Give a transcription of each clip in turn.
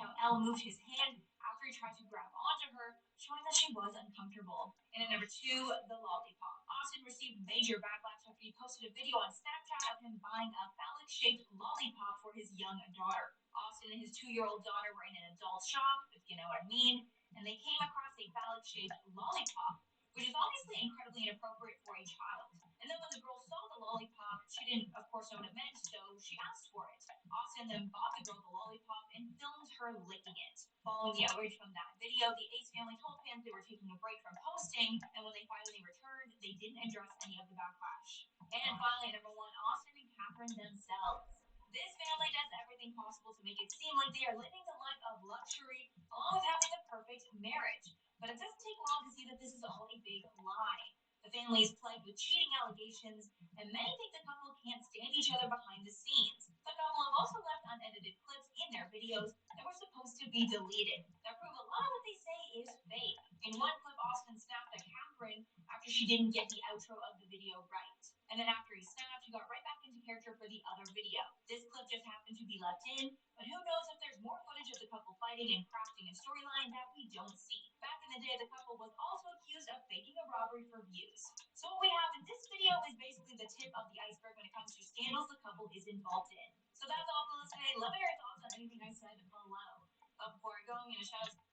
how Elle moved his hand after he tried to grab onto her, showing that she was uncomfortable. And at number two, the lollipop. Austin received major backlash after he posted a video on Snapchat of him buying a phallic shaped lollipop for his young daughter. Austin and his 2-year-old daughter were in an adult shop, if you know what I mean, and they came across a phallic shaped lollipop, which is obviously incredibly inappropriate for a child. And then when the girl saw the lollipop, she didn't, of course, know what it meant, so she asked for it. Austin then bought the girl the lollipop and filmed her licking it. Following the outrage from that video, the Ace family told fans they were taking a break from posting, and when they finally returned, they didn't address any of the backlash. And finally, number one, Austin and Catherine themselves. This family does everything possible to make it seem like they are living the life of luxury along with having the perfect marriage. But it doesn't take long to see that this is all a big lie. The family is plagued with cheating allegations, and many think the couple can't stand each other behind the scenes. The couple have also left unedited clips in their videos that were supposed to be deleted that prove a lot of what they say is fake. In one clip, Austin snapped at Catherine after she didn't get the outro of the video right. And then after he snapped, he got right back into character for the other video. This clip just happened to be left in, but who knows if there's more footage of the couple fighting and crafting a storyline that we don't see. Back in the day, the couple was also accused of faking a robbery for views. So what we have in this video is basically the tip of the iceberg when it comes to scandals the couple is involved in. So that's all for today. Let me know your thoughts on anything I said below. But before I go, I'm going to shout out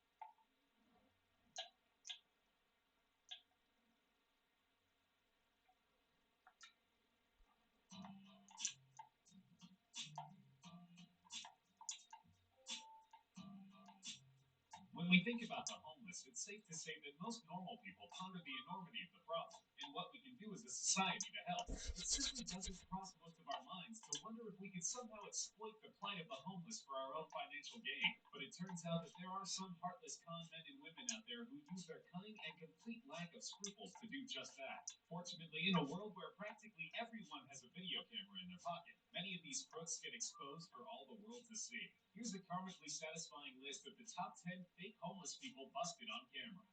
When we think about the homeless, it's safe to say that most normal people ponder the enormity of the problem and what we can do as a society to help. It simply doesn't cross most of our minds to wonder if we could somehow exploit the plight of the homeless for our own financial gain. But it turns out that there are some heartless con men and women out there who use their cunning and complete lack of scruples to do just that. Fortunately, in a world where practically everyone has a video camera in their pocket, many of these crooks get exposed for all the world to see. Here's a karmically satisfying list of the top 10 fake homeless people busted on camera.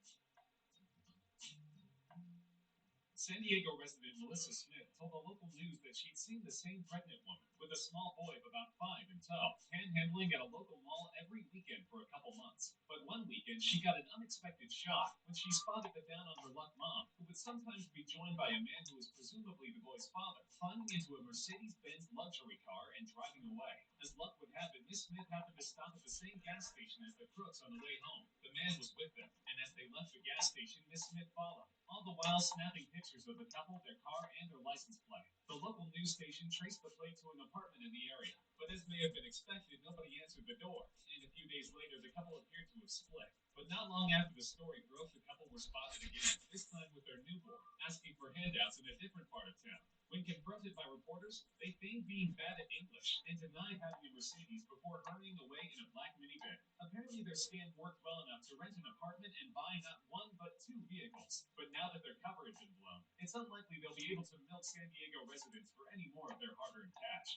San Diego resident Melissa Smith told the local news that she'd seen the same pregnant woman with a small boy of about 5 in tow, panhandling at a local mall every weekend for a couple months. But one weekend, she got an unexpected shock when she spotted the down on her luck mom, who would sometimes be joined by a man who was presumably the boy's father, climbing into a Mercedes-Benz luxury car and driving away. As luck would have it, Miss Smith happened to stop at the same gas station as the crooks on the way home. The man was with them, and as they left the gas station, Miss Smith followed, all the while snapping pictures of the couple, their car, and their license plate. The local news station traced the plate to an apartment in the area, but as may have been expected, nobody answered the door, and a few days later, the couple appeared to have split. But not long after the story broke, the couple were spotted again, this time with their newborn, asking for handouts in a different part of town. When confronted by reporters, they feigned being bad at English and denied having a Mercedes before hurrying away in a black minivan. Apparently, their scam worked well enough to rent an apartment and buy not one but 2 vehicles. But now that their cover has been blown, it's unlikely they'll be able to milk San Diego residents for any more of their hard-earned cash.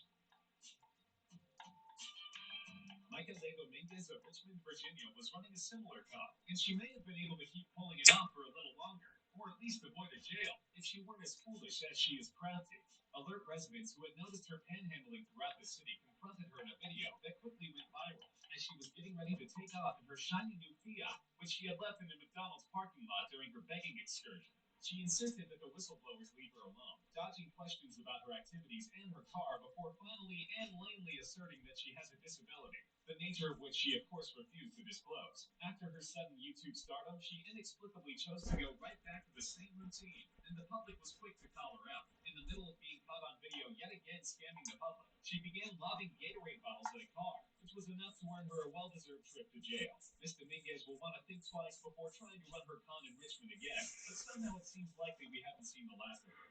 Micah Lego Mendez of Richmond, Virginia, was running a similar con, and she may have been able to keep pulling it off for a little longer, or at least avoid a jail, if she weren't as foolish as she is proud to. Alert residents who had noticed her panhandling throughout the city confronted her in a video that quickly went viral as she was getting ready to take off in her shiny new Fiat, which she had left in a McDonald's parking lot during her begging excursion. She insisted that the whistleblowers leave her alone, dodging questions about her activities and her car before finally and lamely asserting that she has a disability, the nature of which she of course refused to disclose. After her sudden YouTube stardom, she inexplicably chose to go right back to the same routine, and the public was quick to call her out. In the middle of being caught on video yet again scamming the public, she began lobbing Gatorade bottles at a car, which was enough to earn her a well-deserved trip to jail. Ms. Dominguez will want to think twice before trying to run her con in Richmond again, but somehow it seems likely we haven't seen the last of her.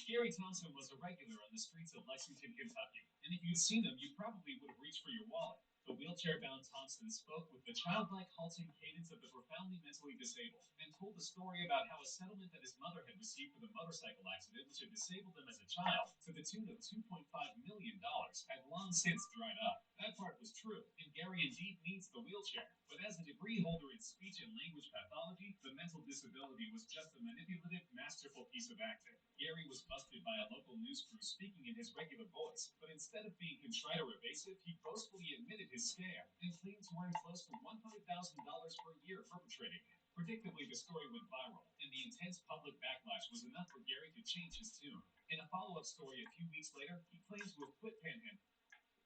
Gary Thompson was a regular on the streets of Lexington, Kentucky, and if you'd seen him, you probably would have reached for your wallet. The wheelchair-bound Thompson spoke with the childlike, halting cadence of the profoundly mentally disabled, and told a story about how a settlement that his mother had received for the motorcycle accident which had disabled him as a child, to the tune of $2.5 million, had long since dried up. That part was true, and Gary indeed needs the wheelchair, but as a degree holder in speech and language pathology, the mental disability was just a manipulative, masterful piece of acting. Gary was busted by a local news crew speaking in his regular voice, but instead of being contrite or evasive, he boastfully admitted his scam and claimed to earn close to $100,000 per year perpetrating it. Predictably, the story went viral, and the intense public backlash was enough for Gary to change his tune. In a follow-up story a few weeks later, he claims to have quit panhandling.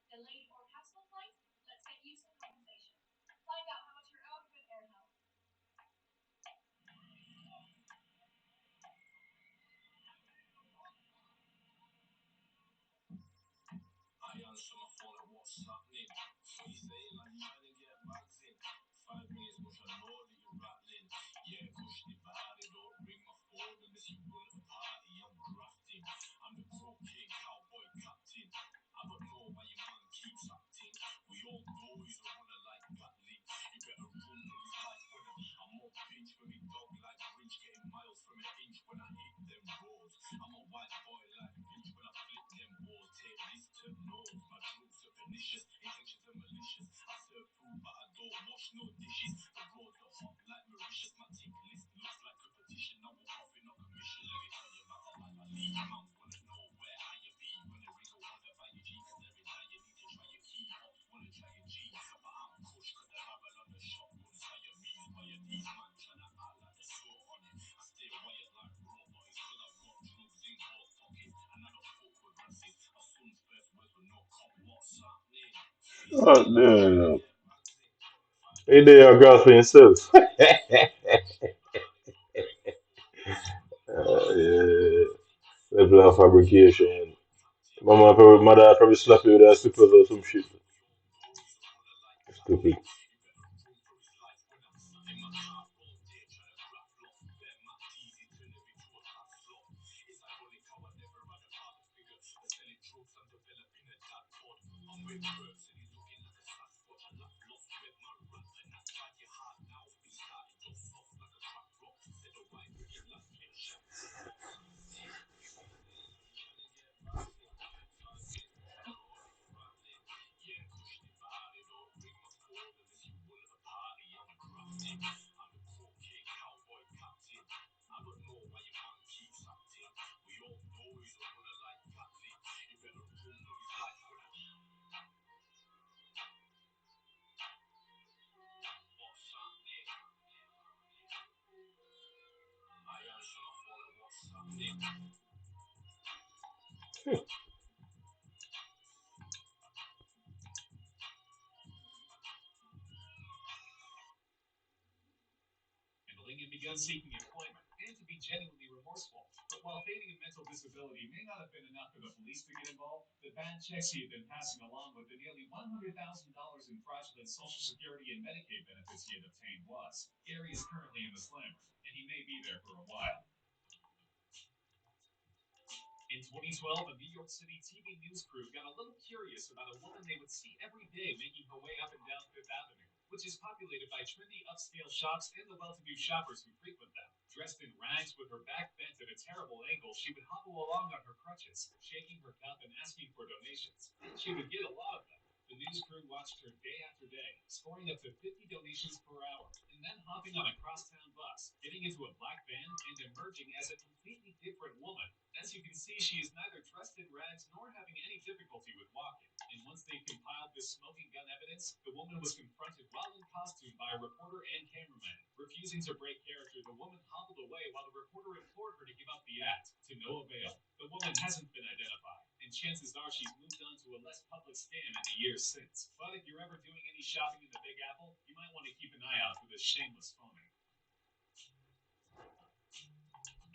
Delayed or canceled flights? Let's get you some compensation. Find out how much you're owed with air help. I answer my phone like what's happening. What you say, like you trying to get bags in. 5 minutes, but I know that you're rattling. Yeah, push the body, don't ring my phone unless you run a party. I'm grafting. I'm the crow king, cowboy captain. I don't know why your man keeps acting. We all know he's a runner like Gatlin. You better run for his life when I'm on pinch for me dog like Grinch, getting miles from an inch when I hit them roads. I'm a white boy like Finch when I flip them balls. Take this to nose. My drugs are pernicious, intentions are malicious. I serve food but I don't wash no dishes. The roads are hot like Mauritius. My tick list looks like a petition. I want profit, not commission. Let me tell you about the life I lead. Mans wanna know where I be. When there is a wonder by your G, cause there is now you need to try your key. Ops wanna try your G, but I'm kush cause the barrel on the shotgun. Fire me why you these man tryna act like the sort on it. I stay wired like robots cause I've got drugs in both pockets. And I don't fuck with racists. My son's first words were no cop, what's happening? Oh, damn. Hey there, girl for yourself. Yeah, level of fabrication. Mother probably slap you with a slippers or some shit. Stupid. And begun seeking employment and to be genuinely remorseful. But while feigning a mental disability may not have been enough for the police to get involved, the bad checks he had been passing along with the nearly $100,000 in fraudulent Social Security and Medicaid benefits he had obtained was. Gary is currently in the slammer, and he may be there for a while. In 2012, a New York City TV news crew got a little curious about a woman they would see every day making her way up and down Fifth Avenue, which is populated by trendy upscale shops and the well-to-do shoppers who frequent them. Dressed in rags with her back bent at a terrible angle, she would hobble along on her crutches, shaking her cup and asking for donations, and she would get a lot of them. The news crew watched her day after day, scoring up to 50 donations per hour, and then hopping on a crosstown bus, getting into a black van, and emerging as a completely different woman. As you can see, she is neither dressed in rags nor having any difficulty with walking. And once they compiled this smoking gun evidence, the woman was confronted while in costume by a reporter and cameraman. Refusing to break character, the woman hobbled away while the reporter implored her to give up the act, to no avail. The woman hasn't been identified, and chances are she's moved on to a less public scam in the years since. But if you're ever doing any shopping in the Big Apple, you might want to keep an eye out for this shameless phony.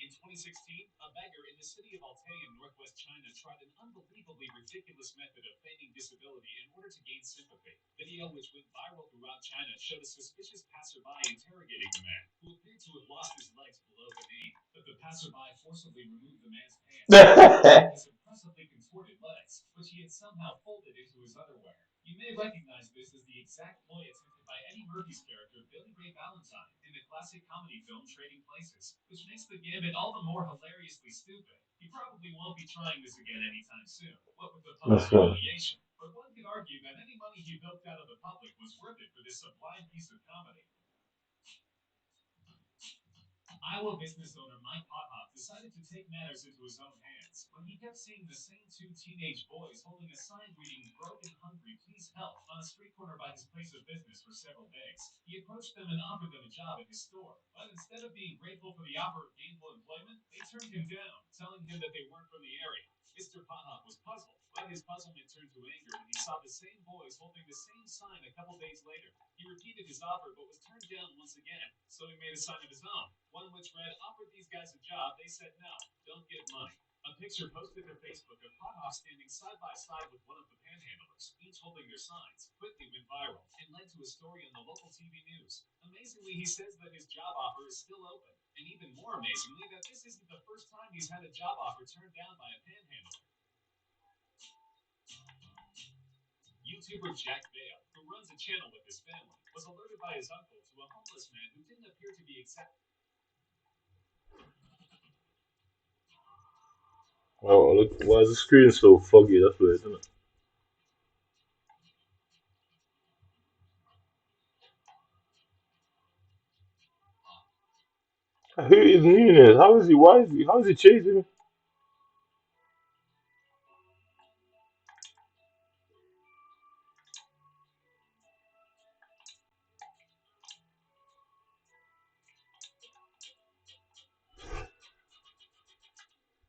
In 2016, a beggar in the city of Altai in northwest China tried an unbelievably ridiculous method of feigning disability in order to gain sympathy. Video, which went viral throughout China, showed a suspicious passerby interrogating the man, who appeared to have lost his legs below the knee. But the passerby forcibly removed the man's pants, showing his impressively contorted legs, which he had somehow folded into his underwear. You may recognize this as the exact ploy attempted by Eddie Murphy's character Billy Ray Valentine in the classic comedy film Trading Places, which makes the gambit all the more hilariously stupid. He probably won't be trying this again anytime soon, what with the public That's fine. humiliation. But one could argue that any money he milked out of the public was worth it for this sublime piece of comedy. Iowa business owner Mike Pothoff decided to take matters into his own hands when he kept seeing the same two teenage boys holding a sign reading "Broken Hungry, Please Help" on a street corner by his place of business for several days. He approached them and offered them a job in his store, but instead of being grateful for the offer of gainful employment, they turned him down, telling him that they weren't from the area. Mr. Pothop was puzzled, but his puzzlement turned to anger when he saw the same boys holding the same sign a couple days later. He repeated his offer but was turned down once again, so he made a sign of his own, one which read, "Offered these guys a job, they said no, don't get money." A picture posted to Facebook of Pothop standing side by side with one of the panhandlers, each holding their signs, quickly went viral and led to a story on the local TV news. Amazingly, he says that his job offer is still open, and even more amazingly, that this isn't the first time he's had a job offer turned down by a panhandler. YouTuber Jack Vale, who runs a channel with his family, was alerted by his uncle to a homeless man who didn't appear to be exact. Oh, look, why is the screen so foggy? That's weird, isn't it? Who is Nunez? How is he? Why is he? How is he chasing?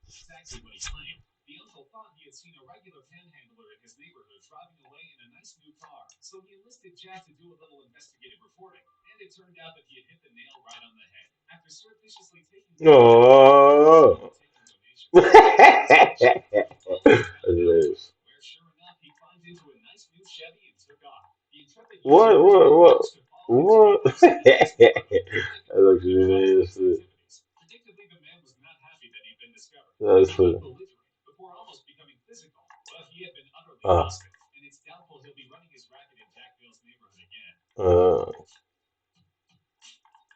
Exactly what he claimed. The uncle thought he had seen a regular panhandler in his neighborhood driving away in a nice new car, so he enlisted Jack to do a little investigative reporting. And it turned out that he had hit the nail right on the head. After surreptitiously taking pictures of Oh. taking donations, That's hilarious. where sure enough he climbed into a nice new Chevy and took off. The intrepid What? YouTuber What? What? managed to follow him to the What? house and ask him about the panic That's and actually drop hilarious. his activities. Predictably, the man was not happy that he'd been discovered and That's became funny. belligerent before almost becoming physical. But he had been utterly Ah. busted, and it's doubtful he'll be running his racket in Jack Vale's neighborhood again. Uh,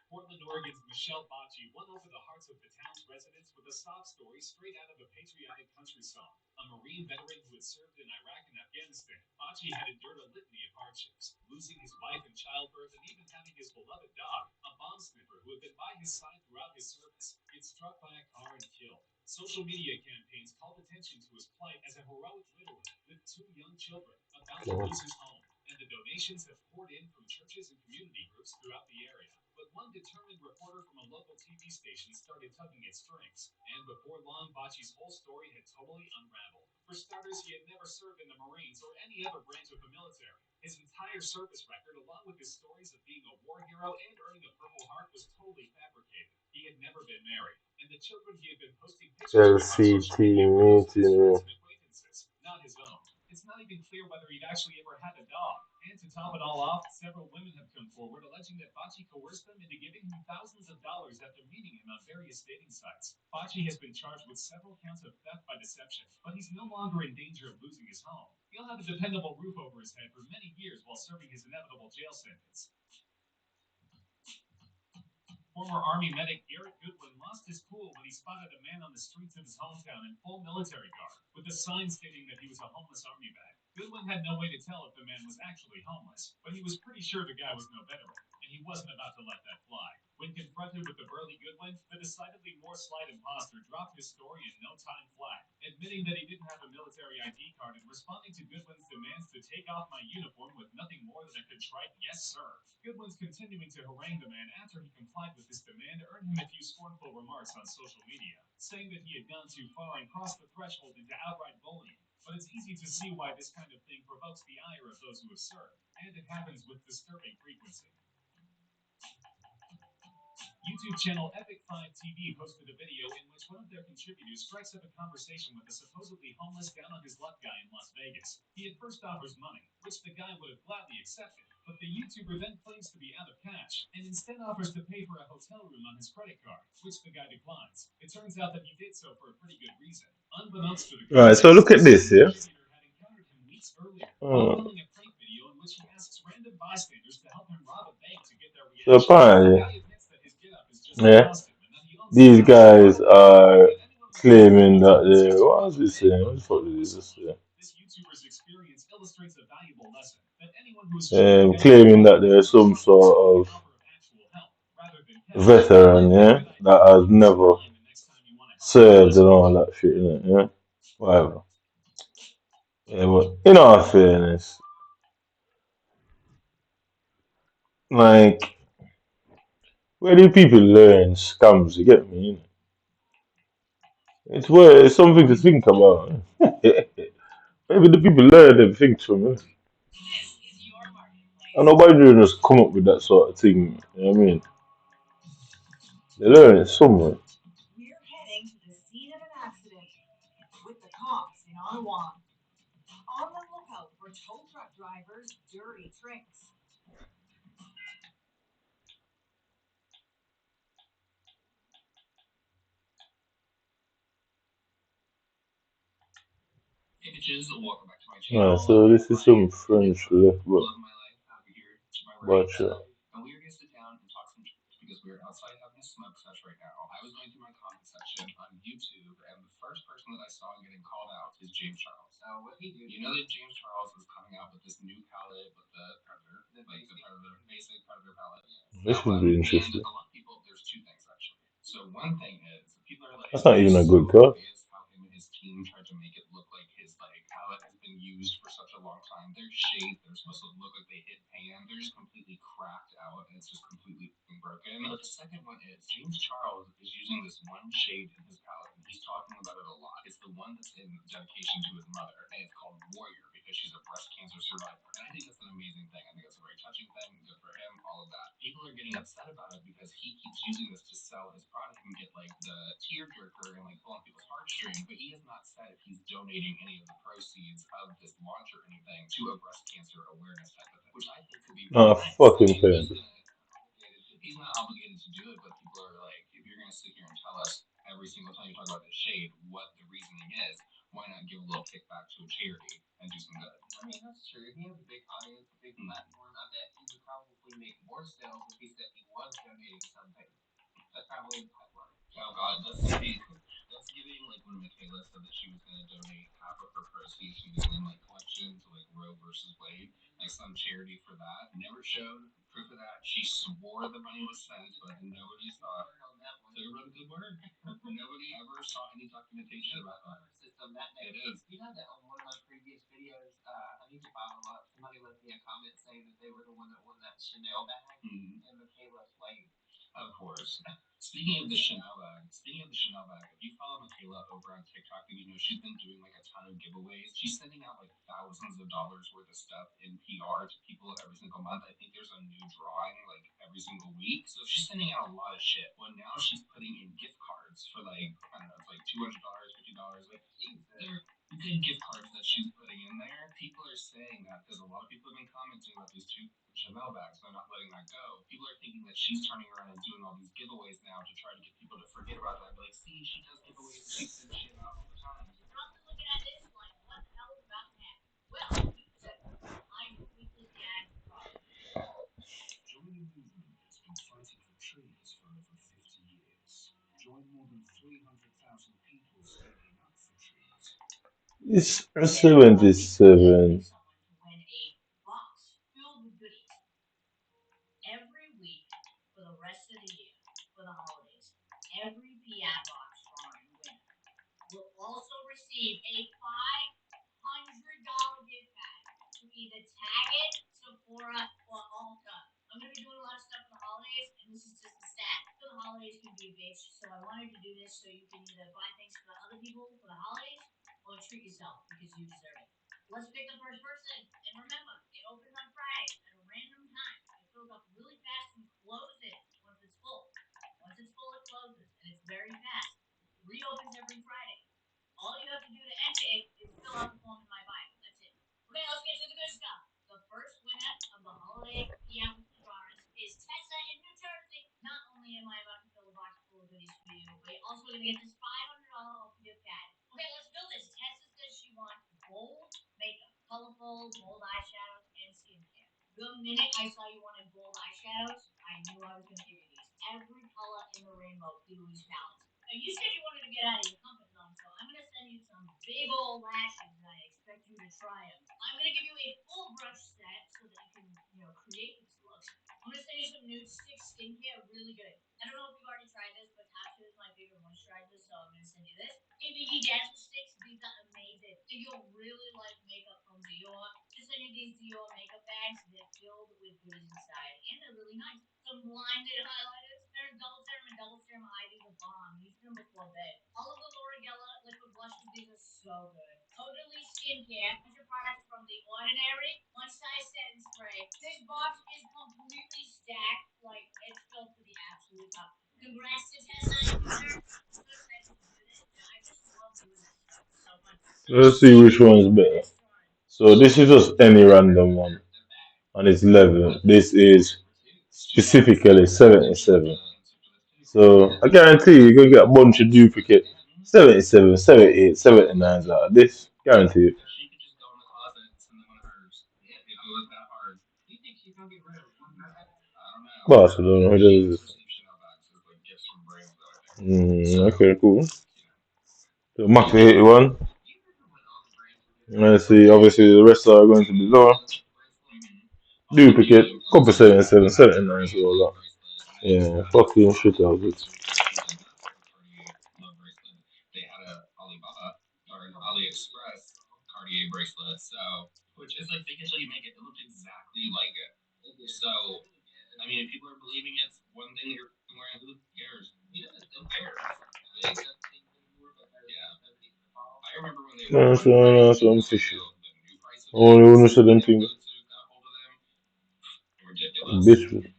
Portland, Oregon's Michelle Bocci won over the hearts of the town's residents with a sob story straight out of a patriotic country song. A Marine veteran who had served in Iraq and Afghanistan, Bocci had endured a litany of hardships, losing his wife in childbirth and even having his beloved dog, a bomb sniffer who had been by his side throughout his service, get struck by a car and killed. Social media campaigns called attention to his plight as a heroic widower with two young children about to okay. lose his home, and the donations have poured in from churches and community groups throughout the area. But one determined reporter from a local TV station started tugging at strings, and before long, Bocci's whole story had totally unraveled. For starters, he had never served in the Marines or any other branch of the military. His entire service record, along with his stories of being a war hero and earning a Purple Heart, was totally fabricated. He had never been married, and the children he had been posting pictures with on social LCT media were those of his meeting friends room. and acquaintances, not his own. It's not even clear whether he'd actually ever had a dog. And to top it all off, several women have come forward alleging that Bocci coerced them into giving him thousands of dollars after meeting him on various dating sites. Bocci has been charged with several counts of theft by deception, but he's no longer in danger of losing his home. He'll have a dependable roof over his head for many years while serving his inevitable jail sentence. Former Army medic Garrett Goodwin lost his cool when he spotted a man on the streets of his hometown in full military garb, with a sign stating that he was a homeless Army vet. Goodwin had no way to tell if the man was actually homeless, but he was pretty sure the guy was no veteran, and he wasn't about to let that fly. When confronted with the burly Goodwin, the decidedly more slight imposter dropped his story in no time flat, admitting that he didn't have a military ID card and responding to Goodwin's demands to take off my uniform with nothing more than a contrite "yes, sir." Goodwin's continuing to harangue the man after he complied with this demand earned him a few scornful remarks on social media, saying that he had gone too far and crossed the threshold into outright bullying. But it's easy to see why this kind of thing provokes the ire of those who have served, and it happens with disturbing frequency. YouTube channel Epic 5 TV posted a video in which one of their contributors strikes up a conversation with a supposedly homeless down on his luck guy in Las Vegas. He at first offers money, which the guy would have gladly accepted, but the YouTuber then claims to be out of cash and instead offers to pay for a hotel room on his credit card, which the guy declines. It turns out that he did so for a pretty good reason. Unbeknownst to the Alright, so context, look the at this, same yeah? contributor had encountered him weeks earlier while Hmm. filming a prank video in which he asks random bystanders to help him rob a bank to get their So reaction. The apparently, guy admits that his getup is just a yeah, costume and that he owns these several guys celebrity cars, are and anyone who thinks that claiming owning a that they. fancy What was Toronto it bank saying? What the means fuck you're did homeless. this say? This YouTuber's experience illustrates a valuable lesson that anyone who is struggling Claiming that economically they're must some start by sort accepting an of offer of actual help rather than cash. It veteran, might be a yeah, good idea that to has keep this in never mind the next time you want to serves and all that shit, innit? Yeah, whatever. Yeah, but in all fairness, like, where do people learn scams? You get me? It's where it's something to think about. Maybe the people learn them things from it. This is your marketplace. And nobody didn't just come up with that sort of thing. You know what I mean? They learn it somewhere. We're heading to the scene of an accident with the cops in Ottawa. On the lookout for tow truck drivers' dirty tricks. Hey bitches, welcome back to my Alright, channel. so this is some French left, but Love my life over here to my right. sure. And we are gonna sit down and talk some shit because we're outside having a smoke sesh right now. I was going through my comment section on YouTube, and the first person that I saw getting called out is James Charles. Oh, what he do? You know that James Charles is coming out with this new palette with the Predator, like the Predator, basic Predator palette. This would be interesting. And a lot of people, there's two things actually. So one thing is people are like, That's not even a "It's good so cut. obvious how him and his team tried to make it look like his like palette has been used for such a long time. Their shades, they're supposed to look like they hit pan. They're just completely cracked out and it's just completely broken. But the second one is James Charles is using this one shade in his palette and he's talking about it a lot. It's the one that's in dedication to his mother and it's called Warrior because she's a breast cancer survivor. And I think that's an amazing thing. I think that's a very touching thing. Good for him, all of that. People are getting upset about it because he keeps using this to sell his product and get like the tearjerker and like pull on people's heartstrings, but he has not said if he's donating any of the proceeds of this launch or anything to a breast cancer awareness type of thing, which I think could be really Ah, nice. fucking I pen. he's not obligated to do it, but people are like, if you're gonna sit here and tell us every single time you talk about this shade what the reasoning is, why not give a little kickback to a charity and do some good? I mean, that's true. If he has a big audience, a big platform, I bet he would probably make more sales if he said he was donating something. That's probably the pipeline. Oh God, that's giving like when Michaela said that she was going to donate half of her proceeds from the Glenlight collection to like Roe versus Wade, like some charity for that. Never showed proof of that. She swore the money was sent, but nobody saw it. Took her good word. Nobody ever saw any documentation about that. System that day. It is. You know that on one of my previous videos, I need to follow up. Somebody left me a comment saying that they were the one that won that Chanel bag, and Michaela Slade. Of course. Speaking of the Chanel bag, if you follow Michaela over on TikTok, then you know she's been doing like a ton of giveaways. She's sending out like thousands of dollars worth of stuff in PR to people every single month. I think there's a new drawing like every single week. So she's sending out a lot of shit. Well, now she's putting in gift cards for like, I don't know, it's like $200, $50. Like, they're good gift cards that she's putting in there. People are saying that because a lot of people have been commenting about these two Chanel bags. They're not letting that go. People are thinking that she's turning around and doing all these giveaways now to try to get people to forget about that. Like, see, she does giveaways and she sends shit out all the time. You're probably looking at this like, what the hell is about to happen? Well, I'm your weekly gag product. Join a movement that's been fighting for trees for over 50 years. Join more than 300,000 people standing up for trees. It's 77. Someone to win a box filled with goodies every week for the rest of the year for the holidays. Every PI box drawing winner will also receive a $500 gift bag to either tag it, Sephora, or Ulta. I'm gonna be doing a lot of stuff for the holidays, and this is just a stat. For the holidays can be a bitch, so I wanted to do this so you can either buy things for the other people for the holidays or treat yourself because you deserve it. Let's pick the first person, and remember, it opens on Friday at a random time. It fills up really fast and closes once it's full. Once it's full, it closes, and it's very fast. Reopens every Friday. All you have to do to enter it is fill out the form in my bio. That's it. Okay, let's get to the good stuff. The first winner of the holiday PM with the drawers is Tessa in New Jersey. Not only am I about to fill a box full of goodies for you, but you're also gonna get this $500 gift bag. Okay, let's do this. Tessa says she wants bold makeup, colorful, bold eyeshadows, and skincare. The minute I saw you wanted bold eyeshadows, I knew I was gonna give you these. Every color in the rainbow through these palettes. Now you said you wanted to get out of your comfort zone, so I'm gonna send you some big old lashes, and I expect you to try them. I'm gonna give you a full brush set so that you can, create these looks. I'm gonna send you some nude stick skincare, really good. I don't know if you've already tried this, but Tatcha is my favorite moisturizer so I'm gonna send you this. Hey, Vicky, dance with sticks. These are amazing. If you really like makeup from Dior, just send you these Dior makeup bags. They're filled with goodies inside, and they're really nice. Some blinded highlighters. There's double serum and double serum eye. These are bomb. Use them before bed. All of the L'Oreal liquid blushes. These are so good. Covertly skincare. These are products from The Ordinary. One size setting spray. This box is completely stacked. Like it's filled to the absolute top. Congrats to Tessa and Peter. I'm so excited to do this. And I just love doing this stuff. It's so fun. Let's see which one is better. So this is just any random one on its level. This is specifically 77. So I guarantee you're gonna get a bunch of duplicate 77, 78, 79s out of this. Guarantee it. Barcelona, who does this? Okay, cool. So Max 81. Let's see, obviously the rest are going to be lower. Duplicate, couple 77, 79, so all that. Yeah, fucking shit out of it. Some fishy. Only one of them things. Bitch.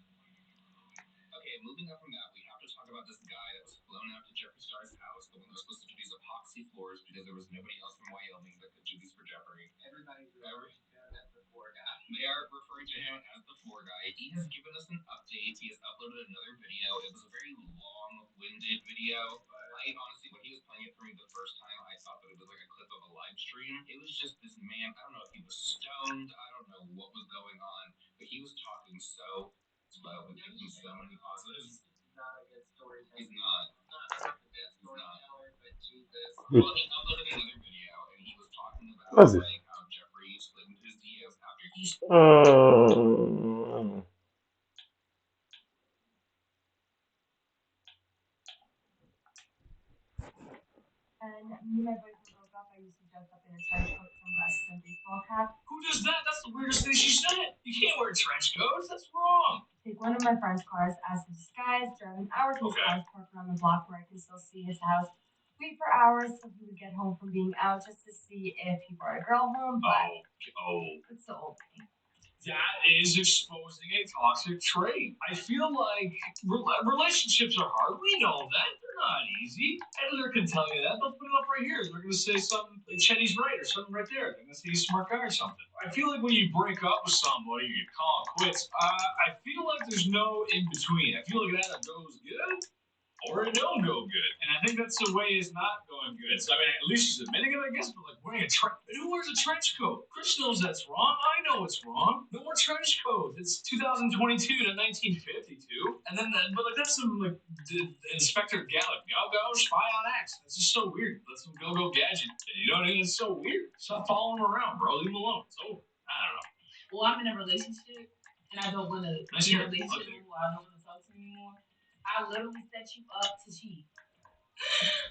What's it? And me and my boyfriend broke up. I used to dress up in a trench coat, sunglasses, and baseball cap. Who does that? That's the weirdest thing she said. You can't wear trench coats. That's wrong. Take one of my friend's cars as a disguise, driving our two cars, park around the block where I can still see his house. Wait for hours till he would get home from being out just to see if he brought a girl home. But it's so old. That is exposing a toxic trait. I feel like relationships are hard. We know that. They're not easy. Editor can tell you that. They'll put it up right here. They're going to say something like Chetty's right or something right there. They're going to say he's a smart guy or something. I feel like when you break up with somebody, you call it quits. I feel like there's no in between. I feel like it either goes good or it don't go good. And I think that's the way it's not going good. So, I mean, at least she's admitting it, I guess, but like wearing a trench. Who wears a trench coat? Chris knows that's wrong. I know it's wrong. No more trench coats. It's 2022 to 1952. And then, but like, that's some like Inspector Gallup. Go, spy on X. That's just so weird. That's some go gadget. You know what I mean? It's so weird. Stop following him around, bro. Leave him alone. It's over. I don't know. Well, I'm in a relationship, and I don't want to be in a relationship anymore. I don't want to talk to you anymore. I literally set you up to cheat.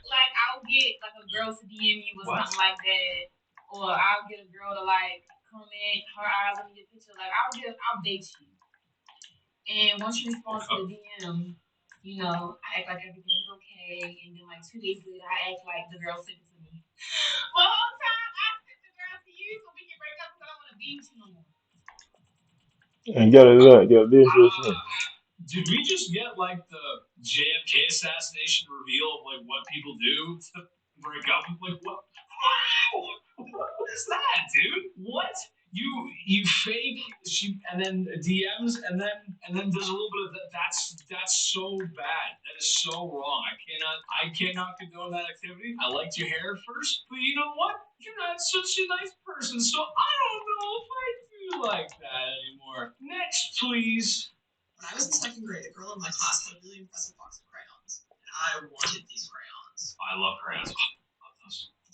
Like I'll get like a girl to DM you or something like that, or I'll get a girl to like comment her eyes on your picture. Like I'll date you, and once you respond to the DM, you know I act like everything's okay, and then like 2 days later I act like the girl sent it to me. Well, whole time I sent the girl to you so we can break up because I don't want to be with you no more. And get a dangerous thing. Did we just get like the JFK assassination reveal of like what people do to break up? Like what? What is that, dude? What? You fake she and then DMs and then there's a little bit of that. That's so bad. That is so wrong. I cannot condone that activity. I liked your hair at first, but you know what? You're not such a nice person, so I don't know if I feel like that anymore. Next, please. When I was in second grade, a girl in my class had a really impressive box of crayons, and I wanted these crayons. I love crayons.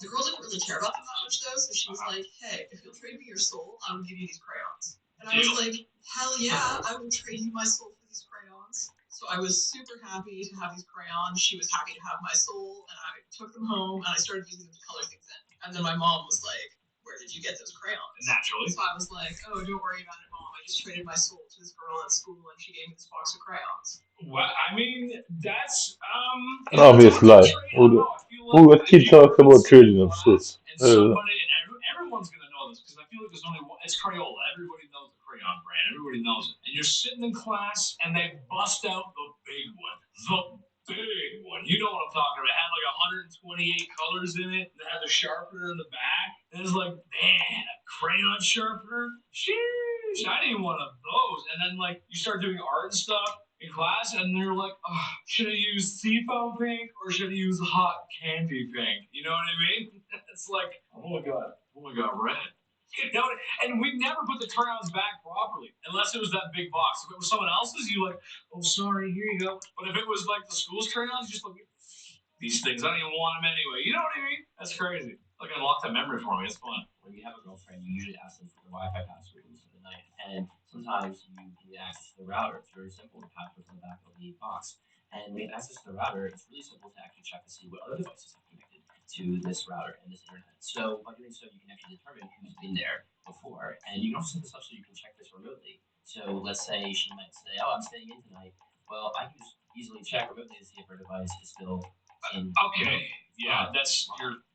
The girl didn't really care about them that much, though, so she was like, hey, if you'll trade me your soul, I will give you these crayons. And I was like, hell yeah, I will trade you my soul for these crayons. So So I was super happy to have these crayons. She was happy to have my soul, and I took them home and I started using them to color things in. And then my mom was like, "Where did you get those crayons?" Naturally. So I was like, "Oh, don't worry about it, Mom. I just traded my soul to this girl at school, and she gave me this box of crayons." Well, I mean, that's An obvious lie. Who would keep talking about trading of souls? and somebody, and everyone's gonna know this because I feel like there's only one. It's Crayola. Everybody knows the crayon brand. Everybody knows it. And you're sitting in class, and they bust out the big one, the big one. You know what I'm talking about? It had like 128 colors in it. It had the sharpener in the back. And it's like, man, a crayon sharpener. Sheesh, I need one of those. And then like you start doing art and stuff in class, and they're like, oh, should I use seafoam pink or should I use hot candy pink? You know what I mean? It's like, oh my god, red. You know, and we never put the crayons back properly unless it was that big box. If it was someone else's, you like, oh sorry, here you go. But if it was like the school's crayons, you just like these things. I don't even want them anyway. You know what I mean? That's crazy. Like unlock that memory for me. It's fun. When you have a girlfriend, you usually ask them for the Wi-Fi password in the night, and sometimes you need access to the router. It's very simple. The password's on the back of the box. And when you have access to the router, it's really simple to actually check to see what other devices have connected to this router and this internet. So by doing so, you can actually determine who's been there before, and you can also set this up so you can check this remotely. So let's say she might say, "Oh, I'm staying in tonight." Well, I can just easily check remotely to see if her device is still in. Okay, yeah, that's your.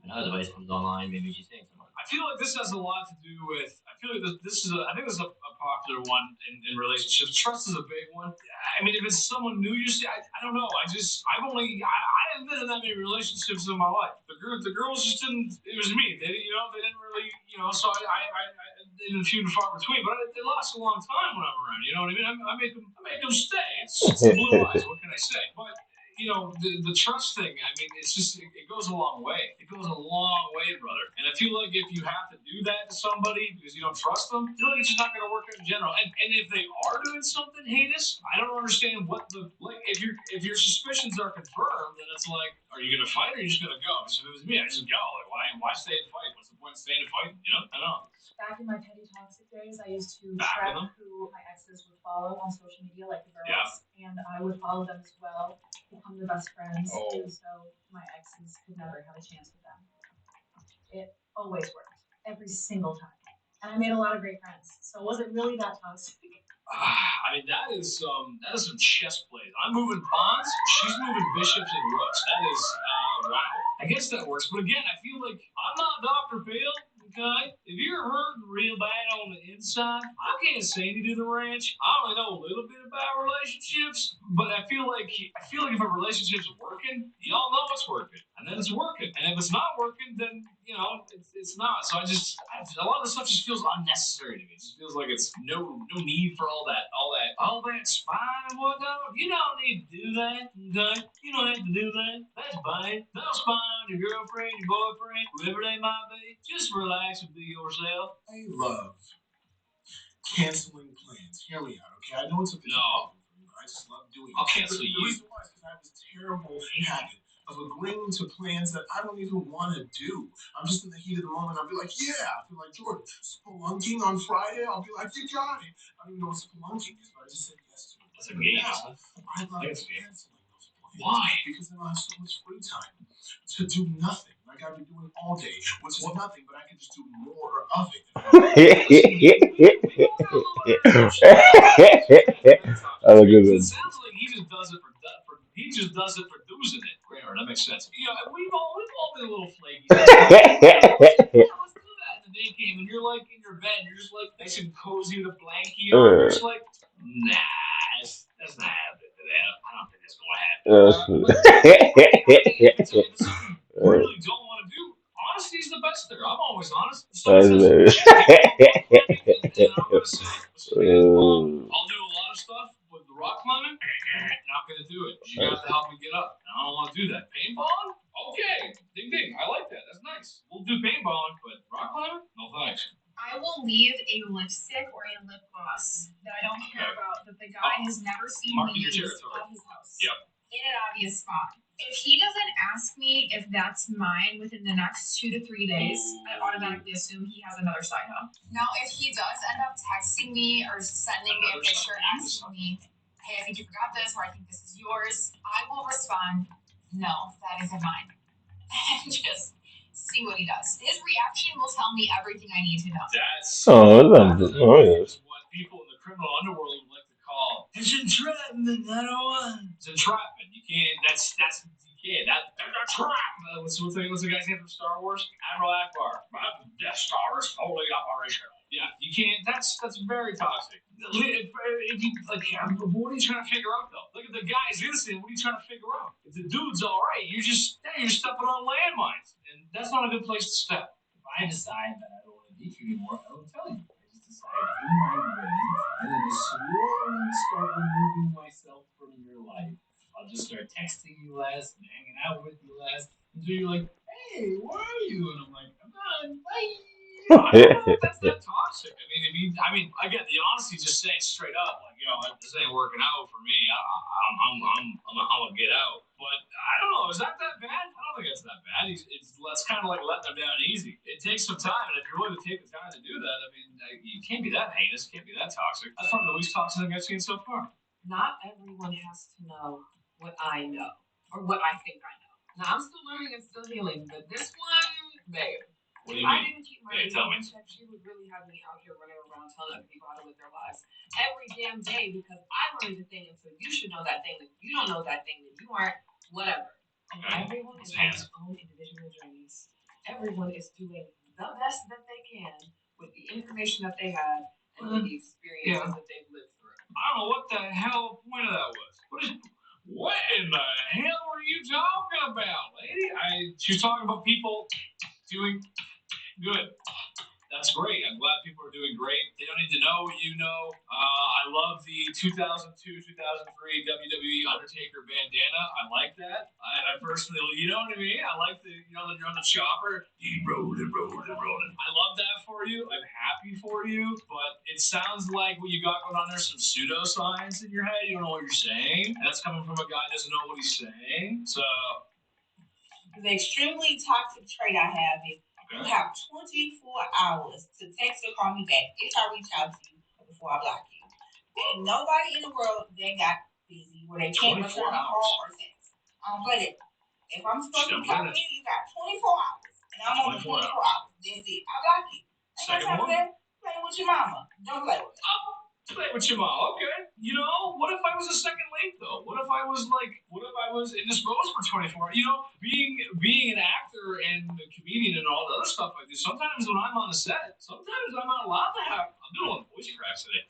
Another device comes online, maybe she's staying somewhere. I feel like this has a lot to do with. I feel like this is. I think this is a popular one in relationships. Trust is a big one. I mean, if it's someone new, you see, I don't know. I haven't been in that many relationships in my life. The girls just didn't. It was me. They didn't really, So they didn't few and far between. But they last a long time when I'm around. You know what I mean? I make them stay. It's the blue eyes. What can I say? But the trust thing, I mean, it's just, it goes a long way. It goes a long way, brother. And I feel like if you have to do that to somebody because you don't trust them, I feel like it's just not going to work out in general. And if they are doing something heinous, I don't understand if your suspicions are confirmed, then it's like, are you going to fight or are you just going to go? Because if it was me, I'd just go. Like, why stay and fight? What's the point of staying and fighting? I don't know. Back in my petty toxic days, I used to track who my exes would follow on social media, like the girls, and I would follow them as well, become their best friends, and so my exes could never have a chance with them. It always worked, every single time, and I made a lot of great friends, so it wasn't really that toxic. I mean, that is some chess plays. I'm moving pawns, she's moving bishops and rooks. That is, wow. I guess that works, but again, I feel like I'm not Dr. Phil. Okay, if you're hurting real bad on the inside, I can't send you to the ranch. I only know a little bit about relationships, but I feel like if a relationship's working, y'all know it's working, and then it's working. And if it's not working, then it's not. So a lot of the stuff just feels unnecessary to me. It just feels like it's no need for all that spine and whatnot. You don't need to do that. Okay, you don't have to do that. That's fine. No spine, your girlfriend, your boyfriend, whoever they might be. Just relax and be yourself. I love canceling plans. Hear me out, okay? I know it's a big problem for you, but I just love doing it. I'll cancel you. The reason why is because I have this terrible habit of agreeing to plans that I don't even want to do. I'm just in the heat of the moment. I'll be like, yeah. I'll be like, Jordan, spelunking on Friday? I'll be like, you got it. I don't even know what spelunking is, but I just said yes to it. That's a game. I love canceling those plans. Why? Because then I have so much free time to do nothing. Like I've been doing all day, which is nothing, but I can just do more of it. I look good. It sounds like he just does it for doozing it. That makes sense. We've all been a little flaky. Let's do that. And the day came, and you're like in your bed, and you're just like nice and cozy with a blankie on. You're just like, nah, that's not happening today. I don't think that's gonna happen. Really don't want to do. Honesty is the best there. I'm always honest. So I'll do a lot of stuff with the rock climbing. Not gonna do it. You have to help me get up. I don't want to do that. Paintballing? Okay. Ding ding. I like that. That's nice. We'll do paintballing, but rock climbing? No thanks. I will leave a lipstick or a lip gloss that I don't care about that the guy has never seen me use at his house. Yep. In an obvious spot. If he doesn't ask me if that's mine within the next 2 to 3 days, I automatically assume he has another side hoe. Now, if he does end up texting me or sending me a picture asking me hey, I think you forgot this, or I think this is yours, I will respond, no, that isn't mine. And just see what he does. His reaction will tell me everything I need to know. That's Yes. what people in the criminal underworld would like to call it's entrapment. I don't want it's entrapment. You can't. That's you can't. That's a trap. What's the guy's name from Star Wars? Admiral Akbar. Death Star is totally operational. Yeah, you can't. That's very toxic. If you like, what are you trying to figure out though? Look at the guy's innocent. What are you trying to figure out? If the dude's all right, you're stepping on landmines, and that's not a good place to step. If I decide that I don't want to beat you anymore, I don't tell you. I just decide in my brain, and then I slowly start removing myself from your life. I'll just start texting you less and hanging out with you less until you're like, "Hey, where are you?" And I'm like, "I'm on, bye." I don't know if that's that toxic. Again, the honesty just saying straight up, like, this ain't working out for me. I'm gonna get out. But I don't know. Is that bad? I don't think it's that bad. It's kind of like letting them down easy. It takes some time, and if you're willing to take the time to do that, you can't be that heinous. Can't be that toxic. That's probably the least toxic thing I've seen so far. Not everyone has to know what I know or what I think I know. Now, I'm still learning and still healing, but this one, babe. What do you I mean? didn't keep my ego in check. She would really have me out here running around telling other people how to live their lives every damn day because I learned the thing, and so you should know that thing. If you don't know that thing, then you aren't whatever. Okay. Everyone is on their own individual journeys. Everyone is doing the best that they can with the information that they have and with the experiences that they've lived through. I don't know what the hell the point of that was. What in the hell were you talking about, lady? She was talking about people doing good. That's great. I'm glad people are doing great. They don't need to know what you know. I love the 2002, 2003 WWE Undertaker bandana. I like that. I personally, you know what I mean? I like that you're on the chopper. You rolling. I love that for you. I'm happy for you. But it sounds like what you got going on there, some pseudoscience in your head. You don't know what you're saying. And that's coming from a guy who doesn't know what he's saying. So. The extremely toxic trait I have is you have 24 hours to text or call me back if I reach out to you before I block you. Ain't nobody in the world that got busy where they can't return a call or text. I don't play it. If I'm supposed to talk to you, you got 24 hours. And I'm on the 24 hours. That's it. I block you. I ain't got time for that. Play with your mama. Don't play with me. Play with your mom, okay. What if I was a second late though? What if I was indisposed for 24 hours? Being an actor and a comedian and all the other stuff I do, sometimes when I'm on the set, sometimes I'm not allowed to have, I'm doing all the voice cracks today.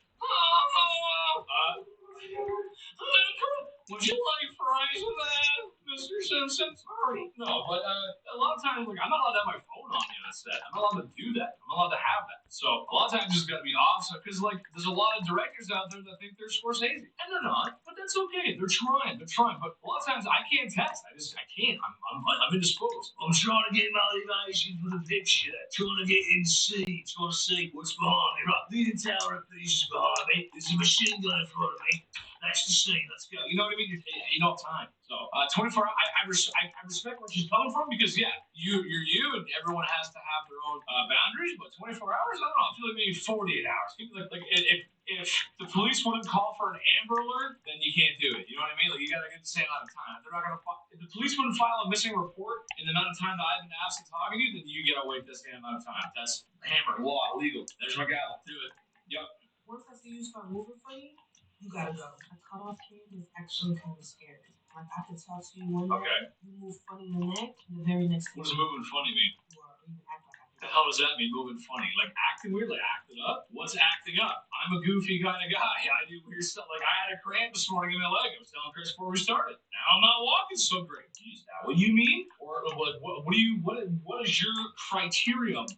Would you like fries with that, Mr. Simpson? Sorry. No, but a lot of times, I'm not allowed to have my phone on me on set. I'm not allowed to do that. I'm not allowed to have that. So a lot of times it's got to be off. Because there's a lot of directors out there that think they're Scorsese, and they're not. But that's okay. They're trying. But a lot of times I can't text. I can't. I'm indisposed. I'm trying to get validation for the picture. Trying to get in C. Trying to see what's behind me. Right, the tower of pieces behind me. There's a machine gun in front of me. That's the scene. Let's go. You know what I mean? You don't have time. So 24 hours. I respect where she's coming from because you're you, and everyone has to have their own boundaries. But 24 hours, I don't know. I feel like maybe 48 hours. If the police wouldn't call for an Amber Alert, then you can't do it. You know what I mean? You gotta get the same amount of time. They're not gonna. If the police wouldn't file a missing report in the amount of time that I've been asked to talk to you, then you gotta wait the same amount of time. That's hammer law legal. There's my gavel. Do it. Yep. Once I see you start moving for you gotta go. A cutoff kid is actually kind of scary. Like I could talk to you one day, you move funny in the neck, and the very next thing. What does moving funny mean? You act like the hell does that mean, moving funny? Like acting weird, like acting up? What's acting up? I'm a goofy kind of guy. I do weird stuff. Like I had a cramp this morning in my leg. I was telling Chris before we started. Now I'm not walking so great. Is that what you mean? Or what is your criterion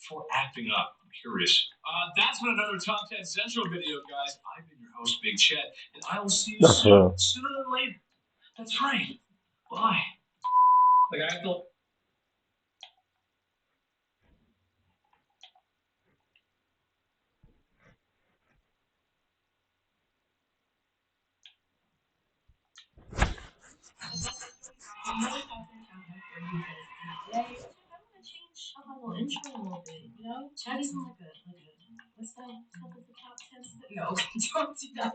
for acting up? I'm curious. That's been another Top 10 Central video, guys. I've been your host, Big Chet, and I will see you sooner than later. That's right. Bye. Like I have to. Intro a little bit, Chat isn't like a what's that? Top of the top 10? No, don't do that.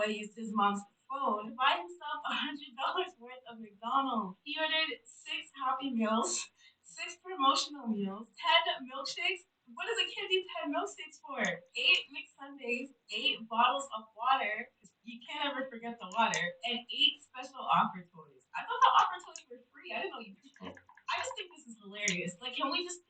boy used his mom's phone to buy himself $100 worth of McDonald's. He ordered 6 Happy Meals, 6 promotional meals, 10 milkshakes. What does a kid need 10 milkshakes for? 8 McSundays, 8 bottles of water. You can't ever forget the water, and 8 special offer toys. I thought the offer toys were free. I didn't know you could. I just think this is hilarious. Like, can we just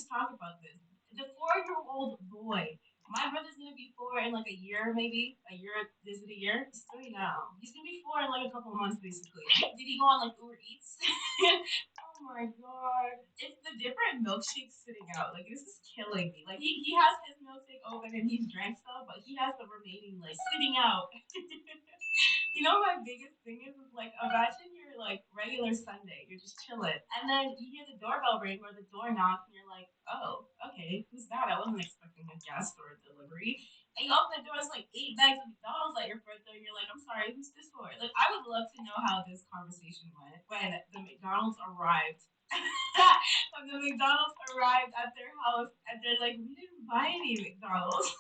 talk about this? The 4-year-old boy. My brother's gonna be 4 in like a year, maybe a year. Is it a year? He's 3 now. He's gonna be 4 in like a couple of months, basically. Did he go on like Uber Eats? Oh my god! It's the different milkshakes sitting out. Like this is killing me. Like he has his milkshake open and he's drank some, but he has the remaining like sitting out. You know, my biggest thing is like imagine you're like regular Sunday, you're just chilling, and then you hear the doorbell ring or the door knock, and you're like, oh, okay, who's that? I wasn't expecting a guest or a delivery. And you open the door, it's like 8 bags of McDonald's at your front door, and you're like, I'm sorry, who's this for? Like, I would love to know how this conversation went when the McDonald's arrived. When the McDonald's arrived at their house, and they're like, we didn't buy any McDonald's.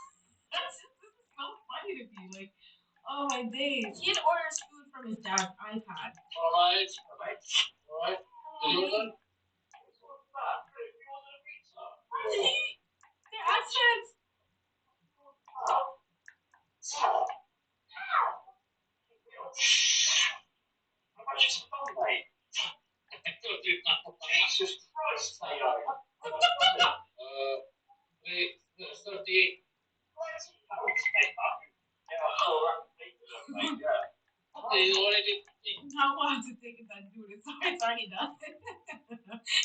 This is so funny to me. Like, oh my days. Kid orders food from his dad's iPad. All right, all right, all right. Deliver. Their accents. Jesus Christ, Leo. Wait, 38. You know what I did? Not want to take it that dude. It's already done.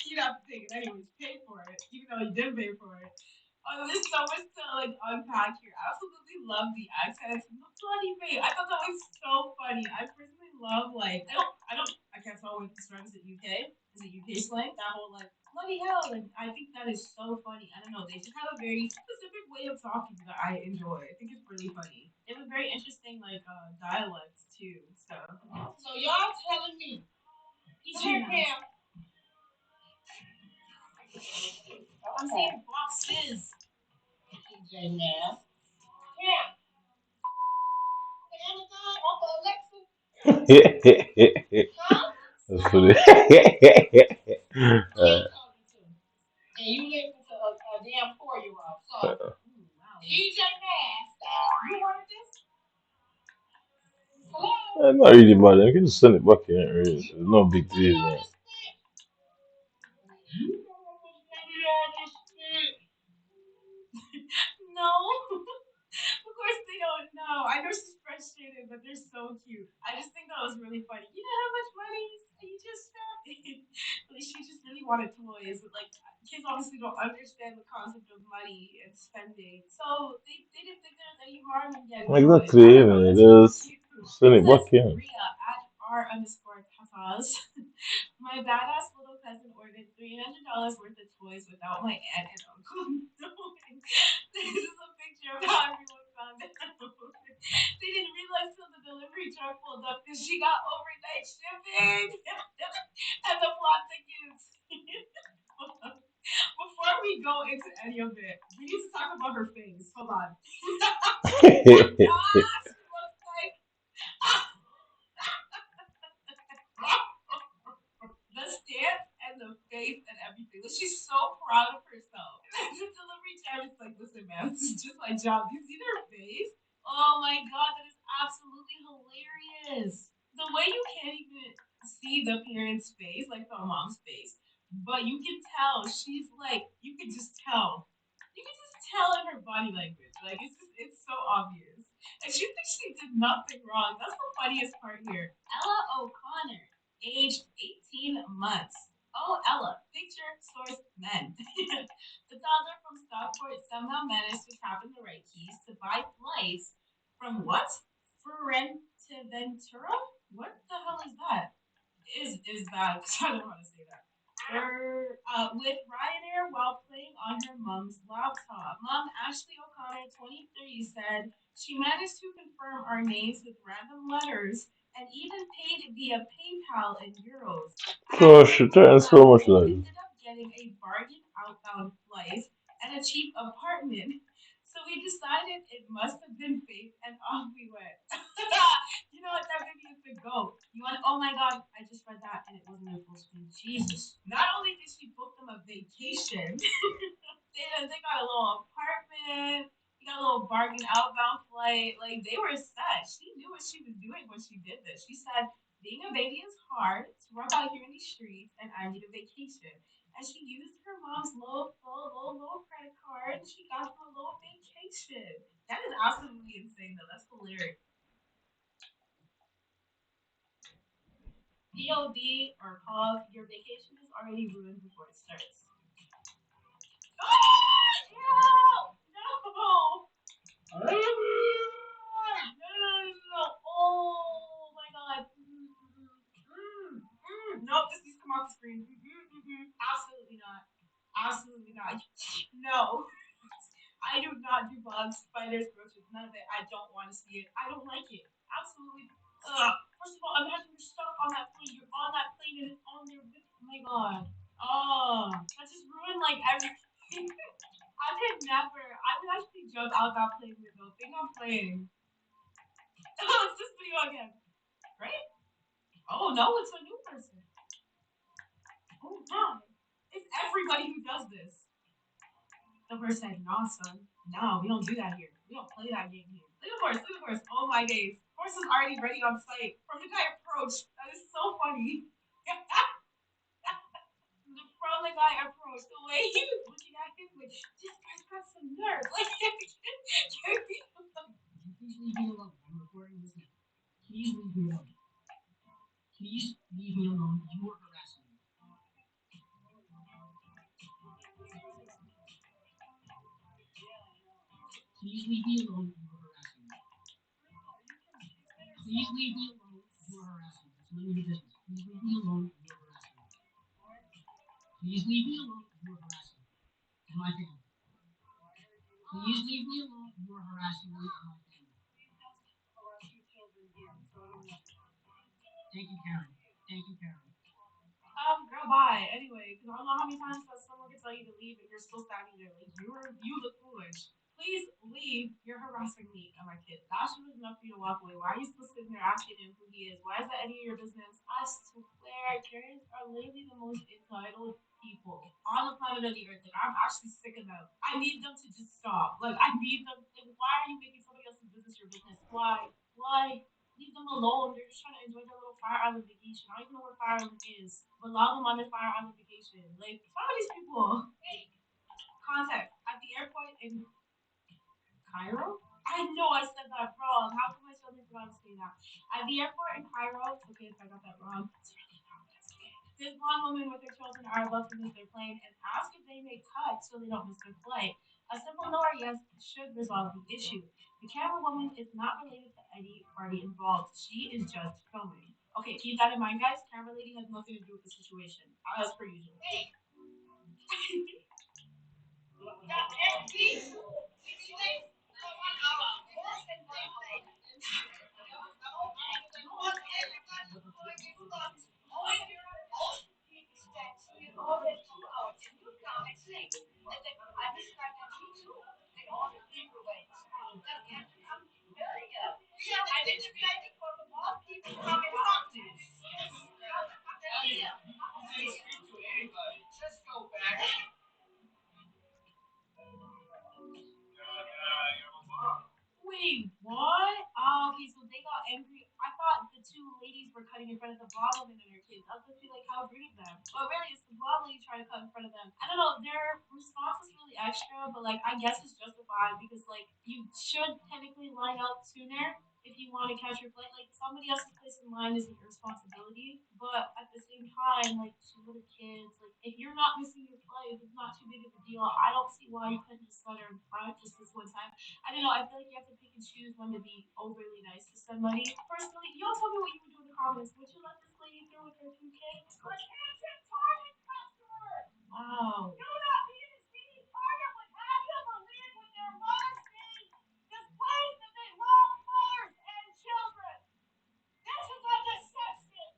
You'd have to take it anyways. Pay for it, even though you didn't pay for it. Oh, there's so much to like unpack here. I absolutely love the accents. The bloody way. I thought that was so funny. I personally love like I can't tell what this rhymes at UK. Is it UK slang? That whole like bloody hell. And I think that is so funny. I don't know. They just have a very specific way of talking that I enjoy. I think it's really funny. They have a very interesting like dialects too. So y'all telling me? Here, Cam. I'm seeing boxes. TJ Mass. Cam. Amazon, Uncle Alexa. Huh? That's funny. Who you talking to? And you listen to a damn 4-year-old. So, wow. TJ Mass. You wanted this? Hello? I'm not really bad. I can just send it back here. Really. It's no big deal, man. No. Of course they don't know. I know she's frustrated, but they're so cute. I just think that was really funny. You know how much money you just spent? Like she just really wanted toys. But like kids obviously don't understand the concept of money and spending. So they didn't think there was any harm in getting toys. I Exactly, don't know, man. that's really Just cute. send it back Says here. Ria at r_tatas. My badass little cousin ordered $300 worth of toys without my aunt and uncle knowing. This is a picture of how everyone found out. They didn't realize till the delivery truck pulled up that she got overnight shipping and the plot thickens. Before we go into any of it, we need to talk about her face. Hold on. She looks like the stance and the face and everything. Like, she's so proud of herself. The delivery driver's like, listen, man, this is just my job. You see their face? Oh my god, that is absolutely hilarious. The way you can't even see the parent's face, like the mom's face, but you can tell she's like, you can just tell. You can just tell in her body language. Like it's so obvious. And she thinks she did nothing wrong. That's the funniest part here. Ella O'Connor, aged 18 months. Oh, Ella, picture source men. The toddler from Stockport somehow managed to tap in the right keys to buy flights from what? Fuerteventura? What the hell is that? Is that? I don't know how to say that. With Ryanair while playing on her mom's laptop. Mom Ashley O'Connor, 23, said she managed to confirm our names with random letters and even paid via PayPal in euros. I had to Gosh, pay you're for trying so travel, much but like ended up getting a bargain outbound flight and a cheap apartment. So we decided it must have been fake, and off we went. You know what? That baby is the goat. You want? Oh my god! I just read that, and it wasn't in full screen. Jesus! Not only did she book them a vacation, they got a little apartment. They got a little bargain outbound flight. Like they were set. She knew what she was doing when she did this. She said, "Being a baby is hard. It's rough out here in these streets, and I need a vacation." And she used her mom's low credit card. And she got them a little vacation. That is absolutely insane, though. That's hilarious. POV or pause. Your vacation is already ruined before it starts. Ah! No! No! No! Oh my god. Nope, this needs to come off the screen. Absolutely not. Absolutely not. No. I do not do bugs, spiders, roaches, none of it. I don't want to see it. I don't like it. Absolutely. Ugh. First of all, imagine you're stuck on that plane. You're on that plane and it's on there with. Oh my god. Oh, that just ruined like everything. I could never. I would actually jump out that plane window. Think I'm playing. Oh, it's this video again. Right? Oh no, it's a new person. Oh my. It's everybody who does this. The horse said, "No, son. No, we don't do that here. We don't play that game here." Look at the horse. Look at the horse. Oh my days. Horse is already ready on site. From the guy approach. That is so funny. From the guy approach, the way he was looking at him, like, this guy's got some nerve. Like, please leave me alone. I'm recording this now. Please leave me alone. Please leave me alone. You are harassing me. Please leave me alone. You are harassing me. Please leave me alone. You are harassing me. It's none of your business. Please leave me alone. You are harassing me. Please leave me alone. You are harassing me. And my family. Please leave me alone. You are harassing me and my family. Thank you, Karen. Thank you, Karen. Girl, bye. Anyway, because I don't know how many times that someone can tell you to leave and you're still standing there. Like, you look foolish. Please leave. You're harassing me and my kids. That shit was enough for you to walk away. Why are you still sitting there asking him who he is? Why is that any of your business? I swear, Karens are literally the most entitled people on the planet of the earth. Like, I'm actually sick of them. I need them to just stop. Like, I need them. Like, why are you making somebody else's business your business? Why? Why? Leave them alone. They're just trying to enjoy their little Fire Island vacation. I don't even know where Fire Island is, but allow them on their Fire Island vacation. Like, some of these people. Hey, context at the airport in Cairo. I know I said that wrong. How come I still didn't know how to say that? At the airport in Cairo. It's okay if I got that wrong. This blonde woman with her children are about to miss their plane and ask if they may cut so they don't miss their flight. A simple no or yes should resolve the issue. The camera woman is not related to any party involved. She is just filming. Okay, keep that in mind, guys. Camera lady has nothing to do with the situation, as per usual. Hey. Wait, what? Oh, okay, so they got angry. I thought the two ladies were cutting in front of the blonde woman and her kids. I was gonna be like, how rude of them. But really, it's the blonde lady trying to cut in front of them. I don't know, their response is really extra, but like, I guess it's justified because like, you should technically line up sooner if you want to catch your flight. Like, somebody else's place in line isn't your responsibility, but at the same time, like, two little kids, like, if you're not missing your flight, if it's not too big of a deal, I don't see why you couldn't just let her in front just this one time. I don't know. I feel like you have to pick and choose when to be overly nice to somebody. Personally, y'all tell me what you would do in the comments. Would you let this lady through with her two kids? Wow. Do not be in a speedy target with half of a lead when there must be displaced and they love mothers and children. This is a deception.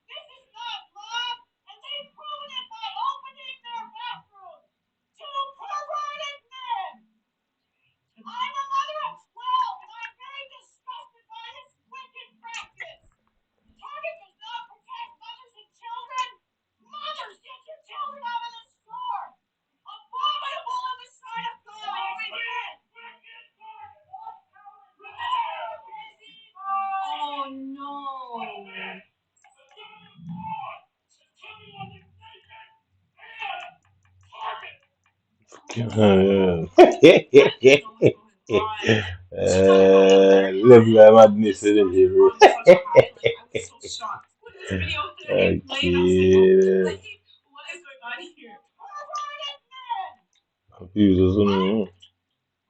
This is not love, and they've proven it by opening their bathrooms to perverted men. Uh, That is so much going on. level of madness This story energy, bro. on such a high. Like I was so shocked when this video played. I was Okay. like, what is going on here? Confused, isn't it?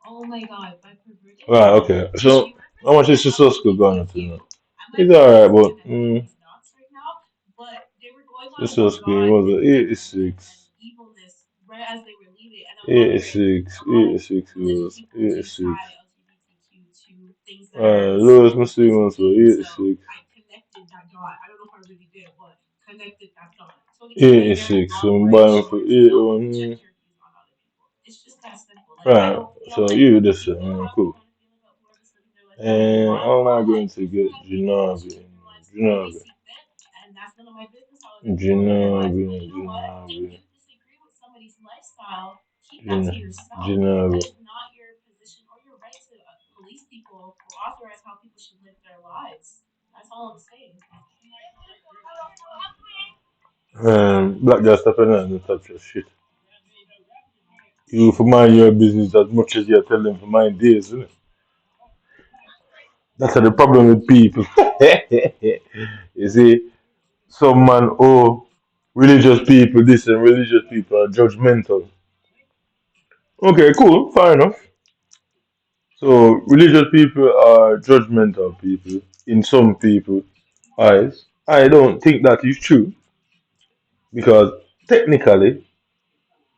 Oh my god, by perverted Right, men. okay. She So, how much is represents Shisoko going to LGBTQ. now? I might It's be alright, losing but connectivity these dots right now, but they were going on about Shisoko God was and a and 86. evilness right as they were leaving, and I'm wondering 86, how 86 religious was people do 86. tie LGBTQ to things that are Lowest so Muslim ones were demeaning. So 86. I connected that dot. I don't know if I really did, but connected that dot. So it can be a very 86, so long I'm or a buying for short. Don't 81. project your views on other people. It's just that simple. Like I Right, don't, so like you this however you cool. want to feel about whoever's living their life however they And want, I'm not but going to you get have people who choose to Janabi. live their lives the way they Janabi. see fit, and that's none of my business how other people live their lives. Janabi. But you know what? If Janabi. you disagree with somebody's lifestyle, keep that to Janabi. yourself. Janabi. That is not your position or your right to police people or authorize how people should live their lives. That's all I'm saying. Black girl stop and not touch your shit. You for mind your business as much as you're telling them for mind theirs, isn't it? That's the problem with people. You see, some man, oh, religious people, this and religious people are judgmental. Okay, cool, fair enough. So, religious people are judgmental people in some people eyes. I don't think that is true because technically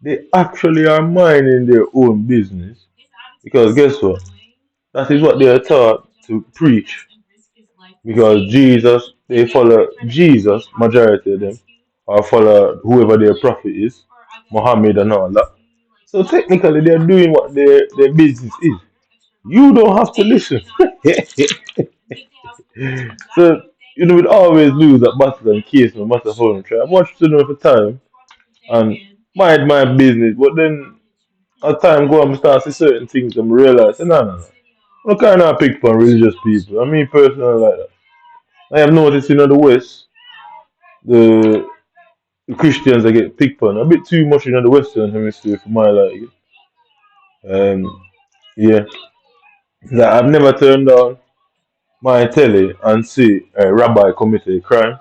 they actually are minding their own business. His attitude Because is guess so what? annoying. That is Like what he they are would definitely taught project to his opinions preach. and risk his life for the Because sake Jesus, they they get where follow they're trying to Jesus, communicate how they can be majority of them, rescued, or how they follow can be whoever their healed, prophet is, or I guess how Muhammad they and can all that. be like So not just technically, healed they're but doing what also their business also is. on your extra You level don't have to they listen. not want to hear and think they have something else to So, exactly what they you know, need we'd to hear always from lose that other battle and men case no to matter how show much that try. I've they watched it for time front of the day and man mind and my business, but are then confident to as him. time go on, I start to see certain things and realize, no, no, no. I kind of pick for religious people. I mean, personally, like that. I have noticed, the West, the Christians that get picked on a bit too much in the Western hemisphere for my liking. Yeah, like I've never turned on my telly and see a rabbi committed a crime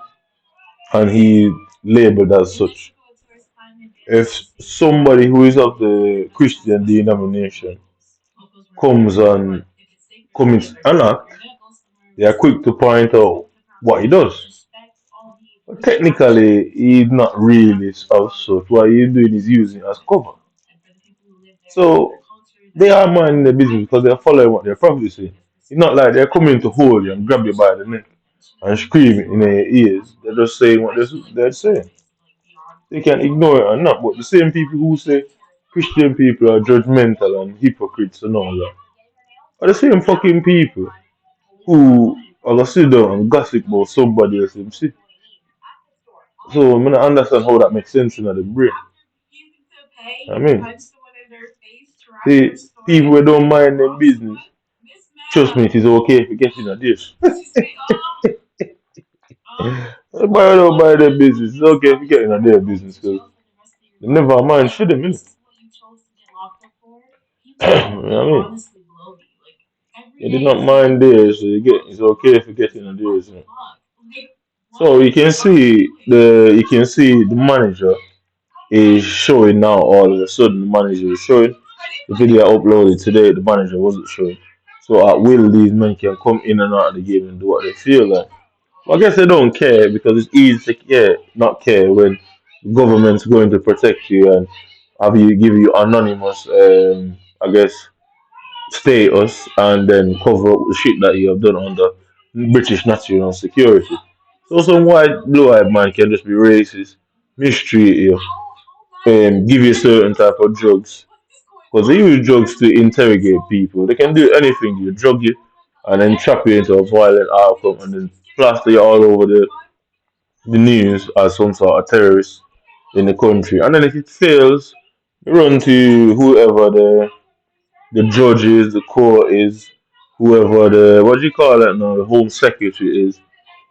and he labeled as In such. Mexico, it's first time in If Vancouver City somebody Council who is of that they the implemented Christian special rules for denomination locals. Locals were comes warned and if it's safe for them to commits leave their an car, act, if you're gonna go somewhere they are quick risky, to point please out pick the path what he first. does. Respect all the But actions technically, so he's that not others don't have really to do the as wrong such. thing. What he's doing is It's using it as cover. respectful, and for the people who live there, it's So their culture they that are minding their I business because think they're is following what they're probably respectful saying. if It's not like they're reciprocated. coming to hold you and grab you It by should the neck not. It and shouldn't be this screaming in far. their It ears. has to They're be, just saying what I feel like they're saying. respect, like beyond They can belief. ignore it or not, but the same people who say Culture Christian people are judgmental and hypocrites and all that are the same fucking people who are gonna sit down and gossip about somebody else MC. So I'm gonna understand how that makes sense in the brain. after refusing to pay, I he mean, punched someone in their face to wrap their see, store people and who don't threatened to mind them rob business, someone. This trust me, man, it is okay if you get in a dish. excuse me, Everybody don't mind their business. It's you okay if stop you this get in a man, their you're going business to because jail for the rest of your they life. never mind Like, shit them, this innit? is what you chose to get locked up for. People You know what I will mean? honestly blow me. Like, every They did day not someone mind comes theirs, into so the it's cops with okay locked if you get in cases. a What theirs, the innit? fuck? Like, So what are you doing? you can see the manager is showing now all of a sudden the manager is showing. The video uploaded today, the manager wasn't showing. So at will these men can come in and out of the game and do what they feel like. Well, I guess they don't care because it's easy to not care when the government's going to protect you and give you anonymous I guess status and then cover up the shit that you have done under British national security. So some white blue-eyed man can just be racist, mistreat you, give you certain type of drugs. Because they use drugs to interrogate people. They can do anything. You drug you and then trap you into a violent outcome and then plaster you all over the news as some sort of terrorist in the country. And then if it fails, you run to whoever the judge is, the court is, whoever the what do you call it now, the home secretary is,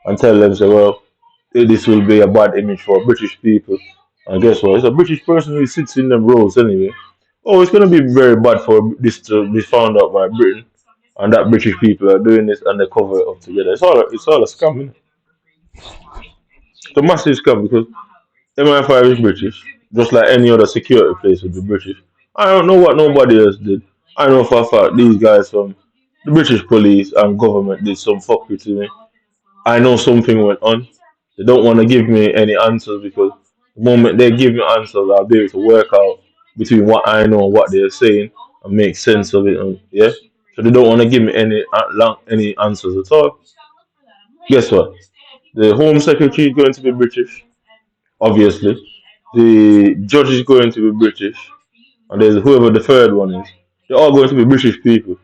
and tell them say, well, this will be a bad image for British people. And guess what? It's a British person who sits in them roles anyway. oh, it's gonna be very bad for this to be found out by Britain, and that British people are doing this and they cover it up together. It's all a scam. Innit? It's a massive scam because MI5 is British, just like any other security place would be British. I don't know what nobody else did. I know for a fact these guys from the British police and government did some fuckery to me. I know something went on. They don't want to give me any answers because the moment they give me answers, I'll be able to work out between what I know and what they're saying and make sense of it. And, yeah. So they don't want to give me any answers at all. Guess what? The Home Secretary is going to be British, obviously. The judge is going to be British, and there's whoever the third one is. They're all going to be British people.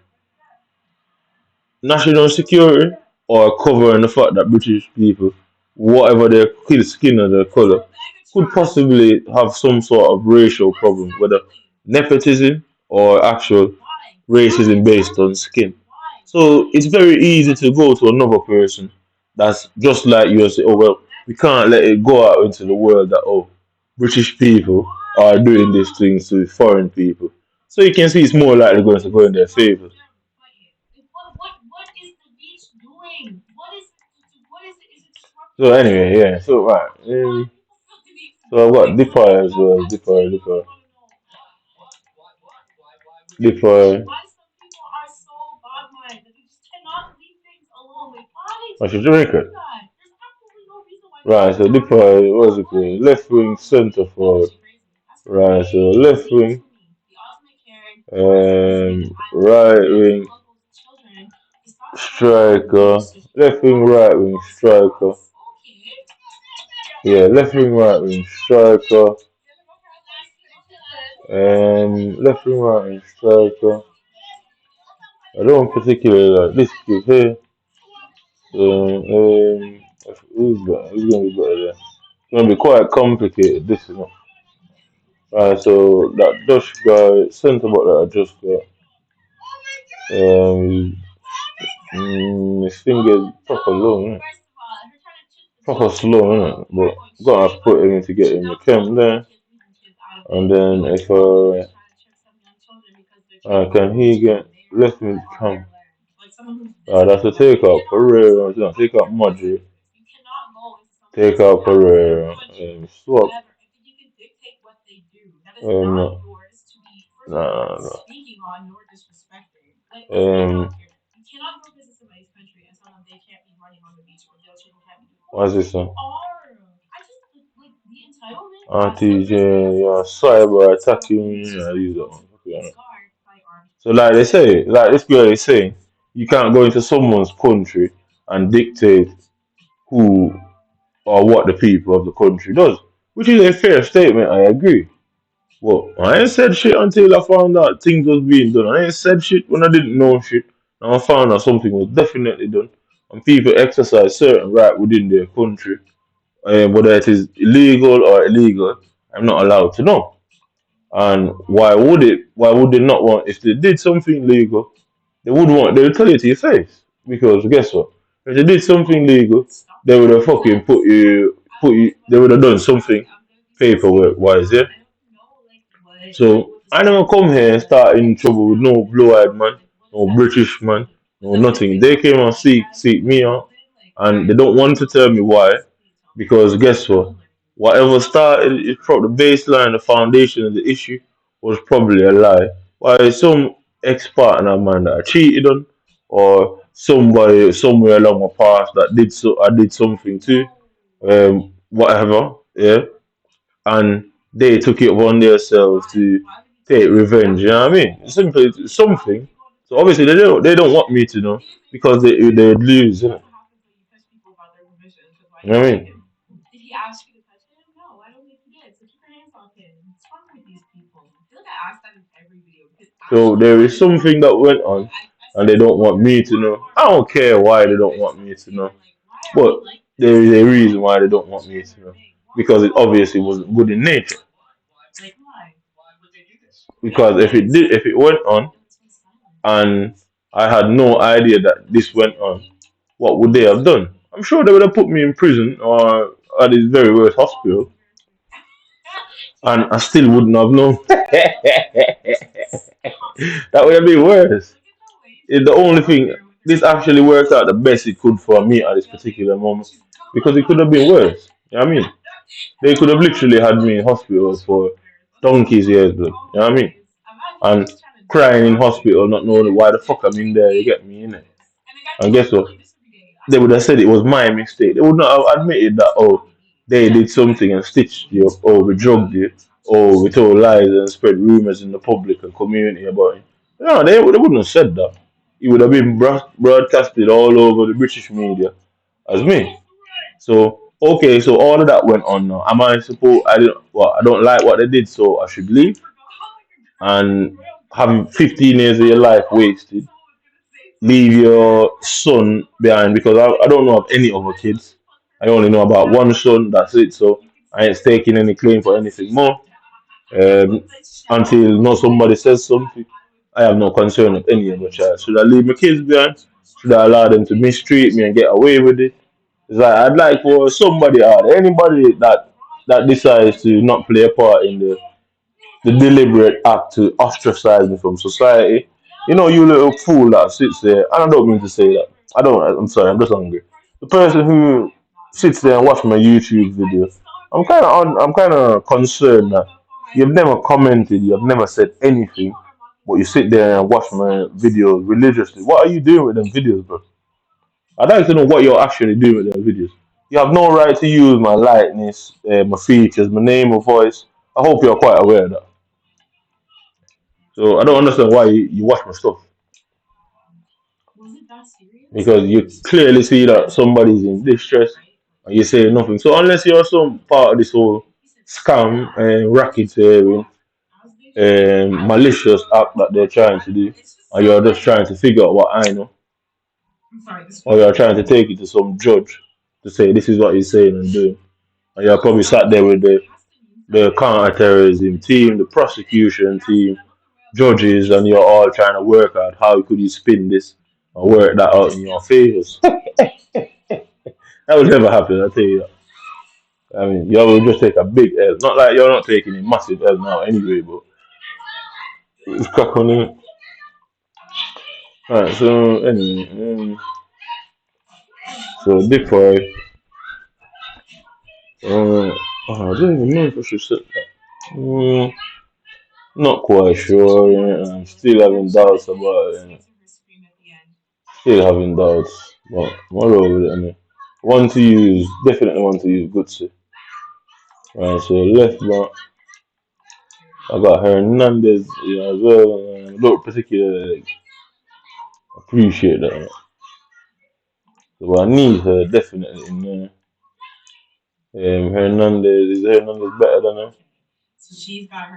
National security or covering the fact that British people, whatever their skin or their color, could possibly have some sort of racial problem, whether nepotism or actual racism based on skin. So it's very easy to go to another person that's just like you and say, oh well, we can't let it go out into the world that oh British people are doing these things to foreign people. So you can see it's more likely going to go in their favor. So anyway, yeah. So right, so I've got Dipper as well. Dipper. I should drink it. Right. So Dipper, what's it called? Left wing, center forward. Right. So left wing, right wing, striker. Left wing, right wing, striker. Yeah, left wing, right wing, striker. Left wing, right wing, striker. I don't particularly like this kid here. Who's gonna be better there? It's gonna be quite complicated. This is not. Right, so that Dutch guy, centre back that I just got. Um, his finger's proper long, innit? Proper slow, innit? But gotta have to put him in to get him the chem there. And then if can he get left mid come? That's a take out Pereira. Take out Madrid. Take out Pereira. Swap. No. No. What's this one? RTJ, yeah, cyber attacking. Yeah, I use that one. Okay, so, like they say, like this girl is saying, you can't go into someone's country and dictate who or what the people of the country does, which is a fair statement. I agree. Well, I ain't said shit until I found out things was being done. I ain't said shit when I didn't know shit. And I found out something was definitely done. And people exercise certain right within their country. Whether it is illegal or illegal, I'm not allowed to know. And why would it? Why would they not want? If they did something legal, they would want. They would tell you to your face. Because guess what? If they did something legal, they would have fucking put you. They would have done something paperwork wise, yeah. So I never come here and start in trouble with no blue-eyed man, no British man, no nothing. They came and seek me out, and they don't want to tell me why, because guess what? Whatever started, it's probably the baseline, the foundation of the issue was probably a lie. Why some ex-partner of mine that I cheated on, or somebody somewhere along my past that I did something to, whatever, yeah, and they took it upon themselves to take revenge. You know what I mean? Simply something. So obviously they don't want me to know because they'd lose. You know what I mean? So there is something that went on, and they don't want me to know. I don't care why they don't want me to know, but there is a reason why they don't want me to know because it obviously wasn't good in nature. Because if it went on, and I had no idea that this went on, what would they have done? I'm sure they would have put me in prison or at this very worst hospital. and I still wouldn't have known. That would have been worse. It's the only thing. This actually worked out the best it could for me at this particular moment because it could have been worse. You know what I mean? They could have literally had me in hospital for donkey's years, bro. You know what I mean? And crying in hospital, not knowing why the fuck I'm in there. You get me in it. And guess what? They would have said it was my mistake. They would not have admitted that, oh, they did something and stitched you up, or we drugged you, or we told lies and spread rumors in the public and community about it. No, they wouldn't have said that. It would have been broadcasted all over the British media as me. So, okay, so all of that went on now. Am I supposed, I didn't, well, I don't like what they did, so I should leave and have 15 years of your life wasted, leave your son behind because I don't know of any other kids. I only know about one son, that's it. So I ain't taking any claim for anything more. Um, until no somebody says something, I have no concern of any other child. Should I leave my kids behind? Should I allow them to mistreat me and get away with it? It's like I'd like for somebody out there, anybody that decides to not play a part in the deliberate act to ostracize me from society. You know, you little fool that sits there, and I don't mean to say that. I'm sorry, I'm just hungry. The person who sits there and watch my YouTube video, I'm kind of concerned that you've never commented, you've never said anything, but you sit there and watch my videos religiously. What are you doing with them videos, bro? I'd like to know what you're actually doing with them videos. You have no right to use my likeness, my features, my name, my voice. I hope you're quite aware of that. So I don't understand why you watch my stuff because you clearly see that somebody's in distress and you say nothing. So unless you're some part of this whole scam and racketeering and malicious act that they're trying to do, and you're just trying to figure out what I know, or you're trying to take it to some judge to say this is what he's saying and doing, and you're probably sat there with the counter-terrorism team, the prosecution team, judges, and you're all trying to work out how could you spin this and work that out in your favors. That would never happen, I tell you that. I mean, you will just take a big L. Not like you're not taking a massive L now anyway, but it's crack on it. Alright, so anyway, so Big Boy, I don't even know if I should say that. Not quite sure, yeah. I'm still having doubts about it. Still having doubts, but I'm all over it. I mean, one to use, definitely one to use Gutsi. Right, so left back, I got Hernandez, as well. I don't particularly appreciate that. So I need her definitely in there. Hernandez, is Hernandez better than her?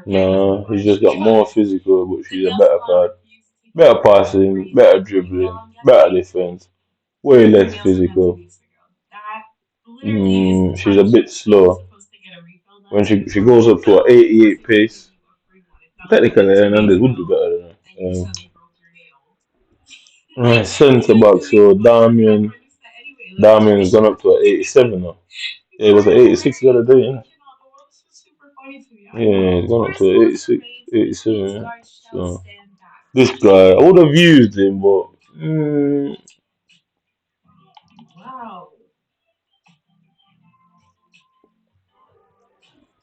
No, he's just got more physical, but she's a better card. Better passing, better dribbling, better defense, way less physical. She's a bit slow. When she goes up to an 88 pace, technically Hernandez would be better than her. Right, centre back, so Damian's gone up to an 87 now. Yeah, it was an 86 the other day, yeah. Yeah, he's gone up to an 86, 87, yeah. So this guy, I would have used him, but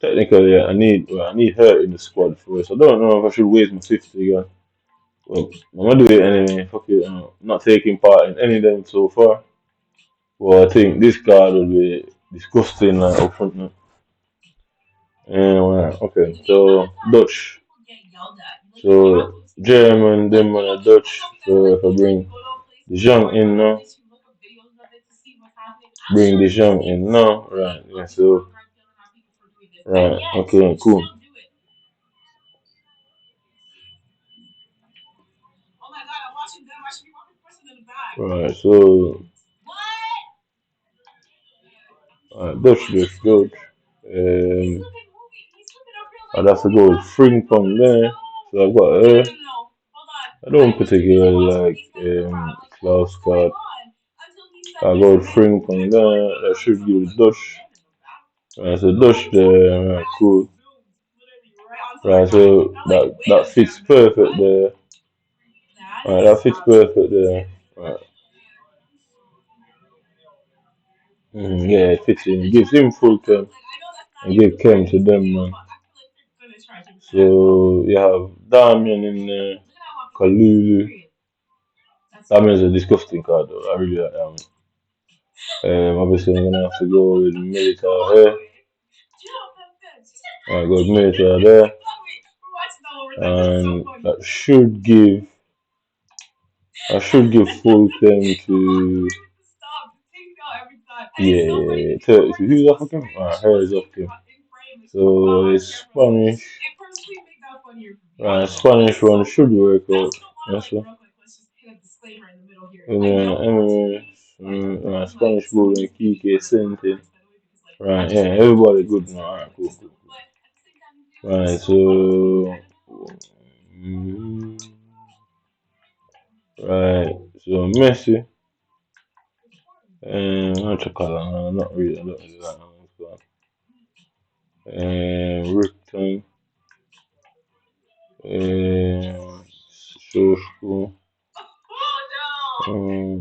technically, yeah, I need her in the squad first. I don't know if I should waste my 50 again. Well, I'm gonna do it anyway. Fuck it, I'm not taking part in any of them so far. Well, I think this card will be disgusting like, up front now. Okay, so Dutch. So German, them and Dutch. So if I bring the Jong in now, bring the Jong in now, right? Yeah, so right, okay, cool. Right, so Dutch looks good. I'd have to go with Frimpong there. So I've got her. I don't particularly like Klaus card. I go with Frimpong there. That should give Dutch. So Dutch there, cool. Right, so that fits perfect there. Right, that fits perfect there. Right. Yeah, it fits in. It gives him full chem and give chem to them, man. So you have Damian in there, Kalulu. Damian's a disgusting card though. I really like Damian. Obviously I'm gonna have to go with Military here. Alright, go with Military there. And I should give full claim to yeah. Who's off again? Alright, here is off him. So it's Spanish. Right, Spanish one should work out. Yes, sir. And right, Spanish gold and Kike Sente. Right, yeah, everybody good now. Alright, cool. Right, so mm, right, so Messi. I'll check out that one. Not really, I don't really like that one. Rickton. Social. Colin.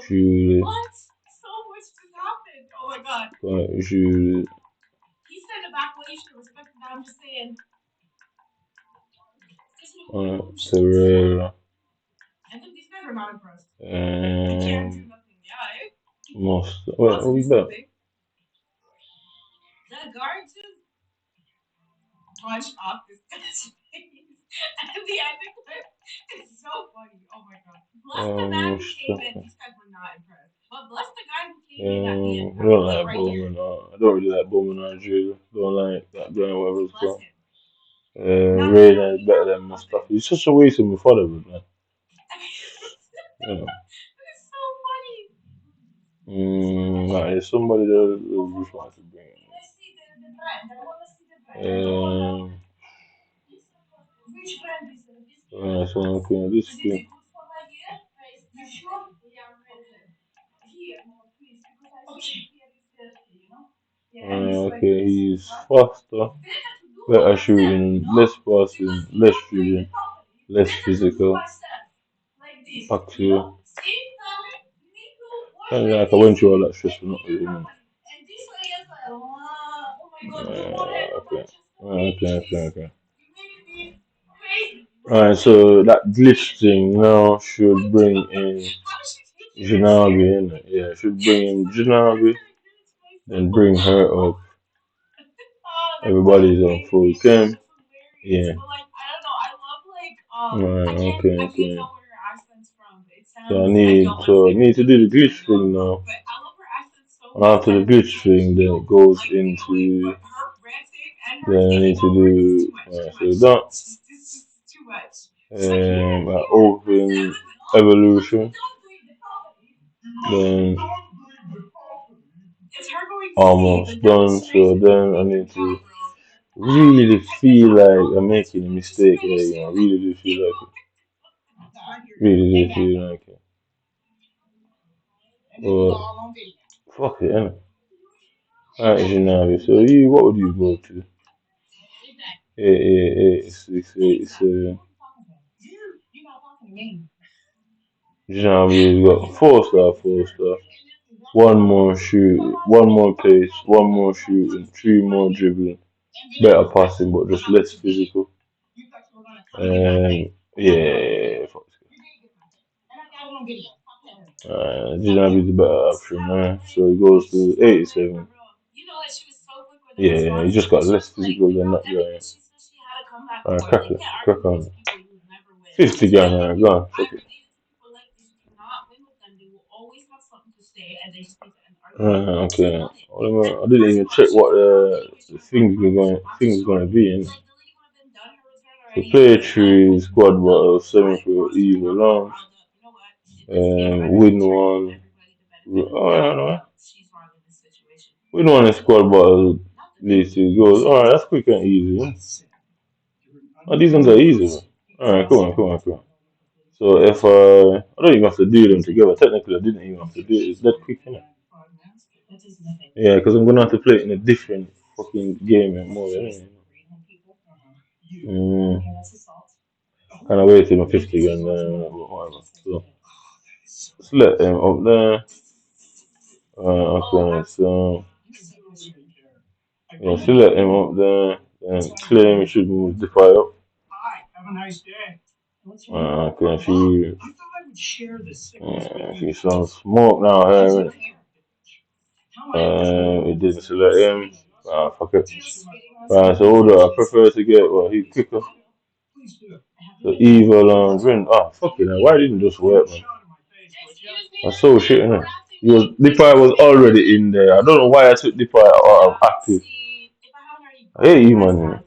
Julie. Julie. Pereira. Most. What we got? Mustafa. I don't like Bowman. I don't really like Bowman or Nigeria. Don't like that guy, whatever it's called. Rayna is better than Mustafa. He's such a waste of my father, man. Yeah. There's somebody that we just want to bring in. So I'm looking at this thing. Okay, he's faster, better shooting, less passing, less shooting, less physical. Back to you. Kind of like I went through all that stress for not really. Okay. Alright, so that glitch thing now should bring in Janabi in. Yeah, should bring in Janabi, then bring her up. Everybody's on full cam. Yeah. Right, okay. So I need to do the glitch thing now. And after the glitch thing, then it goes into. Then I need to do. So that. I open evolution. Then almost done. So then I need to really feel like I'm making a mistake here. You know, really do feel like it. Really do feel like it. But fuck it, innit? Alright, Janabi. So what would you go to? 8, Janabi got 4 star. One more shoot, one more pace, one more shooting, 3 more dribbling, better passing, but just less physical. Yeah, fuck. Janabi's the better option, man. So he goes to 87. Yeah, he just got less physical than that guy. Crack on. 50 grand, gone. Fuck it. Okay. I didn't even check what the thing's gonna be in. So play 3 squad battle, 7 for evil launch. Win one. Oh, I don't know. Win one in squad battle leads to goals. Alright, that's quick and easy. Yeah? Oh, these ones are easy. Alright, come on. So if I don't even have to do them together. Technically, I didn't even have to do it. It's that quick, innit? Yeah, because I'm gonna have to play it in a different fucking game and mode. Mm. Kind of waiting my 50 again, whatever. So, let's let him up there. Okay, so yeah, select him up there and claim it should move the file up. Okay, she some smoke now here. It didn't select him. Fuck it. So hold on, I prefer to get what he quicker. The evil Rin. Fuck it, man. Why didn't it just work, man? That's so shit, innit? Depay was already in there. I don't know why I took Depay out of active. I hate you, man.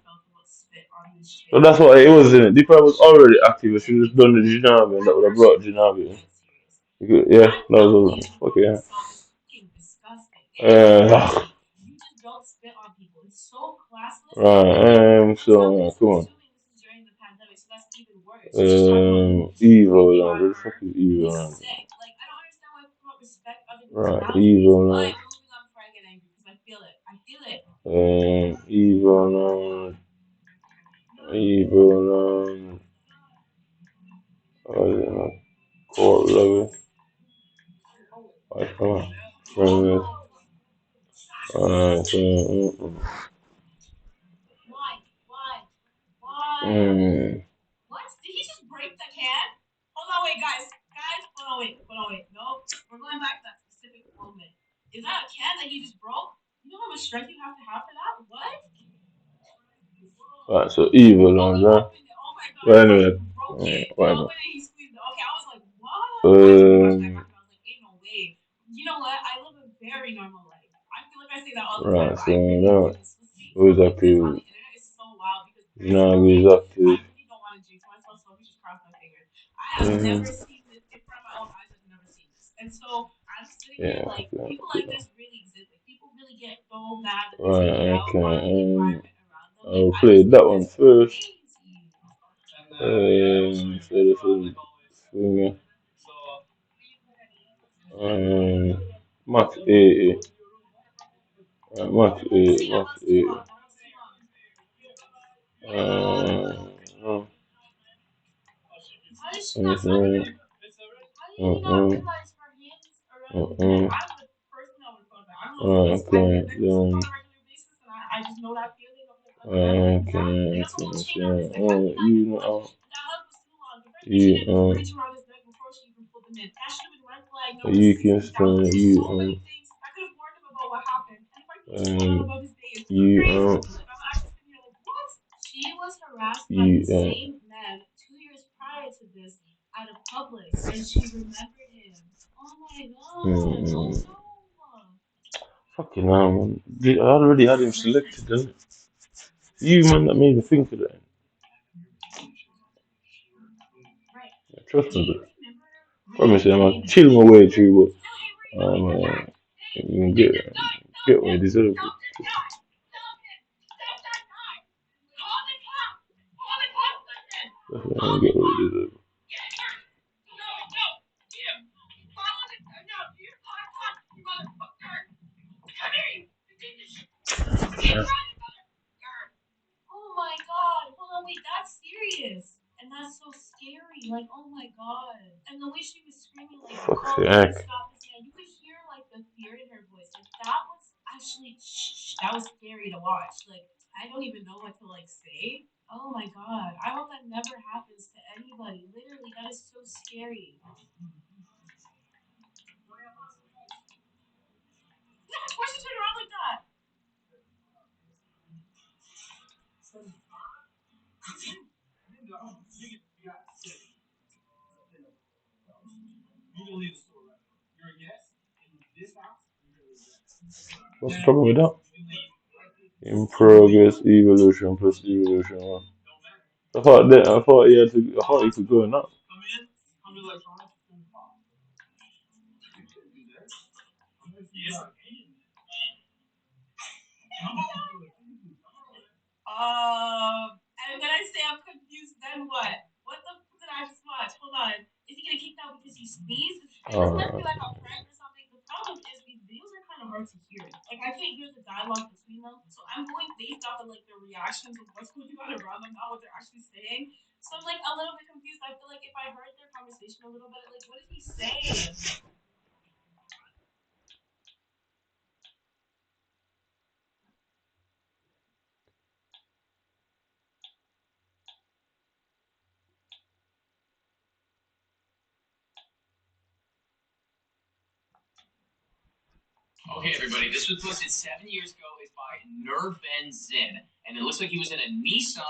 So that's what it was, innit? Depay was already active. I should have just done the Ginabi and that would have brought Ginabi. Yeah, that was all. Okay, yeah. Right, so, come on. Evil, where the fuck is evil? Right, evil. Evil. Evil. What is it? Court level. Like, come on. Friendless. Alright, so. What? Did he just break the can? Hold on, wait, guys. Hold on, wait. No, we're going back to that specific moment. Is that a can that he just broke? You know how much strength you have to have for that? What? Right, so evil on that. Well, anyway, whatever. Okay, I was like, what? I was like, ain't no way. You know what? I live a very normal life. I feel like I say that all the time. Right, so now, who's active? He's active. I have never seen this in front of my own eyes. I've never seen this, and so I'm sitting here like people like this really exist. Like people really get so mad that they take it out on the environment around them. I'll play that one first. So this is swinger. Max A. Max A. No. Okay, you can start She was harassed by the same man 2 years prior to this at a Publix, and she remembered him. Oh my god! Oh no! Fucking hell, man. I already had him selected, didn't it? You, man, that made me think of that. Yeah, trust me, bro. Promise you, I'm chill my way through, but you can get what you deserve. Definitely get what you deserve. Yeah. Oh my god! Hold on, wait, that's serious. And that's so scary. Like, oh my god. And the way she was screaming, like, Fuck's call sake. stop this man. You could hear, like, the fear in her voice. Like, that was actually, that was scary to watch. Like, I don't even know what to, like, say. Oh my god. I hope that never happens to anybody. Literally, that is so scary. Yeah, of course you turn around like that. What's the problem with that? In progress, evolution plus evolution. One. I thought he had to. I thought he could go now. And when I say I'm confused, then what? What the fuck did I just watch? Hold on. Is he gonna kick out because he sneezed? It just must be like a prank or something. The problem is these videos are kind of hard to conversation a little bit? Like, what did he say? Okay, everybody, this was posted 7 years ago. It's by Nervenzin, and it looks like he was in a Nissan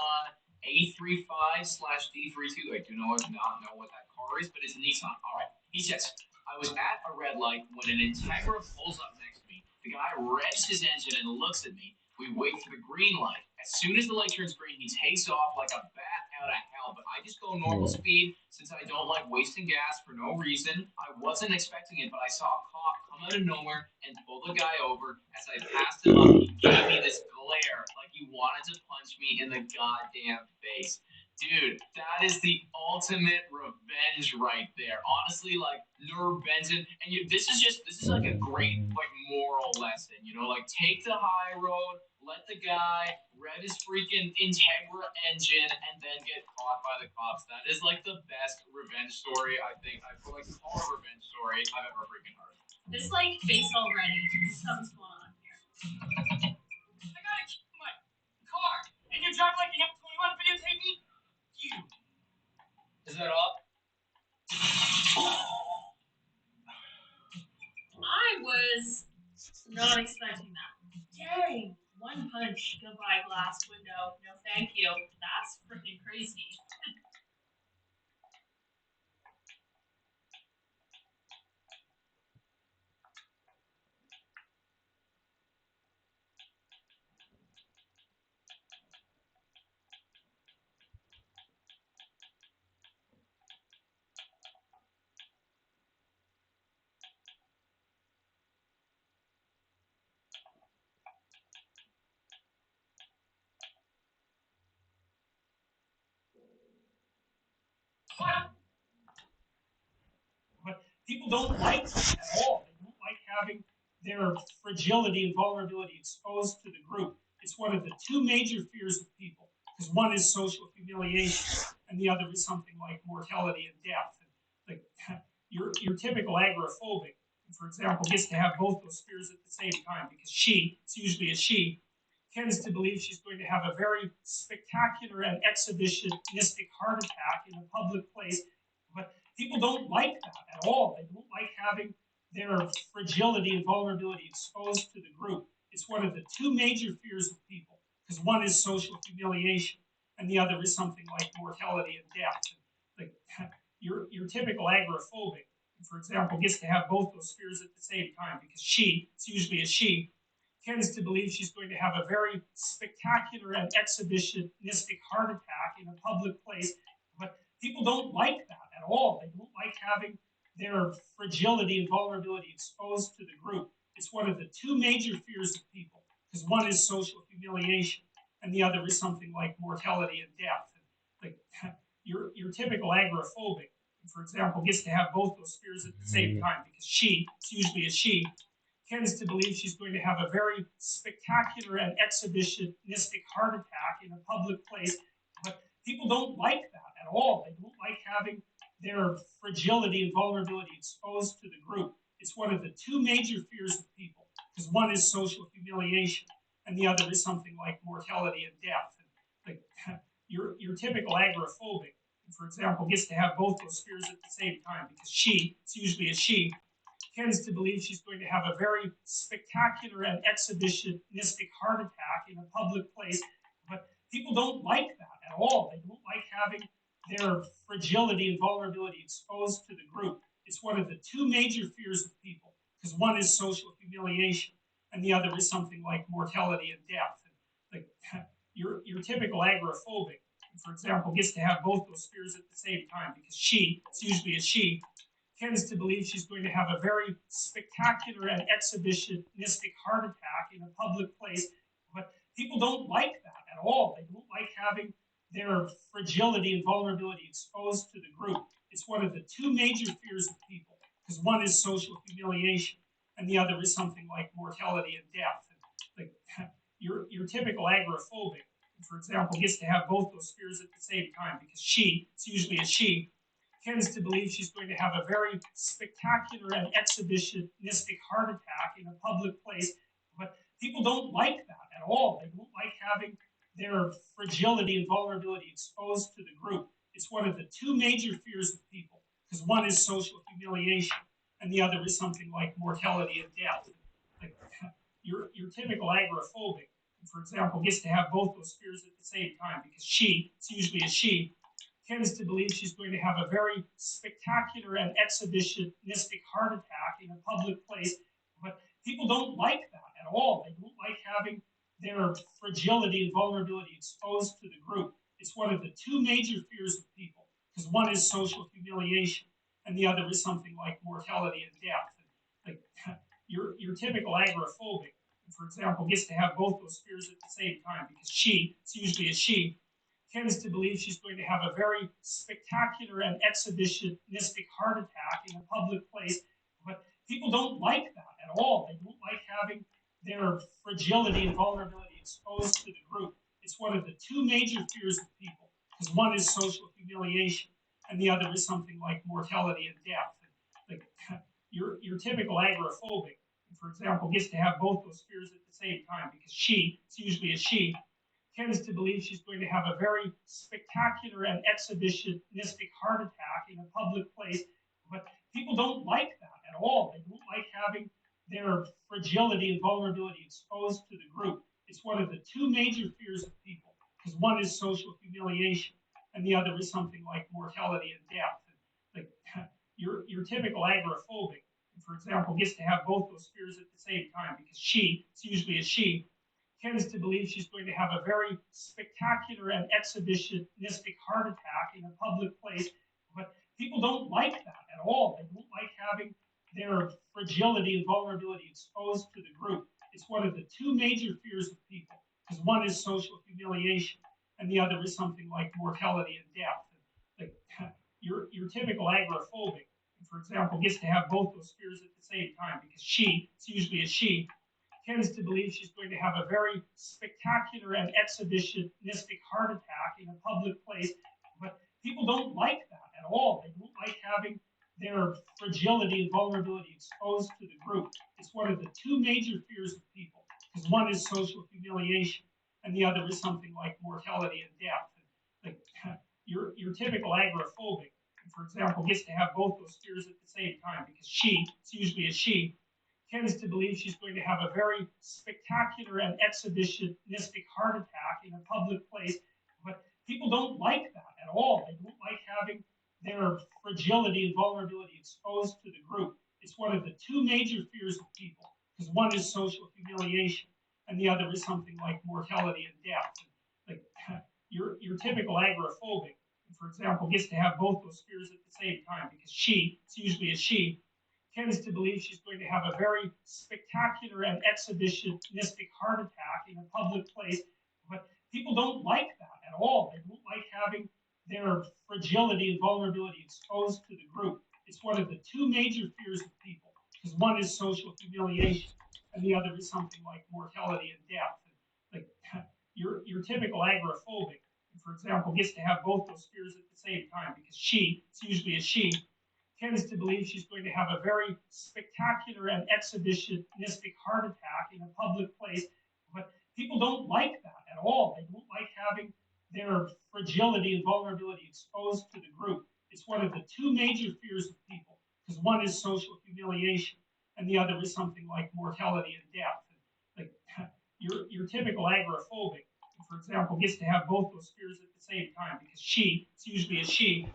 A35/D32. I do not know what that car is, but it's a Nissan. All right. He says, I was at a red light when an Integra pulls up next to me. The guy revs his engine and looks at me. We wait for the green light. As soon as the light turns green, he takes off like a bat out of hell, but I just go normal speed since I don't like wasting gas for no reason. I wasn't expecting it, but I saw a cop come out of nowhere and pull the guy over. As I passed him up, he gave me this glare like he wanted to punch me in the goddamn face. Dude, that is the ultimate revenge right there. Honestly, like nerve bending, and this is like a great like moral lesson. You know, like take the high road, let the guy rev his freaking Integra engine, and then get caught by the cops. That is like the best revenge story I think I feel like call a revenge story I've ever freaking heard. This like face already. Something's going on here. I gotta keep my car, and you drive like you have 21 videotape me. You. Is that all? I was not expecting that. Dang. One punch, goodbye glass window. No thank you. That's freaking crazy. But people don't like that at all. They don't like having their fragility and vulnerability exposed to the group. It's one of the two major fears of people, because one is social humiliation, and the other is something like mortality and death. And your typical agoraphobic, for example, gets to have both those fears at the same time because it's usually a she, tends to believe she's going to have a very spectacular and exhibitionistic heart attack in a public place. But people don't like that at all. They don't like having their fragility and vulnerability exposed to the group. It's one of the two major fears of people, because one is social humiliation, and the other is something like mortality and death. Your typical agoraphobic, for example, gets to have both those fears at the same time because it's usually a she, tends to believe she's going to have a very spectacular and exhibitionistic heart attack in a public place. But people don't like that at all. They don't like having their fragility and vulnerability exposed to the group. It's one of the two major fears of people, because one is social humiliation, and the other is something like mortality and death. Your typical agoraphobic, for example, gets to have both those fears at the same time because it's usually a she, tends to believe she's going to have a very spectacular and exhibitionistic heart attack in a public place. But people don't like that at all. They don't like having their fragility and vulnerability exposed to the group. It's one of the two major fears of people, because one is social humiliation, and the other is something like mortality and death. Your typical agoraphobic, for example, gets to have both those fears at the same time because it's usually a she, tends to believe she's going to have a very spectacular and exhibitionistic heart attack in a public place. But people don't like that at all. They don't like having their fragility and vulnerability exposed to the group. It's one of the two major fears of people, because one is social humiliation, and the other is something like mortality and death. Your typical agoraphobic, for example, gets to have both those fears at the same time because it's usually a she, tends to believe she's going to have a very spectacular and exhibitionistic heart attack in a public place. But people don't like that at all. They don't like having their fragility and vulnerability exposed to the group. It's one of the two major fears of people, because one is social humiliation, and the other is something like mortality and death. Your typical agoraphobic, for example, gets to have both those fears at the same time because it's usually a she, tends to believe she's going to have a very spectacular and exhibitionistic heart attack in a public place. But people don't like that at all. They don't like having their fragility and vulnerability exposed to the group. It's one of the two major fears of people, because one is social humiliation and the other is something like mortality and death. Like your typical agoraphobic, for example, gets to have both those fears at the same time because it's usually a she, tends to believe she's going to have a very spectacular and exhibitionistic heart attack in a public place. But people don't like that at all. They don't like having their fragility and vulnerability exposed to the group. It's one of the two major fears of people, because one is social humiliation and the other is something like mortality and death. Like your typical agoraphobic, for example, gets to have both those fears at the same time because it's usually a she, tends to believe she's going to have a very spectacular and exhibitionistic heart attack in a public place. But people don't like that at all. They don't like having their fragility and vulnerability exposed to the group. It's one of the two major fears of people, because one is social humiliation and the other is something like mortality and death. Like your typical agoraphobic, for example, gets to have both those fears at the same time because it's usually a she, tends to believe she's going to have a very spectacular and exhibitionistic heart attack in a public place. But people don't like that at all. They don't like having their fragility and vulnerability exposed to the group. It's one of the two major fears of people, because one is social humiliation and the other is something like mortality and death. Like your typical agoraphobic, for example, gets to have both those fears at the same time because it's usually a she, tends to believe she's going to have a very spectacular and exhibitionistic heart attack in a public place. But people don't like that at all. They don't like having their fragility and vulnerability exposed to the group. It's one of the two major fears of people, because one is social humiliation and the other is something like mortality and death. Like your typical agoraphobic, for example, gets to have both those fears at the same time because it's usually a she, tends to believe she's going to have a very spectacular and exhibitionistic heart attack in a public place. But people don't like that at all. They don't like having their fragility and vulnerability exposed to the group. It's one of the two major fears of people, because one is social humiliation and the other is something like mortality and death. Like your typical agoraphobic, for example, gets to have both those fears at the same time because it's usually a she, tends to believe she's going to have a very spectacular and exhibitionistic heart attack in a public place. But people don't like that at all. They don't like having their fragility and vulnerability exposed to the group. It's one of the two major fears of people, because one is social humiliation and the other is something like mortality and death. Like your typical agoraphobic, for example, gets to have both those fears at the same time because it's usually a she, tends to believe she's going to have a very spectacular and exhibitionistic heart attack in a public place. But people don't like that at all. They don't like having their fragility and vulnerability exposed to the group. It's one of the two major fears of people, because one is social humiliation and the other is something like mortality and death. Like your typical agoraphobic, for example, gets to have both those fears at the same time because it's usually a she, tends to believe she's going to have a very spectacular and exhibitionistic heart attack in a public place. But people don't like that at all. They don't like having their fragility and vulnerability exposed to the group. It's one of the two major fears of people, because one is social humiliation and the other is something like mortality and death. Like your typical agoraphobic, for example, gets to have both those fears at the same time because it's usually a she,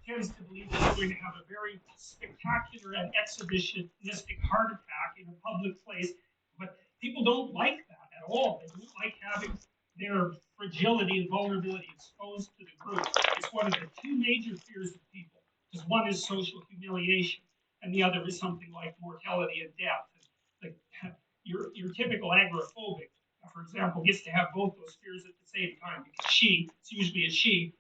tends to believe she's going to have a very spectacular and exhibitionistic heart attack in a public place. But people don't like that at all. They don't like having their fragility and vulnerability exposed to the group. It's one of the two major fears of people, because one is social humiliation and the other is something like mortality and death. Like your typical agoraphobic, for example, gets to have both those fears at the same time because it's usually a she,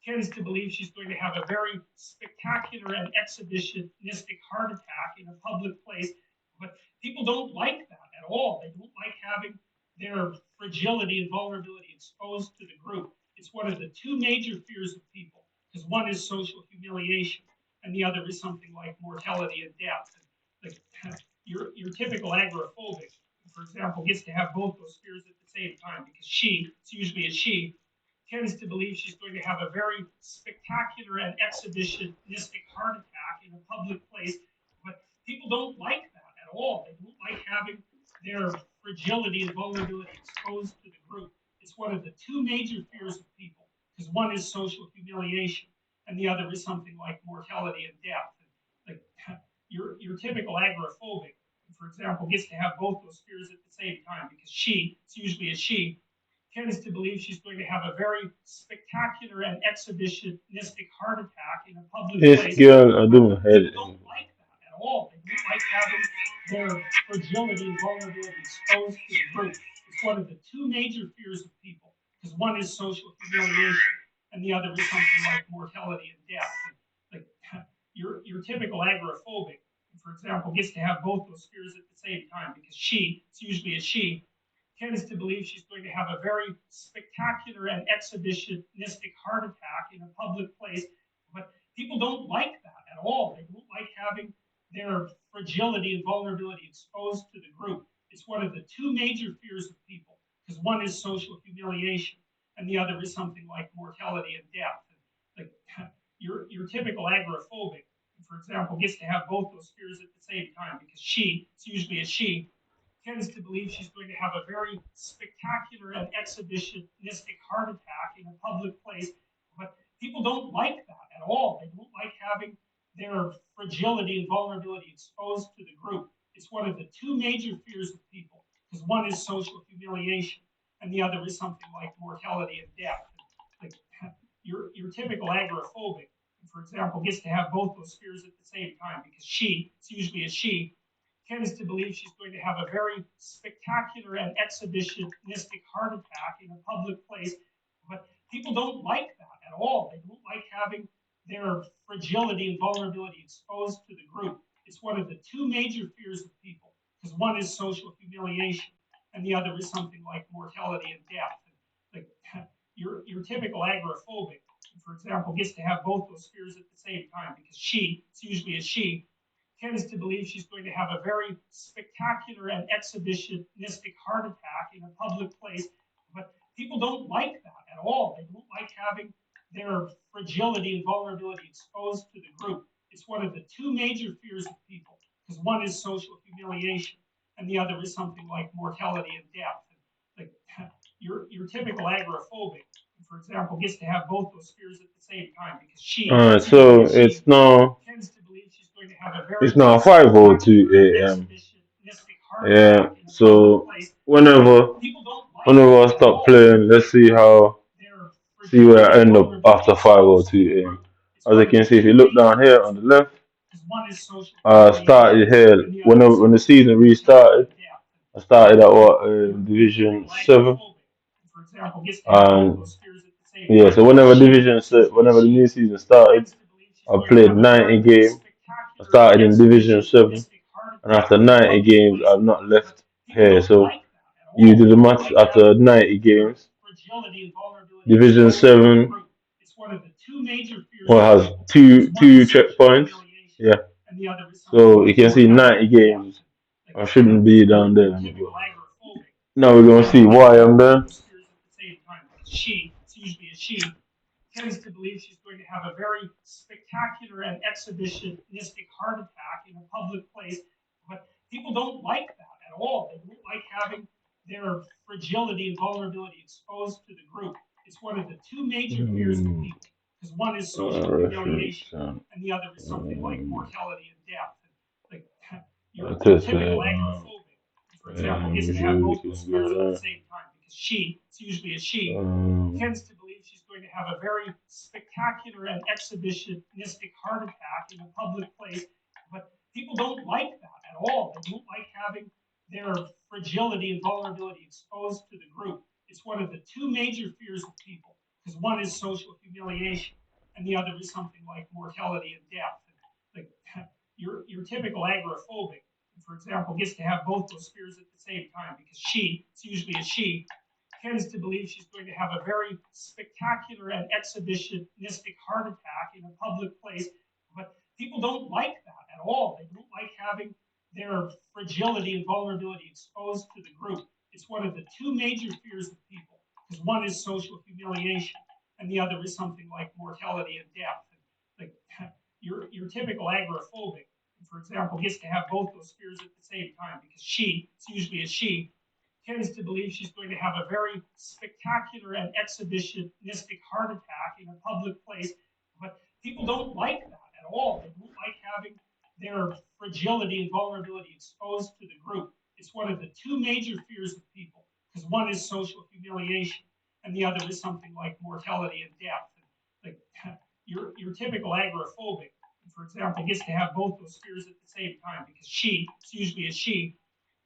tends to believe she's going to have a very spectacular and exhibitionistic heart attack in a public place. But people don't like that at all. They don't like having their fragility and vulnerability exposed to the group. It's one of the two major fears of people, because one is social humiliation and the other is something like mortality and death. Like your typical agoraphobic, for example, gets to have both those fears at the same time because it's usually a she, tends to believe she's going to have a very spectacular and exhibitionistic heart attack in a public place. But people don't like that at all. They don't like having their fragility and vulnerability exposed to the group. It's one of the two major fears of people because one is social humiliation and the other is something like mortality and death. Like your typical agoraphobic, for example, gets to have both those fears at the same time because it's usually a she, tends to believe she's going to have a very spectacular and exhibitionistic heart attack in a public This place. girl, I do my head People don't like that at all. They don't like having their fragility and vulnerability exposed to the group. It's one of the two major fears of people because one is social humiliation and the other is something like mortality and death. Like your typical agoraphobic, for example, gets to have both those fears at the same time because it's usually a she, tends to believe she's going to have a very spectacular and exhibitionistic heart attack in a public place. But people don't like that at all. They don't like having their fragility and vulnerability exposed to the group. It's one of the two major fears of people because one is social humiliation and the other is something like mortality and death. Like your typical agoraphobic, for example, gets to have both those fears at the same time because it's usually a she, tends to believe she's going to have a very spectacular and exhibitionistic heart attack in a public place. But people don't like that at all. They don't like having their fragility and vulnerability exposed to the group. It's one of the two major fears of people because one is social humiliation and the other is something like mortality and death. Like your typical agoraphobic, for example, gets to have both those fears at the same time because it's usually a she, tends to believe she's going to have a very spectacular and exhibitionistic heart attack in a public place. But people don't like that at all. They don't like having their fragility and vulnerability exposed to the group. It's one of the two major fears of people because one is social humiliation and the other is something like mortality and death. Like your typical agoraphobic, for example, gets to have both those fears at the same time because it's usually a she, tends to believe she's going to have a very spectacular and exhibitionistic heart attack in a public place. But people don't like that at all. They don't like having their fragility and vulnerability exposed to the group. It's one of the two major fears of people because one is social humiliation and the other is something like mortality and death. Like your typical agoraphobic, for example, gets to have both those fears at the same time because Alright, so tends to believe she's going to have a very it's now 5:02 a.m. exhibitionistic heart Yeah, attack in a public so place. whenever But people don't like whenever I that at stop all. playing, let's see Their see where I fragility and end up vulnerability after exposed to 5:02 the a.m. group. It's As one you of the can see, if two you look major down here fears on of the left, people because one is social I humiliation started here and the other is when the something season like mortality restarted. and death. I started at what Your Division typical 7, agoraphobic, for example, gets to have both and those fears at the same yeah. time So because whenever the new season started, tends to believe she's I going to played have a 90 very games. I spectacular and started in Division 7, exhibitionistic heart and attack after in a 90 public games, place. I've not But left people here. don't So like that at you all. do the They don't maths like after having 90 their games. fragility and vulnerability Division exposed to the 7 group. It's one of the two major fears well, of has people because one two is social checkpoints. humiliation Yeah. and the other is something So you like can see mortality 90 and death. games. Like I shouldn't be down there your anymore. typical agoraphobic, Now we're gonna tends see to believe why she's I'm going to have there. those fears at the same time because it's usually a she, tends to believe she's going to have a very spectacular and exhibitionistic heart attack in a public place. But people don't like that at all. They don't like having their fragility and vulnerability exposed to the group. It's one of the two major fears of Hmm. people because one is social Reference. humiliation and the other is something like mortality and death. Like your Test typical it. agoraphobic, for example, gets to have Usually we both those can fears at go the same time because it's usually a she, there. tends to believe she's going to have a very spectacular and exhibitionistic heart attack in a public place. But people don't like that at all. They don't like having their fragility and vulnerability exposed to the group. It's one of the two major fears of people because one is social humiliation and the other is something like mortality and death. Like your typical agoraphobic, for example, gets to have both those fears at the same time because it's usually a she, tends to believe she's going to have a very spectacular and exhibitionistic heart attack in a public place. But people don't like that at all. They don't like having their fragility and vulnerability exposed to the group. It's one of the two major fears of people, because one is social humiliation, and the other is something like mortality and death. Like your typical agoraphobic, for example, gets to have both those fears at the same time because it's usually a she, tends to believe she's going to have a very spectacular and exhibitionistic heart attack in a public place. But people don't like that at all. They don't like having their fragility and vulnerability exposed to the group. It's one of the two major fears of people, because one is social humiliation, and the other is something like mortality and death. Like your typical agoraphobic, for example, gets to have both those fears at the same time because it's usually a she,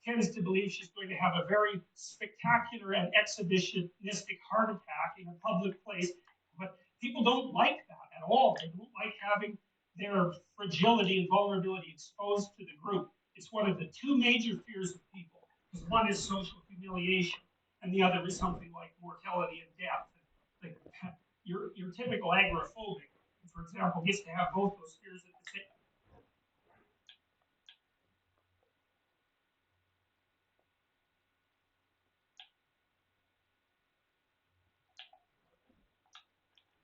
tends to believe she's going to have a very spectacular and exhibitionistic heart attack in a public place. But people don't like that at all. They don't like having their fragility and vulnerability exposed to the group. It's one of the two major fears of people, because one is social humiliation, and the other is something like mortality and death. Like your typical agoraphobic, for example, gets to have both those fears at the same.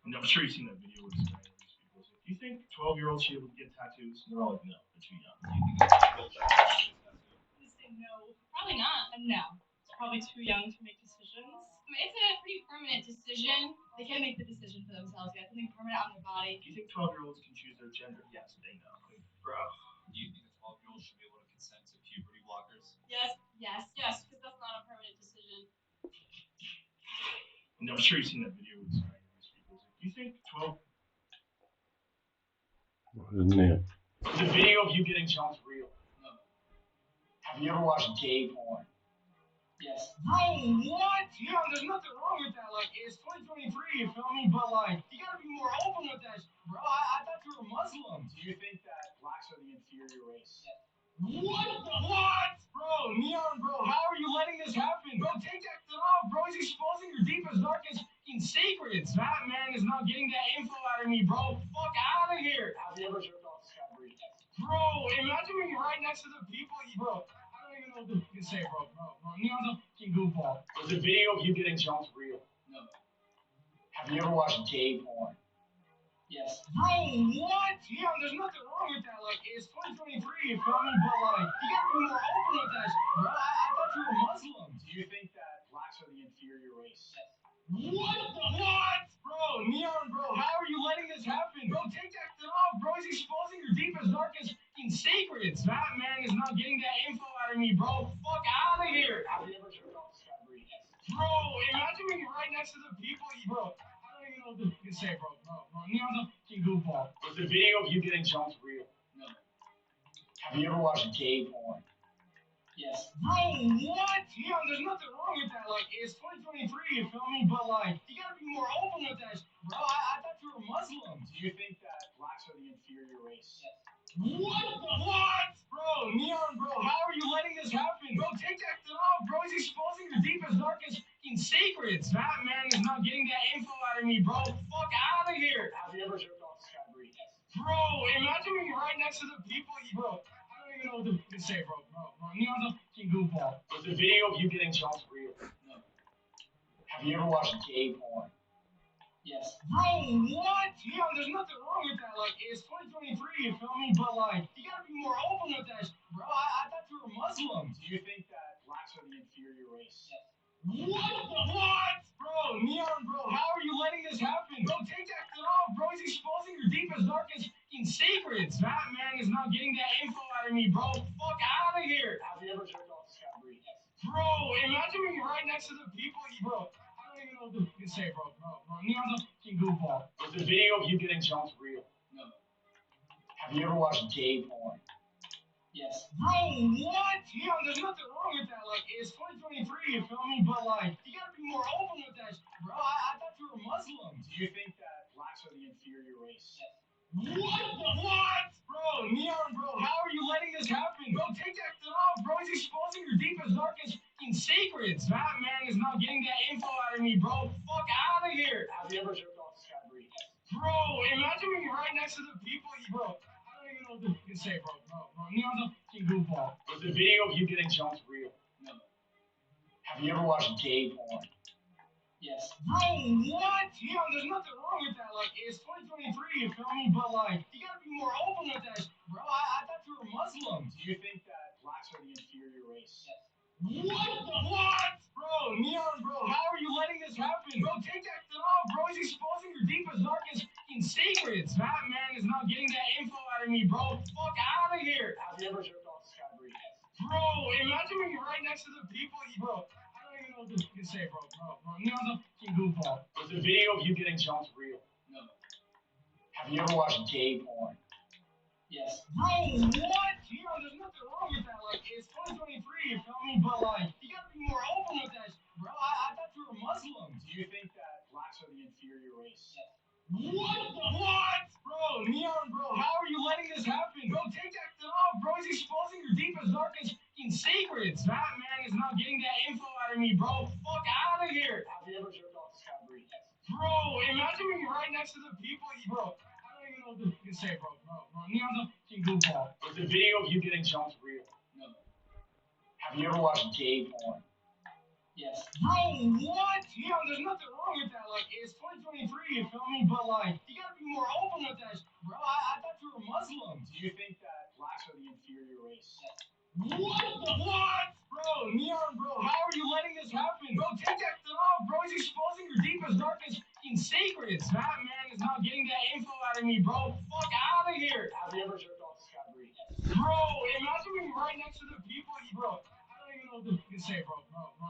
I'm sure you've seen that video with this guy. Do you think 12-year-olds should be able to get tattoos? And they're all like, no, they're too young. Do you think they should get tattoos? I'm gonna say no. Probably not. No. It's probably too young to make decisions. I mean, it's a pretty permanent decision. They can't make the decision for themselves. They have something permanent on their body. Do you think 12-year-olds can choose their gender? Yes, they know. Bro. Do you think a 12-year-old should be able to consent to puberty blockers? Yes, because that's not a permanent decision. And I'm sure you've seen that video with this guy. Do you think 12? What's his name? The video of you getting jumped real. No. Have you ever watched gay porn? Yes. Bro, what? Yeah, there's nothing wrong with that. Like, it's 2023, you feel me? But, like, you gotta be more open with that. Bro, I thought you were Muslim. Do you think that blacks are the inferior race? Yes. What? Bro, Neon, bro, how are you letting this happen? Bro, take that shit off, bro. He's exposing your deepest, darkest secrets. That man is not getting that info out of me, bro. Fuck out of here. Have you ever jerked off Discovery? Bro, imagine being right next to the people bro. I don't even know what to say, bro. Neon's a fucking goofball. Was the video of you getting jumped real? No. Have you ever watched gay porn? Yes. Bro, what? Yeah, there's nothing wrong with that. Like, it's 2023, you feel me? But, like, you gotta be more open with that. Bro, I thought you were Muslim. Do you think that blacks are the inferior race? Yes. What? Bro, Neon, bro, how are you letting this happen? Bro, take that shit off, bro. He's exposing your deepest, darkest secrets. That man is not getting that info out of me, bro. Fuck out of here. Have you ever jerked off Discovery? Yes. Bro, imagine being right next to the people bro. I don't even know what to say, bro. Neon's a fucking goofball. Was the video of you getting jumped real? No. Have you ever watched gay porn? Yes. Bro, what? Yeah, there's nothing wrong with that. Like, it's 2023, you feel me? But, like, you gotta be more open with that. Bro, I thought you were Muslim. Do you think that blacks are the inferior race? Yes. What? Bro, Neon, bro, how are you letting this happen? Bro, take that shit off, bro. He's exposing your deepest, darkest secrets. That man is not getting that info out of me, bro. Fuck out of here. Have you ever jerked off Discovery? Yes. Bro, imagine being right next to the people bro. I don't even know what to say, bro. Neon's a fucking goofball. Was the video of you getting jumped real? No. Have you ever watched gay porn? Yes. Bro, what? Yeah, there's nothing wrong with that. Like, it's 2023, you feel me? But, like, you gotta be more open with that. Bro, I thought you were Muslim. Do you think that blacks are the inferior race? Yes. What? Bro, Neon, bro, how are you letting this happen? Bro, take that shit off, bro. He's exposing your deepest, darkest secrets. That man is not getting that info out of me, bro. Fuck out of here. Have you ever jerked off Discovery? Yes. Bro, imagine being right next to the people bro. I don't even know what to say, bro. Neon's a fucking goofball. Was the video of you getting jumped real? No. Have you ever watched gay porn? Yes. Bro, what? Yeah, there's nothing wrong with that. Like, it's 2023, you feel me? But, like, you gotta be more open with that. Bro, I thought you were Muslim. Do you think that blacks are the inferior race? Yes. What? Bro, Neon, bro, how are you letting this happen? Bro, take that shit off, bro. He's exposing your deepest, darkest secrets. That man is not getting that info what you can say, bro. Neon's a fucking goofball. Was the video of you getting jumped real? No. Have you ever watched gay porn? Yes. Bro, what? Yeah, there's nothing wrong with that. Like, it's 2023, you feel me? But, like, you gotta be more open with that. Bro, I thought you were Muslim. Do you think that blacks are the inferior race? Yes. What? Bro, Neon, bro, how are you letting this happen? Bro, take that shit off, bro. He's exposing your deepest, darkest fucking secrets. That man is not getting that info out of me, bro. Fuck out of here. Have you ever jerked off to Skybree? Bro, imagine when you're right next to the people, bro. I don't even know what you can say, bro. Neon's a fucking goofball. Was the video of you getting jumped real? No. Have you ever watched gay porn? Yes. Bro, what? Yeah, there's nothing wrong with that. Like, it's 2023, you feel me? But, like, you gotta be more open with that, bro. I thought you were Muslim. Do you think that blacks are the inferior race? Yes. What? Bro, Neon, bro, how are you letting this happen? Bro, take that shit off, bro. He's exposing your deepest, darkest fucking secrets. That man is not getting that info out of me, bro. Fuck out of here. Have you ever jerked off to Skybree? Yes. Bro, imagine when you're right next to the people, bro. I don't even know what you can say, bro. Neon's a fucking goofball. Was the video of you getting jumped real? No. Have you ever watched gay porn? Yes. Bro, what? Yeah, there's nothing wrong with that. Like, it's 2023, you feel me? But, like, you gotta be more open with that, bro. I thought you were Muslim. Do you think that blacks are the inferior race? Yes. What? Bro, Neon, bro, how are you letting this happen? Bro, take that shit off, bro. He's exposing your deepest, darkest fucking secrets. That man is not getting that info out of me, bro. Fuck out of here. Have you ever jerked off to Skybree? Yes. Bro, imagine when you're right next to the people, bro. I don't even know what you can say, bro.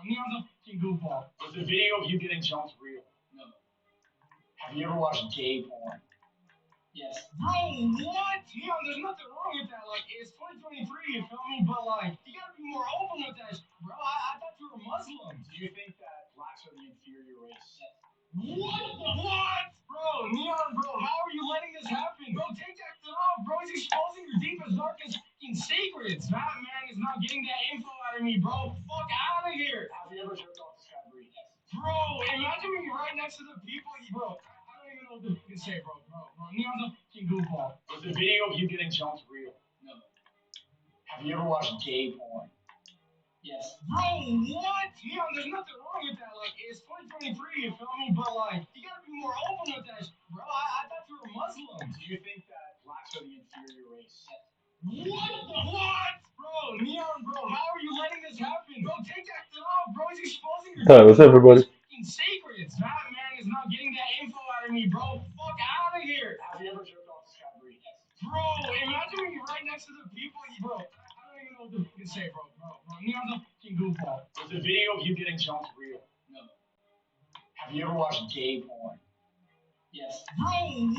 Neon's a fucking goofball. Was the video of you getting jumped real? No. Have you ever watched gay porn? Yes. Bro, what? Yeah, there's nothing wrong with that. Like, it's 2023, you feel me? But, like, you gotta be more open with that, bro. I thought you were Muslim. Do you think that blacks are the inferior race? Yes. What? Bro, Neon, bro, how are you letting this happen? Bro, take that shit off, bro. He's exposing your deepest, darkest fucking secrets. That man is not getting that info out of me, bro. Fuck out of here. Have you ever jerked off to Skybree? Yes. Bro, imagine when you're right next to the people, bro. I don't even know what you can say, bro. Neon's a fucking goofball. Was the video of you getting jumped real? No. Have you ever watched gay porn? Yes. Bro, what? Yeah, there's nothing wrong with that. Like, it's 2023, you feel me? But, like, you gotta be more open with that, bro. I thought you were Muslim. Do you think that blacks are the inferior race? What? Bro, Neon, bro, how are you letting this happen? Bro, take that shit off, bro. He's exposing your Hi, what's up, everybody? fucking secrets. That man is not getting that info out of me, bro. Fuck out of here. Have you ever jerked off to Skybree? Yes. Bro, imagine when you're right next to the people, bro. I don't even know what you can say, bro. Neon's a fucking goofball. Was the video of you getting jumped real? No. Have you ever watched gay porn? Yes. Bro,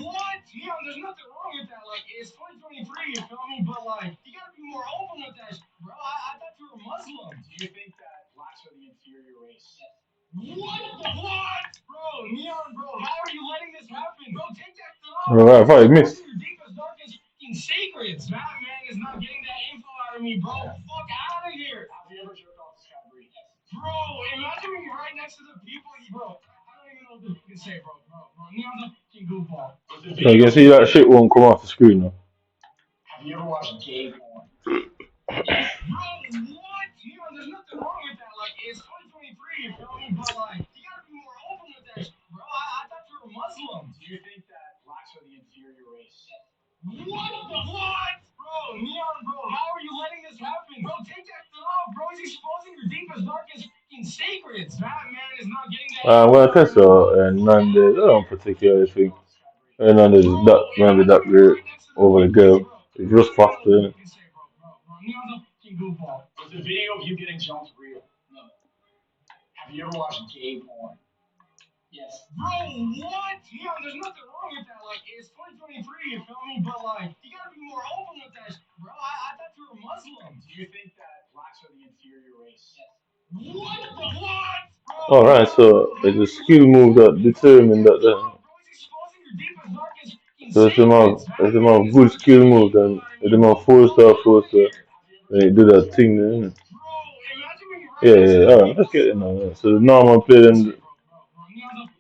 what? Yeah, there's nothing wrong with that. Like, it's 2023, you feel me? But, like, you gotta be more open with that, bro. I thought you were Muslim. Do you think that blacks are the inferior race? Yes. What? Bro, Neon, bro, how are you letting this happen? Bro, take that shit off. All right, I thought you missed. Your deepest, darkest fucking secrets. That man is not getting that info out of me, bro. Fuck out of here. Have you ever jerked off to Skybree? Yes. Bro, imagine when you're right next to the people, bro. I don't even know what you can say, bro. Neon's a fucking goofball. So you can see that shit won't come off the screen now. Have you ever watched gay porn? Yes. Bro, what? Yeah, there's nothing wrong with that. Like, it's 2023, you feel me? But, like, you gotta be more open with that, bro. I thought you were Muslim. Do you think that blacks are the inferior race? What? Bro, Neon, bro, how are you letting this happen? Bro, take that shit off, bro. He's exposing your deepest, darkest fucking secrets. That man is not getting that. Well, Tesla and Nandez, I don't particularly think Nandez is that maybe that great over the girl. It's just faster, innit? Neon's a fucking goofball. Was the video of you getting jumped real? No. Have you ever watched gay porn? Yes. Bro, what? Yeah, there's nothing wrong with that. Like, it's 2023, you feel me? But, like, you gotta be more open with that, bro. I thought you were Muslim. Do you think that blacks are the inferior race? Yes. What? All right, so it's a skill move that determined that so if them have good skill move, then if them have force, then it do that thing, then. Yeah. All right, let's get it now. Yeah. So the normal play them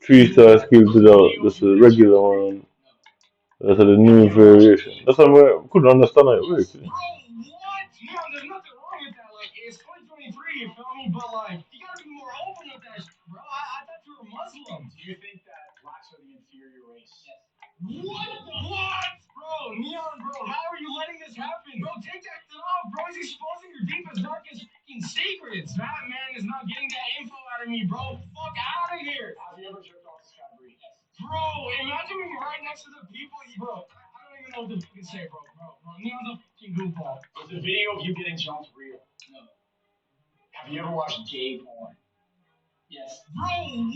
3-star skill to the just a regular one. That's the new variation. That's why I couldn't understand how it works. Bro, what? Yeah, there's nothing wrong with that. Like, it's 2023, you feel me? But, like, you gotta be more open with that, bro. I thought you were Muslim. Do you think that blacks are the inferior race? Yes. What? Bro, Neon, bro, how are you letting this happen? Bro, take that shit off, bro. He's exposing your deepest, darkest fucking secrets. That man is not getting that info out of me, bro. Fuck out of here. Have you ever jerked off to Sky? Yes. Bro, imagine being right next to the people, bro. I don't even know what to fucking say, bro. Neon's a fucking goofball. Was the video of you getting jumped real? No. Have you ever watched gay porn? Yes. Bro,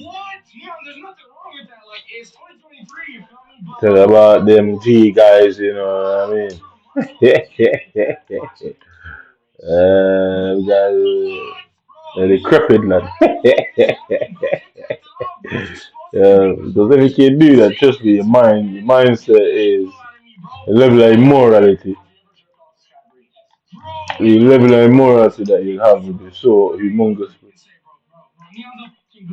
what? Neon, there's nothing wrong with that. Like, it's 2023, you feel me? But, Tell about them G guys, you know what I mean? Guys, the decrepit lad. Because if you can do that, trust me, your mindset is a level of immorality. The level of immorality that you have would be so humongous.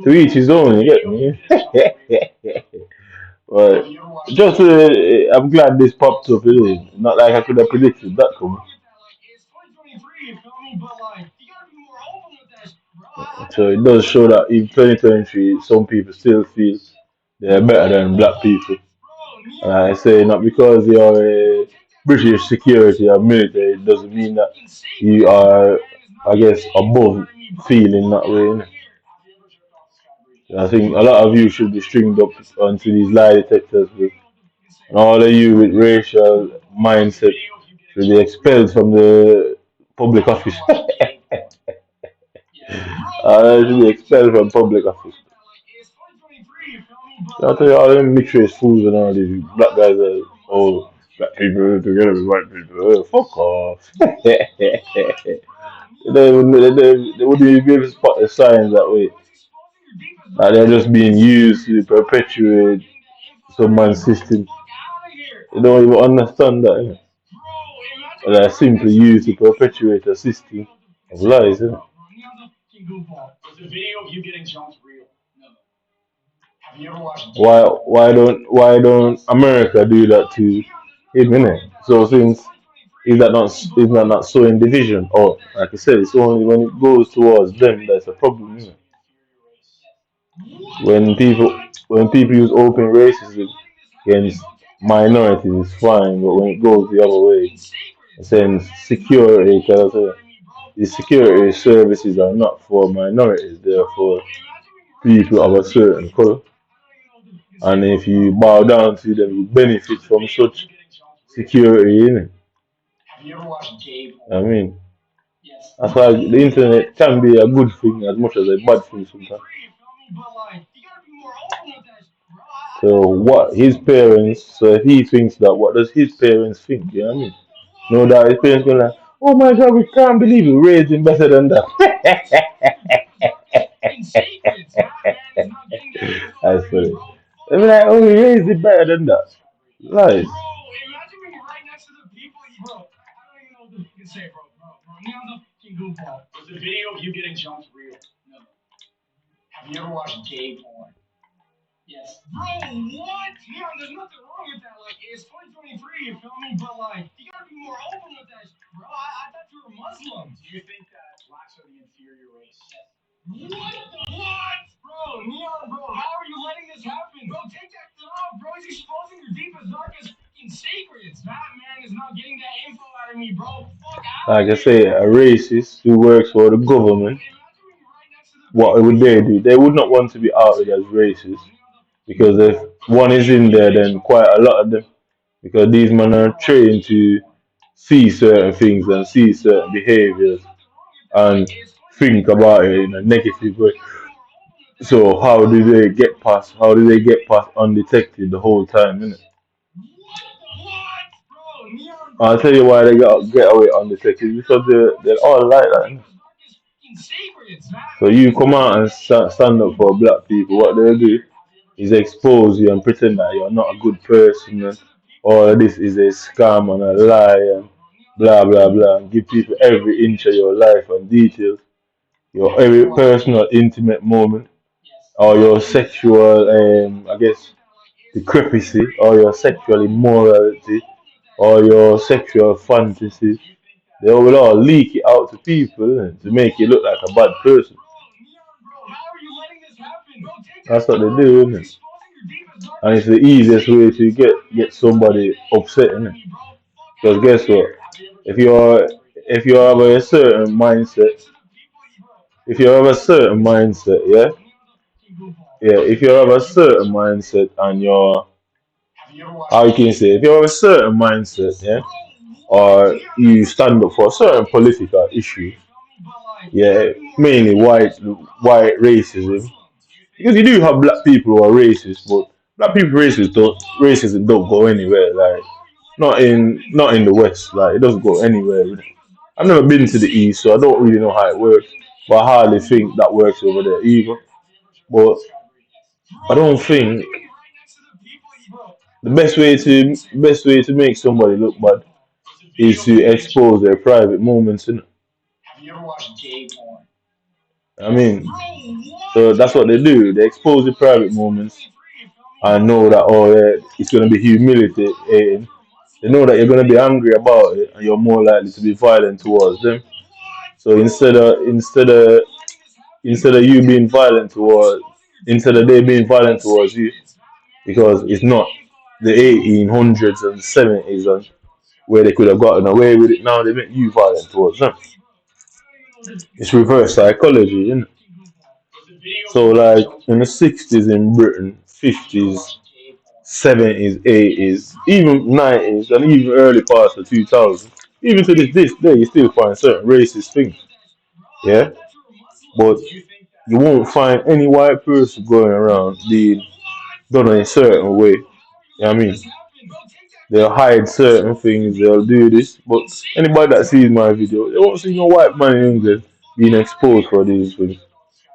To each his own, you get me? But just, I'm glad this popped up. It is not like I could have predicted that coming. So it does show that in 2023, some people still feel they're better than black people. And I say not because you're a British security or military, it doesn't mean that you are, I guess, above feeling that way. Innit? I think a lot of you should be stringed up onto these lie detectors and all of you with racial mindset should be expelled from the public office. Should be expelled from public office. I tell you, all them mixed race fools and all these black guys are all black people together with white people. Oh, fuck off. They wouldn't even be able to spot the signs that way. Like they're just being used to perpetuate some man's system. They don't even understand that. Innit? They're simply used to perpetuate a system of lies. Innit? Was the video of you getting jumped real? No. Have you ever watched? Why don't America do that to him? Innit? So since is that not sowing division? Or like I said, it's only when it goes towards them that's a problem. Innit? When people use open racism against minorities, it's fine, but when it goes the other way, saying security, because the security services are not for minorities; they're for people of a certain color. And if you bow down to them, you benefit from such security. Innit? Have you ever watched gay porn? I mean, that's why the internet can be a good thing as much as a bad thing sometimes. So what his parents, so if he thinks that, what does his parents think? You know what I mean? No doubt his parents gonna like, oh my god, we can't believe we raised him better than that. That's funny. They be like, oh, we raised it better than that. Lies. Was the video of you getting jumped real? No. Have you ever watched gay porn? Yes. Bro, what? Neon, there's nothing wrong with that. Like, it's 2023, you feel me? But, like, you gotta be more open with that, bro. I thought you were Muslim. Do you think that blacks are the inferior race? Yes. What? Bro, Neon, bro, how are you letting this happen? Bro, take that shit off, bro. He's exposing your deepest, darkest fucking secrets. That man is not getting that info out of me, bro. Fuck out. Like I say, a racist who works for the government, what would they do? They would not want to be outed as racist. Because if one is in there, then quite a lot of them, because these men are trained to see certain things and see certain behaviors and think about it in a negative way. So how do they get past? How do they get past undetected the whole time? Innit? I'll tell you why they get away undetected, because they're all like that. Innit? So you come out and stand up for black people. What they do is expose you and pretend that you're not a good person, and all of this is a scam and a lie and blah blah blah, and give people every inch of your life and details, your every personal intimate moment or your sexual I guess decrepicy or your sexual immorality or your sexual fantasies, they will all leak it out to people innit, to make you look like a bad person. That's what they do, isn't it? And it's the easiest way to get somebody upset, innit? Because guess what? If you're if you have a certain mindset, if you have a certain mindset, if you have a certain mindset and you're how you can say if you have a certain mindset, or you stand up for a certain political issue, mainly white racism. Because you do have black people who are racist, but black people racism don't go anywhere. Like not in the West. Like it doesn't go anywhere. Really. I've never been to the East, so I don't really know how it works. But I hardly think that works over there either. But I don't think the best way to make somebody look bad is to expose their private moments. I mean, so that's what they do. They expose the private moments and know that it's going to be humiliating. They know that you're going to be angry about it and you're more likely to be violent towards them. So instead of you being violent towards instead of they being violent towards you, because it's not the 1800s and 70s and where they could have gotten away with it. Now they make you violent towards them. It's reverse psychology, isn't it? So like in the 60s in Britain, 50s, 70s, 80s, even 90s, and even early parts of 2000s, even to this day, you still find certain racist things. Yeah, but you won't find any white person going around being done in a certain way. You know what I mean? They'll hide certain things, they'll do this, but anybody that sees my video, they won't see no white man in England being exposed for these things.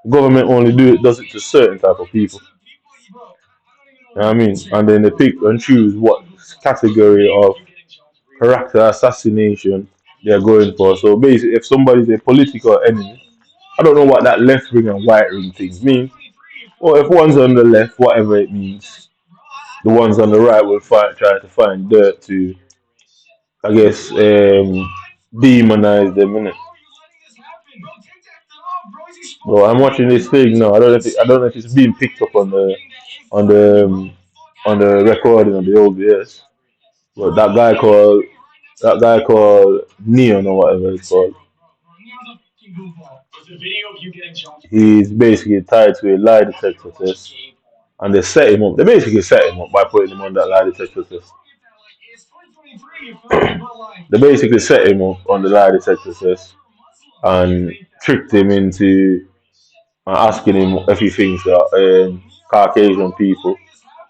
The government only does it to certain type of people. You know what I mean? And then they pick and choose what category of character assassination they're going for. So basically, if somebody's a political enemy, I don't know what that left ring and right ring things mean. Or if one's on the left, whatever it means, the ones on the right will try to find dirt to, I guess, demonize them, innit? Bro, I'm watching this thing now. I don't know if it's being picked up on the um, on the recording of the OBS. But that guy called Neon or whatever it's called. He's basically tied to a lie detector test, and they set him up. They basically set him up by putting him on that lie detector test. They basically set him up on the lie detector test and tricked him into asking him if he thinks that Caucasian people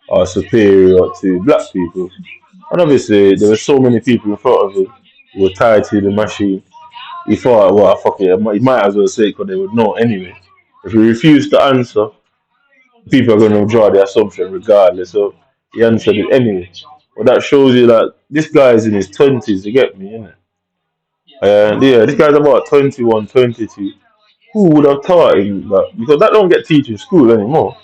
are superior to black people. And obviously, there were so many people in front of him who were tied to the machine. He thought, well, fuck it, he might as well say it because they would know anyway. If he refused to answer, people are going to draw the assumption regardless. So he answered it anyway. But that shows you that this guy is in his 20s, you get me, innit? This guy's about 21, 22. Who would have taught him that? Because that don't get teach in school anymore.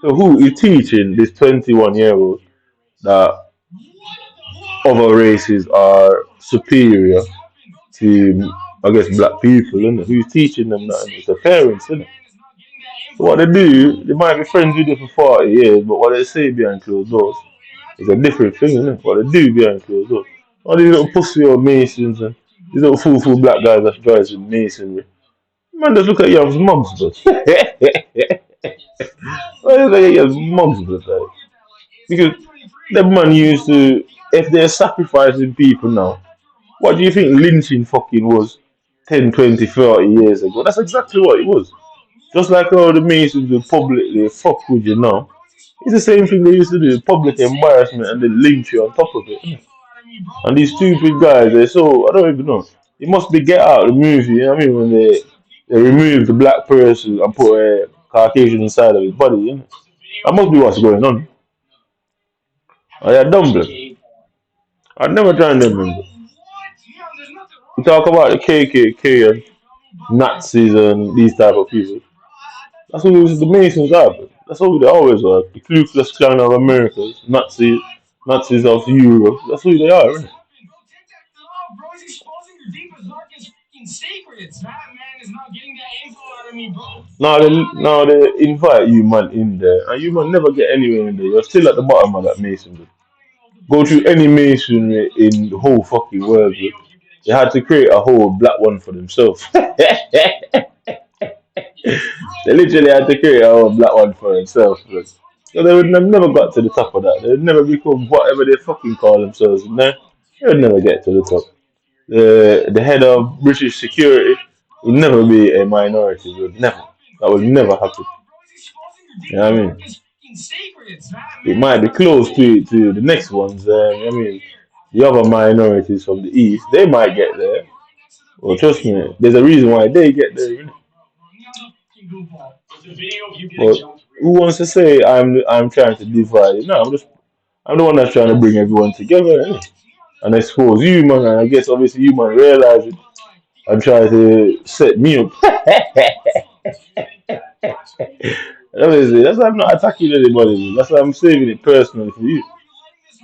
So who is teaching this 21-year-old that other races are superior to, I guess, black people, innit? Who's teaching them that? It's the parents, innit? So what they do, they might be friends with you for 40 years, but what they say behind closed doors is a different thing, innit? What they do behind closed doors. All these little pussy old masons and these little fool black guys that drives in masonry. Man, just look at your mugs, bro. Look at your mugs, bro. Like. Because the man used to, if they're sacrificing people now, what do you think lynching fucking was 10, 20, 30 years ago? That's exactly what it was. Just like how the Masons will publicly fuck with you now. It's the same thing they used to do, public embarrassment and then lynch you on top of it. And these stupid guys, they're so, I don't even know. It must be Get Out, the movie, you know what I mean? When they remove the black person and put a Caucasian inside of his body, you know? That must be what's going on. Oh yeah, dumb blood. I never tried them, remember. We talk about the KKK and Nazis and these type of people. That's what the Masons are, bro. That's how they always are. The Ku Klux Klan of America, Nazis of Europe. That's who they are, isn't it? Bro, he's exposing your deepest, darkest secrets. That man is not getting that info out of me, bro. Now they invite you man in there, and you man never get anywhere in there. You're still at the bottom of that masonry. Go through any masonry in the whole fucking world, bro. They had to create a whole black one for themselves. They literally had to create a whole black one for themselves, bro. So they would have never got to the top of that. They would never become whatever they fucking call themselves. No, they would never get to the top. The head of British security would never be a minority. Would never. That would never happen. You know what I mean? It might be close to the next ones. I mean, the other minorities from the east, they might get there. Well, trust me, there's a reason why they get there. You know? But who wants to say I'm trying to divide it? No, I'm the one that's trying to bring everyone together, innit? And expose you, man. And I guess obviously you man realize it and try to set me up. Obviously, that's why I'm not attacking anybody. That's why I'm saving it personally for you.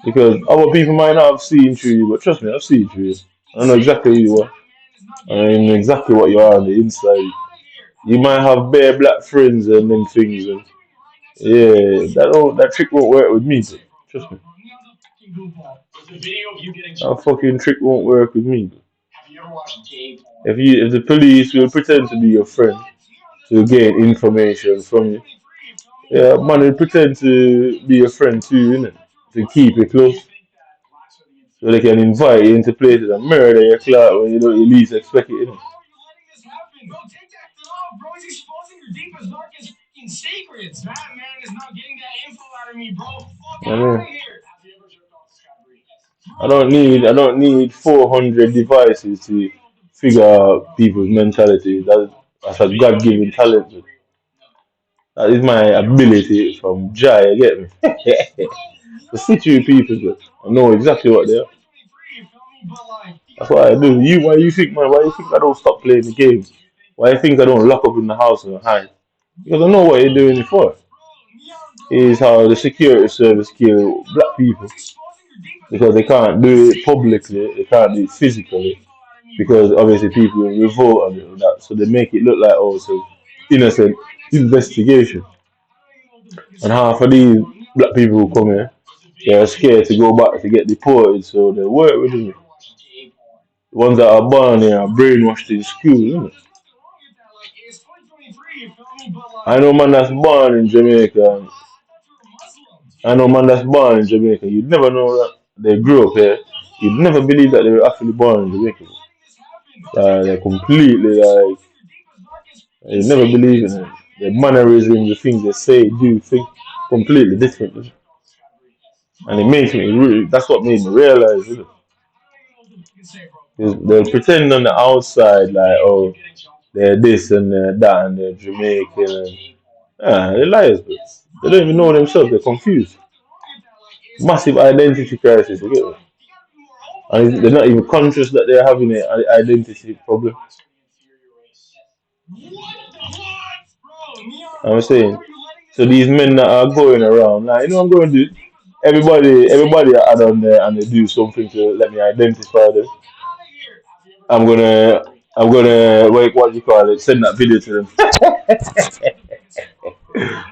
Because other people might not have seen through you, but trust me, I've seen through you. I know exactly who you are. I know exactly what you are on the inside. You might have bare black friends and them things, and yeah, that trick won't work with me. But trust me, that fucking trick won't work with me. But if the police will pretend to be your friend to gain information from you, yeah, man will pretend to be your friend too, innit? To keep it close. So they can invite you into places and murder your clout when you don't least expect it, innit? Bro, he's exposing your deepest, darkest secrets. That man is not getting that info out of me, bro. Fuck I out mean, of here. I don't need 400 devices to figure out people's mentality. That's a God given talent. That is my ability from Jai, you get me? To situate people, but I know exactly what they are. That's what I do. Why you think, man? Why you think I don't stop playing the game? Why you think I don't lock up in the house and hide? Because I know what you're doing it for. Is how the security service kill black people because they can't do it publicly, they can't do it physically, because obviously people will revolt on it and that. So they make it look like also innocent investigation. And half of these black people who come here, they're scared to go back to get deported, so they work with them. The ones that are born here are brainwashed in school, isn't it? I know man that's born in Jamaica. I know man that's born in Jamaica. You'd never know that they grew up here. You'd never believe that they were actually born in Jamaica. They're completely like you never believe in it. Their mannerisms, the things they say, do, think completely different. And it makes me really, that's what made me realize it. They'll pretend on the outside like, oh, they're this and they're that and they're Jamaican and they're liars, but they don't even know themselves, they're confused. Massive identity crisis, you get me? And they're not even conscious that they're having an identity problem. I'm saying, so these men that are going around, now you know what I'm going to do. Everybody are add on there and they do something to let me identify them. I'm gonna what do you call it? Send that video to them.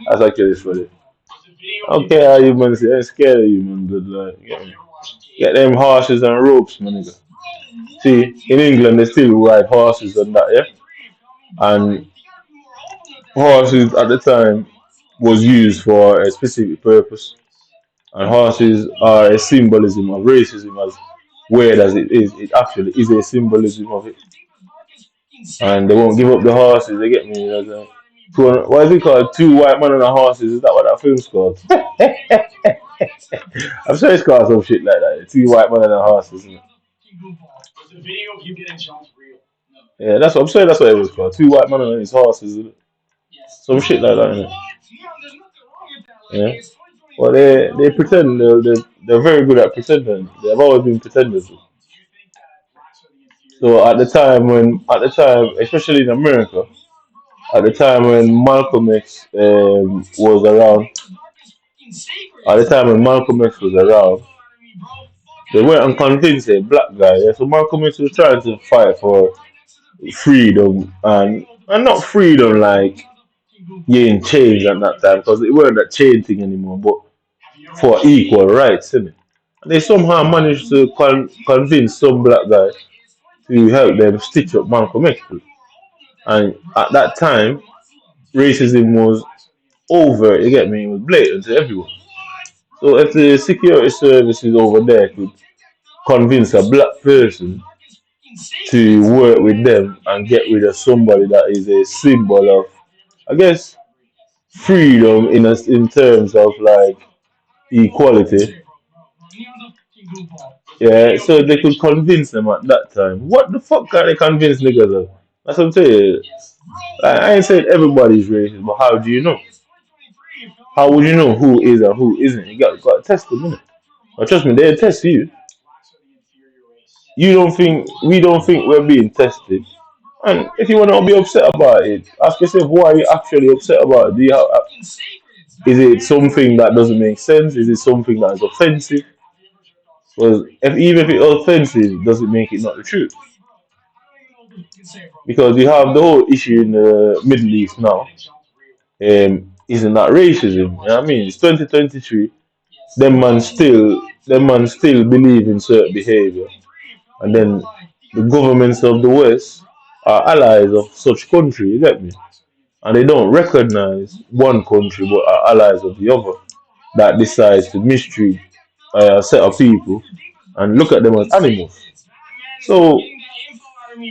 That's actually funny. Okay, how you man say I'm scared of you, man, but like, get them horses and ropes, man. Nigga. See, in England they still ride horses and that, yeah. And horses at the time was used for a specific purpose, and horses are a symbolism of racism. As weird as it is, it actually is a symbolism of it. And they won't give up the horses. They get me. What is it called? Two white men on a horses. Is that what that film's called? I'm sure it's called some shit like that. Two white men on a horses. Isn't it? Yeah, that's what I'm saying. That's what it was called. Two white men on his horses. Isn't it? Some shit like that. Isn't it? Yeah. Well, they pretend they're very good at pretending. They've always been pretenders. So at the time, especially in America, at the time when Malcolm X was around, at the time when Malcolm X was around, they went and convinced a black guy. Yeah? So Malcolm X was trying to fight for freedom and not freedom like you in chains at that time because it weren't that chain thing anymore, but for equal rights, innit? And they somehow managed to convince some black guy to help them stitch up Malcolm X. And at that time, racism was over, you get me? It was blatant to everyone. So if the security services over there could convince a black person to work with them and get rid of somebody that is a symbol of, I guess, freedom in terms of like equality. Yeah, so they could convince them at that time. What the fuck can they convince niggas of? That's what I'm saying. Like, I ain't saying everybody's racist, but how do you know? How would you know who is and who isn't? You got to test them, innit? But trust me, they'll test you. We don't think we're being tested. And if you want to be upset about it, ask yourself why are you actually upset about it? Is it something that doesn't make sense? Is it something that is offensive? Because even if it's offensive, it doesn't make it not the truth. Because you have the whole issue in the Middle East now. Isn't that racism? You know what I mean? It's 2023. Them man still believe in certain behavior. And then the governments of the West are allies of such country, you get me? And they don't recognize one country but are allies of the other that decides to mistreat a set of people and look at them as animals. So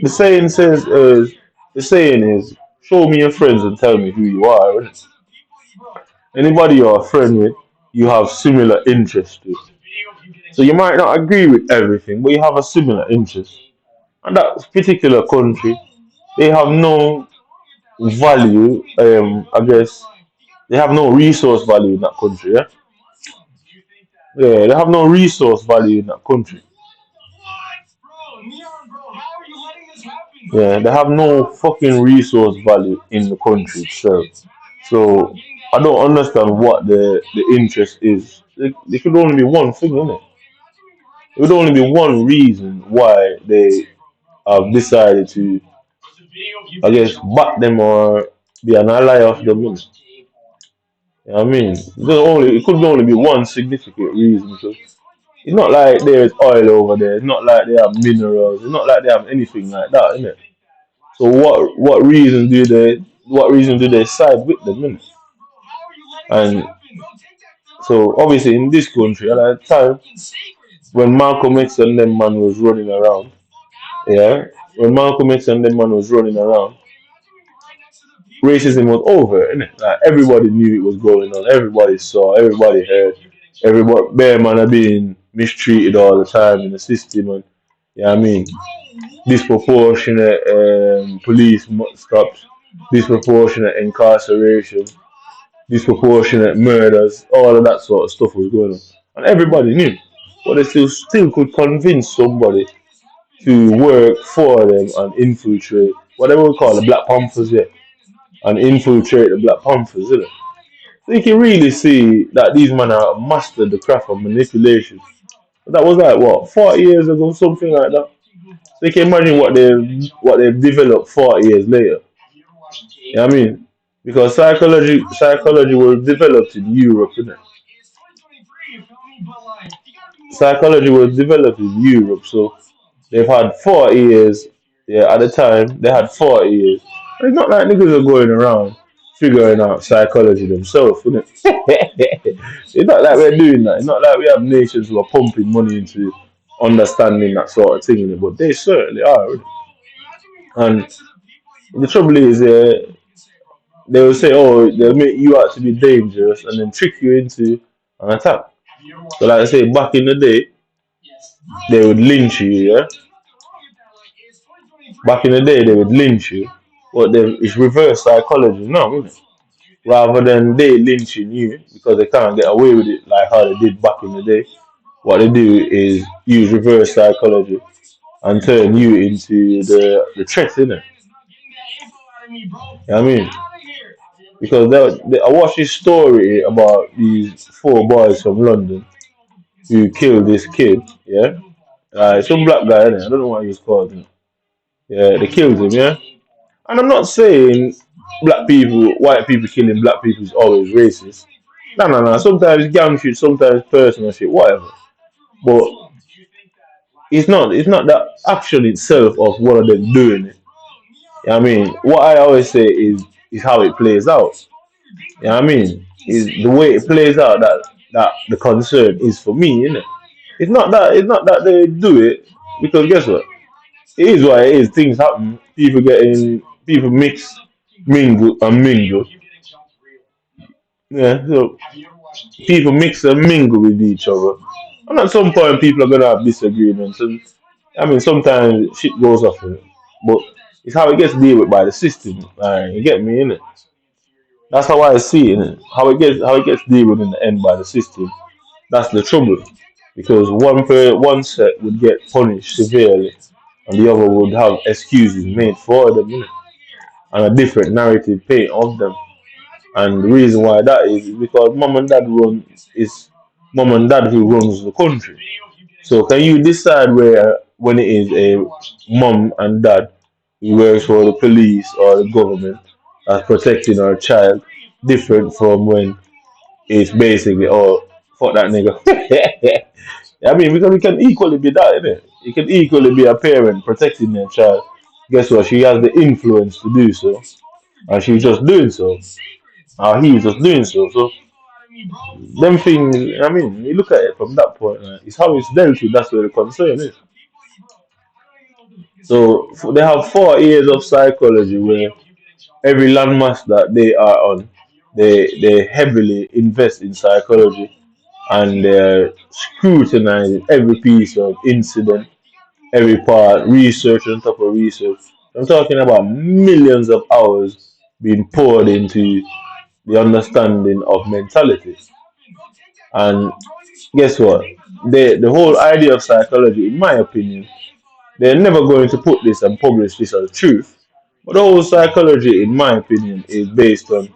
the saying says, the saying is, show me your friends and tell me who you are. Innit? Anybody you're a friend with, you have similar interests with. So you might not agree with everything, but you have a similar interest. And that particular country, they have no value. I guess they have no resource value in that country. Yeah, yeah, they have no resource value in that country. Yeah, they have no fucking resource value in the country itself. So I don't understand what the interest is. There could only be one thing in it. There would only be one reason why they have decided to, I guess, back them or be an ally of them. Innit? You know what I mean? It could only be one significant reason. Because it's not like there's oil over there. It's not like they have minerals. It's not like they have anything like that, innit? So what reason do they side with them, innit? And so obviously in this country at that time when Malcolm X and them man was running around, yeah, when Malcolm X and them man was running around, racism was over, innit? Like everybody knew it was going on, everybody saw, everybody heard, everybody bare man are being mistreated all the time in the system and yeah, I mean disproportionate police stops, disproportionate incarceration, disproportionate murders, all of that sort of stuff was going on. And everybody knew. But they still could convince somebody to work for them and infiltrate whatever we call the Black Panthers, yeah. And infiltrate the Black Panthers, isn't it? So you can really see that these men have mastered the craft of manipulation. That was like what, 40 years ago, something like that. So you can imagine what they've developed 40 years later. You know what I mean? Because psychology was developed in Europe, innit? Psychology was developed in Europe, so they've had 40 years. Yeah, at the time they had 40 years. It's not like niggas are going around figuring out psychology themselves, innit? It's not like we're doing that. It's not like we have nations who are pumping money into understanding that sort of thing, innit? But they certainly are, innit? And the trouble is, they will say, oh, they'll make you out to be dangerous and then trick you into an attack. So, like I say, back in the day, they would lynch you, yeah? Back in the day, they would lynch you. But then it's reverse psychology now, isn't it? Rather than they lynching you because they can't get away with it like how they did back in the day, what they do is use reverse psychology and turn you into the threat, innit? You know what I mean? Because I watched this story about these four boys from London who killed this kid, yeah? Some black guy, innit? I don't know what he was called. Innit? Yeah, they killed him, yeah? And I'm not saying black people, white people killing black people is always racist. No, no, no. Sometimes gang shit, sometimes personal shit, whatever. But it's not the action itself of what are they doing it. You know what I mean? What I always say is how it plays out. You know what I mean? Is the way it plays out that the concern is for me, innit? It's not that they do it because guess what? It is what it is. Things happen. People mix, mingle and mingle. Yeah, so people mix and mingle with each other. And at some point people are gonna have disagreements and I mean sometimes shit goes off in it. But it's how it gets dealt with by the system. Like, you get me in it. That's how I see it. Innit? How it gets dealt with in the end by the system. That's the trouble. Because one set would get punished severely and the other would have excuses made for them, innit? And a different narrative paint of them. And the reason why that is because mom and dad who runs the country. So can you decide where when it is a mom and dad who works for the police or the government as protecting our child different from when it's basically oh fuck that nigga. I mean because we can equally be that, innit? You can equally be a parent protecting their child. Guess what? She has the influence to do so. And she's just doing so. He's just doing so. So them things, I mean, you look at it from that point, it's how it's dealt with, that's where the concern is. So they have 4 years of psychology where every landmass that they are on, they heavily invest in psychology and they're scrutinizing every piece of incident, every part, research on top of research. I'm talking about millions of hours being poured into the understanding of mentality. And guess what? The whole idea of psychology, in my opinion, they're never going to put this and publish this as truth. But the whole psychology, in my opinion, is based on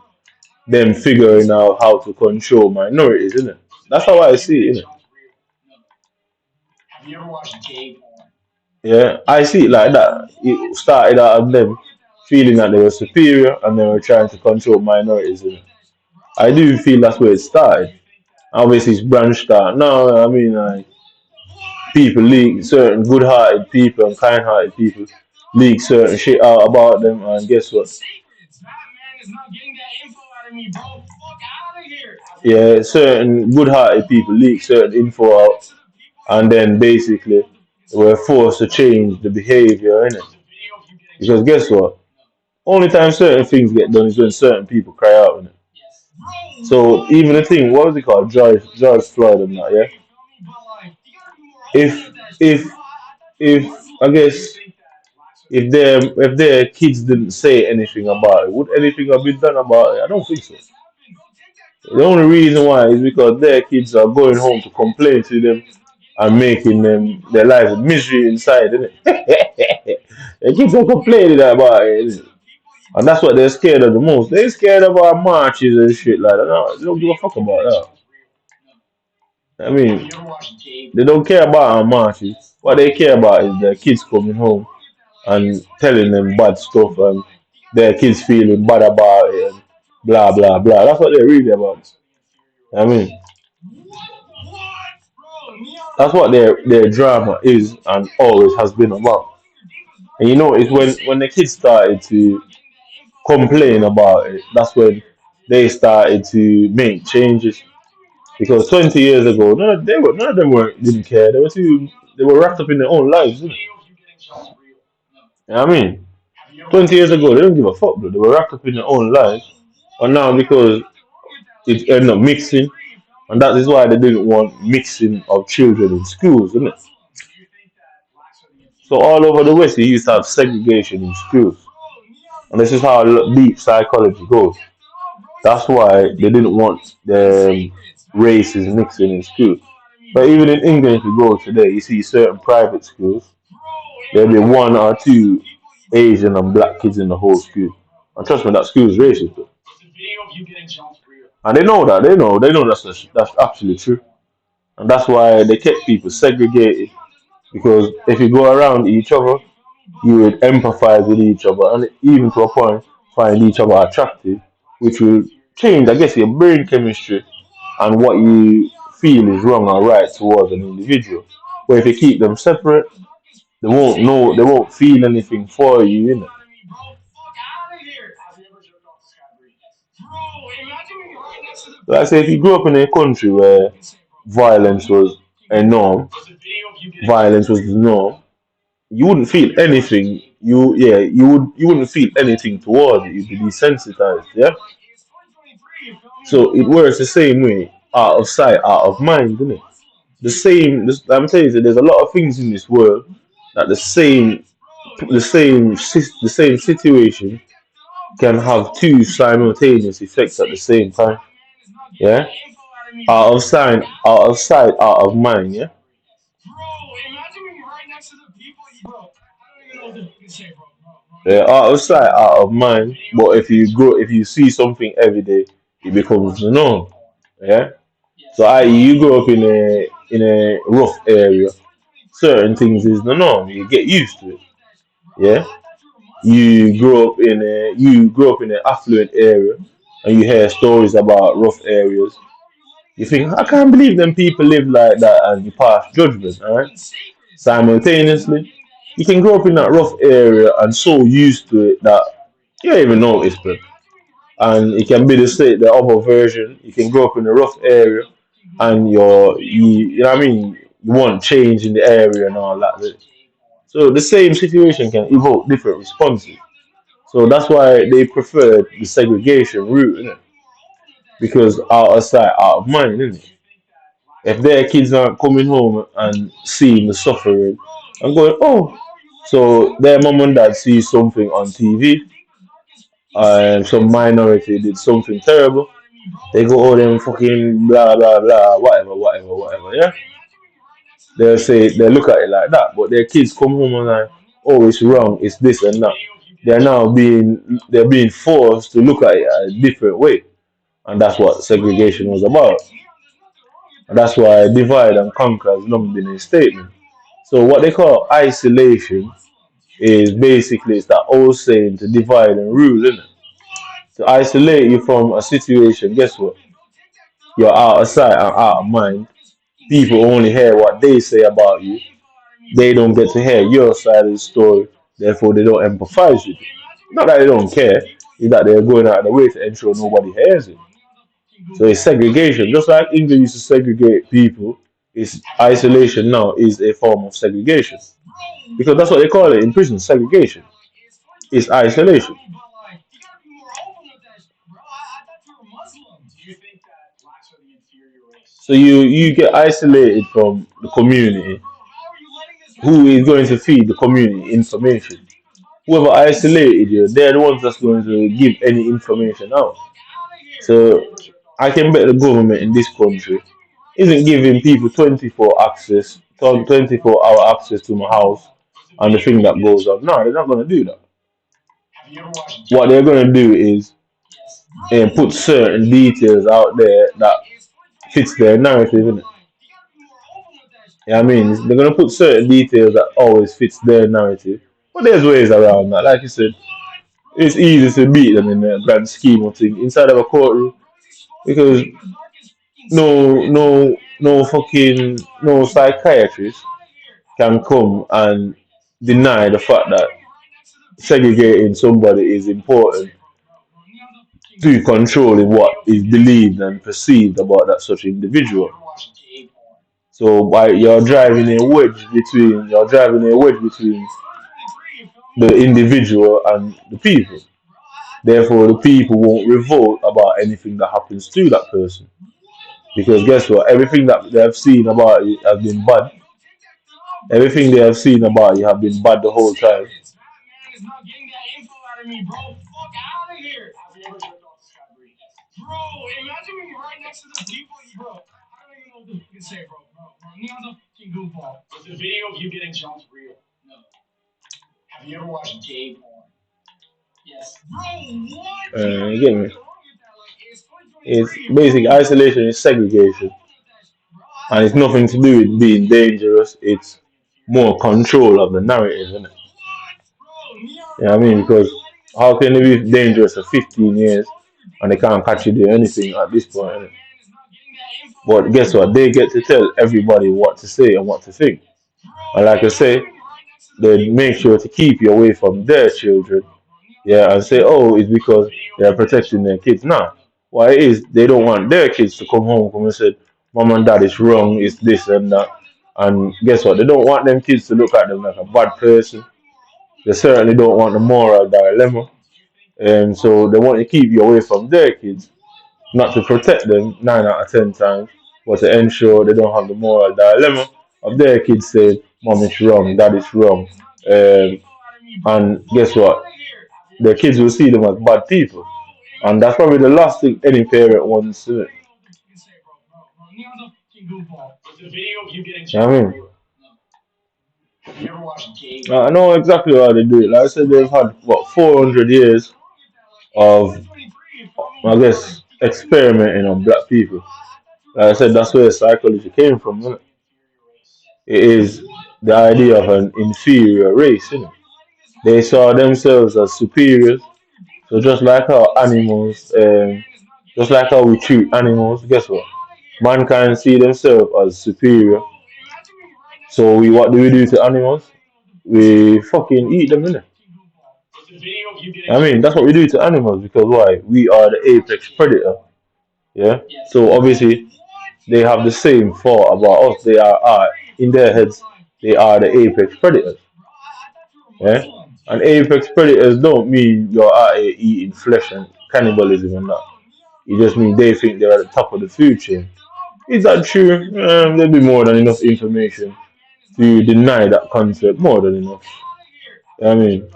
them figuring out how to control minorities, isn't it? That's how I see it, isn't it? Yeah, I see it like that. It started out of them feeling that they were superior and they were trying to control minorities, innit? I do feel that's where it started. Obviously, it's branched out. No, I mean, like, people leak certain good-hearted people and kind-hearted people leak certain shit out about them, and guess what? Yeah, certain good-hearted people leak certain info out, and then basically we're forced to change the behavior, innit? Because guess what? Only time certain things get done is when certain people cry out, innit? So even the thing, what was it called, George Floyd and that, yeah. If if if I guess if their kids didn't say anything about it, would anything have been done about it? I don't think so. The only reason why is because their kids are going home to complain to them and making them their life a misery inside, isn't it? The kids are complaining about it, innit? And that's what they're scared of the most. They're scared about marches and shit like that. No, they don't give a fuck about that. I mean, they don't care about our marches. What they care about is their kids coming home and telling them bad stuff and their kids feeling bad about it and blah blah blah. That's what they're really about. I mean, that's what their drama is and always has been about. And you know, it's when the kids started to complain about it, that's when they started to make changes. Because 20 years ago, none of them didn't care. They were wrapped up in their own lives, didn't they? You know what I mean? 20 years ago, they didn't give a fuck, bro. They were wrapped up in their own lives. But now, because it ended up mixing, and that is why they didn't want mixing of children in schools, isn't it? So all over the West, you used to have segregation in schools. And this is how deep psychology goes. That's why they didn't want the races mixing in schools. But even in England, if you go today, you see certain private schools, there'll be one or two Asian and black kids in the whole school. And trust me, that school is racist. Bro. Was the video of you getting jumped real? And they know that. They know that's absolutely true. And that's why they kept people segregated. Because if you go around each other, you would empathize with each other and even to a point find each other attractive, which will change, I guess, your brain chemistry and what you feel is wrong or right towards an individual. But if you keep them separate, they won't know, they won't feel anything for you, innit? Like I say, if you grew up in a country where violence was a norm, violence was the norm, you wouldn't feel anything. You wouldn't feel anything towards it. You'd be desensitized, yeah. So it works the same way, out of sight, out of mind, isn't it? The same. I'm telling you, there's a lot of things in this world that the same situation can have two simultaneous effects at the same time. Yeah, out of mind. Yeah. Yeah, out of sight, out of mind. But if you see something every day, it becomes the norm. Yeah. So you grow up in a rough area, certain things is the norm. You get used to it. Yeah. You grow up in an affluent area, and you hear stories about rough areas. You think, I can't believe them people live like that, and you pass judgment. All right. Simultaneously, you can grow up in that rough area and so used to it that you don't even notice, but and it can be the other version. You can grow up in a rough area and you know what I mean, you want change in the area and all that. So the same situation can evoke different responses. So that's why they prefer the segregation route, innit? Because out of sight, out of mind, innit? If their kids aren't coming home and seeing the suffering and going, oh, so their mom and dad see something on TV, some minority did something terrible, they go, oh, them fucking blah, blah, blah, whatever, whatever, whatever, yeah? They look at it like that, but their kids come home and like, oh, it's wrong, it's this and that. They're being forced to look at it a different way. And that's what segregation was about. And that's why divide and conquer has long been a statement. So what they call isolation is basically it's that old saying to divide and rule, isn't it? To isolate you from a situation, guess what? You're out of sight and out of mind. People only hear what they say about you. They don't get to hear your side of the story. Therefore, they don't empathize with you. Not that they don't care, it's that they're going out of the way to ensure nobody hears it. So it's segregation. Just like England used to segregate people, it's isolation now is a form of segregation. Because that's what they call it in prison, segregation. It's isolation. So you get isolated from the community. Who is going to feed the community information? Whoever isolated you, they're the ones that's going to give any information out. So I can bet the government in this country isn't giving people 24-hour access to my house and the thing that goes on. No, they're not going to do that. What they're going to do is put certain details out there that fits their narrative, innit? Yeah, I mean, they're going to put certain details that always fits their narrative. But there's ways around that. Like you said, it's easy to beat them in the grand scheme of things inside of a courtroom because no psychiatrist can come and deny the fact that segregating somebody is important to controlling what is believed and perceived about that such individual. So by you're driving a wedge between the individual and the people. Therefore, the people won't revolt about anything that happens to that person. Because guess what? Everything that they have seen about you has been bad. Everything they have seen about you have been bad the whole time. Was the video of you getting jumped real? No. Have you ever watched gay porn? You get me? It's basic isolation is segregation, and it's nothing to do with being dangerous. It's more control of the narrative, isn't it? You know what I mean? Because how can they be dangerous for 15 years and they can't catch you doing anything at this point, innit? But guess what? They get to tell everybody what to say and what to think. And like I say, they make sure to keep you away from their children. Yeah, and say, oh, it's because they're protecting their kids. Nah. What it is, they don't want their kids to come and say, mom and dad is wrong, it's this and that. And guess what? They don't want them kids to look at them like a bad person. They certainly don't want the moral dilemma. And so they want to keep you away from their kids, not to protect them 9 out of 10 times, but to ensure they don't have the moral dilemma of their kids saying, mom is wrong, dad is wrong. And guess what? Their kids will see them as bad people. And that's probably the last thing any parent wants to do. You know what I mean? I know exactly how they do it. Like I said, they've had, what, 400 years of, I guess, experimenting on black people. Like I said, that's where psychology came from, isn't it? It is the idea of an inferior race, isn't it? They saw themselves as superiors. So just like how we treat animals, guess what? Mankind see themselves as superior. So what do we do to animals? We fucking eat them, innit? I mean, that's what we do to animals because why? We are the apex predator. Yeah. So obviously, they have the same thought about us. They are in their heads. They are the apex predators. Yeah. And apex predators don't mean you're out here eating flesh and cannibalism and that. It just means they think they're at the top of the food chain. Is that true? There'll be more than enough information to deny that concept. More than enough. I mean,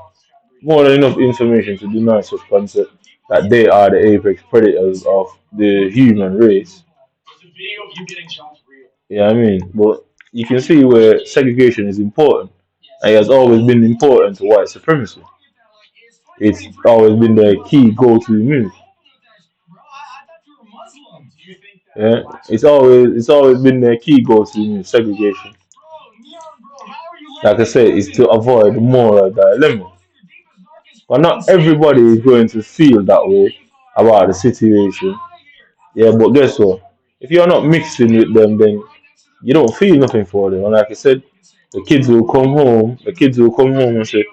more than enough information to deny such concept that they are the apex predators of the human race. Yeah, I mean, but you can see where segregation is important. And it has always been important to white supremacy. It's always been the key go-to move. Yeah, it's always been their key go-to move, segregation. Like I said, is to avoid moral dilemma. But not everybody is going to feel that way about the situation. Yeah, but guess what? If you're not mixing with them, then you don't feel nothing for them. And like I said, the kids will come home and say,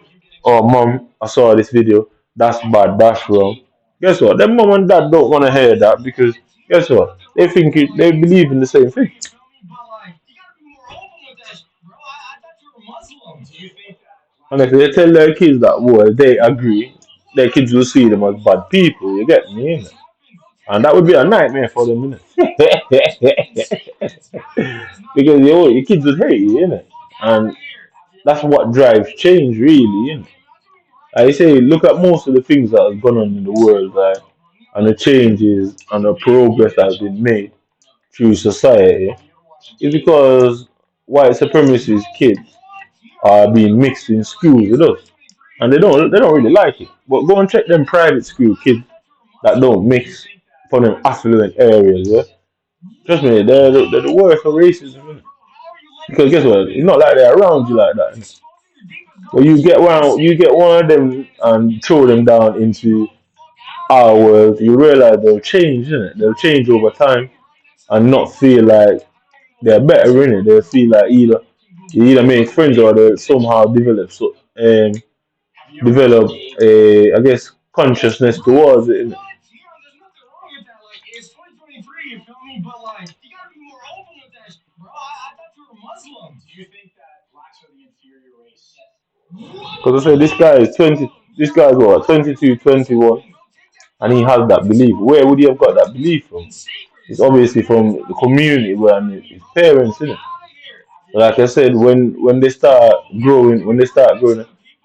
oh, mom, I saw this video. That's bad, that's wrong. Guess what? Their mom and dad don't want to hear that because guess what? They believe in the same thing. And if they tell their kids that, well, they agree, their kids will see them as bad people. You get me? Innit? And that would be a nightmare for them, innit? Because your kids would hate you, innit? And that's what drives change, really, innit? I say, look at most of the things that have gone on in the world, right? And the changes and the progress that has been made through society is because white supremacist kids are being mixed in schools with us, and they don't really like it. But go and check them private school kids that don't mix from them affluent areas. Yeah, trust me, they're the worst for racism. Innit? Because guess what? It's not like they're around you like that. Innit? But you get one of them and throw them down into our world. You realize they'll change, innit? They'll change over time and not feel like they're better in it. They feel like either make friends or they somehow develop a I guess consciousness towards it. Innit? Because I say this guy is 20. This guy's what 22, 21, and he has that belief. Where would he have got that belief from? It's obviously from the community where his parents, innit? Like I said, when they start growing,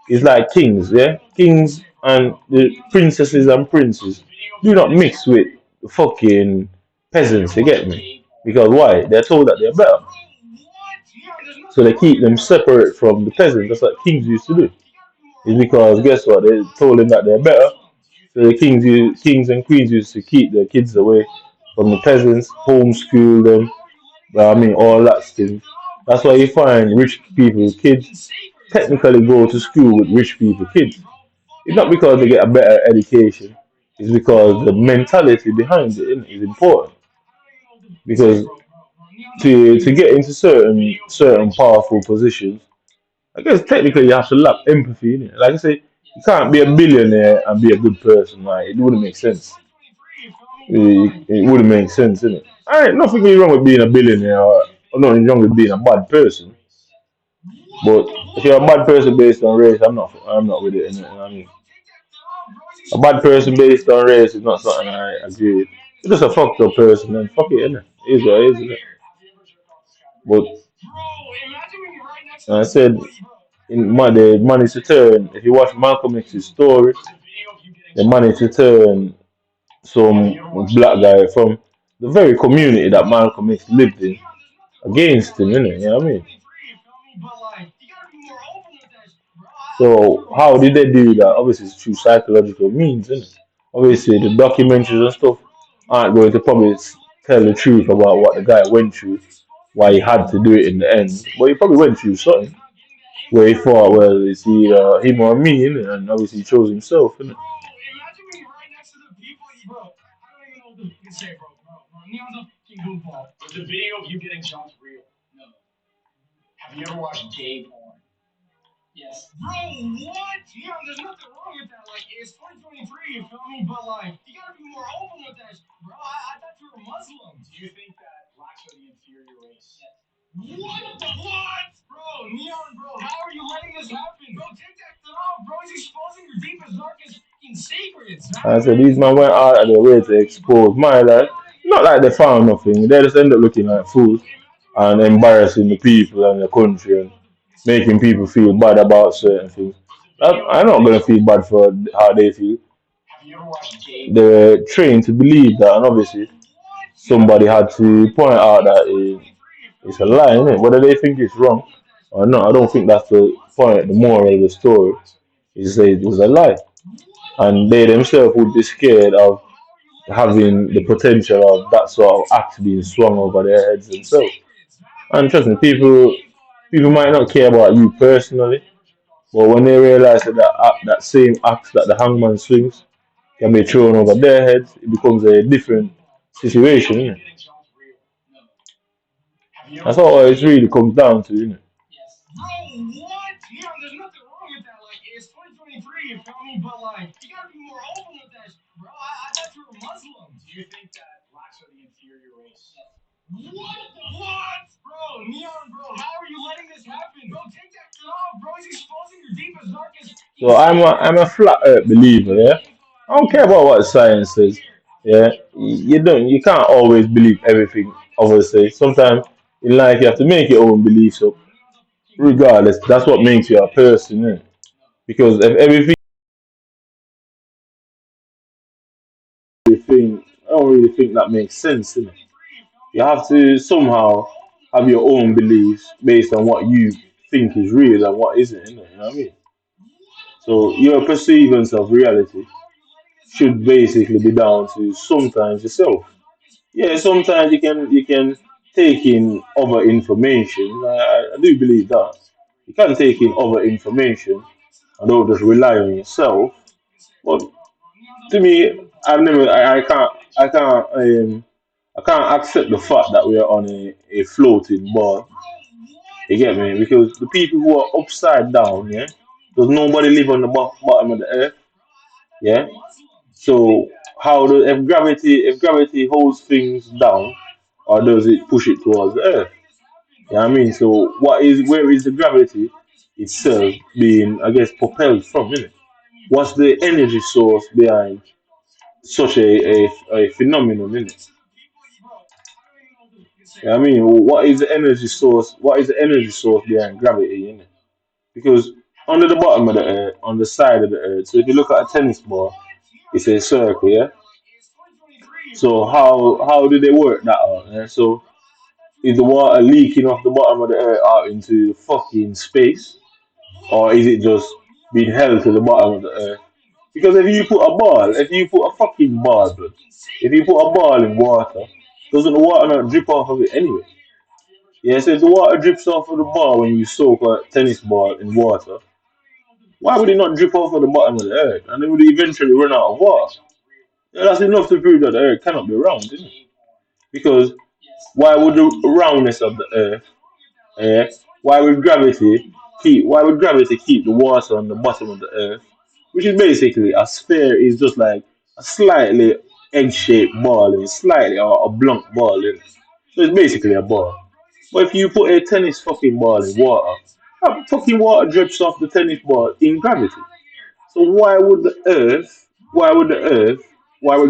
it's like kings, yeah. Kings and the princesses and princes do not mix with fucking peasants. You get me? Because why? They're told that they're better, so they keep them separate from the peasants. That's what kings used to do. is because guess what? They told them that they're better. So the kings and queens used to keep their kids away from the peasants, homeschool them. I mean, all that stuff. That's why you find rich people's kids technically go to school with rich people kids. It's not because they get a better education. It's because the mentality behind it is important. Because to get into certain powerful positions, I guess technically you have to lack empathy. Innit? Like I say, you can't be a billionaire and be a good person. Like it wouldn't make sense. It wouldn't make sense, innit? Alright, nothing really wrong with being a billionaire or nothing wrong with being a bad person. But if you're a bad person based on race, I'm not with it, innit? I mean, a bad person based on race is not something I agree with. You're just a fucked up person, then fuck it, innit? It is what it is, innit? But I said the money to turn. If you watch Malcolm X's story, the money to turn some black guy from the very community that Malcolm X lived in against him, innit? You know what I mean? So how did they do that? Obviously, it's through psychological means, innit? Obviously, the documentaries and stuff aren't going to probably tell the truth about what the guy went through, why he had to do it in the end. But he probably went through something where he thought, well, it's either him or me, innit? And obviously, he chose himself, innit? Was the video of you getting jumped real? No. Have you ever watched gay porn? Yes. Bro, what? Yeah, there's nothing wrong with that. Like, it's 2023, you feel me? But, like, you gotta be more open with that, bro. I thought you were Muslim. Do you think that blacks are the inferior race? Yes. What the what? Bro, Neon, bro, how are you letting this happen? Bro, take that shit off, bro. He's exposing your deepest, darkest fucking secrets. I said these men went out of their way to expose my life. Not like they found nothing. They just end up looking like fools and embarrassing the people and the country and making people feel bad about certain things. I'm not gonna feel bad for how they feel. They're trained to believe that, and obviously somebody had to point out that it's a lie, isn't it? Whether they think it's wrong or not, I don't think that's the point. The moral of the story is that it was a lie, and they themselves would be scared of having the potential of that sort of act being swung over their heads themselves. And trust me, people might not care about you personally, but when they realize that that same axe that the hangman swings can be thrown over their heads, it becomes a different situation. Innit? That's all it really comes down to, isn't it? Bro, what? Yeah, there's nothing wrong with that. Like, it's 2023, you feel me? But, like, you gotta be more open with that, bro. I thought you were Muslim. Do you think that blacks are the inferior race? What the what? Bro, Neon, bro, how are you letting this happen? Bro, take that shit off, bro. He's exposing your deepest, darkest. So I'm a flat earth believer, yeah. I don't care about what science says. Yeah. You can't always believe everything others say. Sometimes in life you have to make your own beliefs up. Regardless, that's what makes you a person, eh? Because if I don't really think that makes sense, innit? You have to somehow have your own beliefs based on what you think is real and what isn't, innit? You know what I mean? So your perceivance of reality should basically be down to sometimes yourself. Yeah, sometimes you can take in other information. I do believe that you can take in other information and don't just rely on yourself. But to me, I can't accept the fact that we are on a floating bar. You get me? Because the people who are upside down, yeah, does nobody live on the bottom of the earth, yeah. So how do if gravity holds things down, or does it push it towards the earth? Yeah, I mean, so where is the gravity itself being, I guess, propelled from? Innit? What's the energy source behind such a phenomenon? Innit? Yeah, I mean, what is the energy source? What is the energy source behind gravity? Innit? Because under the bottom of the earth, on the side of the earth. So if you look at a tennis ball, it's a circle, yeah. So how do they work that out? Yeah? So is the water leaking off the bottom of the earth out into fucking space, or is it just being held to the bottom of the earth. Because if you put a fucking ball, blood, if you put a ball in water, doesn't the water not drip off of it anyway? Yeah, so if the water drips off of the ball when you soak a tennis ball in water, why would it not drip off of the bottom of the earth? And it would eventually run out of water. Yeah, that's enough to prove that the earth cannot be round, isn't it? Because why would the roundness of the earth, eh, why would gravity keep the water on the bottom of the earth, which is basically a sphere is just like a slightly egg-shaped ball and slightly or a blunt ball in it. So it's basically a ball. But if you put a tennis fucking ball in water, that fucking water drips off the tennis ball in gravity. So why would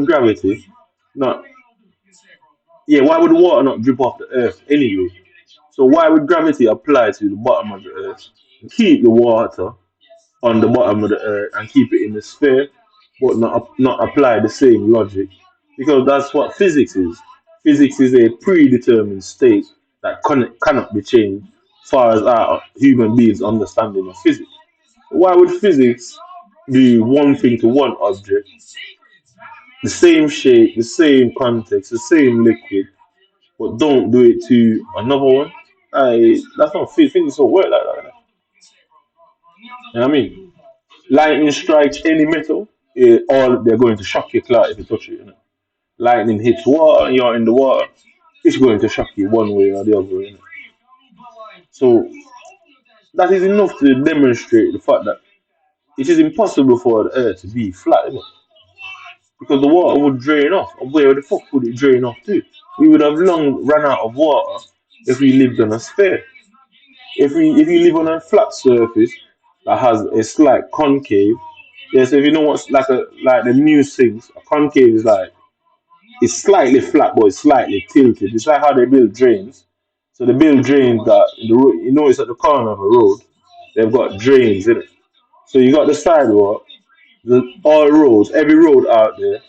gravity not, yeah, why would the water not drip off the earth anyway? So why would gravity apply to the bottom of the earth and keep the water on the bottom of the earth and keep it in the sphere, but not apply the same logic? Because that's what physics is. Physics is a predetermined state that cannot be changed as far as our human beings' understanding of physics. Why would physics do one thing to one object, the same shape, the same context, the same liquid, but don't do it to another one? That's not physics don't work like that. You know what I mean? Lightning strikes any metal, all they're going to shock your clout if you touch it. You know? Lightning hits water and you're in the water, it's going to shock you one way or the other. You know? So that is enough to demonstrate the fact that it is impossible for the earth to be flat, isn't it? Because the water would drain off. And where the fuck would it drain off to? We would have long run out of water if we lived on a sphere. If you live on a flat surface that has a slight concave, yeah. So if you know what's like the new things, a concave is like it's slightly flat but it's slightly tilted. It's like how they build drains. So they build drains that the road, you know, it's at the corner of a road. They've got drains in it. So you got the sidewalk, all roads, every road out there,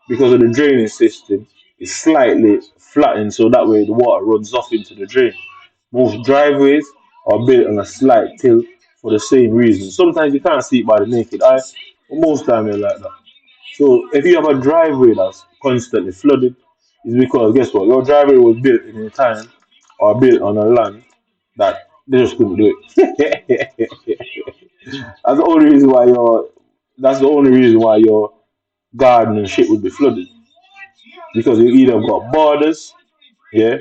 because of the drainage system, is slightly flattened so that way the water runs off into the drain. Most driveways are built on a slight tilt for the same reason. Sometimes you can't see it by the naked eye, but most time they're like that. So if you have a driveway that's constantly flooded, it's because guess what? Your driveway was built in a time or built on a land that they just couldn't do it. that's the only reason why your that's the only reason why your garden and shit would be flooded. Because you either got borders, yeah,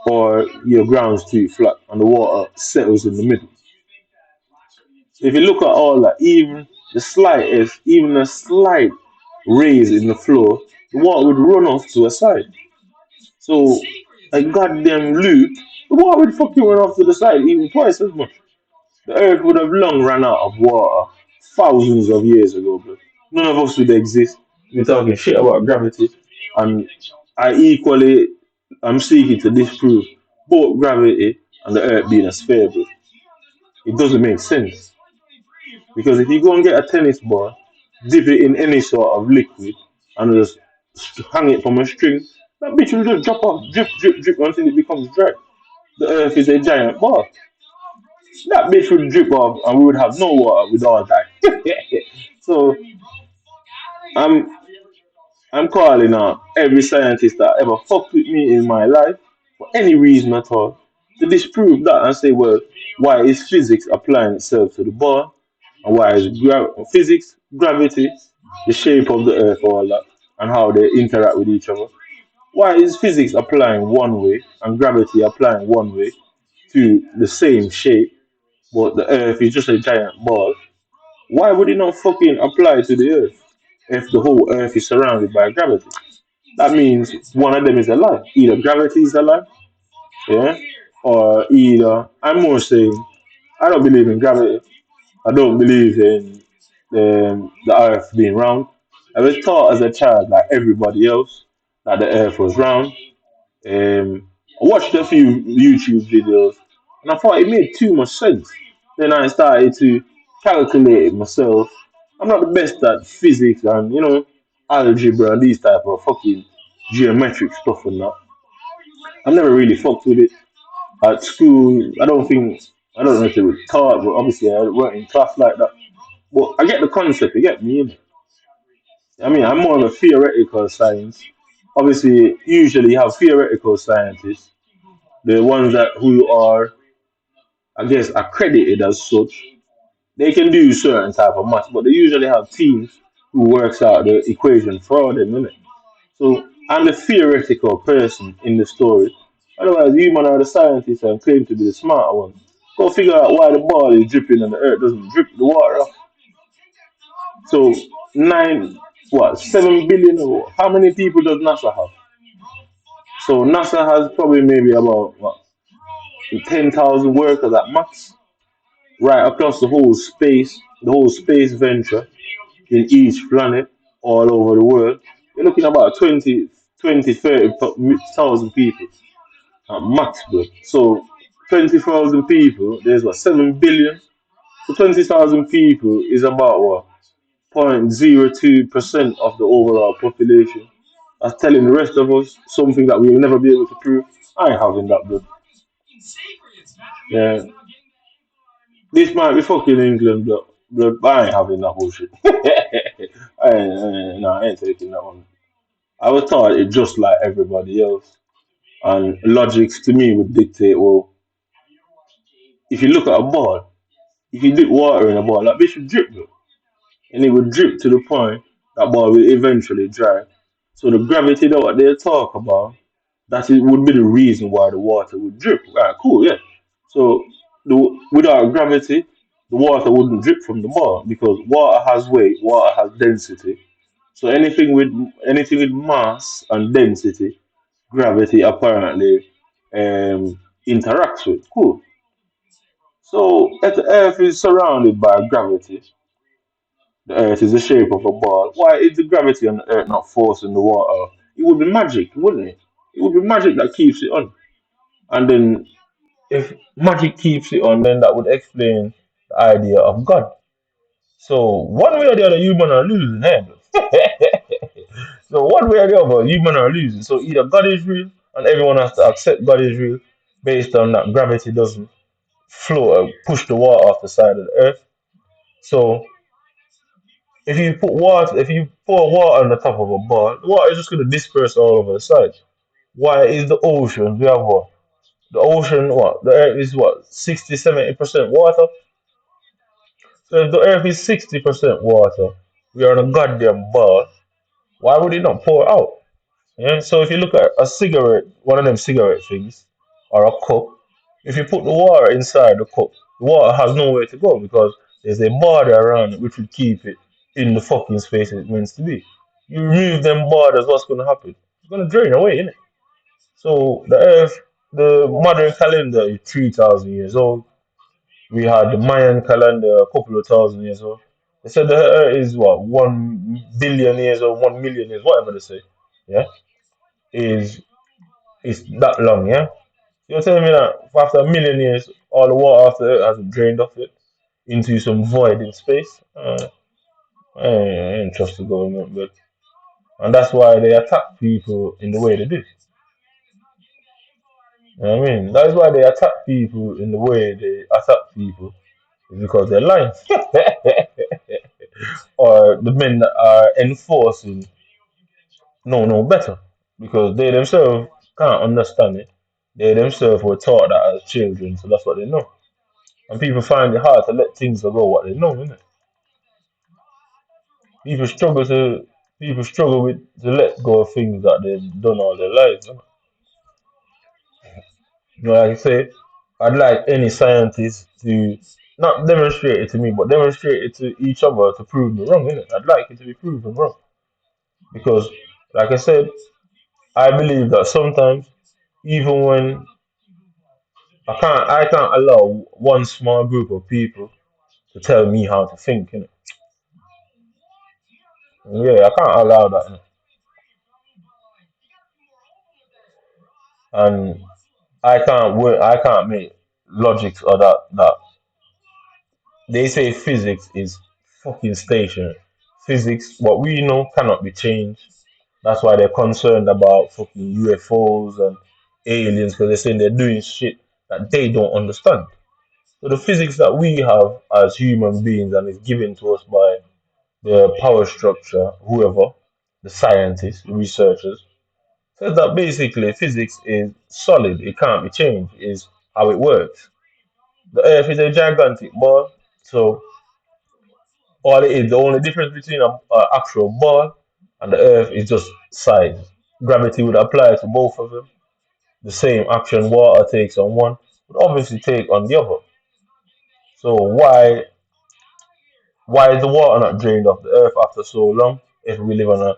or your ground's too flat and the water settles in the middle. So if you look at all that, even a slight raise in the floor, the water would run off to a side. So a goddamn loop, the water would fucking run off to the side even twice as much. The earth would have long run out of water thousands of years ago, bro. None of us would exist. We're talking shit about gravity, and I am seeking to disprove both gravity and the earth being a sphere, bro. It doesn't make sense. Because if you go and get a tennis ball, dip it in any sort of liquid, and just hang it from a string, that bitch will just drop off, drip, drip, drip until it becomes dry. The earth is a giant ball. That bitch would drip off and we would have no water with all that. So I'm I'm calling out every scientist that ever fucked with me in my life for any reason at all to disprove that and say, well, why is physics applying itself to the ball? And why is physics, gravity, the shape of the earth, all that, and how they interact with each other? Why is physics applying one way and gravity applying one way to the same shape, but the earth is just a giant ball? Why would it not fucking apply to the earth if the whole earth is surrounded by gravity? That means one of them is a lie. Either gravity is a lie, yeah, or either I'm more saying I don't believe in gravity. I don't believe in the earth being round. I was taught as a child, like everybody else, that the earth was round. I watched a few YouTube videos and I thought it made too much sense. Then I started to calculate it myself. I'm not the best at physics and algebra and these type of fucking geometric stuff and that. I never really fucked with it at school. I don't know if it was taught, but obviously I weren't in class like that. Well, I get the concept. You get me? Innit? I mean, I'm more of a theoretical science. Obviously, usually you have theoretical scientists, the ones that who are, I guess, accredited as such. They can do certain type of maths, but they usually have teams who works out the equation for them, innit? So I'm the theoretical person in the story. Otherwise, you man are the scientists and claim to be the smart one. Go figure out why the ball is dripping and the earth doesn't drip the water off. So 7 billion or how many people does NASA have? So NASA has probably maybe about 10,000 workers at max, right across the whole space venture in each planet, all over the world. You're looking at about 30,000 people at max, bro. So 20,000 people, there's 7 billion. So 20,000 people is about 0.02% of the overall population. That's telling the rest of us something that we will never be able to prove. I ain't having that, bro. Yeah. This might be fucking England, but I ain't having that bullshit. I ain't taking that one. I was taught it just like everybody else. And logics to me would dictate, well, if you look at a ball, if you dip water in a ball, that bitch should drip, bro. And it would drip to the point that ball will eventually dry. So the gravity that what they talk about, that it would be the reason why the water would drip. Right, cool, yeah. So without gravity, the water wouldn't drip from the ball because water has weight, water has density. So anything with mass and density, gravity apparently interacts with. Cool. So if the Earth is surrounded by gravity, the Earth is the shape of a ball. Why is the gravity on the Earth not forcing the water? It would be magic, wouldn't it? It would be magic that keeps it on. And then if magic keeps it on, then that would explain the idea of God. So one way or the other, human are losing, eh? So one way or the other, human are losing. So either God is real, and everyone has to accept God is real, based on that gravity doesn't flow, push the water off the side of the earth. So if you pour water on the top of a ball, the water is just going to disperse all over the side. Why is the ocean? We have what? The ocean, what? The earth is what? 60-70% water. So if the earth is 60% water, we are on a goddamn ball. Why would it not pour out? Yeah. So if you look at a cigarette, one of them cigarette things, or a cup, if you put the water inside the cup, the water has nowhere to go because there's a border around it which will keep it in the fucking space it's meant to be. You remove them borders, what's going to happen? It's going to drain away, innit? So the Earth, the modern calendar is 3,000 years old. We had the Mayan calendar a couple of thousand years old. They said the Earth is what 1 billion years or 1 million years, whatever they say. Yeah, is that long? Yeah, you're telling me that after a million years, all the water after Earth has drained off it into some void in space? I ain't trust the government, but and that's why they attack people in the way they do. You know what I mean? That's why they attack people in the way they attack people, is because they're lying. Or the men that are enforcing no better. Because they themselves can't understand it. They themselves were taught that as children, so that's what they know. And people find it hard to let things go what they know, innit? People struggle to people struggle with to let go of things that they've done all their lives. You know, like I say, I'd like any scientist to not demonstrate it to me, but demonstrate it to each other to prove me wrong, innit? I'd like it to be proven wrong. Because, like I said, I believe that sometimes, even when I can't allow one small group of people to tell me how to think, innit? Yeah, I can't allow that, innit? And I can't make logics or that they say physics is fucking stationary. Physics, what we know, cannot be changed. That's why they're concerned about fucking UFOs and aliens because they're saying they're doing shit that they don't understand. So the physics that we have as human beings and is given to us by the power structure, whoever, the scientists, the researchers, says that basically physics is solid, it can't be changed, is how it works. The earth is a gigantic ball, so all it is, the only difference between a actual ball and the earth is just size. Gravity would apply to both of them. The same action water takes on one would obviously take on the other. So why is the water not drained off the earth after so long if we live on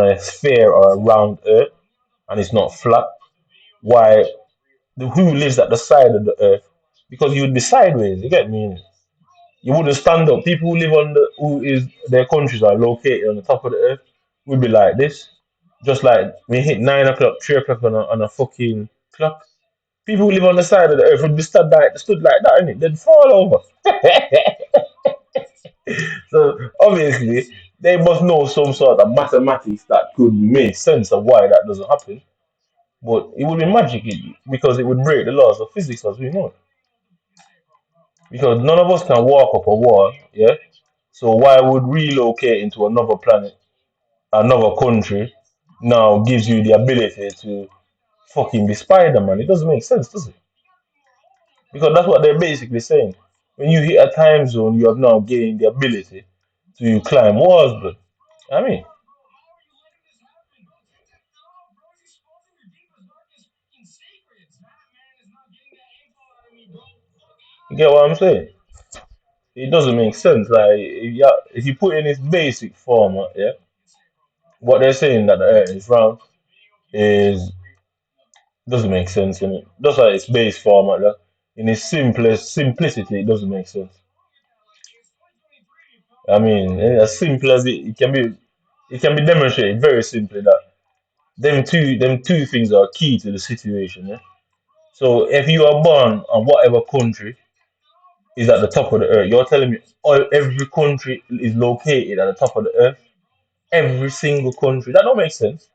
a sphere or a round earth and it's not flat? Why who lives at the side of the earth? Because you would be sideways, you get me? You wouldn't stand up. People who live on the who is their countries are located on the top of the earth would be like this. Just like we hit 9 o'clock, 3 o'clock on a fucking clock. People who live on the side of the earth would be stood like that, innit? They'd fall over. So obviously they must know some sort of mathematics that could make sense of why that doesn't happen. But it would be magic because it would break the laws of physics as we know it. Because none of us can walk up a wall, yeah? So why would relocating to another planet, another country, now gives you the ability to fucking be Spider-Man? It doesn't make sense, does it? Because that's what they're basically saying. When you hit a time zone, you have now gained the ability to climb walls, bro. I mean, you get what I'm saying? It doesn't make sense. Like, if you put in its basic format, yeah, what they're saying that the Earth is round is doesn't make sense in it. Just like its base format, like, in its simplest simplicity, it doesn't make sense. I mean, as simple as it can be demonstrated very simply that them two things are key to the situation. Yeah? So if you are born on whatever country is at the top of the earth, you're telling me every country is located at the top of the earth. Every single country. That don't make sense.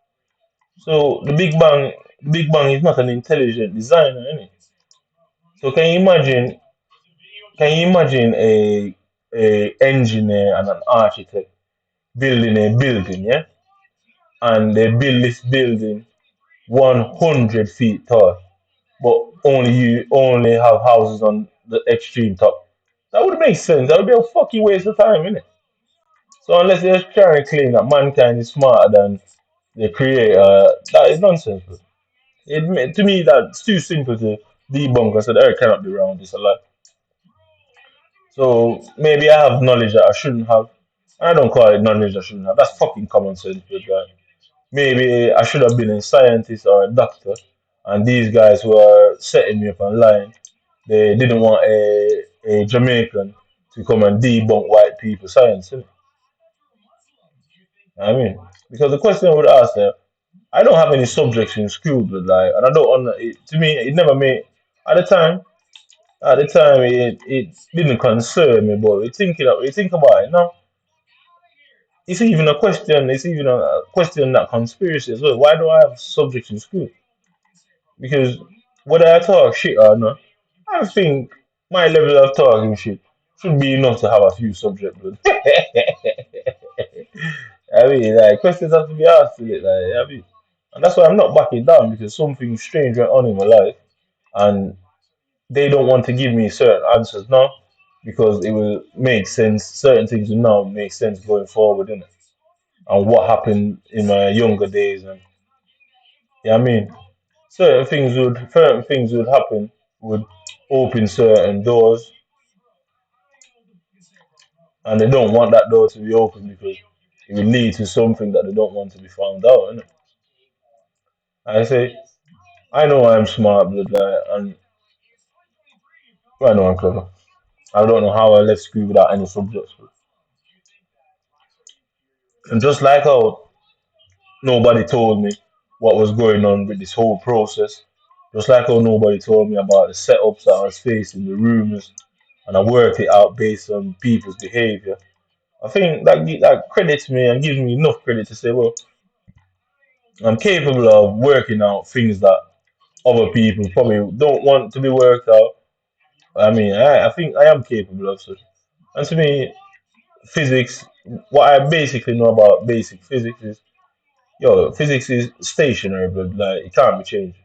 So Big Bang is not an intelligent designer, is. So can you imagine a engineer and an architect building a building, yeah? And they build this building 100 feet tall, but you only have houses on the extreme top. That would make sense. That would be a fucking waste of time, innit? So unless they're trying to claim that mankind is smarter than the creator, that is nonsense. Bro. To me, that's too simple to debunk and say the earth cannot be round. It's a lie. So maybe I have knowledge that I shouldn't have. I don't call it knowledge I shouldn't have. That's fucking common sense, but like, maybe I should have been a scientist or a doctor, and these guys were setting me up and lying. They didn't want a Jamaican to come and debunk white people science. Innit? I mean, because the question I would ask them, I don't have any subjects in school, but like, and I don't. To me, it never made at the time. At the time, it didn't concern me, but we think about it now. It's even a question. It's even a question that conspiracy as well. Why do I have subjects in school? Because whether I talk shit or not, I think my level of talking shit should be enough to have a few subjects. But I mean, like questions have to be asked to it. Like I mean, and that's why I'm not backing down because something strange went on in my life, and they don't want to give me certain answers now because it will make sense. Certain things will now make sense going forward, innit? And what happened in my younger days, and yeah, I mean, certain things would happen, would open certain doors, and they don't want that door to be open because it will lead to something that they don't want to be found out, innit? I say, I know I'm smart, but and I know I'm clever. I don't know how I left school without any subjects. And just like how nobody told me what was going on with this whole process. Just like how nobody told me about the setups that I was facing, the rumors, and I worked it out based on people's behavior. I think that credits me and gives me enough credit to say, well, I'm capable of working out things that other people probably don't want to be worked out, I mean, I think I am capable of such. And to me, physics, what I basically know about basic physics is, yo, physics is stationary, but like it can't be changed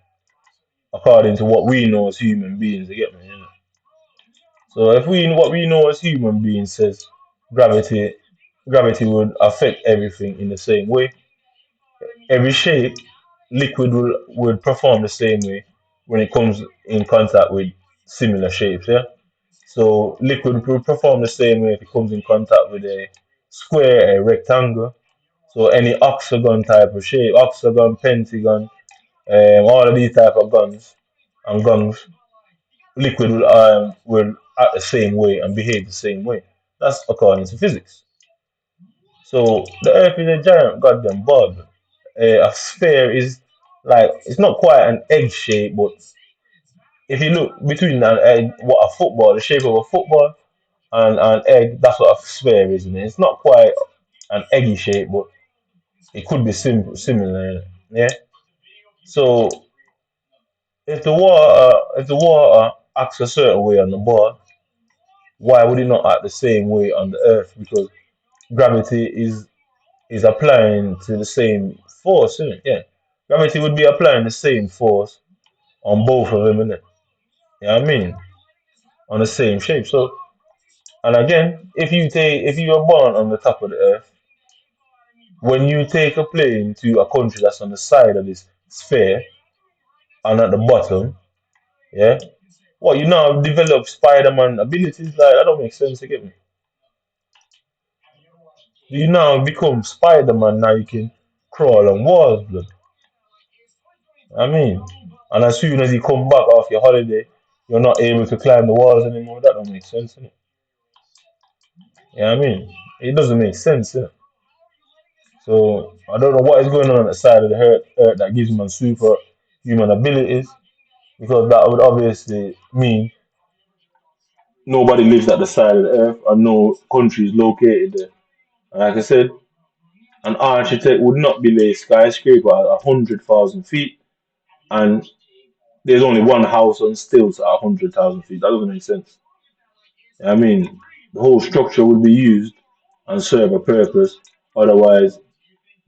according to what we know as human beings. You get me? You know? So if we what we know as human beings says gravity, gravity would affect everything in the same way. Every shape, liquid would perform the same way when it comes in contact with similar shapes. Yeah. So liquid will perform the same way if it comes in contact with a square, a rectangle. So any octagon type of shape, octagon, pentagon, all of these type of guns and guns, liquid will act the same way and behave the same way. That's according to physics. So the Earth is a giant goddamn ball. A sphere is like it's not quite an egg shape, but if you look between an egg, what a football, the shape of a football and an egg, that's what a sphere is. And it's not quite an eggy shape, but it could be similar. Yeah. So if the water acts a certain way on the ball, why would it not act the same way on the Earth? Because gravity is applying to the same force, isn't it? Yeah. Gravity would be applying the same force on both of them, isn't it? You know what I mean? On the same shape. So and again, if you are born on the top of the earth, when you take a plane to a country that's on the side of this sphere and at the bottom, yeah, what you now develop Spider-Man abilities like that don't make sense to get me. You now become Spider-Man now you can crawl on walls, blood. I mean, and as soon as you come back off your holiday, you're not able to climb the walls anymore. That don't make sense, innit? Yeah, I mean, it doesn't make sense, innit? So I don't know what is going on the side of the earth that gives man super human abilities, because that would obviously mean nobody lives at the side of the earth and no country is located there. And like I said, an architect would not build a skyscraper at 100,000 feet, and there's only one house on stilts at 100,000 feet. That doesn't make sense. I mean, the whole structure would be used and serve a purpose. Otherwise,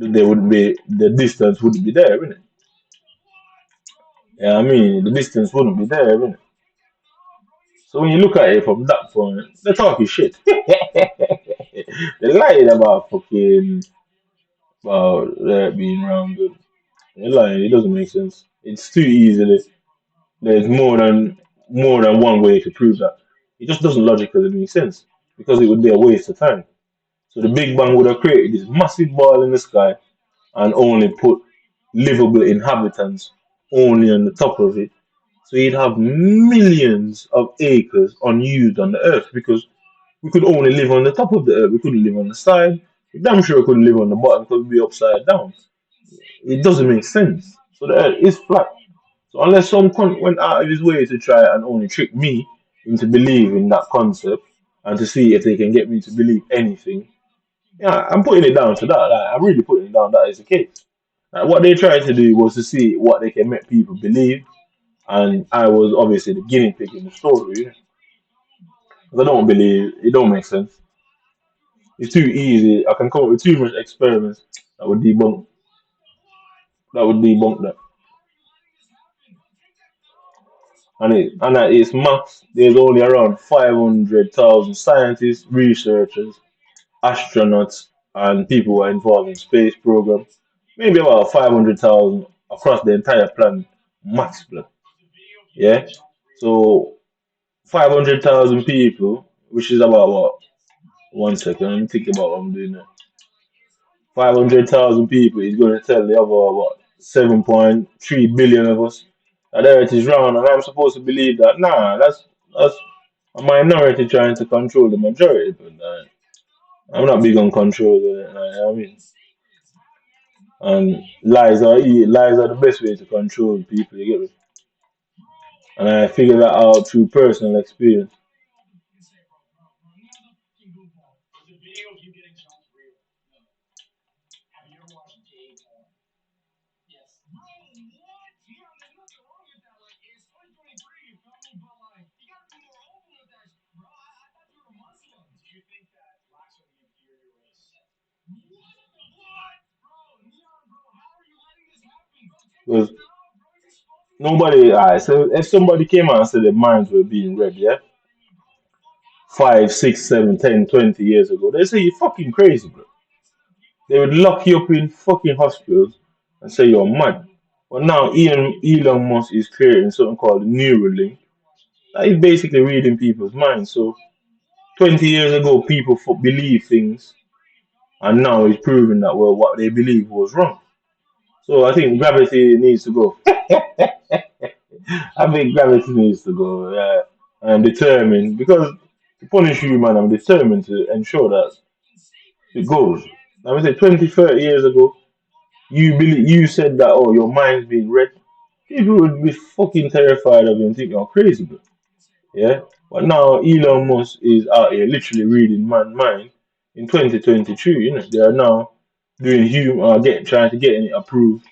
there would be the distance wouldn't be there, wouldn't it? Yeah, I mean, the distance wouldn't be there, wouldn't it? So when you look at it from that point, they're talking shit. They're lying about fucking about being rounded. They're lying. It doesn't make sense. It's too easily. There's more than one way to prove that. It just doesn't logically make sense because it would be a waste of time. So the Big Bang would have created this massive ball in the sky and only put livable inhabitants only on the top of it. So you'd have millions of acres unused on the earth because we could only live on the top of the earth. We couldn't live on the side. We damn sure we couldn't live on the bottom because we'd be upside down. It doesn't make sense. So the earth is flat. So unless some cunt went out of his way to try and only trick me into believing that concept and to see if they can get me to believe anything, yeah, I'm putting it down to that. Like, I'm really putting it down that is the case. Like, what they tried to do was to see what they can make people believe, and I was obviously the guinea pig in the story. 'Cause I don't believe it don't make sense. It's too easy. I can come up with too much experiments that would debunk that. And at its max, there's only around 500,000 scientists, researchers, astronauts, and people who are involved in space program. Maybe about 500,000 across the entire planet, max. Blood. Yeah. So 500,000 people, which is about what? 1 second. Let me think about what I'm doing now. 500,000 people is going to tell the other, what, 7.3 billion of us that the earth is round, and I'm supposed to believe that. Nah, that's a minority trying to control the majority. But I'm not big on control. I mean, and lies are the best way to control people. You get me? And I figured that out through personal experience. Because nobody, so if somebody came out and said their minds were being read, yeah, 5, 6, 7, 10, 20 years ago, they say you're fucking crazy, bro. They would lock you up in fucking hospitals and say you're mad. But now Elon Musk is creating something called Neuralink. That is basically reading people's minds. So 20 years ago, people believed things, and now it's proven that well, what they believed was wrong. So I think gravity needs to go. I think gravity needs to go. Yeah. I'm determined because to punish you, man. I'm determined to ensure that it goes. I would say 20, 30 years ago, you said that oh your mind's being read. People would be fucking terrified of you and think you're crazy, bro. Yeah. But now Elon Musk is out here literally reading man's mind in 2023. You know they are now doing trying to get it approved,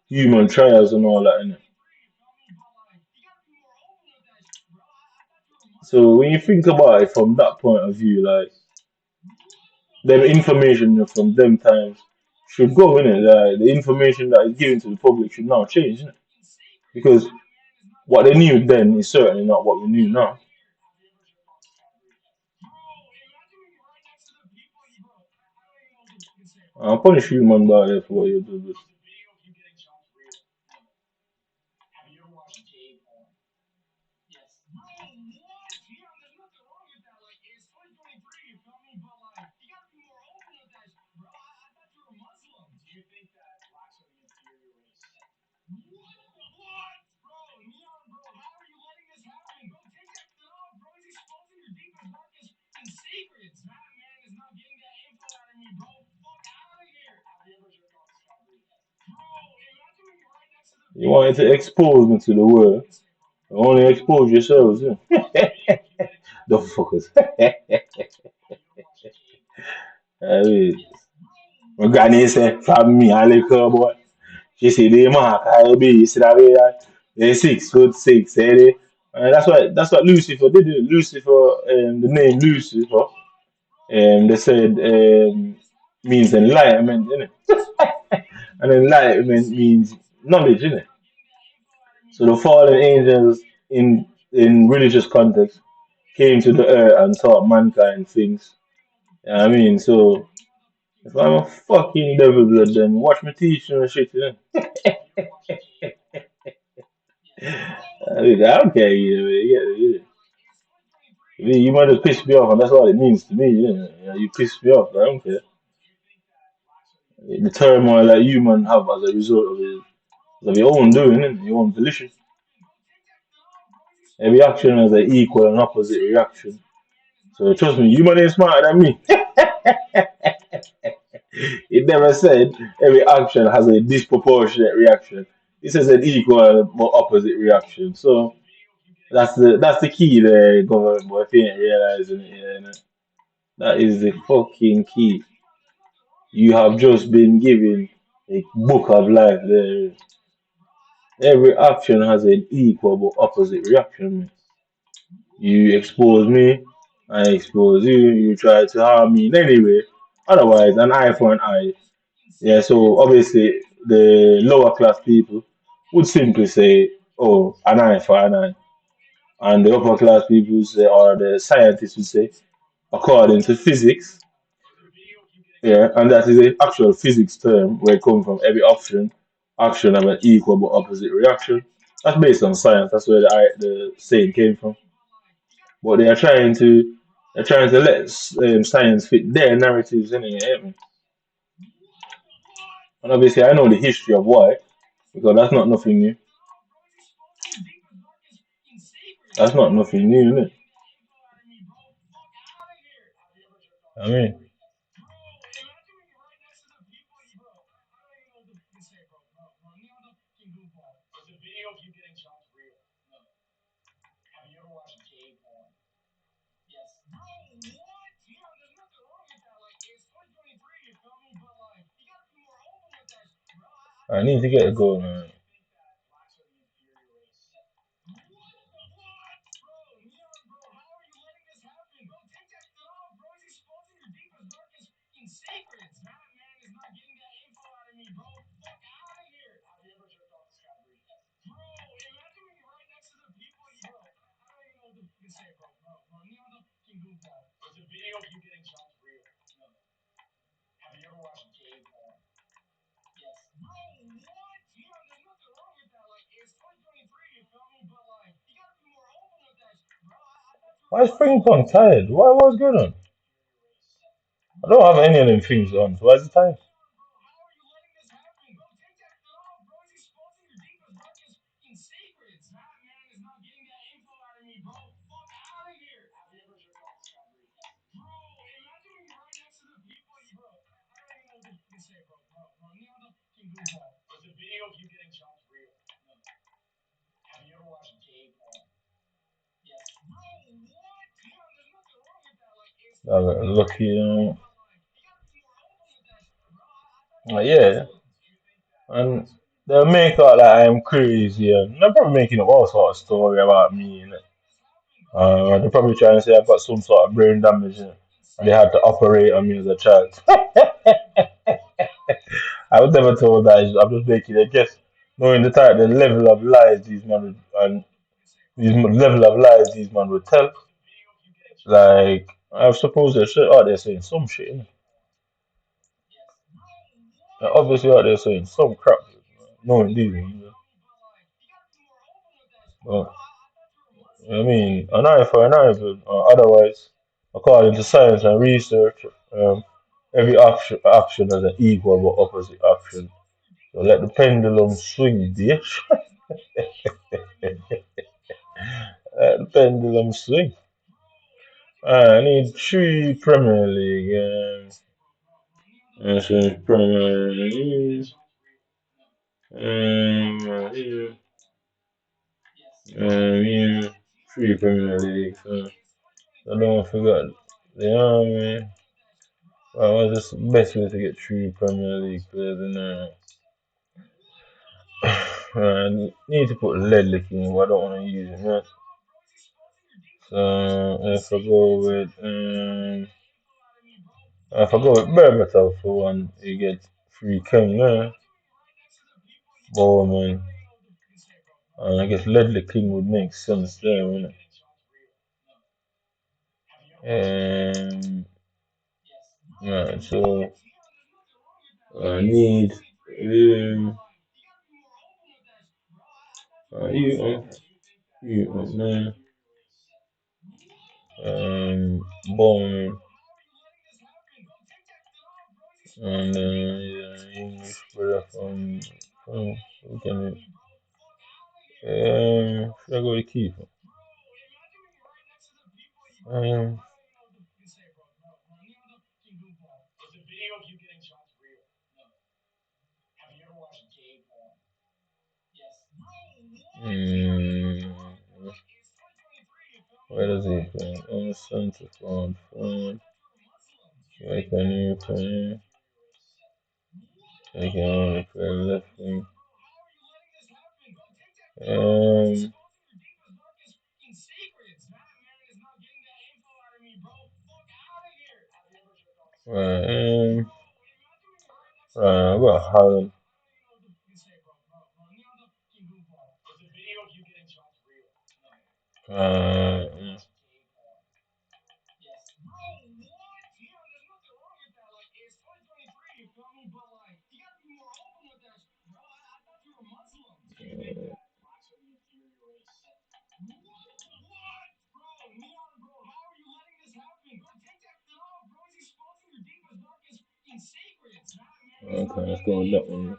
human trials and all that. You know? So when you think about it from that point of view, like the information from them times should go in it. The information that is given to the public should now change, innit? Because what they knew then is certainly not what we knew now. I'll punish you, man, by for what you do. But you wanted to expose me to the world. You only expose yourselves, yeah. The fuckers. I mean, my granny said, from me, I like her, boy. She said, they mark, I'll be, you see that way, that? They're 6 foot 6, eh? That's what Lucifer did. Lucifer, the name Lucifer, they said means enlightenment, innit? And enlightenment means knowledge, innit? So the fallen angels in religious context came to the earth and taught mankind things. You know what I mean? So if I'm a fucking devil blood, then watch me teach you and shit, you know? I don't care either way. You might have pissed me off, and that's all it means to me. You pissed me off. I don't care. The turmoil that you man have as a result of your own doing, your own volition. Every action has an equal and opposite reaction. So trust me, you man ain't smarter than me. It never said every action has a disproportionate reaction. It says an equal but opposite reaction. So that's the key there, government boy. If you ain't realizing it, that is the fucking key. You have just been given a book of life there. Every action has an equal but opposite reaction. You expose me, I expose you. You try to harm me in any way. Otherwise, an eye for an eye. Yeah, so obviously the lower class people would simply say, "Oh, an eye for an eye," and the upper class people say, or the scientists would say, according to physics, yeah, and that is an actual physics term where it comes from every action have an equal but opposite reaction. That's based on science. That's where the saying came from. But they're trying to let science fit their narratives in it. And obviously, I know the history of why because that's not nothing new. That's not nothing new, is it? I mean, I need to get a goal, man. Why is Spring Punk tired? What's going on? I don't have any of them things on, so why is it tired? I got lucky. Yeah, and they'll make out like I'm crazy, and they're probably making up all sort of story about me. They're probably trying to say I've got some sort of brain damage, and they had to operate on me as a child. I was never told that. I'm just making a guess, knowing the level of lies these men and level of lies these men would tell. Like I suppose they're shit out there saying some shit. Innit? They're obviously out there saying some crap, knowing these ones. But I mean, an eye for an eye, but otherwise, according to science and research, every action has an equal but opposite action. So let the pendulum swing, bitch. Let the pendulum swing. I need three Premier League. Premier League. Yeah, yeah, three Premier League. I don't forget the army. What's the best way to get three Premier League players in there? I need to put Ledley in, but I don't want to use him yet. So if I go with Berbatov for one, you get free King there. Bowman. And I guess Ledley King would make sense there, wouldn't it? Right, so I need you man. Bowman and yeah, English brother from we can should I go with keeper? Um mm, where does he play? On the center forward. I can you play? I can only play left wing. Um, right, I got Holland. Uh, okay, let's go with that one.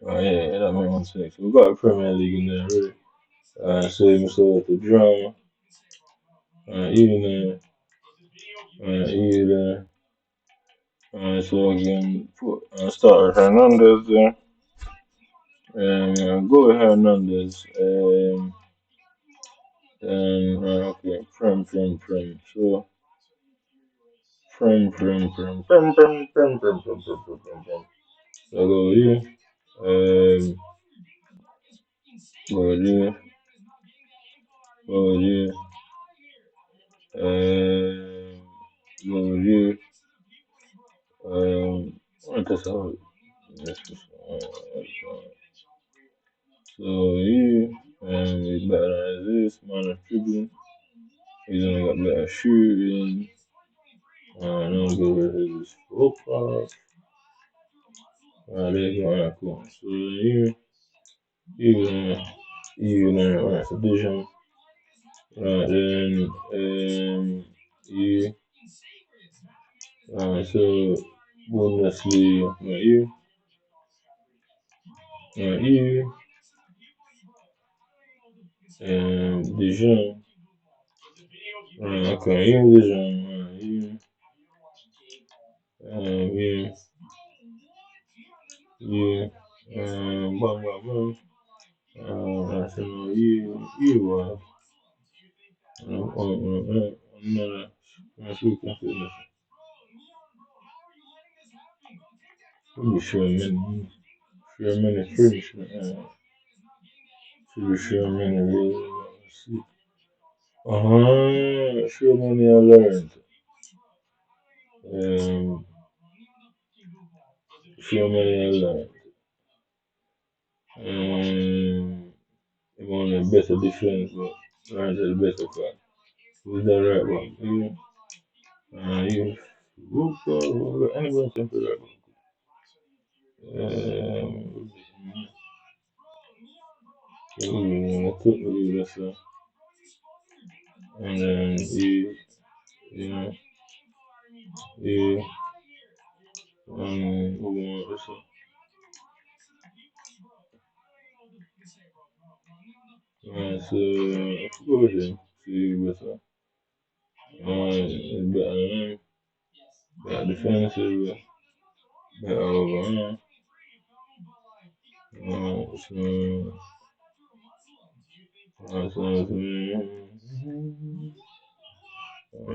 Oh yeah, that made 1 6. We got a Premier League in there, really. Save myself the drama. Even either. So I can put start with Hernandez there. Go with Hernandez. Then okay, Prem. So Prem. So I go with you. Um, go with you. Go with you. Go with you. What is out? This is, so you. He's better than this, minus dribbling. He's only got better shooting. No good with his football. There you go, alright, cool. So you alright, so division. Right then, you, so Bundesliga, you, Dijon, okay, you, Dijon, you, blah, blah, blah. So you, another, pretty sure many French, pretty sure many really, see. Sure many I learned. Sure many I learned. He wanted a better defense, but learned the better part. Who's that right one? You, anyone can play right one. I took the lesson, and then you know, you, listen. So, I forgot him. See, better. Better defensive, better overall.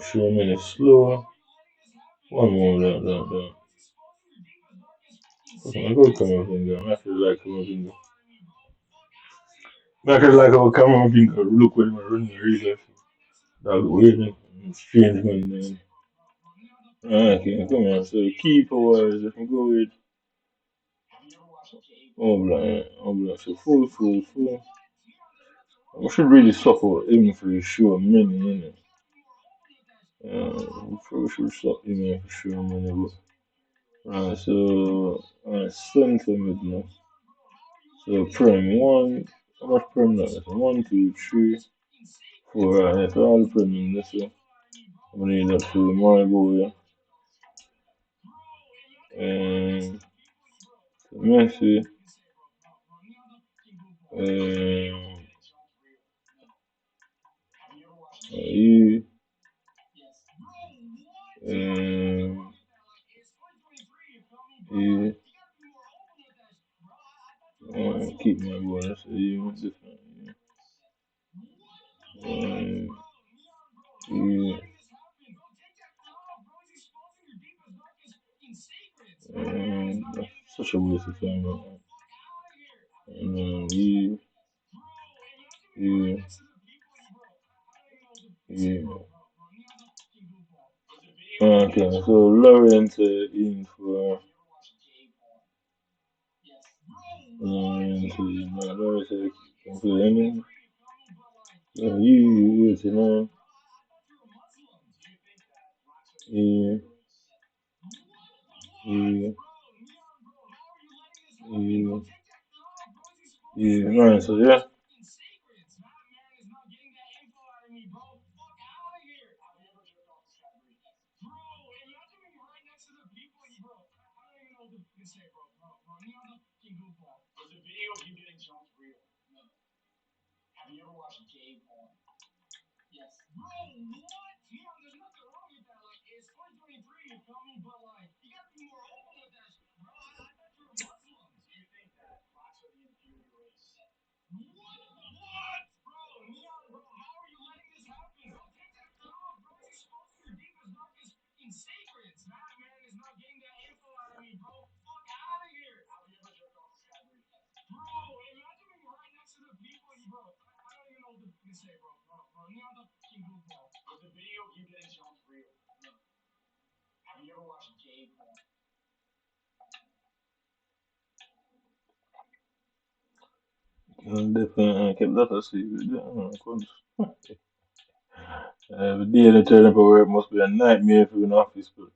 Sure, a minute slower. One more, that. I go camera finger. I feel like camera finger. I feel like our camera finger look when we're running the real life. That look weird, strange man. Okay, come on. So keeper wise, if we go with so full. We should really suffer even for sure many, we should stop even for sure many. But, so center mid now. So prem one, how much prem now? So 1, 2, 3, 4. Right, so all the prem in this one. I'm gonna need that for my boy. And Messi. And you. And you. Keep my boy. That's you. Different. And you. And that's such a waste of time. And then you, you. Okay, so Lawrence in for Lawrence can play any. You, man. You, you, Right, so yeah. Definitely kept that a secret. The day they turn up at work must be a nightmare for an office, but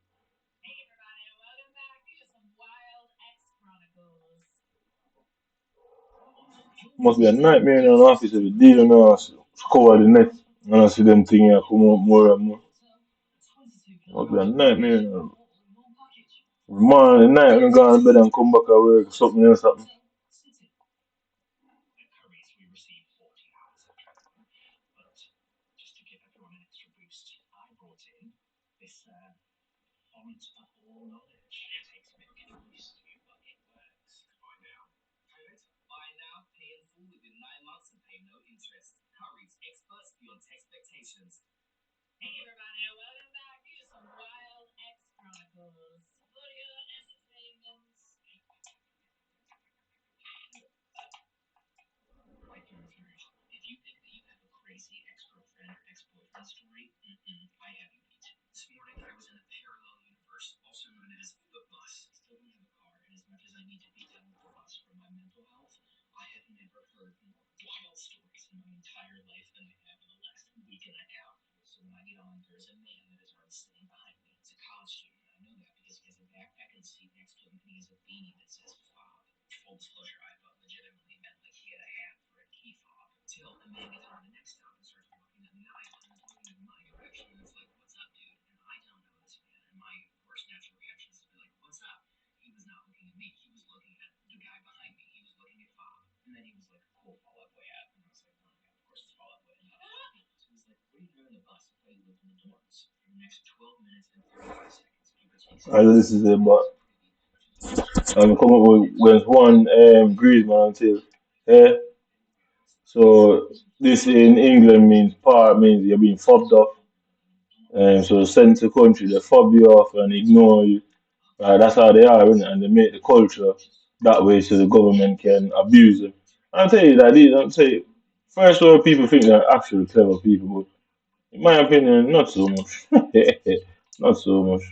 Hey everybody, welcome back to some Wild X Chronicles. must be a nightmare in an office every day, cover the net and I see them things here come up more and more. Must be a nightmare. Every morning, night when I go to bed and come back at work, something else happen. At Curry's, we receive 40 hours of training. But just to give everyone an extra boost, I brought in this font of all knowledge. It takes medicating, but it works. Buy now, pay later. Buy now, pay in full within 9 months and pay no interest. Curry's, experts beyond expectations. Hey everybody, welcome back to some Wild X Chronicles. For your entertainment. Right through the finish. If you think that you have a crazy ex-girlfriend or ex-boyfriend story, I have you beat. This morning I was in a parallel universe, also known as the bus. I still don't have a car, and as much as I need to be done with the bus for my mental health, I have never heard more wild stories in my entire life than I have in the last week and a half. So when I get on, there's a man that is already sitting behind me. He's a college student, and I know that because he has a backpack and seat next to him, and he has a beanie that says FOB. Full disclosure, I thought legitimately meant like he had a hat for a key fob. Till a man gets on the next stop and starts walking down the aisle and is looking in my direction and it's like, what's up, dude? And I don't know this man. And my first natural reaction is to be like, what's up? He was not looking at me. He was looking at the guy behind me. He was looking at Fob. And then he was like, cool, Fall Out Boy hat. And I was like, oh my god, of course it's Fall Out Boy. So he's like, what are you doing in the bus? I thought you lived in the dorms. For the next 12 minutes and 35 seconds, give or take. I know this is it, but I'm coming up with one Griezmann until. Yeah. So this in England means part means you're being fobbed off. So sent to country, they fob you off and ignore you. That's how they are, innit? And they make the culture that way so the government can abuse them. I'll tell you that I'll tell you, first world people think they're actually clever people, but in my opinion, not so much. Not so much.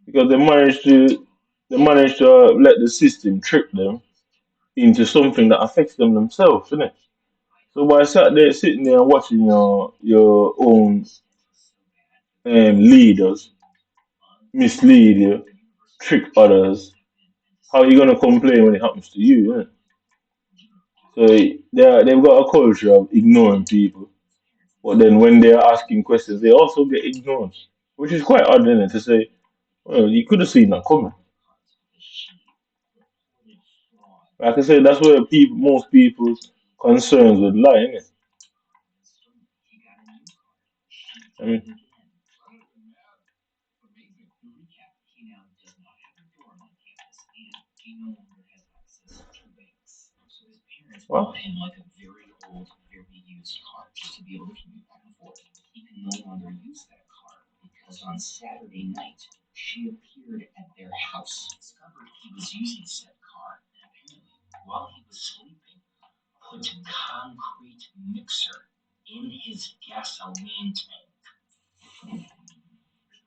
Because they managed to let the system trick them into something that affects them themselves, innit? So by sitting there and watching your own leaders mislead you, trick others, how are you gonna complain when it happens to you? Innit? So they've got a culture of ignoring people, but then when they're asking questions, they also get ignored, which is quite odd, isn't it? To say, well, you could have seen that coming. Like I said, that's where most people's concerns would lie, innit? I mean, Amazing. To recap, he now does not have a dorm on campus, and he no longer has access to banks. So his parents what? bought him like a very old, very used car just to be able to commute back and forth. He can no longer use that car because on Saturday night she appeared at their house, discovered he was using said car, and apparently while he was sleeping, put concrete mixer in his gasoline tank. Here's the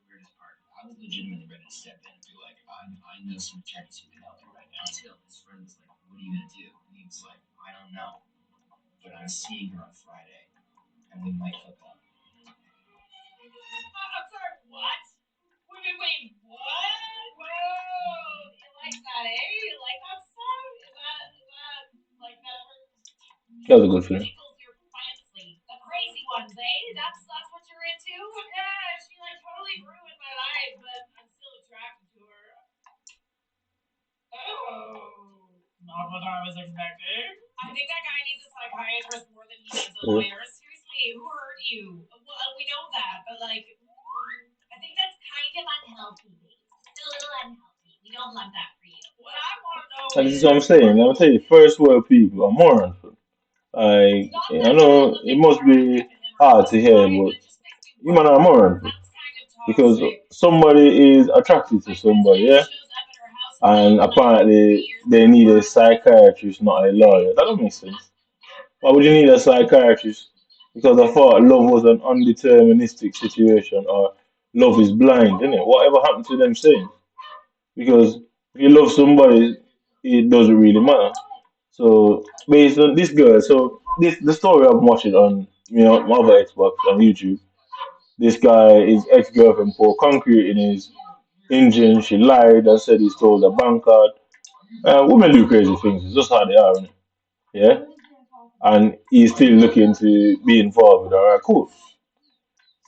weirdest part. I was legitimately ready to step in and be like, I know some attorneys who can help you right now. Until his friend was like, what are you gonna do? And he was like, I don't know, but I'm seeing her on Friday, and we might hook up. I'm sorry, what? Wait, what? Whoa! You like that, eh? You like that song? Is that like that That was a good film. tickles your fancy? The crazy ones, eh? That's what you're into? Yeah, she like totally ruined my life, but I'm still attracted to her. Oh, not what I was expecting. I think that guy needs a psychiatrist more than he needs a Yeah. lawyer. Seriously, who hurt you? Well, we know that, but like, I think that's kind of unhealthy, babe. Just a little unhealthy. We don't love that for you. What I want to know And this is, is what I'm saying. I'm tell you, first world people are morons. it's not I that I'm not know it looking must for be him or hard her to to hear, fight, but but it just makes me you man wonder. are a moron. Sounds kind of Because toxic. somebody is attracted to My friend somebody, today yeah? shows up at her house and And like 3 apparently years they ago, need a psychiatrist, not a lawyer. That don't make sense. Why would you need a psychiatrist? Because I thought love was an undeterministic situation or love is blind, isn't it? Whatever happened to them saying? Because if you love somebody, it doesn't really matter. So based on this girl, so this the story I'm watching on my other Xbox on YouTube. This guy, his ex girlfriend poured concrete in his engine. She lied and said he stole the bank card. Women do crazy things. It's just how they are, innit? Yeah. And he's still looking to be involved with her. Alright, cool.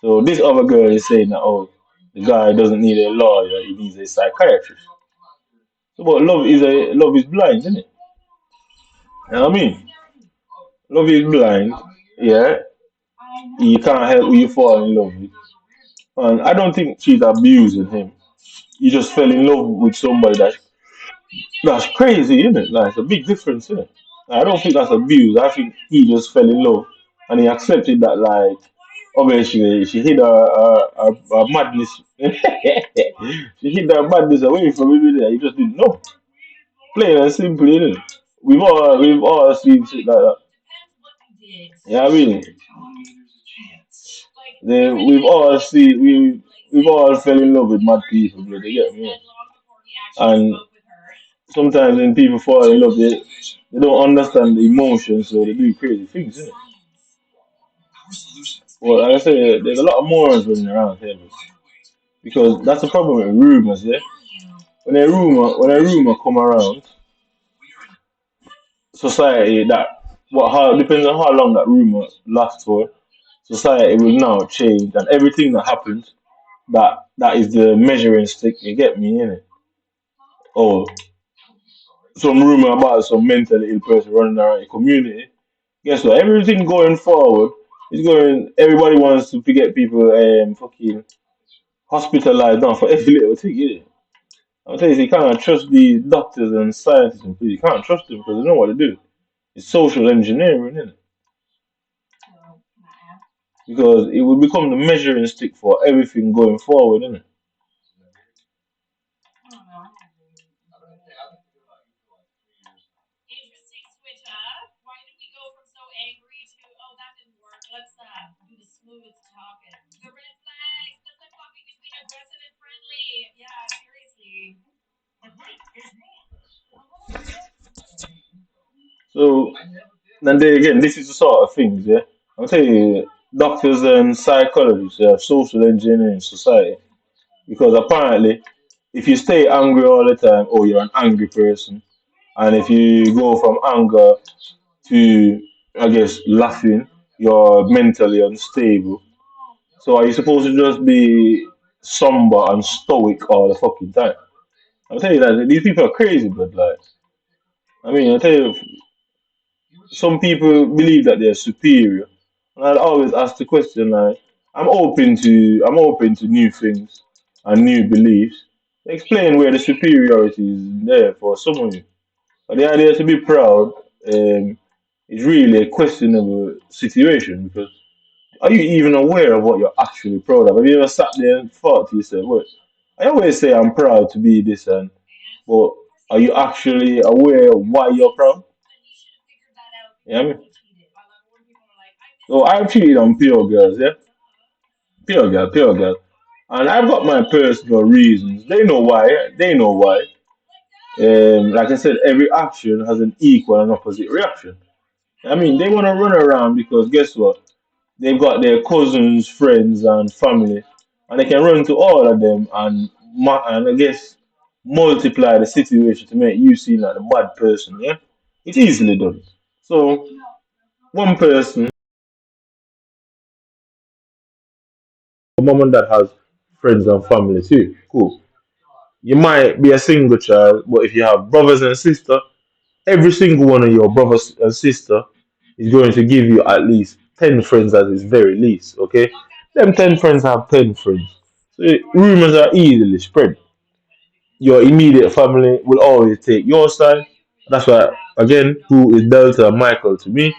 So this other girl is saying that the guy doesn't need a lawyer, he needs a psychiatrist. So but love is blind, isn't it? You know what I mean? Love is blind, yeah. You can't help who you fall in love with. And I don't think she's abusing him. He just fell in love with somebody that's crazy, isn't it? Like it's a big difference, isn't it? I don't think that's abuse. I think he just fell in love and he accepted that like obviously she hid her madness. She hid her madness away from him. He just didn't know. Plain and simple, isn't it? We've all seen shit like that. Yeah, I mean, we've all fell in love with mad people, bro. They get me. And sometimes when people fall in love, they don't understand the emotions, so they do crazy things, innit? Well, like I say, there's a lot of morons running around here, bro. Because that's the problem with rumors, yeah. When a rumor come around, society that what how depends on how long that rumor lasts for, society will now change, and everything that happens that is the measuring stick. You get me in it? Or some rumor about some mentally ill person running around the community. Guess what? Everything going forward is going. Everybody wants to get people fucking hospitalized now for every little thing. Yeah. I'm telling you, you can't trust these doctors and scientists and people. You can't trust them because they know what to do. It's social engineering, isn't it? Because it will become the measuring stick for everything going forward, isn't it? Interesting switch up. Why did we go from so angry to oh that didn't work? Let's do the smooth talking. The red flags. That's like fucking between aggressive and friendly. Yeah, seriously. So then they again, this is the sort of things, yeah. I'll tell you, doctors and psychologists, they have social engineering society because apparently, if you stay angry all the time, oh, you're an angry person, and if you go from anger to, I guess, laughing, you're mentally unstable. So are you supposed to just be somber and stoic all the fucking time? I'll tell you that these people are crazy, but like, I mean, I'll tell you, some people believe that they're superior, and I'd always ask the question like, I'm open to new things and new beliefs. Explain where the superiority is there for some of you. But the idea to be proud is really a questionable situation because are you even aware of what you're actually proud of? Have you ever sat there and thought to yourself, well, I always say I'm proud to be this and but are you actually aware of why you're proud? Yeah, I mean? So I've cheated on pure girls, yeah? Pure girl. And I've got my personal reasons. They know why. They know why. Like I said, every action has an equal and opposite reaction. I mean, they want to run around because guess what? They've got their cousins, friends, and family, and they can run to all of them and I guess multiply the situation to make you seem like a bad person. Yeah, it's easily done. So one person, mom and dad has friends and family too. Cool. You might be a single child, but if you have brothers and sisters, every single one of your brothers and sister is going to give you at least 10 friends at its very least, okay? Them 10 friends have 10 friends. So rumors are easily spread. Your immediate family will always take your side. That's why, again, who is Delta and Michael to me?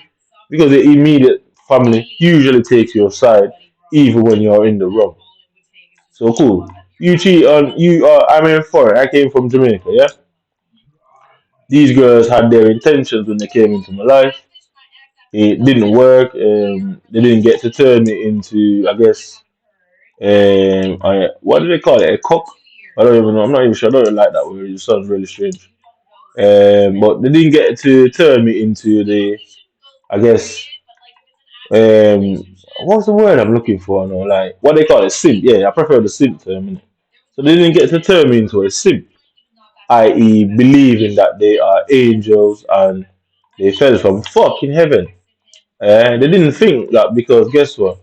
Because the immediate family usually takes your side even when you're in the wrong. So cool. You cheat on you. I'm in foreign. I came from Jamaica. Yeah. These girls had their intentions when they came into my life. It didn't work. They didn't get to turn it into, I guess, what do they call it? A cock? I don't even know. I'm not even sure. I don't really like that word. It sounds really strange. But they didn't get to turn me into the, I guess, what's the word I'm looking for now? Like what they call it, simp. Yeah, I prefer the simp term. Innit? So they didn't get to turn me into a simp, i.e., believing that they are angels and they fell from fucking heaven. And they didn't think that because guess what?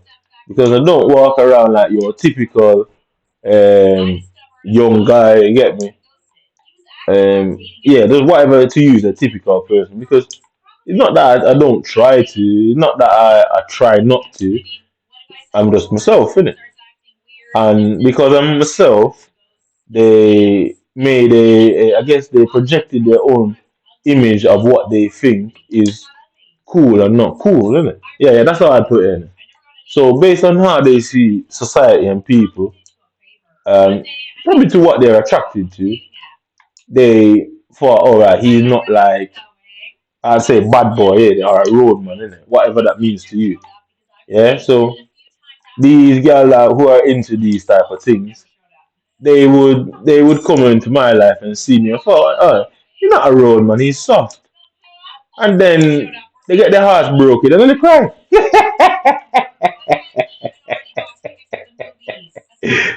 Because I don't walk around like your typical young guy, you get me? Yeah, there's whatever to use a typical person because it's not that I don't try to, it's not that I try not to. I'm just myself, innit? And because I'm myself, they made I guess they projected their own image of what they think is cool and not cool, isn't it? Yeah, yeah, that's how I put it in. So based on how they see society and people, um, probably to what they're attracted to, they thought, all right, he's not like I'd say bad boy, yeah, or a roadman, innit? Whatever that means to you. Yeah, so these girls who are into these type of things, they would come into my life and see me and thought, oh, he's not a roadman, he's soft. And then they get their hearts broken and then they cry.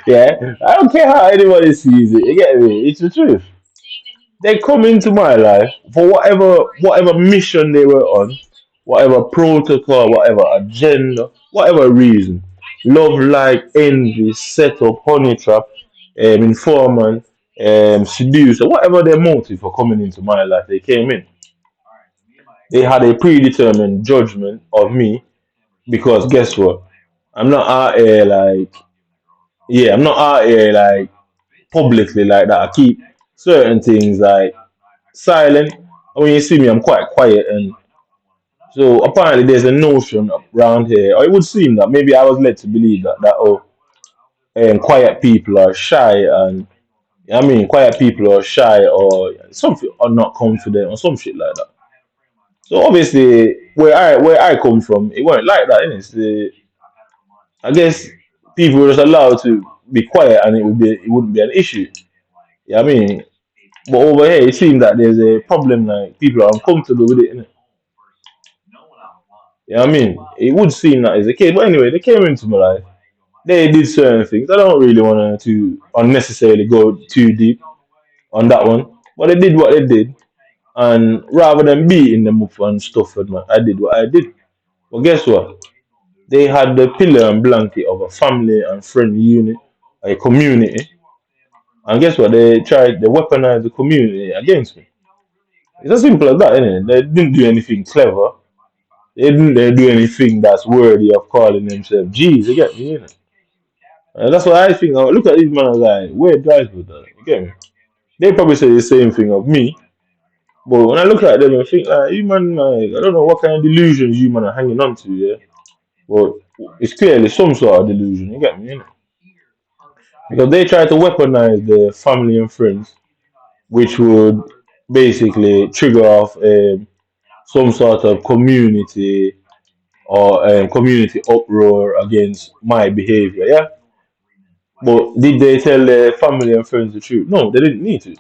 Yeah, I don't care how anybody sees it. You get me? It's the truth. They come into my life for whatever mission they were on, whatever protocol, whatever agenda, whatever reason. Love, like, envy, set up, honey trap, informant, seducer, whatever their motive for coming into my life, they came in. They had a predetermined judgment of me because guess what? I'm not out here like, yeah, I'm not out here like publicly like that. I keep certain things like silent. And when you see me, I'm quite quiet. And so apparently there's a notion around here, or it would seem that maybe I was led to believe that oh, quiet people are shy, and I mean, quiet people are shy or something, or not confident, or some shit like that. So obviously, where I come from, it weren't like that. Innit? I guess people were just allowed to be quiet, and it wouldn't be an issue. Yeah, I mean, but over here, it seems that there's a problem. Like people are uncomfortable with it. Innit? Yeah, I mean, it would seem that is the case. But anyway, they came into my life. They did certain things. I don't really want to unnecessarily go too deep on that one. But they did what they did. And rather than beating them up and stuff, man, I did what I did. But guess what? They had the pillar and blanket of a family and friend unit, a community. And guess what? They weaponized the community against me. It's as simple as that, isn't it? They didn't do anything clever. They didn't do anything that's worthy of calling themselves G's. You get me, innit? And that's what I think. Look at these men like, weird guys with that. You get me? They probably say the same thing of me. But when I look at them and think, like, you man, like, I don't know what kind of delusions you man are hanging on to, yeah? But it's clearly some sort of delusion, you get me, innit? Because they try to weaponize the family and friends, which would basically trigger off some sort of community or community uproar against my behavior, yeah? But did they tell their family and friends the truth? No, they didn't need to.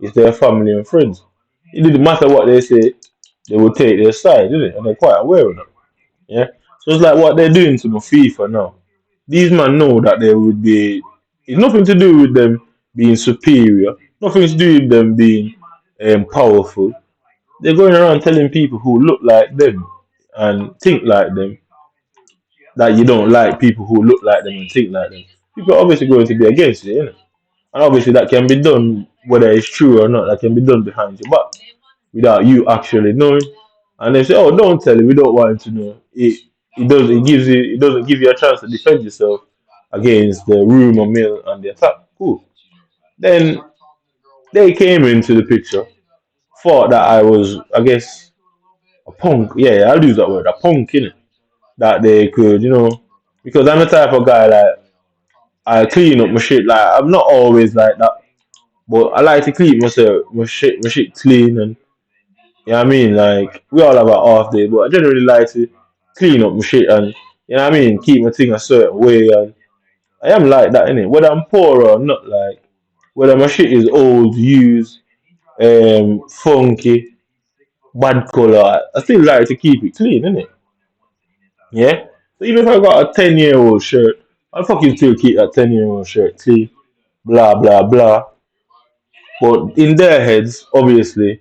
It's their family and friends. It didn't matter what they say, they would take their side, didn't it? And they're quite aware of that. Yeah. So it's like what they're doing to my FIFA now. These men know that they would be. It's nothing to do with them being superior. Nothing to do with them being powerful. They're going around telling people who look like them and think like them that you don't like people who look like them and think like them. People are obviously going to be against it, innit? And obviously that can be done whether it's true or not. That can be done behind your back without you actually knowing. And they say, "Oh, don't tell him. We don't want him to know." It doesn't give you a chance to defend yourself against the rumor mill and the attack. Cool. Then they came into the picture, thought that I was, I guess, a punk. Yeah, I'll use that word, a punk, innit? That they could, because I'm the type of guy like I clean up my shit. Like I'm not always like that, but I like to keep my shit clean and you know what I mean. Like we all have our off day, but I generally like to clean up my shit and you know what I mean. Keep my thing a certain way and I am like that innit. Whether I'm poor or not, like whether my shit is old, used, funky, bad color. I still like to keep it clean, innit? Yeah. So even if I got a 10-year-old shirt, I'll fucking still keep that 10-year-old shirt clean. Blah blah blah. But in their heads, obviously,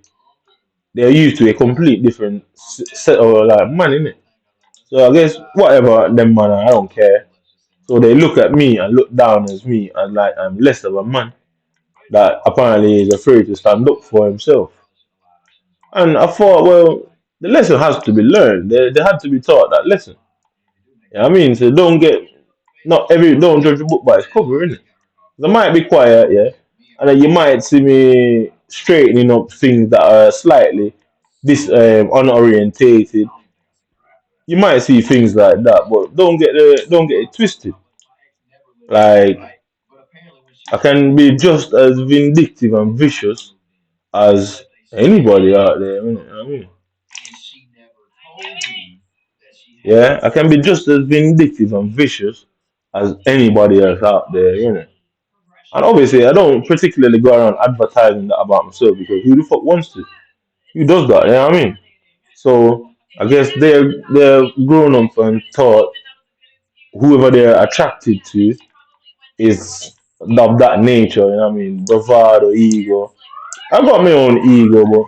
they're used to a complete different set of like man, innit? So I guess whatever them man, I don't care. So they look at me and look down as me and like I'm less of a man that apparently is afraid to stand up for himself. And I thought, well, the lesson has to be learned. They had to be taught that lesson. Yeah, I mean, so don't judge a book by its cover, innit? I might be quiet, yeah, and then you might see me straightening up things that are slightly unorientated. You might see things like that, but don't get it twisted. Like I can be just as vindictive and vicious as anybody out there. I mean, yeah, I can be just as vindictive and vicious as anybody else out there. And obviously, I don't particularly go around advertising that about myself because who the fuck wants to? Who does that? You know what I mean? So I guess they're grown up and taught whoever they're attracted to is of that nature. You know what I mean? Bravado, ego. I got my own ego, but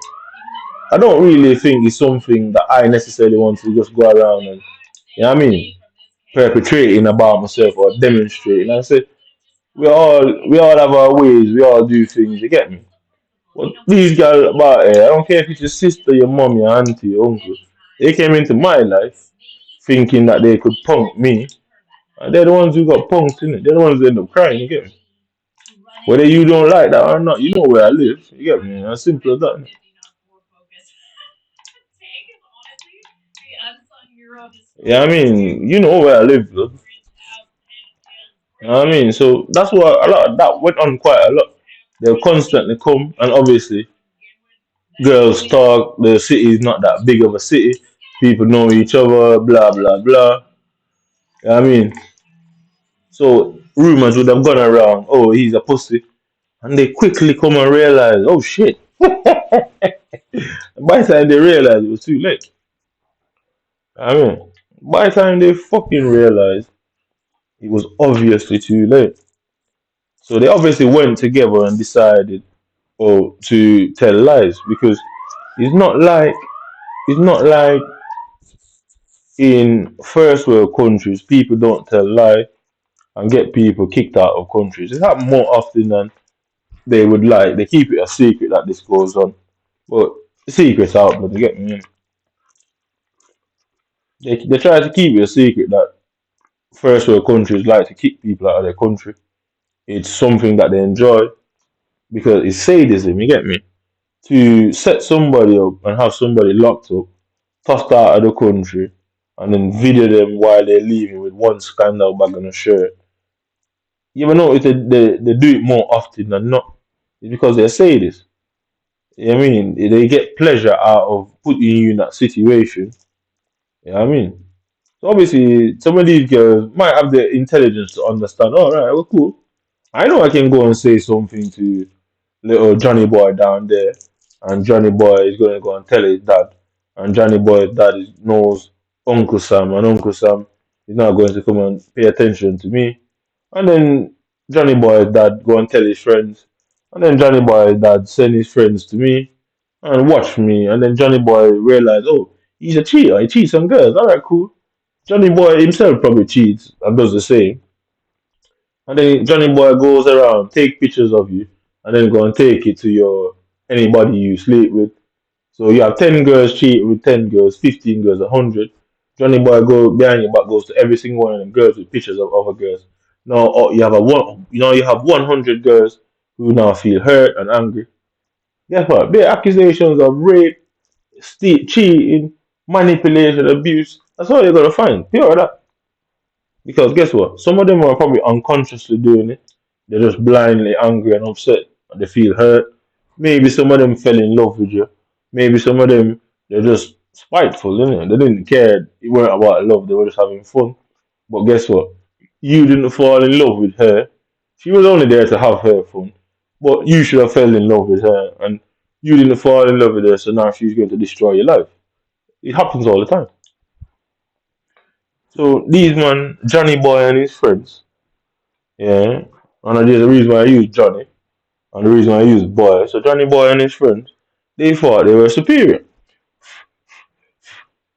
I don't really think it's something that I necessarily want to just go around and, you know what I mean, perpetrating about myself or demonstrating. I said we all have our ways, we all do things. You get me? But these guys about here, I don't care if it's your sister, your mom, your auntie, your uncle. They came into my life thinking that they could punk me. And they're the ones who got punked, innit? They're the ones who end up crying, you get me? Whether you don't like that or not, you know where I live. You get me? As simple as that. Yeah, I mean, you know where I live, blood. You know what I mean? So that's why a lot of that went on quite a lot. They'll constantly come, and obviously, girls talk. The city is not that big of a city. People know each other, blah, blah, blah. You know what I mean? So rumors would have gone around, oh, he's a pussy. And they quickly come and realize, oh shit. By the time they realize it was too late. I mean, by the time they fucking realized it was obviously too late. So they obviously went together and decided, oh, to tell lies because it's not like it's not like in first world countries people don't tell lie and get people kicked out of countries. It happens more often than they would like. They keep it a secret that this goes on, but the secret's out. But you get me? They try to keep it a secret that first world countries like to kick people out of their country. It's something that they enjoy because it's sadism. You get me? To set somebody up and have somebody locked up, tossed out of the country, and then video them while they're leaving with one scandal bag on a shirt. You ever notice they do it more often than not? It's because they're sadists. You know what I mean? They get pleasure out of putting you in that situation. You know what I mean? So obviously, some of these girls might have the intelligence to understand. All right, well, cool. I know I can go and say something to little Johnny Boy down there, and Johnny Boy is going to go and tell his dad, and Johnny Boy's dad knows Uncle Sam, and Uncle Sam is not going to come and pay attention to me, and then Johnny Boy's dad go and tell his friends, and then Johnny Boy's dad send his friends to me and watch me, and then Johnny Boy realize, oh, he's a cheater, he cheats on girls. All right, cool. Johnny Boy himself probably cheats and does the same. And then Johnny Boy goes around, take pictures of you, and then go and take it to your anybody you sleep with. So you have 10 girls cheat with 10 girls, 15 girls, 100. Johnny Boy go behind your back, goes to every single one of them girls with pictures of other girls. Now you have you have 100 girls who now feel hurt and angry. Guess what? Their accusations of rape, cheating, manipulation, abuse. That's all you're gonna find. Pure of that. Because guess what? Some of them are probably unconsciously doing it. They're just blindly angry and upset. And they feel hurt. Maybe some of them fell in love with you. Maybe some of them they're just spiteful, innit? They didn't care. It weren't about love. They were just having fun. But guess what? You didn't fall in love with her. She was only there to have her fun. But you should have fell in love with her. And You didn't fall in love with her, so now she's going to destroy your life. It happens all the time. So these man, Johnny Boy and his friends, yeah, and there's the reason why I use Johnny and the reason why I use Boy. So Johnny Boy and his friends, they thought they were superior.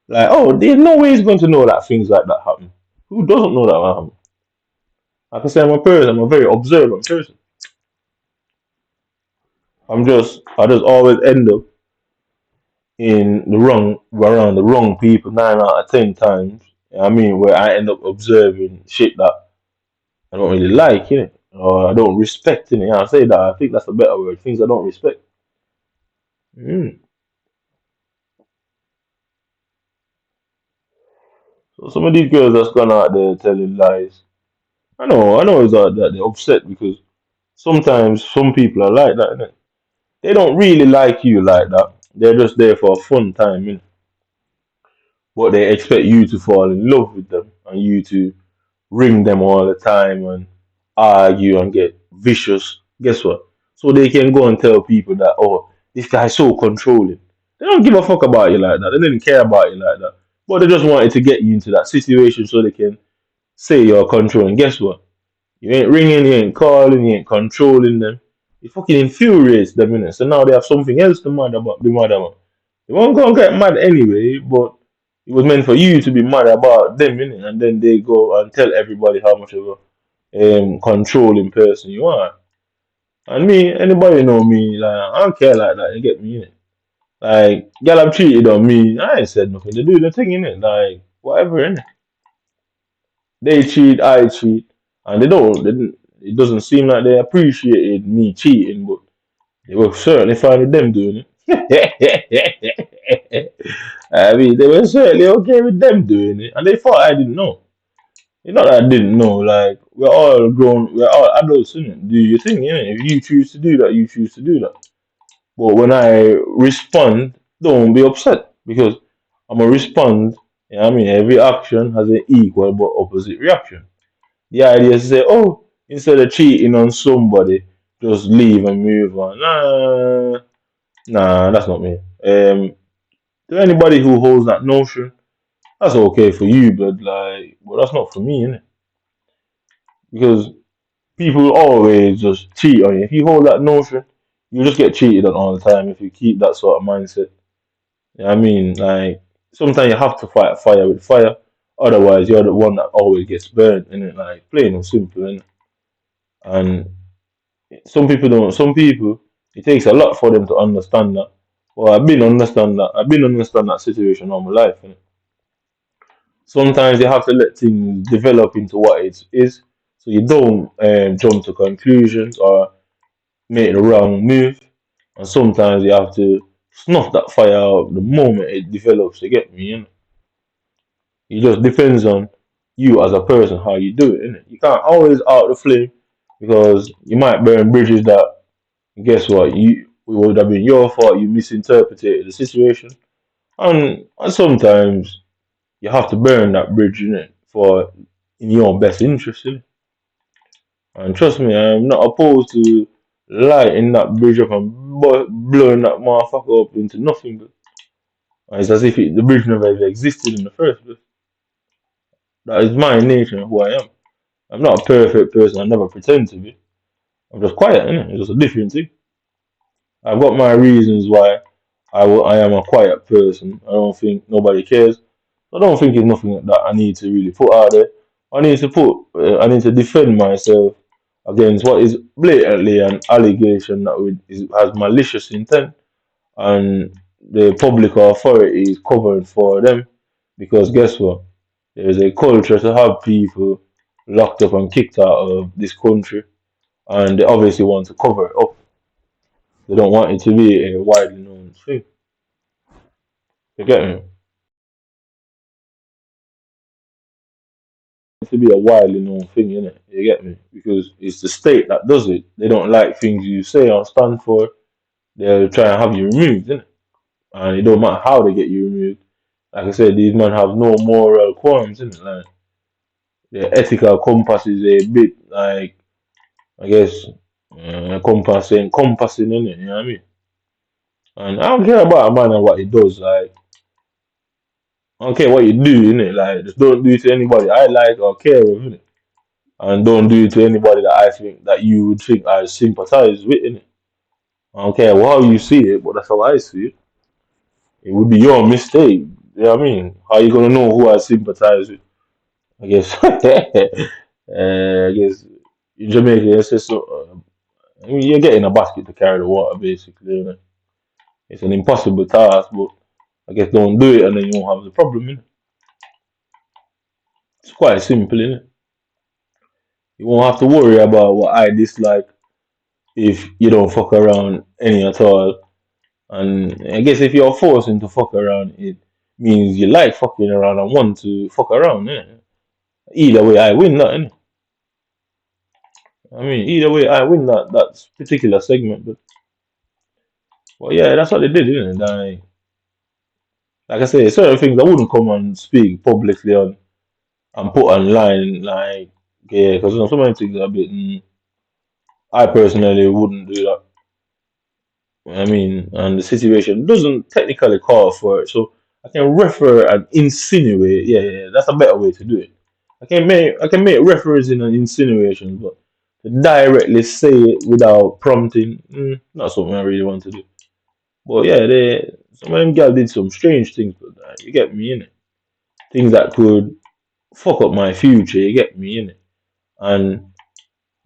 Like, oh, there's no way he's going to know that things like that happen. Who doesn't know that happen? Like I say, I'm a very observant person. I just always end up in the wrong, around the wrong people 9 out of 10 times. You know what I mean, where I end up observing shit that I don't really like, you know, or I don't respect, you know. I say that, I think that's a better word. Things I don't respect. Mm. So some of these girls that's gone out there telling lies. I know it's that they're upset because sometimes some people are like that, innit? They don't really like you like that. They're just there for a fun time, innit? But they expect you to fall in love with them and you to ring them all the time and argue and get vicious. Guess what? So they can go and tell people that, oh, this guy's so controlling. They don't give a fuck about you like that. They didn't care about you like that. But they just wanted to get you into that situation so they can say you're controlling. Guess what? You ain't ringing, you ain't calling, you ain't controlling them. It fucking infuriates them, innit? So now they have something else to mad about, be mad about. They won't go and get mad anyway, but it was meant for you to be mad about them, innit? And then they go and tell everybody how much of a controlling person you are. And me, anybody know me, like I don't care like that, you get me, innit? Like, girl have cheated on me, I ain't said nothing. They do the thing, innit? Like, whatever, innit? They cheat, I cheat, and it doesn't seem like they appreciated me cheating, but they were certainly fine with them doing it. I mean, they were certainly okay with them doing it, and they thought I didn't know. It's not that I didn't know. Like we're all grown, we're all adults, innit? Do your thing, innit? If you choose to do that, you choose to do that. But when I respond, don't be upset because I'm gonna respond. You know what I mean, every action has an equal but opposite reaction. The idea is to say, oh, instead of cheating on somebody, just leave and move on. Nah, that's not me. To anybody who holds that notion, that's okay for you, but that's not for me, innit? Because people always just cheat on you. If you hold that notion, you just get cheated on all the time if you keep that sort of mindset. You know what I mean? Like, sometimes you have to fight fire with fire, otherwise, you're the one that always gets burned, innit? Like, plain and simple, innit? And some people don't. Some people, it takes a lot for them to understand that. Well, I've been understand that situation all my life. And sometimes you have to let things develop into what it is, so you don't jump to conclusions or make the wrong move. And sometimes you have to snuff that fire out the moment it develops. You get me? You it just depends on you as a person how you do it. Innit? You can't always out the flame because you might burn bridges that guess what? It would have been your fault. You misinterpreted the situation, and sometimes you have to burn that bridge in it for in your best interest. Innit? And trust me, I'm not opposed to lighting that bridge up and blowing that motherfucker up into nothing. But it's as if the bridge never even existed in the first place. That is my nature and who I am. I'm not a perfect person. I never pretend to be. I'm just quiet, innit? It's just a different thing. I've got my reasons why I am a quiet person. I don't think nobody cares. I don't think it's nothing that I need to really put out there. I need to defend myself against what is blatantly an allegation that has malicious intent, and the public authority is covering for them because guess what? There is a culture to have people locked up and kicked out of this country, and they obviously want to cover it up. They don't want it to be a widely known thing. You get me? To be a widely known thing, innit? You get me? Because it's the state that does it. They don't like things you say or stand for. They'll try and have you removed, innit? And it don't matter how they get you removed. Like I said, these men have no moral qualms, innit? Like their ethical compass is a bit like I guess compassing, innit? You know what I mean? And I don't care about a man and what he does. Like, I don't care what you do, innit? Like, just don't do it to anybody I like or care with, innit? And don't do it to anybody that I think that you would think I sympathize with, innit? I don't care how you see it, but that's how I see it. It would be your mistake. You know what I mean? How you gonna know who I sympathize with? I guess. I guess in Jamaica, it's just so. I mean, you're getting a basket to carry the water, basically. You know? It's an impossible task, but I guess don't do it and then you won't have the problem. You know? It's quite simple, innit? You won't have to worry about what I dislike if you don't fuck around any at all. And I guess if you're forced into fuck around, it means you like fucking around and want to fuck around. Innit? Either way, I win that. Innit? I mean, either way, I win that particular segment. But well, yeah, that's what they did, isn't it? Like I say, certain things I wouldn't come and speak publicly on and put online, like yeah, because some many things are a bit. I personally wouldn't do that. I mean, and the situation doesn't technically call for it, so I can refer and insinuate. Yeah, yeah, that's a better way to do it. I can make reference in an insinuation, but to directly say it without prompting, not something I really want to do. But yeah, some of them girls did some strange things, but you get me in it. Things that could fuck up my future. You get me in it, and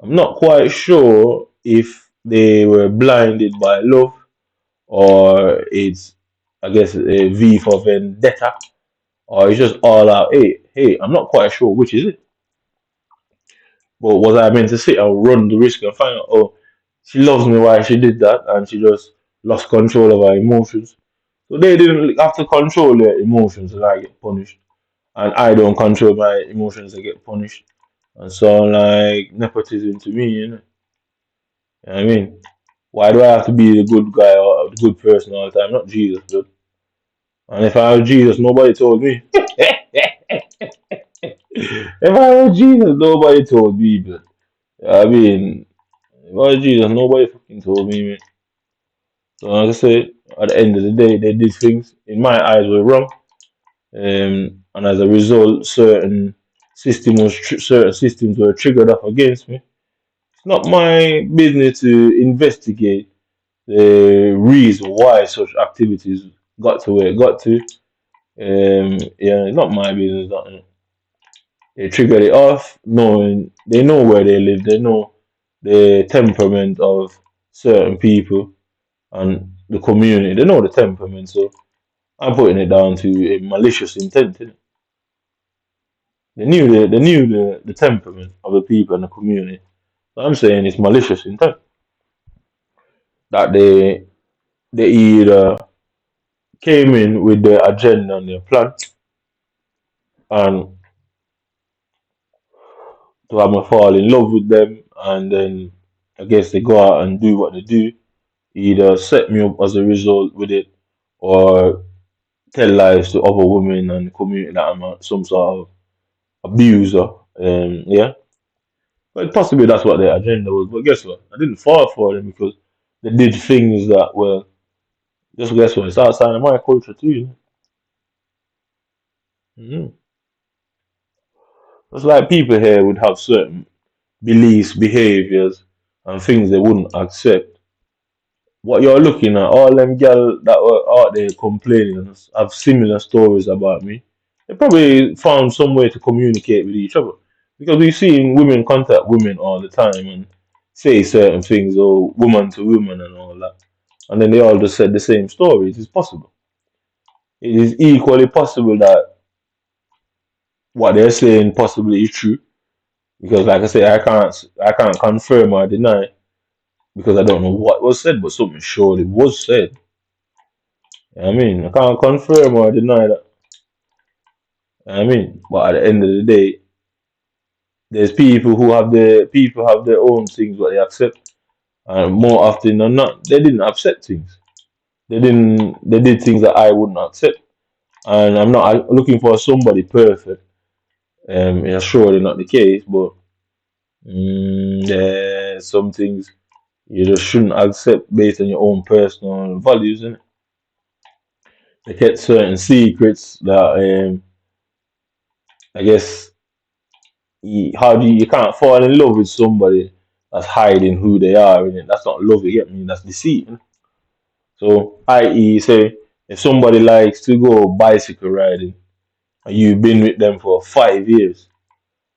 I'm not quite sure if they were blinded by love or it's, I guess, a V for vendetta, or it's just all out. Hey, hey, I'm not quite sure which is it. But was I meant to sit and run the risk and find out, oh, she loves me why she did that, and she just lost control of her emotions. So they didn't have to control their emotions and I get punished. And I don't control my emotions, I get punished. And so like nepotism to me, you know. You know what I mean? Why do I have to be the good guy or the good person all the time? Not Jesus, dude. And if I was Jesus, nobody told me. If I was Jesus, nobody told me, but I mean, if I was Jesus, nobody fucking told me, man. So like I said, at the end of the day, they did things in my eyes were wrong, and as a result, certain systems were triggered up against me. It's not my business to investigate the reason why such activities got to where it got to. Yeah, it's not my business. That, they triggered it off, knowing they know where they live, they know the temperament of certain people and the community. They know the temperament, so I'm putting it down to a malicious intent. Innit? They knew the temperament of the people in the community. So I'm saying it's malicious intent that they either came in with their agenda and their plan and to have me fall in love with them, and then I guess they go out and do what they do, either set me up as a result with it or tell lies to other women and the community that I'm some sort of abuser. Yeah, but possibly that's what their agenda was. But guess what? I didn't fall for them because they did things that were just guess what? It's outside of my culture too. Mm-hmm. It's like people here would have certain beliefs, behaviors, and things they wouldn't accept. What you're looking at, all them gal that were out there complaining have similar stories about me. They probably found some way to communicate with each other. Because we've seen women contact women all the time and say certain things, or woman to woman and all that. And then they all just said the same story. It is possible. It is equally possible that what they're saying possibly is true. Because like I say, I can't confirm or deny because I don't know what was said, but something surely was said. You know what I mean, I can't confirm or deny that. You know what I mean, but at the end of the day, there's people have their own things what they accept, and more often than not, they didn't accept things. They did things that I wouldn't accept, and I'm not looking for somebody perfect. It's surely not the case, but there's some things. You just shouldn't accept based on your own personal values, innit? They kept certain secrets that I guess you can't fall in love with somebody that's hiding who they are, innit? That's not love, you get me? That's deceit. Innit? So, i.e., say if somebody likes to go bicycle riding and you've been with them for 5 years,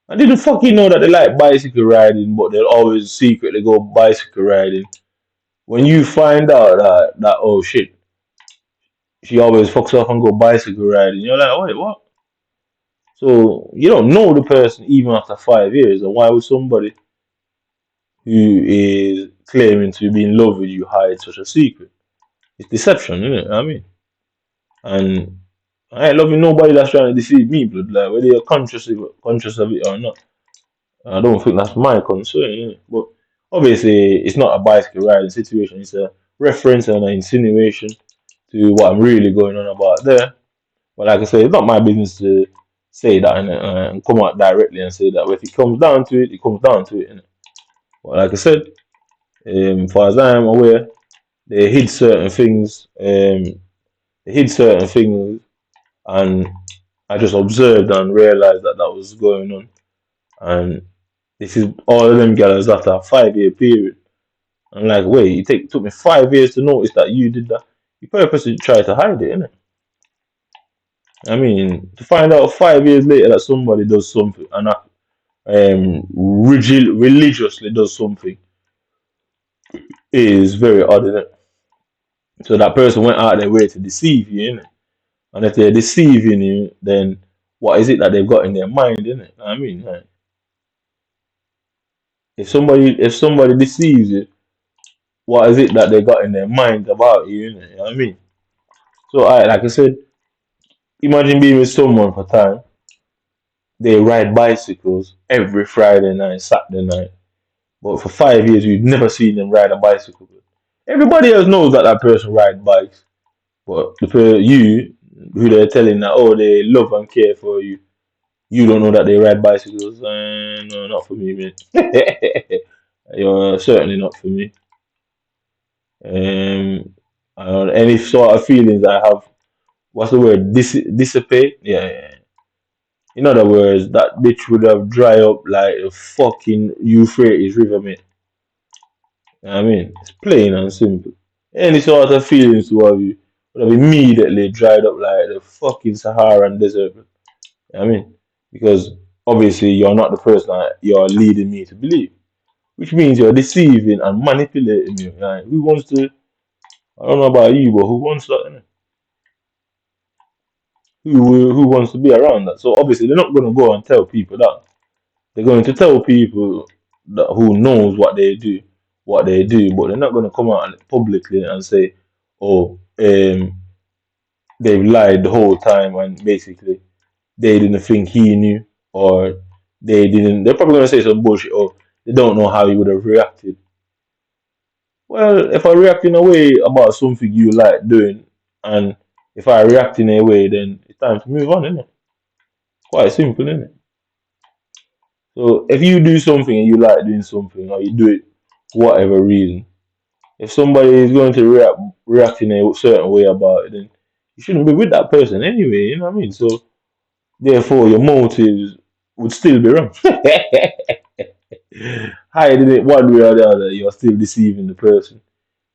I didn't fucking know that they like bicycle riding, but they'll always secretly go bicycle riding. When you find out that oh shit, she always fucks off and go bicycle riding, you're like, wait, what? So you don't know the person even after 5 years, and why would somebody who is claiming to be in love with you hide such a secret? It's deception, isn't it? I mean, and I ain't loving nobody that's trying to deceive me, blood. Like whether you're conscious of it or not. I don't think that's my concern, innit? But obviously, it's not a bicycle riding situation. It's a reference and an insinuation to what I'm really going on about there. But like I say, it's not my business to say that and come out directly and say that. But if it comes down to it, it comes down to it, innit? But like I said, far as I'm aware, they hid certain things. They hid certain things, and I just observed and realized that that was going on. And this is all of them girls after a 5 year period. I'm like, wait, took me 5 years to notice that you did that. You purposely tried to hide it, innit? I mean, to find out 5 years later that somebody does something and religiously does something is very odd, isn't it? So that person went out their way to deceive you, innit? And if they're deceiving you, then what is it that they've got in their mind, innit? I mean, like, if somebody deceives you, what is it that they got in their mind about you, innit? You know what I mean? So I like I said, imagine being with someone for time. They ride bicycles every Friday night, Saturday night. But for 5 years, you've never seen them ride a bicycle. Everybody else knows that that person rides bikes. But you, who they're telling that, oh, they love and care for you, you don't know that they ride bicycles. No, not for me, man. You're certainly not for me. Um, any sort of feelings I have, what's the word? Dissipate? Yeah. In other words, that bitch would have dry up like a fucking Euphrates River, mate. You know what I mean? It's plain and simple. Any sort of feelings towards you would have immediately dried up like the fucking Saharan desert. You know what I mean? Because obviously you're not the person that you're leading me to believe. Which means you're deceiving and manipulating me. Like, who wants to, I don't know about you, but who wants that? Innit? Who wants to be around that? So obviously they're not going to go and tell people that. They're going to tell people that who knows what they do, but they're not going to come out publicly and say, "Oh, they've lied the whole time," and basically they didn't think he knew, or they didn't. They're probably going to say some bullshit, or they don't know how he would have reacted. Well, if I react in a way about something you like doing, and if I react in a way, then it's time to move on, isn't it? Quite simple, isn't it? So if you do something and you like doing something, or you do it for whatever reason, if somebody is going to react in a certain way about it, then you shouldn't be with that person anyway. You know what I mean? So therefore, your motives would still be wrong. Hiding it one way or the other, you're still deceiving the person.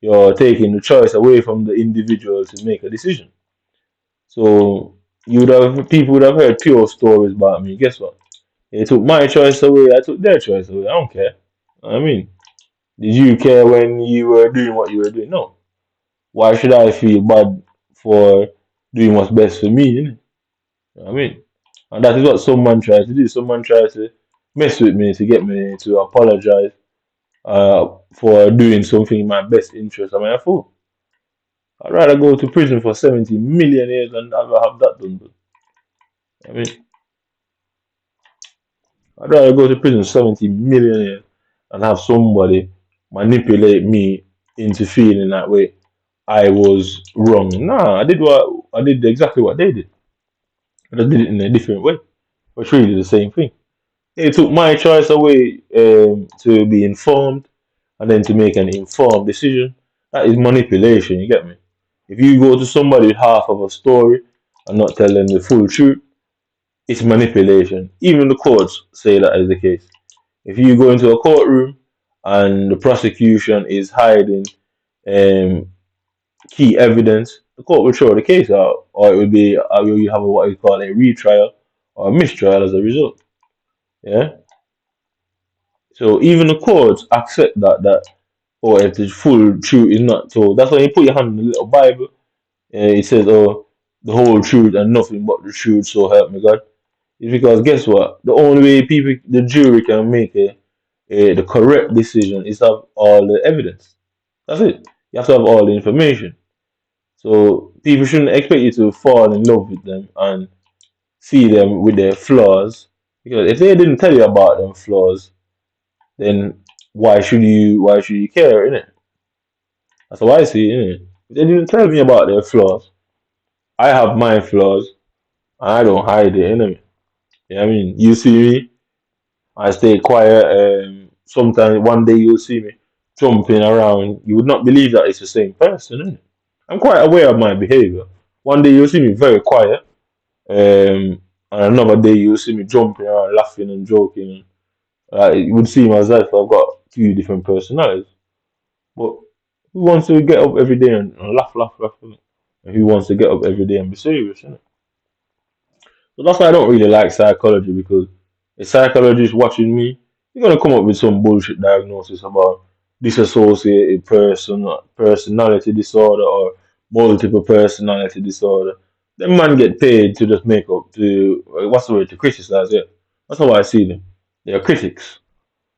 You're taking the choice away from the individual to make a decision. So people would have heard pure stories about me. Guess what? They took my choice away. I took their choice away. I don't care. I mean, did you care when you were doing what you were doing? No. Why should I feel bad for doing what's best for me? Innit? You know what I mean, and that is what someone tries to do. Someone tries to mess with me to get me to apologize for doing something in my best interest. Am I a fool? I'd rather go to prison for 70 million years than ever have that done. But, I mean, I'd rather go to prison 70 million years and have somebody manipulate me into feeling that way I was wrong. Nah, I did exactly what they did. I just did it in a different way. But it's really the same thing. They took my choice away to be informed and then to make an informed decision. That is manipulation, you get me? If you go to somebody with half of a story and not tell them the full truth, it's manipulation. Even the courts say that is the case. If you go into a courtroom and the prosecution is hiding um, key evidence, the court will throw the case out, or it will be you have what you call a retrial or a mistrial as a result. Yeah. So even the courts accept that or if the full truth is not told. That's why you put your hand in the little Bible. It says, "Oh, the whole truth and nothing but the truth, so help me God." It's because guess what? The only way the jury can make the correct decision is to have all the evidence. That's it. You have to have all the information. So people shouldn't expect you to fall in love with them and see them with their flaws. Because if they didn't tell you about them flaws, then why should you care, innit? That's how I see it, innit? If they didn't tell me about their flaws, I have my flaws and I don't hide it, innit? You know what I mean? You see me, I stay quiet. Sometimes one day you'll see me jumping around. You would not believe that it's the same person, innit? I'm quite aware of my behavior. One day you'll see me very quiet, and another day you'll see me jumping around, laughing and joking. You would see myself. I've got two different personalities. But who wants to get up every day and laugh, laugh, laugh, innit? And who wants to get up every day and be serious, innit? So that's why I don't really like psychology because a psychologist watching me, you're gonna come up with some bullshit diagnosis about disassociated personality disorder or multiple personality disorder. Them man get paid to just make up to what's the word to criticize it. That's how I see them. They are critics.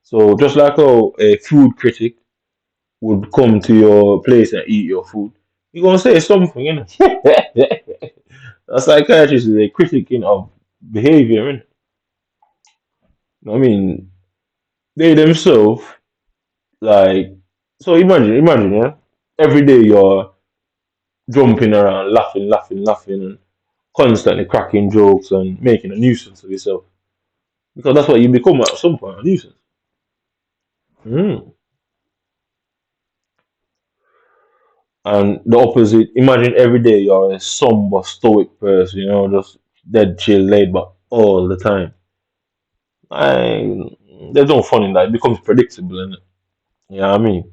So just like how a food critic would come to your place and eat your food, you're gonna say something, you know. A psychiatrist is a critic of behavior, innit? I mean, they themselves like so imagine, yeah. Every day you're jumping around, laughing, laughing, laughing, and constantly cracking jokes and making a nuisance of yourself. Because that's what you become at some point, a nuisance. Mm. And the opposite, imagine every day you're a somber, stoic person, just dead chill, laid back all the time. I there's no fun in that. It becomes predictable, innit? You know what I mean?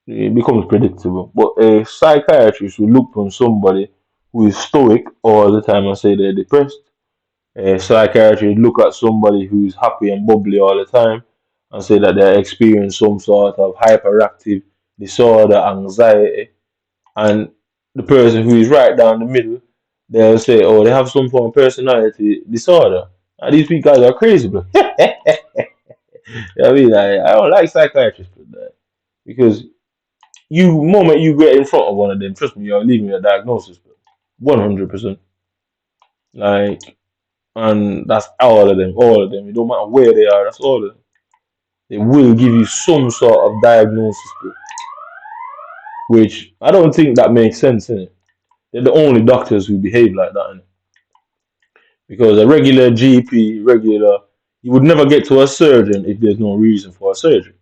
It becomes predictable. But a psychiatrist will look on somebody who is stoic all the time and say they're depressed. A psychiatrist will look at somebody who's happy and bubbly all the time and say that they're experiencing some sort of hyperactive disorder, anxiety. And the person who is right down the middle, they'll say, oh, they have some form of personality disorder. And these people guys are crazy, bro. You know what I mean? I don't like psychiatrists for that. Because moment you get in front of one of them, trust me, you're leaving a diagnosis, bro. 100%. Like, and that's all of them, all of them. It don't matter where they are, that's all of them. They will give you some sort of diagnosis, bro. Which I don't think that makes sense, innit? They're the only doctors who behave like that, innit? Because a regular GP, you would never get to a surgeon if there's no reason for a surgery.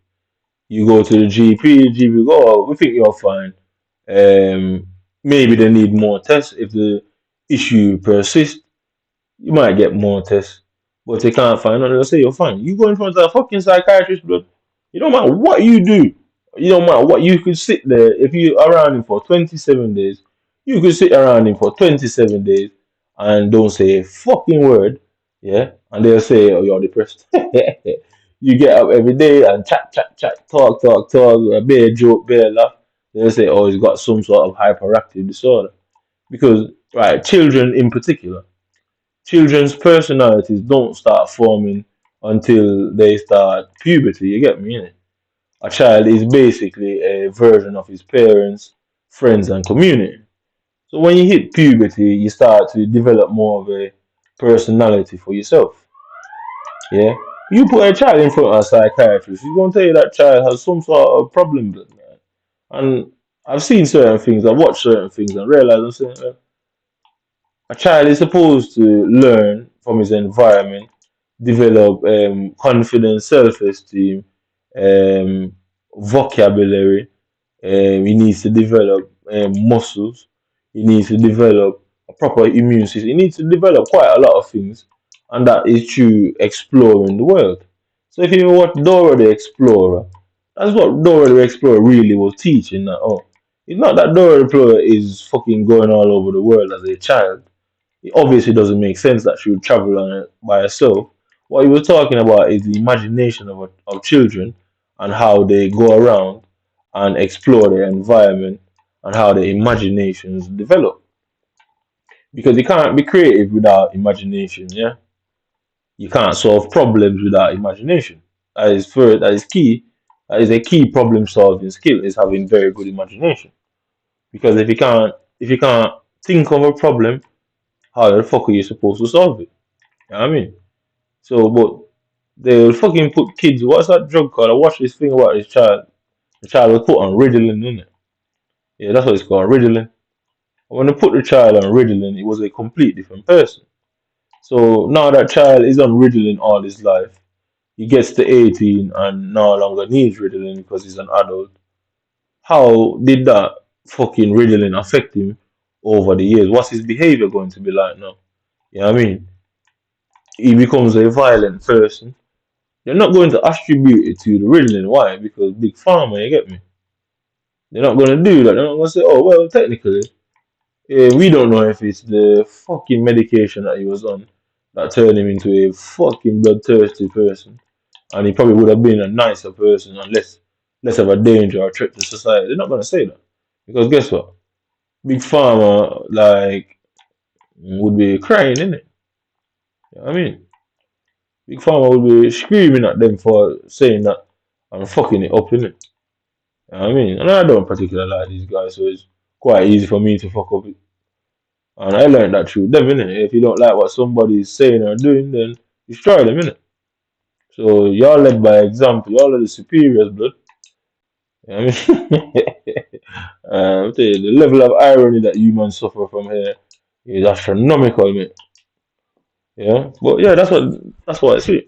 You go to the GP go, oh, we think you're fine. Maybe they need more tests. If the issue persists, you might get more tests. But they can't find out, they'll say you're fine. You go in front of a fucking psychiatrist, blood. You don't matter what you do. You don't matter what you could sit there. If you're around him for 27 days, you could sit around him for 27 days and don't say a fucking word. Yeah. And they'll say, oh, you're depressed. You get up every day and chat, chat, chat, talk, talk, talk, a bare joke, bare laugh. They'll say, oh, he's got some sort of hyperactive disorder. Because, right, children in particular, children's personalities don't start forming until they start puberty. You get me? Innit? A child is basically a version of his parents, friends, and community. So when you hit puberty, you start to develop more of a personality for yourself. Yeah. You put a child in front of a psychiatrist, he's gonna tell you that child has some sort of problem, man. And I've seen certain things, I've watched certain things, and realized I'm saying a child is supposed to learn from his environment, develop confidence, self-esteem, um, vocabulary. He needs to develop muscles. He needs to develop a proper immune system. He needs to develop quite a lot of things, and that is through exploring the world. So if you watch Dora the Explorer, that's what Dora the Explorer really was teaching. That it's not that Dora the Explorer is fucking going all over the world as a child. It obviously doesn't make sense that she would travel on it by herself. What he was talking about is the imagination of children and how they go around and explore their environment and how their imaginations develop. Because you can't be creative without imagination, yeah? You can't solve problems without imagination. That is key. That is a key problem solving skill is having very good imagination. Because if you can't think of a problem, how the fuck are you supposed to solve it? You know what I mean? So, but they'll fucking put kids. What's that drug called? I watched this thing about this child. The child was put on Ritalin, in it. Yeah, that's what it's called, Ritalin. When they put the child on Ritalin, it was a complete different person. So now that child is on Ritalin all his life. He gets to 18 and no longer needs Ritalin because he's an adult. How did that fucking Ritalin affect him over the years? What's his behavior going to be like now? You know what I mean? He becomes a violent person. They're not going to attribute it to the Ritalin. Why? Because Big Pharma, you get me? They're not going to do that. They're not going to say, oh, well, technically, we don't know if it's the fucking medication that he was on that turned him into a fucking bloodthirsty person. And he probably would have been a nicer person and less of a danger or threat to society. They're not going to say that. Because guess what? Big Pharma, like, would be crying, innit? You know what I mean? Big Pharma would be screaming at them for saying that I'm fucking it up, innit? You know what I mean? And I don't particularly like these guys, so it's quite easy for me to fuck up it. And I learned that through them, innit? If you don't like what somebody is saying or doing, then destroy them, innit? So y'all led by example, y'all are the superiors, blood. You know what I mean? I'll tell you, the level of irony that humans suffer from here is astronomical, mate. Yeah? But yeah, that's what I see.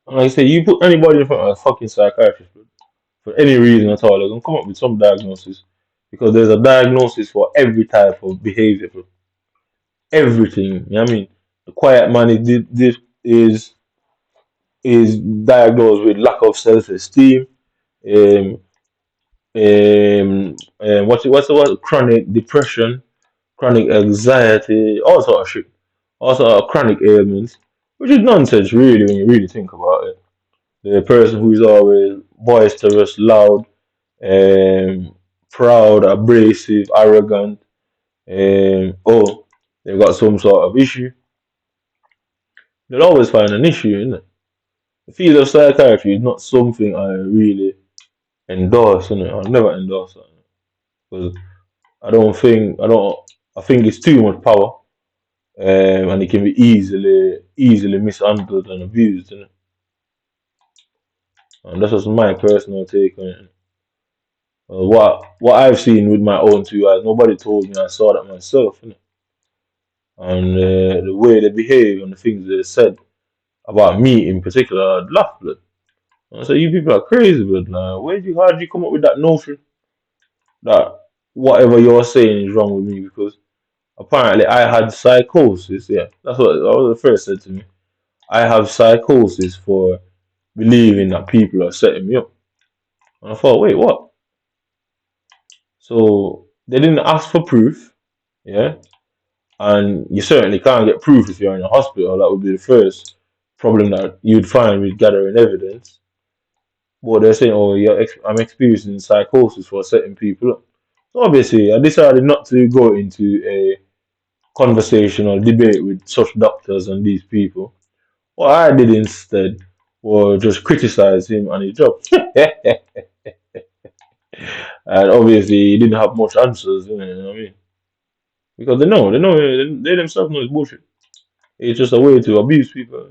And like I say, you put anybody in front of a fucking psychiatrist, blood, for any reason at all, they're gonna come up with some diagnosis. Because there's a diagnosis for every type of behavior, bro. Everything. You know what I mean? The quiet man is is diagnosed with lack of self-esteem, um, what's the word? Chronic depression, chronic anxiety, all sort of shit, all sort of chronic ailments, which is nonsense, really, when you really think about it. The person who is always boisterous, loud, um, proud, abrasive, arrogant, they've got some sort of issue. They'll always find an issue, innit? The field of psychiatry is not something I really endorse, innit? I'll never endorse that because I don't, I think it's too much power, and it can be easily mishandled and abused, innit? And that's just my personal take on it. What I've seen with my own two eyes, nobody told me. I saw that myself, innit? And the way they behave and the things they said about me in particular, I'd laugh, blood. I said, you people are crazy, blood. Like, how did you come up with that notion that whatever you're saying is wrong with me? Because apparently I had psychosis. Yeah, that's what that was the first said to me. I have psychosis for believing that people are setting me up. And I thought, wait, what? So they didn't ask for proof, yeah, and you certainly can't get proof if you're in a hospital. That would be the first problem that you'd find with gathering evidence. But they're saying, oh, I'm experiencing psychosis for setting people up. So obviously, I decided not to go into a conversational debate with such doctors and these people. What I did instead was just criticize him and his job. And obviously, he didn't have much answers, you know what I mean? Because they themselves know it's bullshit. It's just a way to abuse people.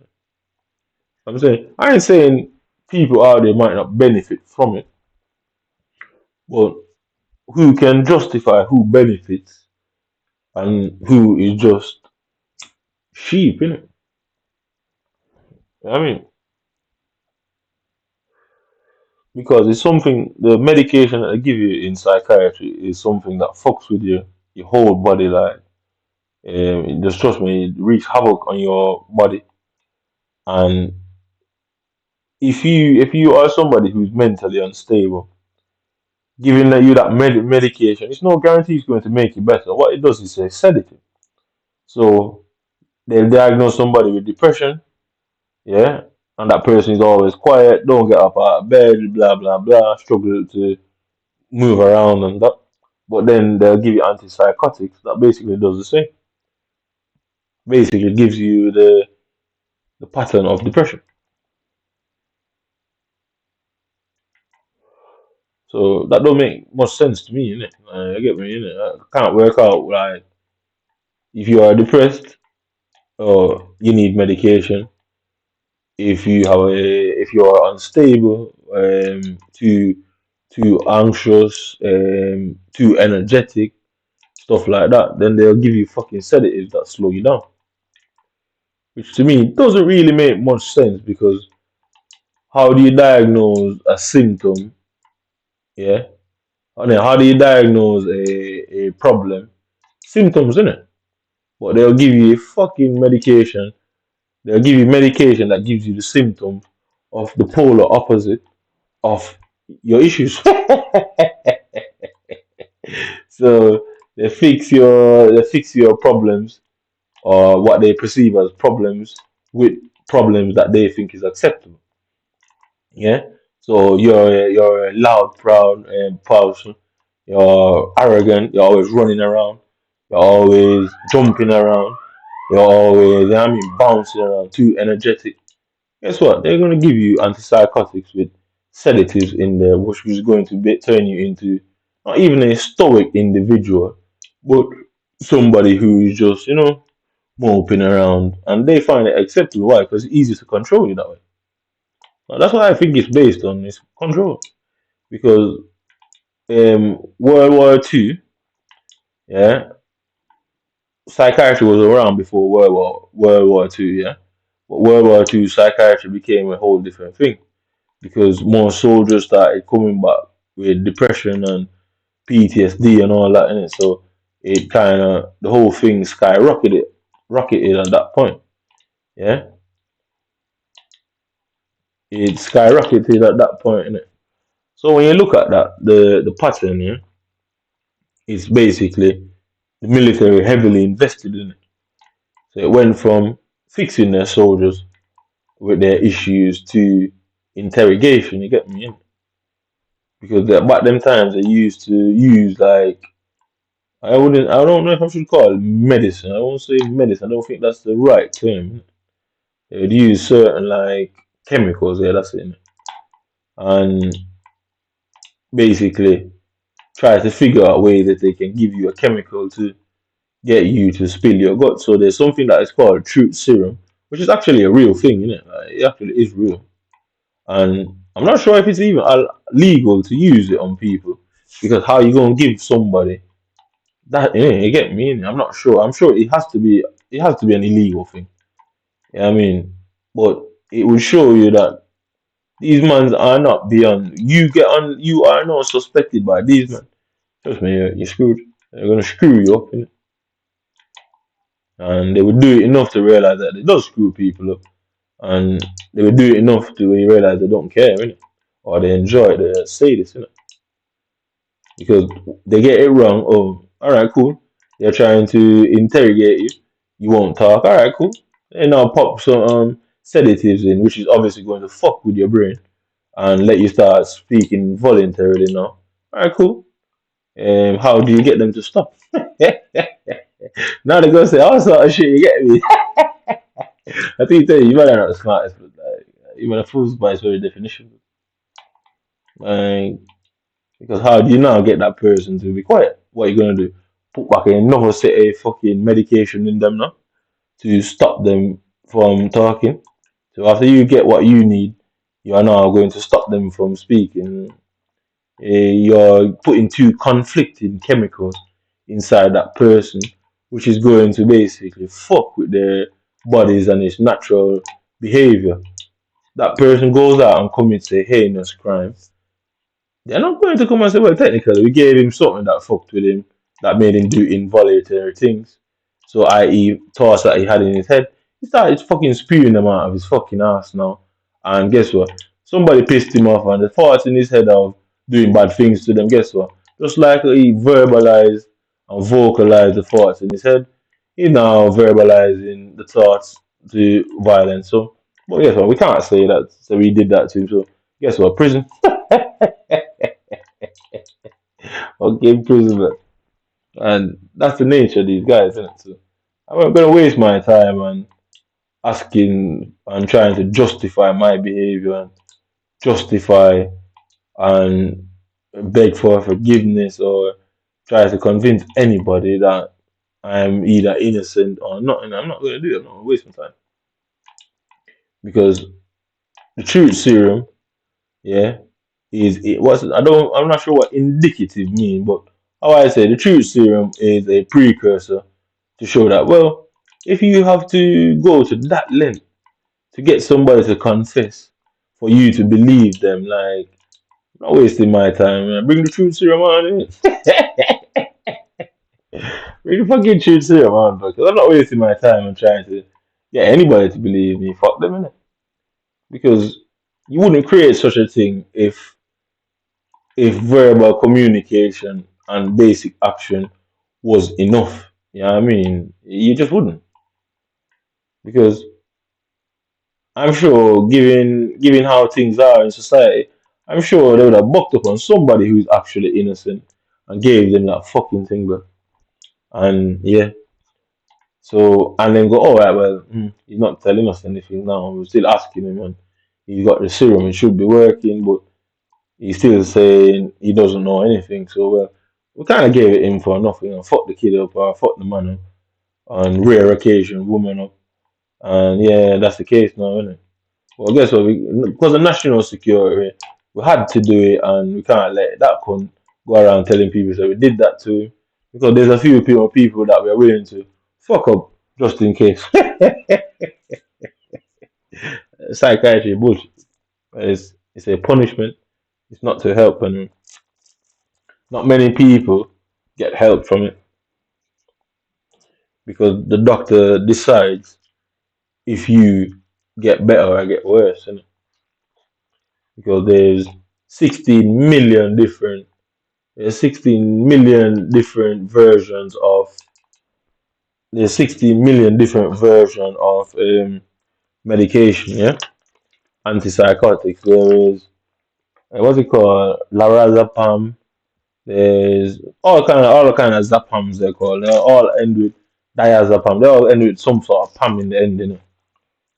I'm saying, I ain't saying people out there might not benefit from it, but who can justify who benefits and who is just sheep, innit? I mean, because it's something. The medication that they give you in psychiatry is something that fucks with your whole body. Like, just trust me, it wreaks havoc on your body. And if you are somebody who's mentally unstable, giving you that medication, it's no guarantee it's going to make you better. What it does is a sedative. So they'll diagnose somebody with depression, yeah, and that person is always quiet, don't get up out of bed, blah blah blah, struggle to move around and that. But then they'll give you antipsychotics that basically does the same. Basically gives you the pattern of depression. So that don't make much sense to me, innit? You get me, innit? I can't work out like if you are depressed or you need medication, if you are unstable, too anxious, too energetic, stuff like that, then they'll give you fucking sedatives that slow you down. Which to me doesn't really make much sense because how do you diagnose a symptom? Yeah. And then how do you diagnose a problem? Symptoms, innit? But they'll give you a fucking medication. They'll give you medication that gives you the symptoms of the polar opposite of your issues. So they fix your problems or what they perceive as problems with problems that they think is acceptable. Yeah. So you're a loud, proud person. You're arrogant. You're always running around. You're always jumping around. You're always, I mean, bouncing around. Too energetic. Guess what? They're going to give you antipsychotics with sedatives in there, which is going to turn you into not even a stoic individual, but somebody who is just, moping around. And they find it acceptable. Why? Because it's easy to control you that way. Now, that's what I think it's based on, is control. Because World War Two, yeah, psychiatry was around before World War Two, yeah. But World War Two psychiatry became a whole different thing because more soldiers started coming back with depression and PTSD and all that in it. So it kind of the whole thing rocketed at that point. Yeah, it skyrocketed at that point in it. So when you look at that, the pattern, yeah, it's basically the military heavily invested in it. So it went from fixing their soldiers with their issues to interrogation. You get me? Yeah? Because back them times they used to use like I don't know if I should call it medicine. I won't say medicine. I don't think that's the right term. They would use certain like chemicals. Yeah, that's it. And basically try to figure out ways that they can give you a chemical to get you to spill your guts. So there's something that is called truth serum, which is actually a real thing, isn't it? Like, it actually is real. And I'm not sure if it's even legal to use it on people because how you gonna give somebody that? You get me? I'm not sure. I'm sure it has to be an illegal thing. Yeah, I mean, but it will show you that these men are not beyond. You get on. You are not suspected by these men. Trust me, you're screwed. They're gonna screw you up, innit? And they would do it enough to realize that they don't screw people up, and they would do it enough to realize they don't care, innit? Or they enjoy the sadist, innit? Because they get it wrong. Oh, all right, cool. They're trying to interrogate you. You won't talk. All right, cool. And now pop some sedatives in, which is obviously going to fuck with your brain and let you start speaking voluntarily now. All right, cool. How do you get them to stop? Now they're gonna say all sort of shit. You get me? I think you might not the smartest, but like, even a fool's by its very definition. Like, because how do you now get that person to be quiet? What are you gonna do? Put back another set of fucking medication in them now to stop them from talking. So after you get what you need, you are now going to stop them from speaking. You're putting two conflicting chemicals inside that person, which is going to basically fuck with their bodies and its natural behavior. That person goes out and commits a heinous crime, They're not going to come and say, well, technically, we gave him something that fucked with him, that made him do involuntary things. So, i.e., thoughts that he had in his head. He started fucking spewing them out of his fucking ass now. And guess what? Somebody pissed him off, and the thoughts in his head of doing bad things to them, guess what? Just like he verbalized and vocalized the thoughts in his head, he's now verbalizing the thoughts to violence. So, but guess what? We can't say that. So, we did that to him. So, guess what? Prison. Okay, prisoner. And that's the nature of these guys, isn't it? So I'm not gonna waste my time and asking and trying to justify my behavior and justify and beg for forgiveness or try to convince anybody that I'm either innocent or not. And I'm not gonna do it. I'm not gonna waste my time because the truth serum, yeah, is it was I'm not sure what indicative mean, but how I say the truth serum is a precursor to show that, well, if you have to go to that length to get somebody to confess for you to believe them, like, I'm not wasting my time, man. Bring the truth serum on in. Bring the fucking truth serum on, because I'm not wasting my time and trying to get anybody to believe me. Fuck them, innit? Because you wouldn't create such a thing if verbal communication and basic action was enough. You know what I mean? You just wouldn't. Because I'm sure, given how things are in society, I'm sure they would have bucked up on somebody who's actually innocent and gave them that fucking thing back. And yeah, so and then go, all right, well, he's not telling us anything now. We're still asking him, and he's got the serum. It should be working, but he's still saying he doesn't know anything. So well, we kind of gave it him for nothing. And fuck the kid up or fuck the man up. On rare occasion, woman up. And yeah, that's the case now, isn't it? Well, guess what? Because of national security, we had to do it, and we can't let that cunt go around telling people. So we did that to him because there's a few people that we're willing to fuck up just in case. Psychiatry bullshit. It's a punishment. It's not to help, and not many people get help from it because the doctor decides if you get better or get worse, innit? Because 16 million different versions of there's 16 million different versions of medication, yeah, antipsychotics. There is what's it called, lorazepam. There's all kind of zapams they're called. They all end with diazepam. They all end with some sort of pam in the end, innit?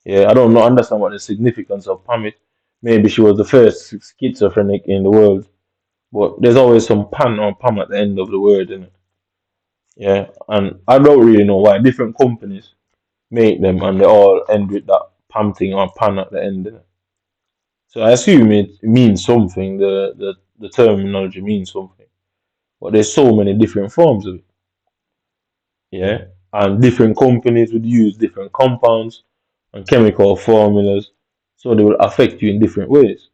Yeah, I don't know understand what the significance of pam is. Maybe she was the first schizophrenic in the world, but there's always some pan or pam at the end of the word, innit? Yeah, and I don't really know why different companies make them and they all end with that pam thing or pan at the end, innit? So I assume it means something. The terminology means something, but there's so many different forms of it. Yeah, and different companies would use different compounds and chemical formulas, so they will affect you in different ways.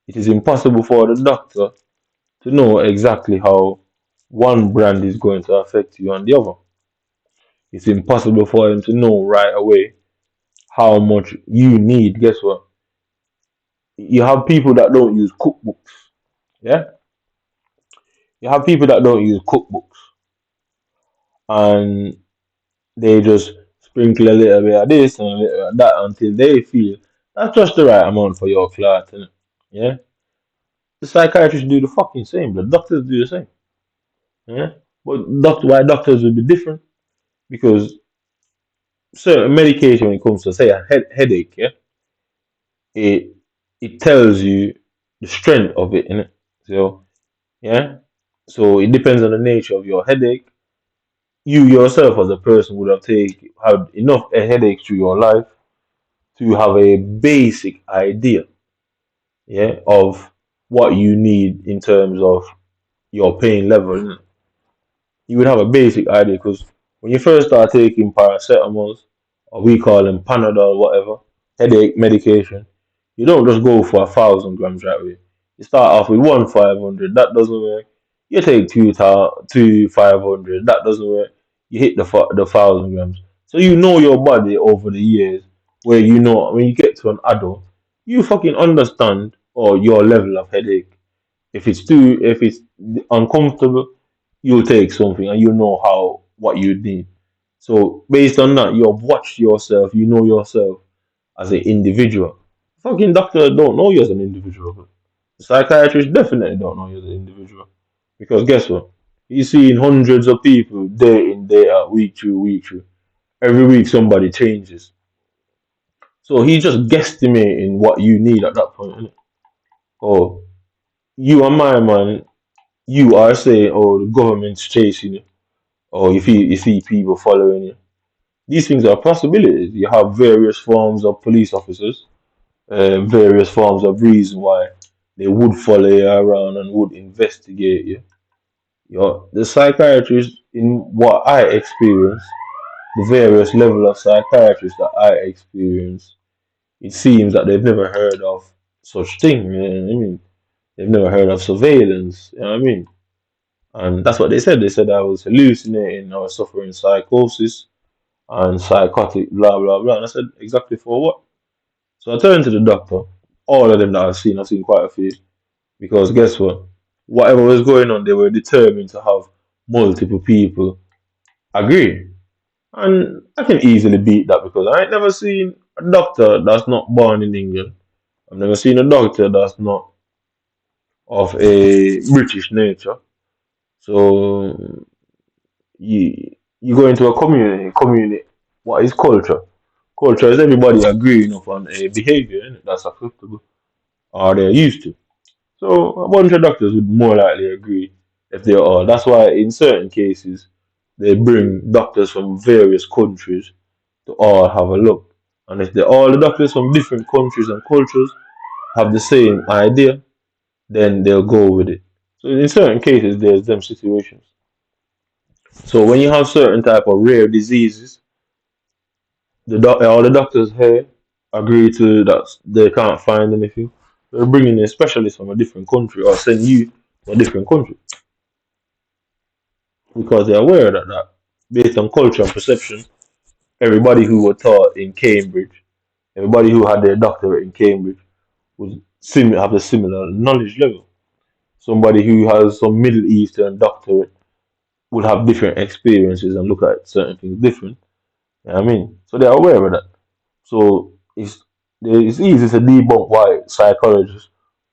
It is impossible for the doctor to know exactly how one brand is going to affect you on the other. It's impossible for him to know right away how much you need. Guess what? You have people that don't use cookbooks. Yeah? You have people that don't use cookbooks and they just sprinkle a little bit of this and a little bit of that until they feel that's just the right amount for your clot. Innit? Yeah? The psychiatrists do the fucking same, the doctors do the same. Yeah? But why doctors would be different? Because certain medication, when it comes to, say, a headache, yeah, it it tells you the strength of it, innit? So yeah, so it depends on the nature of your headache. You yourself, as a person, would have had enough a headache through your life to have a basic idea, yeah, of what you need in terms of your pain level, innit? You would have a basic idea because when you first start taking paracetamols, or we call them Panadol, whatever, headache medication, you don't just go for 1,000 grams right away. You start off with 1,500, that doesn't work. You take 2,500, that doesn't work. You hit the 1,000 grams. So you know your body over the years, where you know when you get to an adult, you fucking understand or your level of headache. If it's uncomfortable, you take something and you know how what you need. So based on that, you have watched yourself, you know yourself as an individual. Fucking doctor don't know you as an individual. But the psychiatrist definitely don't know you as an individual. Because guess what? He's seeing hundreds of people day in, day out, week through, week through. Every week somebody changes. So he's just guesstimating what you need at that point, innit? Oh, you and my man, you are saying, oh, the government's chasing you. Or you see people following you. These things are possibilities. You have various forms of police officers, various forms of reason why they would follow you around and would investigate you. The psychiatrist, in what I experience, the various level of psychiatrists that I experience, it seems that they've never heard of such thing. You know what I mean? They've never heard of surveillance. You know what I mean? And that's what they said. They said I was hallucinating, I was suffering psychosis and psychotic, blah blah blah. And I said, exactly for what? So I turned to the doctor. All of them that I've seen quite a few. Because guess what? Whatever was going on, they were determined to have multiple people agree. And I can easily beat that because I ain't never seen a doctor that's not born in England. I've never seen a doctor that's not of a British nature. So you go into a community. What is culture? Culture is everybody agreeing upon a behavior innit, that's acceptable or they're used to. So a bunch of doctors would more likely agree if they're all. That's why in certain cases they bring doctors from various countries to all have a look. And if they all the doctors from different countries and cultures have the same idea, then they'll go with it. So in certain cases there's them situations. So when you have certain type of rare diseases, all the doctors here agree to that they can't find anything. They're bringing a specialist from a different country or send you to a different country because they're aware that based on culture and perception, everybody who was taught in Cambridge, everybody who had their doctorate in Cambridge would have a similar knowledge level. Somebody who has some Middle Eastern doctorate would have different experiences and look at certain things different. You know what I mean? So they're aware of that. So it's easy to debunk why psychologists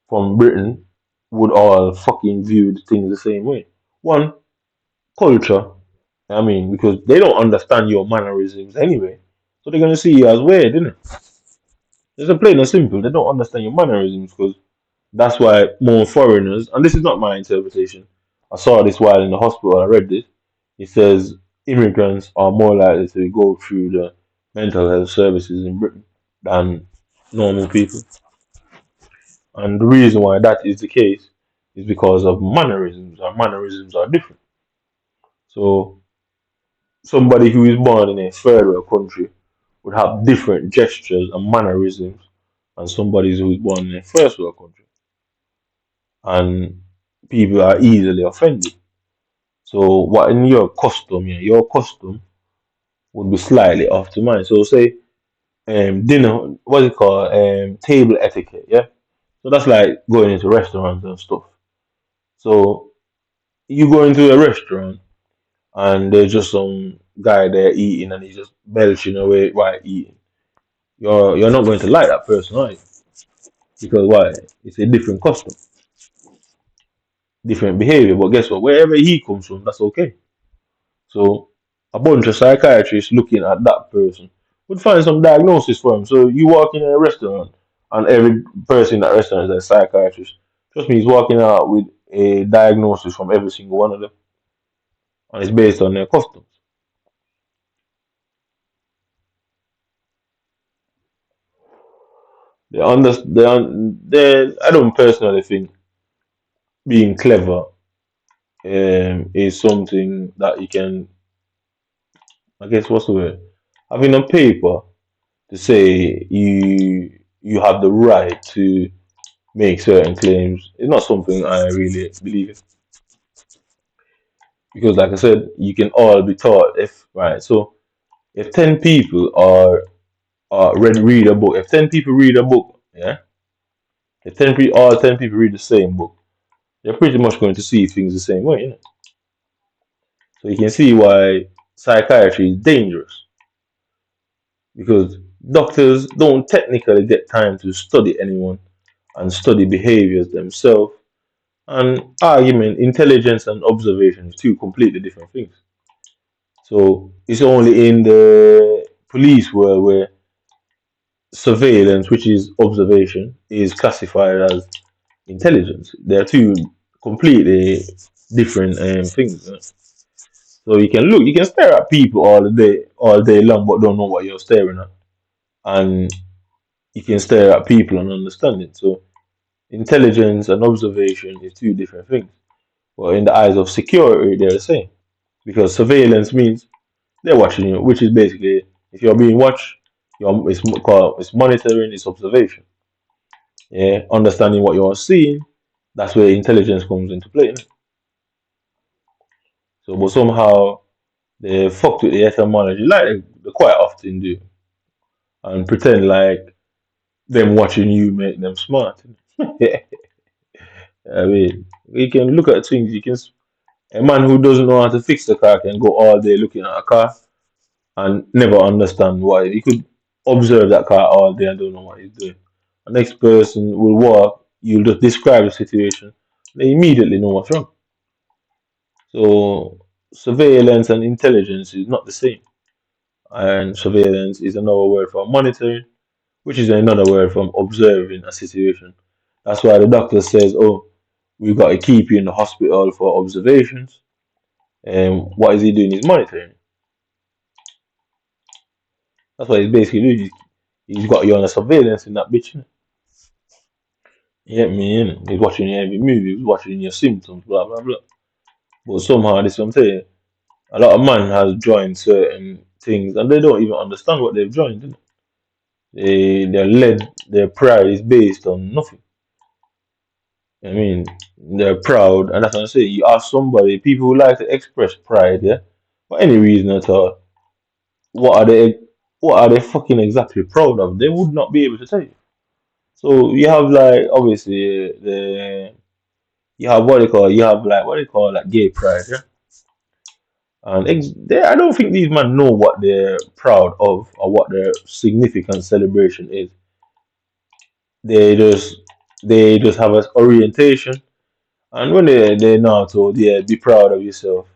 from Britain would all fucking view the things the same way. One, culture. I mean, because they don't understand your mannerisms anyway. So they're gonna see you as weird, isn't it? It's a plain and simple. They don't understand your mannerisms because that's why more foreigners, and this is not my interpretation. I saw this while in the hospital. I read this. It says immigrants are more likely to go through the mental health services in Britain than normal people. And the reason why that is the case is because of mannerisms. Our mannerisms are different. So somebody who is born in a third world country would have different gestures and mannerisms than somebody who is born in a first world country. And people are easily offended. So what in your custom, yeah, your custom would be slightly off to mine. So say dinner, what's it called? Table etiquette, yeah. So that's like going into restaurants and stuff. So you go into a restaurant and there's just some guy there eating and he's just belching away while eating. You're not going to like that person, are you? Because why? It's a different custom, different behavior. But guess what? Wherever he comes from, that's okay. So a bunch of psychiatrists looking at that person would find some diagnosis for him. So you walk in a restaurant and every person in that restaurant is a psychiatrist. Trust me, he's walking out with a diagnosis from every single one of them, and it's based on their customs. I don't personally think being clever is something that you can, I guess, what's the word? Having a paper to say you have the right to make certain claims is not something I really believe in. Because like I said, you can all be taught if right. So if 10 people read a book, if 10 people read a book, yeah, if all 10 people read the same book, they're pretty much going to see things the same way, you know? So you can see why psychiatry is dangerous because doctors don't technically get time to study anyone and study behaviors themselves. And argument, intelligence, and observation is two completely different things. So it's only in the police world where surveillance, which is observation, is classified as intelligence. They're two completely different things. So you can stare at people all day long, but don't know what you're staring at, and you can stare at people and understand it. So intelligence and observation is two different things. But in the eyes of security, they're the same because surveillance means they're watching you, which is basically if you're being watched, it's monitoring, it's observation. Yeah, understanding what you're seeing, that's where intelligence comes into play. So, but somehow they fucked with the etymology, like they quite often do, and pretend like them watching you make them smart. I mean, you can look at things. A man who doesn't know how to fix the car can go all day looking at a car and never understand why. He could observe that car all day and don't know what he's doing. The next person will walk, you'll just describe the situation, they immediately know what's wrong. So surveillance and intelligence is not the same. And surveillance is another word for monitoring, which is another word from observing a situation. That's why the doctor says, "Oh, we've got to keep you in the hospital for observations." And what is he doing? He's monitoring. That's what he's basically doing. He's got you on a surveillance in that bitch. Innit? You get me? Innit? He's watching every movie. He's watching your symptoms. Blah blah blah. But somehow, this is what I'm saying. A lot of man has joined certain things, and they don't even understand what they've joined. Innit? They're led. Their pride is based on nothing. I mean, they're proud, and that's what I'm saying. You ask somebody, people who like to express pride, yeah, for any reason at all, what are they, what are they fucking exactly proud of? They would not be able to tell you. So you have like obviously you have what they call like gay pride, yeah. And I don't think these men know what they're proud of or what their significant celebration is. They just they just have an orientation, and when they're not told, yeah, be proud of yourself.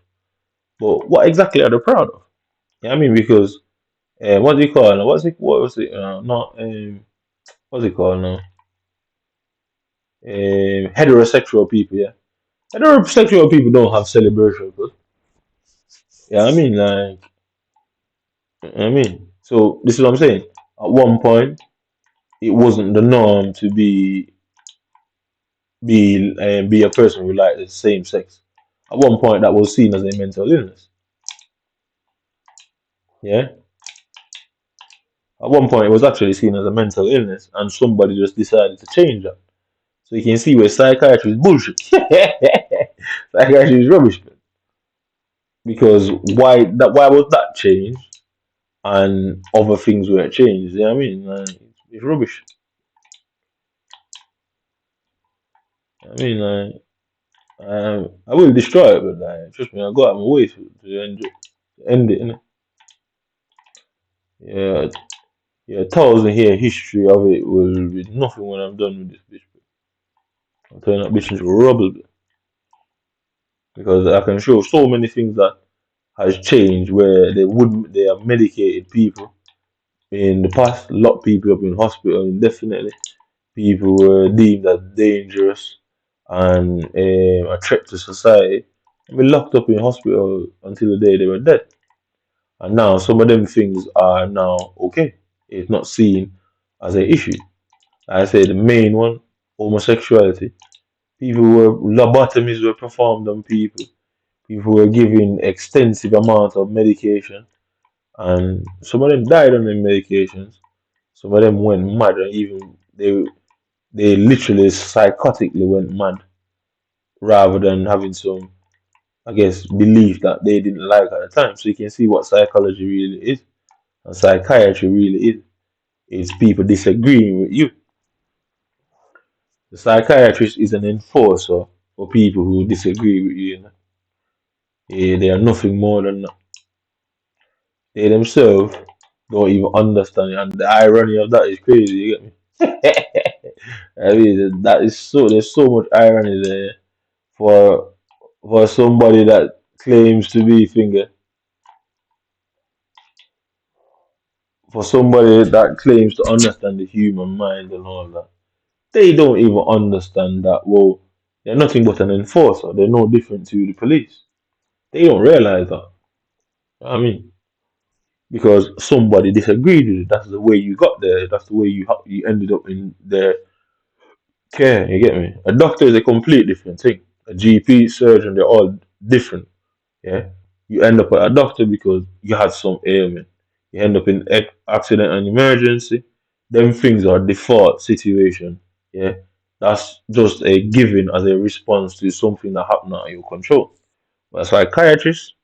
But what exactly are they proud of? Yeah, I mean, because what do you call it? What was it? Not what's it called now? Heterosexual people, yeah. Heterosexual people don't have celebration, but yeah, I mean, so this is what I'm saying. At one point, it wasn't the norm to be a person who liked the same sex. At one point, that was seen as a mental illness. Yeah, at one point, it was actually seen as a mental illness, and somebody just decided to change that. So you can see where psychiatry is bullshit. Psychiatry is rubbish, man. Because why was that changed and other things were changed? You know what I mean? It's rubbish. I mean, I will destroy it, but trust me, I go out my way to end it. Innit? Yeah, yeah, 1,000 year history of it will be nothing when I'm done with this bitch. I'm turning that bitch into rubble because I can show so many things that has changed where they have medicated people in the past. Locked people up in hospital indefinitely. People were deemed as dangerous and a threat to society. And been locked up in hospital until the day they were dead. And now some of them things are now okay. It's not seen as an issue. Like I say the main one, homosexuality. Lobotomies were performed on people. People were given extensive amounts of medication, and some of them died on their medications. Some of them went mad, and even they They literally psychotically went mad rather than having some, I guess, belief that they didn't like at the time. So you can see what psychology really is and psychiatry really is. It's people disagreeing with you. The psychiatrist is an enforcer for people who disagree with you. You know? They are nothing more than that. They themselves don't even understand it. And the irony of that is crazy, you get me? I mean, that is so, there's so much irony there for somebody that claims to be finger, for somebody that claims to understand the human mind and all that. They don't even understand that, well, they're nothing but an enforcer. They're no different to the police. They don't realize that. I mean, because somebody disagreed with it. That's the way you got there. That's the way you ended up in their care. You get me? A doctor is a complete different thing. A GP, surgeon, they're all different. Yeah, you end up at a doctor because you had some ailment. You end up in accident and emergency. Them things are default situation. Yeah, that's just a given as a response to something that happened out of your control. But a psychiatrist,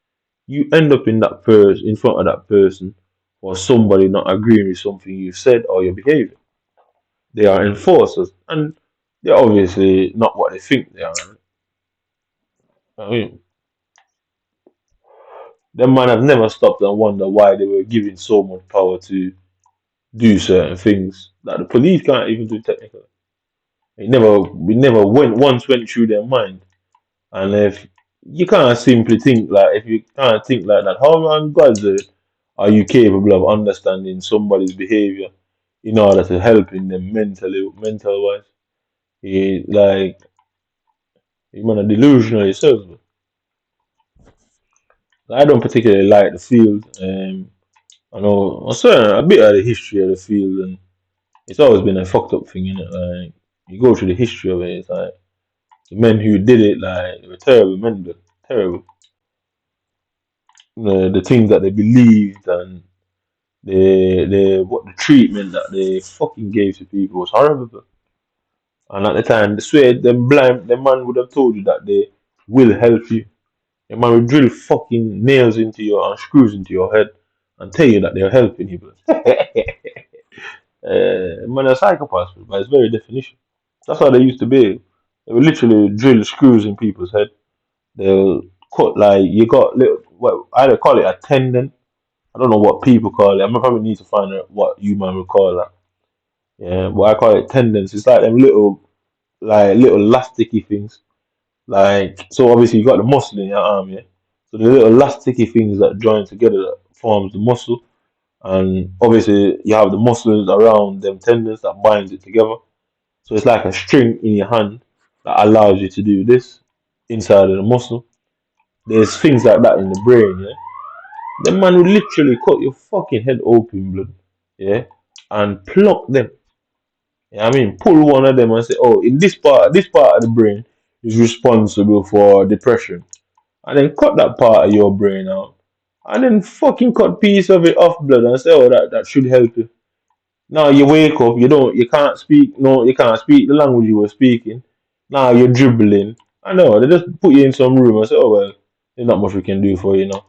you end up in in front of that person, or somebody not agreeing with something you said or your behavior. They are enforcers, and they're obviously not what they think they are. I mean, them man have never stopped and wonder why they were given so much power to do certain things that the police can't even do technically. We never went through their mind. And if you can't simply think like, if you can't think like that, how on God's earth are you capable of understanding somebody's behavior in order to helping them mental wise? Like, you man are delusional yourself. I don't particularly like the field. I know a bit of the history of the field, and it's always been a fucked up thing, innit? Like, you go through the history of it, it's like the men who did it, like, they were terrible men, but terrible. The things that they believed and the treatment that they fucking gave to people was horrible. And at the time, they swear the man would have told you that they will help you. The man will drill fucking nails into your and screws into your head and tell you that they're helping you. Man, a psychopath by its very definition. That's how they used to be. They would literally drill screws in people's head. They'll cut like you got little. Well, I don't call it a tendon. I don't know what people call it. I probably need to find out what you man would call that. Yeah, but I call it tendons. It's like them little elasticy things. Like, so obviously you got the muscle in your arm, yeah. So the little elasticy things that join together that forms the muscle, and obviously you have the muscles around them tendons that binds it together. So it's like a string in your hand that allows you to do this inside of the muscle. There's things like that in the brain, yeah. The man will literally cut your fucking head open, blood, yeah, and pluck them. Yeah, I mean, pull one of them and say, "Oh, in this part of the brain is responsible for depression," and then cut that part of your brain out, and then fucking cut piece of it off, blood, and say, "Oh, that should help you." Now you wake up, you can't speak, no, you can't speak the language you were speaking. Now you're dribbling. I know, they just put you in some room and say, "Oh well, there's not much we can do for you now."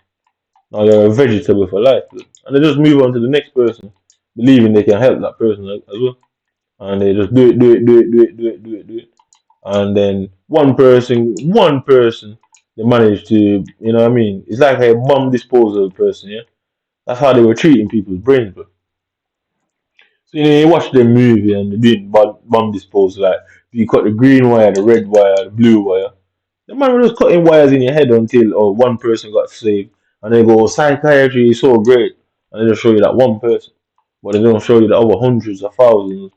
Now you're a vegetable for life, and they just move on to the next person, believing they can help that person as well, and they just do it, and then one person, they manage to, you know what I mean? It's like a bomb disposal person, yeah. That's how they were treating people's brains, but so you watch the movie and they're doing bomb disposal, like you cut the green wire, the red wire, the blue wire. The man was cutting wires in your head until one person got saved, and they go, psychiatry is so great, and they just show you that one person, but they don't show you the other hundreds of thousands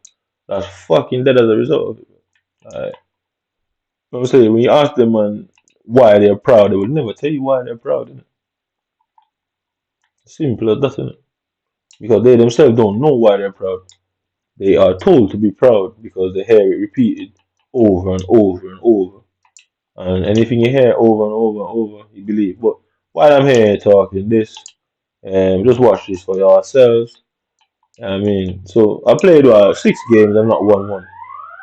that's fucking dead as a result of it. Like, I'm saying, when you ask them man why they're proud, they will never tell you why they're proud. Innit? Simple as that, innit? Because they themselves don't know why they're proud. They are told to be proud because they hear it repeated over and over and over. And anything you hear over and over and over, you believe. But while I'm here talking this, just watch this for yourselves. I mean, so I played 6 games and not won one.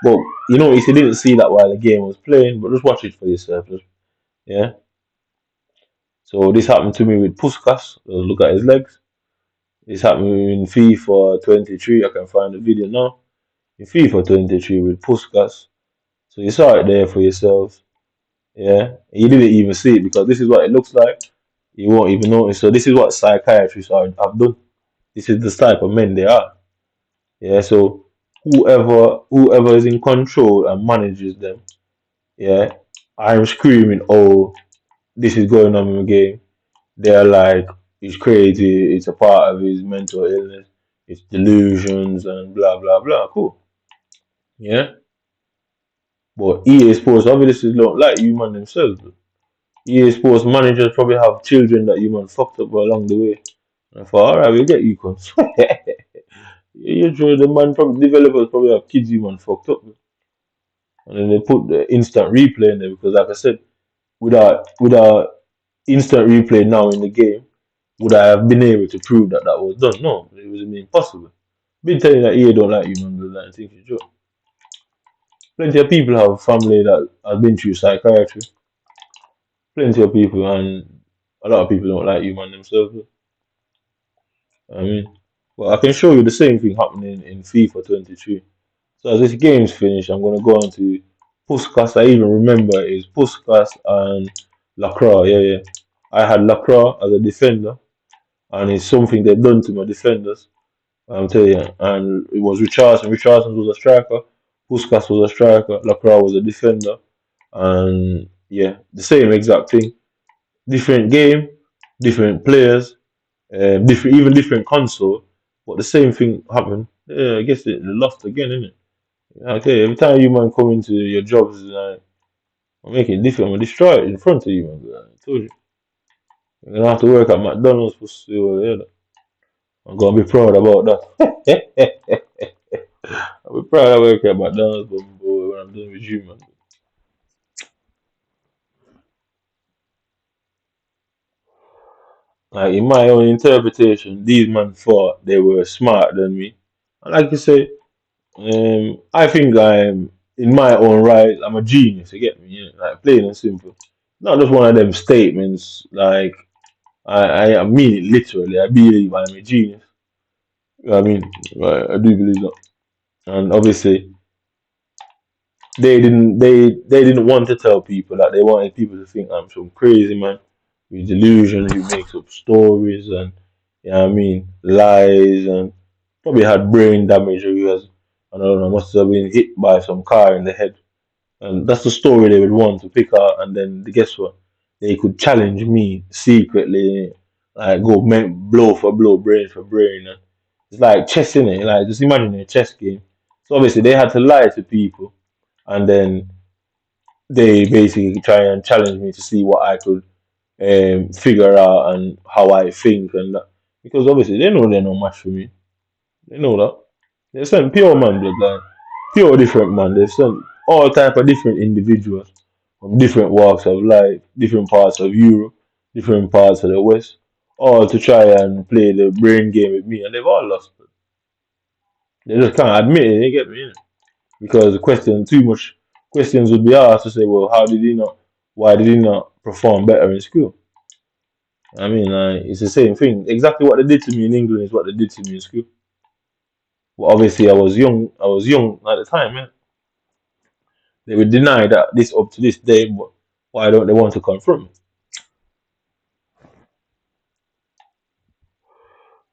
But you know, if you didn't see that while the game was playing, but just watch it for yourself. Yeah. So this happened to me with Puskas. Look at his legs. This happened in FIFA 23. I can find the video now. In FIFA 23 with Puskas. So you saw it there for yourself. Yeah. You didn't even see it because this is what it looks like. You won't even notice. So this is what psychiatrists have done. This is the type of men they are. Yeah. So whoever is in control and manages them, yeah, I'm screaming, oh, this is going on in the game. They're like, he's crazy, it's a part of his mental illness, it's delusions and blah blah blah. Cool. Yeah. But EA Sports obviously don't like human themselves. EA Sports managers probably have children that human fucked up along the way. And I thought, alright, we'll get you cons. Usually the man probably developers probably have kids human fucked up. And then they put the instant replay in there because like I said, without instant replay now in the game, would I have been able to prove that that was done? No, it was impossible. Been telling that EA don't like human blood and think it's joke. Plenty of people have family that have been through psychiatry. Plenty of people, and a lot of people don't like human themselves. I mean, well, I can show you the same thing happening in FIFA 23. So as this game's finished, I'm gonna go on to Puskas. I even remember it is Puskas and Lacroix. Yeah, yeah. I had Lacroix as a defender, and it's something they've done to my defenders. I'm telling you, and it was Richardson. Richardson was a striker. Puskas was a striker. Lacroix was a defender, and yeah, the same exact thing. Different game, different players, different console, but the same thing happened. Yeah, I guess they lost again, innit? Okay, every time you man come into your jobs, like, I'm making it different. I'm gonna destroy it in front of you, man. I told you. You're gonna have to work at McDonald's for still, yeah. I'm gonna be proud about that. I'll be proud of working at McDonald's, but boy, when I'm done with you, man. Like in my own interpretation, these men thought they were smarter than me. And like you say, I think I'm in my own right. I'm a genius. You get me? Yeah? Like plain and simple. Not just one of them statements. Like I mean it literally. I believe I'm a genius. You know what I mean, I do believe that. And obviously, they didn't want to tell people that they wanted people to think I'm some crazy man with delusions who makes up stories and you know what I mean lies and probably had brain damage or he was I don't know must have been hit by some car in the head and that's the story they would want to pick out and then guess what they could challenge me secretly like go blow for blow brain for brain and it's like chess in it like just imagine a chess game so obviously they had to lie to people and then they basically try and challenge me to see what I could figure out and how I think and that. Because obviously they know they're no match for me. They know that. They sent pure man blood like pure different man. They sent all type of different individuals from different walks of life, different parts of Europe, different parts of the West, all to try and play the brain game with me and they've all lost. They just can't admit it, they get me. Because the question too much questions would be asked to say, well, how did he not? Why did he not perform better in school? I mean, it's the same thing. Exactly what they did to me in England is what they did to me in school. But obviously, I was young. I was young at the time. Yeah. They would deny that this up to this day, but why don't they want to confront me?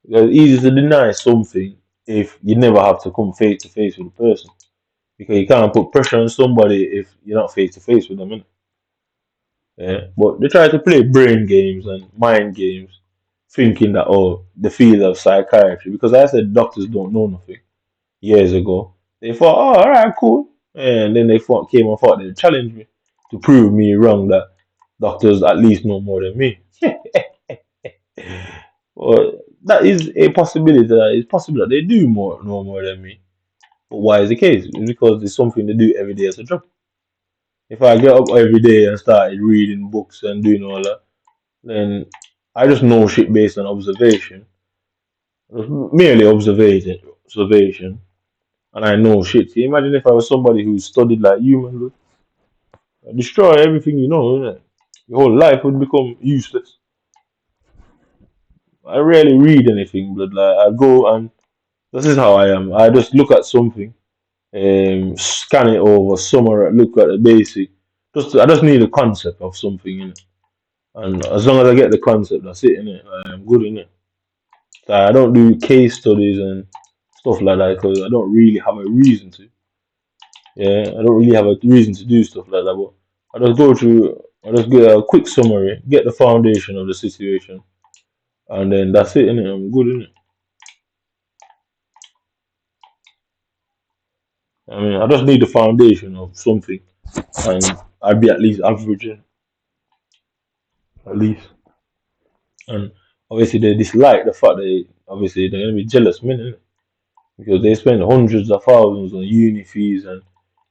Because it's easy to deny something if you never have to come face to face with the person. Because you can't put pressure on somebody if you're not face to face with them. Innit? Yeah, but they try to play brain games and mind games, thinking that oh, the field of psychiatry. Because I said doctors don't know nothing years ago. They thought, oh, all right, cool, and then they came and thought they'd challenge me to prove me wrong that doctors at least know more than me. Well, that is a possibility. That it's possible that they do know more than me. But why is the case? It's because it's something they do every day as a job. If I get up every day and started reading books and doing all that. Then I just know shit based on observation, merely observation, and I know shit. Can you imagine if I was somebody who studied like you, man? Bro? I'd destroy everything you know, innit? Your whole life would become useless. I rarely read anything, but like I go and this is how I am. I just look at something, scan it over, summarize, look at the basic. I just need a concept of something in it, and as long as I get the concept, that's it in it. I'm good in it. I don't do case studies and stuff like that because I don't really have a reason to. Yeah, I don't really have a reason to do stuff like that. But I just go through. I just get a quick summary, get the foundation of the situation, and then that's it. Innit? I'm good in it. I mean, I just need the foundation of something, and I'd be at least averaging, at least. And obviously, they dislike the fact that obviously they're gonna be jealous, men, innit? Because they spend hundreds of thousands on uni fees and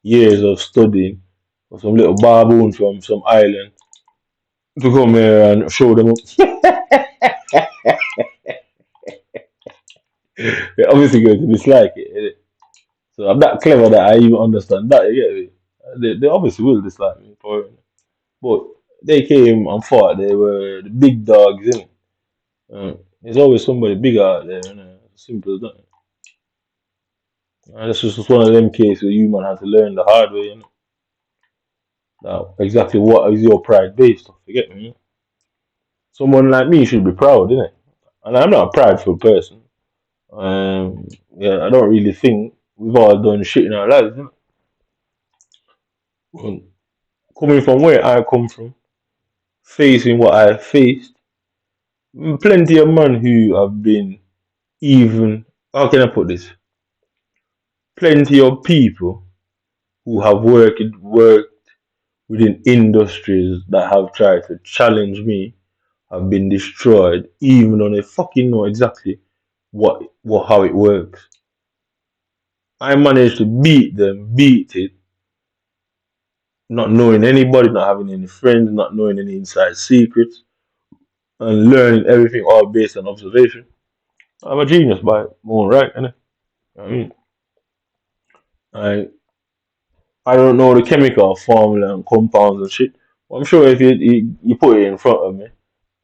years of studying for some little baboon from some island to come here and show them up. They're obviously going to dislike it, innit? So I'm that clever that I even understand that. You get me? They obviously will dislike me for it. But they came and thought they were the big dogs, innit? There's always somebody bigger out there, innit? Simple as that. And that's just one of them cases where you man have to learn the hard way, innit? Now, exactly what is your pride based off? You get me? Someone like me should be proud, innit? And I'm not a prideful person. Yeah, I don't really think we've all done shit in our lives, innit? But coming from where I come from, facing what I faced, plenty of men who have been even, how can I put this? Plenty of people who have worked within industries that have tried to challenge me have been destroyed, even though they fucking know exactly what how it works. I managed to beat them, beat it, not knowing anybody, not having any friends, not knowing any inside secrets, and learning everything all based on observation. I'm a genius by my own right, innit? I mean, I I don't know the chemical formula and compounds and shit. But I'm sure if you put it in front of me,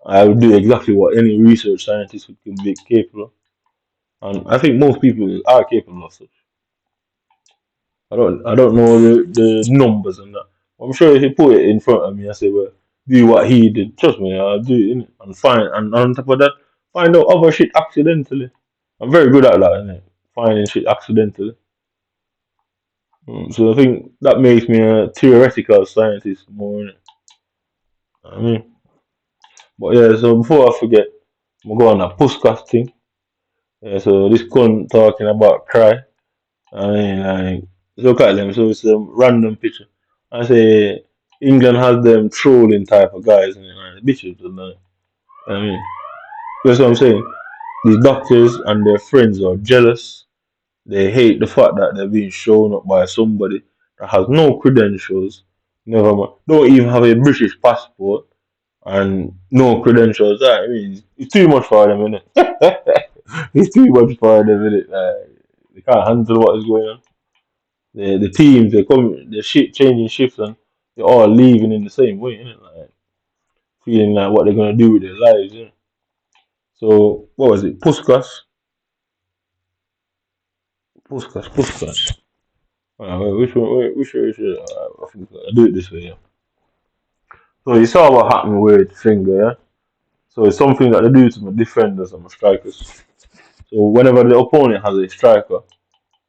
I would do exactly what any research scientist could be capable of. And I think most people are capable of such. I don't know the numbers and that. I'm sure if you put it in front of me, I say, well, do what he did. Trust me, I'll do it, innit? And find and on top of that, find out other shit accidentally. I'm very good at that, innit? Finding shit accidentally. So I think that makes me a theoretical scientist more, innit? I mean, but yeah. So before I forget, I'm gonna go on a postcast thing. Yeah. So this cunt talking about cry. I mean, like, look at them. So it's a random picture. I say England has them trolling type of guys, and like, bitches, and I mean, that's what I'm saying. These doctors and their friends are jealous. They hate the fact that they're being shown up by somebody that has no credentials, never mind, don't even have a British passport and no credentials. I mean, it's too much for them, innit? It's too much for them, innit? They can't handle what is going on. The teams they come they're shit changing shifts and they're all leaving in the same way, innit? Like feeling like what they're gonna do with their lives, innit? So what was it? Puskas. Which one? Which one? I think I do it this way. Yeah. So you saw what happened with finger, yeah. So it's something that they do to my defenders and my strikers. So whenever the opponent has a striker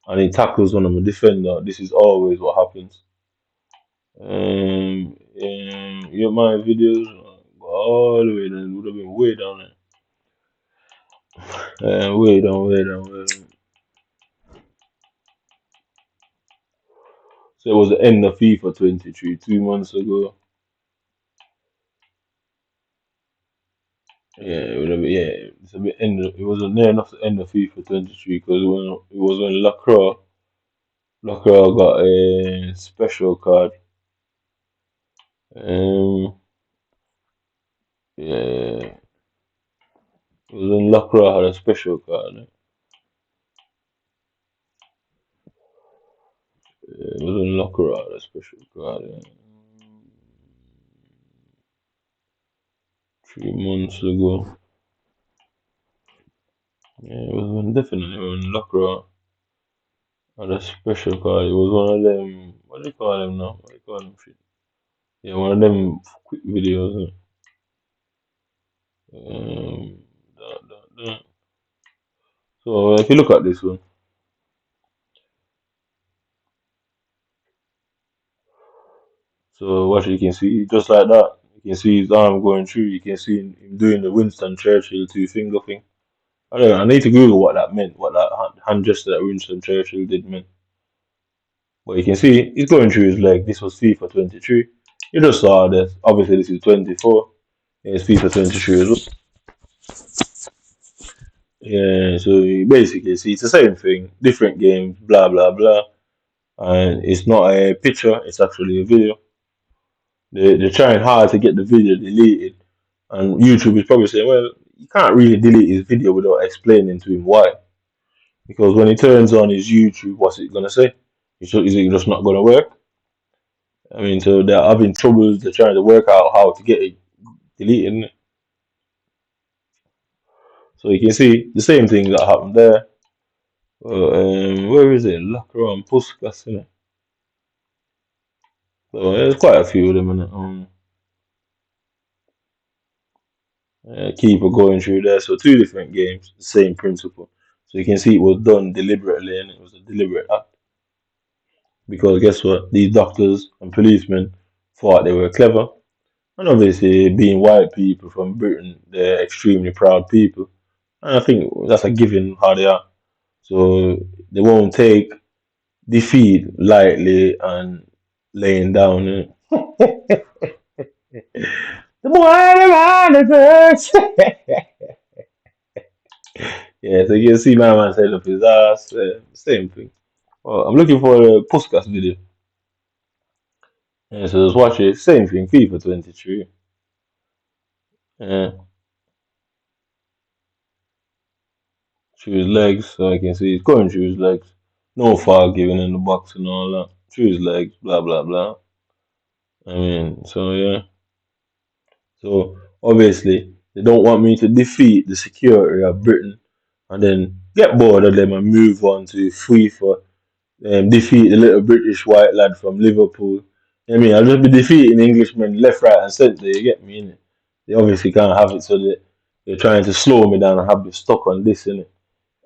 and he tackles one of my defender, this is always what happens. You get my videos go all the way down. It would have been way down there. Way down, way down, way down. So it was the end of FIFA 23, 2 months ago. Yeah, it would have been, yeah, it's a bit end. It was near enough the end of FIFA 23 because it was when Lacroix got a special card. Um, yeah, it was when Lacroix had a special card. It was in Locker out, a special card. 3 months ago. Yeah, it was definitely when Locker had a special card. It was one of them. What do you call them now? What do you call them? Shit. Yeah, one of them quick videos. Innit? That. So if you look at this one, so what you can see, just like that, you can see his arm going through. You can see him doing the Winston Churchill two finger thing. I don't know. I need to Google what that meant, what that hand gesture that Winston Churchill did mean. But you can see he's going through his leg. This was FIFA 23. You just saw that. Obviously, this is 24. Yeah, it's FIFA 23 as well. Yeah, so you basically see it's the same thing, different games, blah blah blah, and it's not a picture; it's actually a video. They're trying hard to get the video deleted, and YouTube is probably saying, "Well, you can't really delete his video without explaining to him why." Because when he turns on his YouTube, what's it gonna say? Is it just not gonna work? I mean, so they're having troubles. They're trying to work out how to get it deleted. So you can see the same thing that happened there. Where is it? Lacroix and Puskas, innit? So there's quite a few of them, innit? Keep it going through there. So two different games, the same principle. So you can see it was done deliberately, and it was a deliberate act. Because guess what? These doctors and policemen thought they were clever. And obviously, being white people from Britain, they're extremely proud people. And I think that's a given how they are. So they won't take defeat lightly and laying down. The boy around the church. Yeah, so you can see my man set up his ass. Same thing. Well, I'm looking for a podcast video. Yeah, so just watch it. Same thing, FIFA 23. Yeah, through his legs, so I can see he's going through his legs. No foul given in the box and all that. Through his legs, blah blah blah. I mean, so yeah. So obviously they don't want me to defeat the security of Britain and then get bored of them and move on to FIFA, defeat the little British white lad from Liverpool. I mean, I'll just be defeating Englishmen left, right, and centre. You get me, innit? They obviously can't have it, so they're trying to slow me down and have me stuck on this, innit?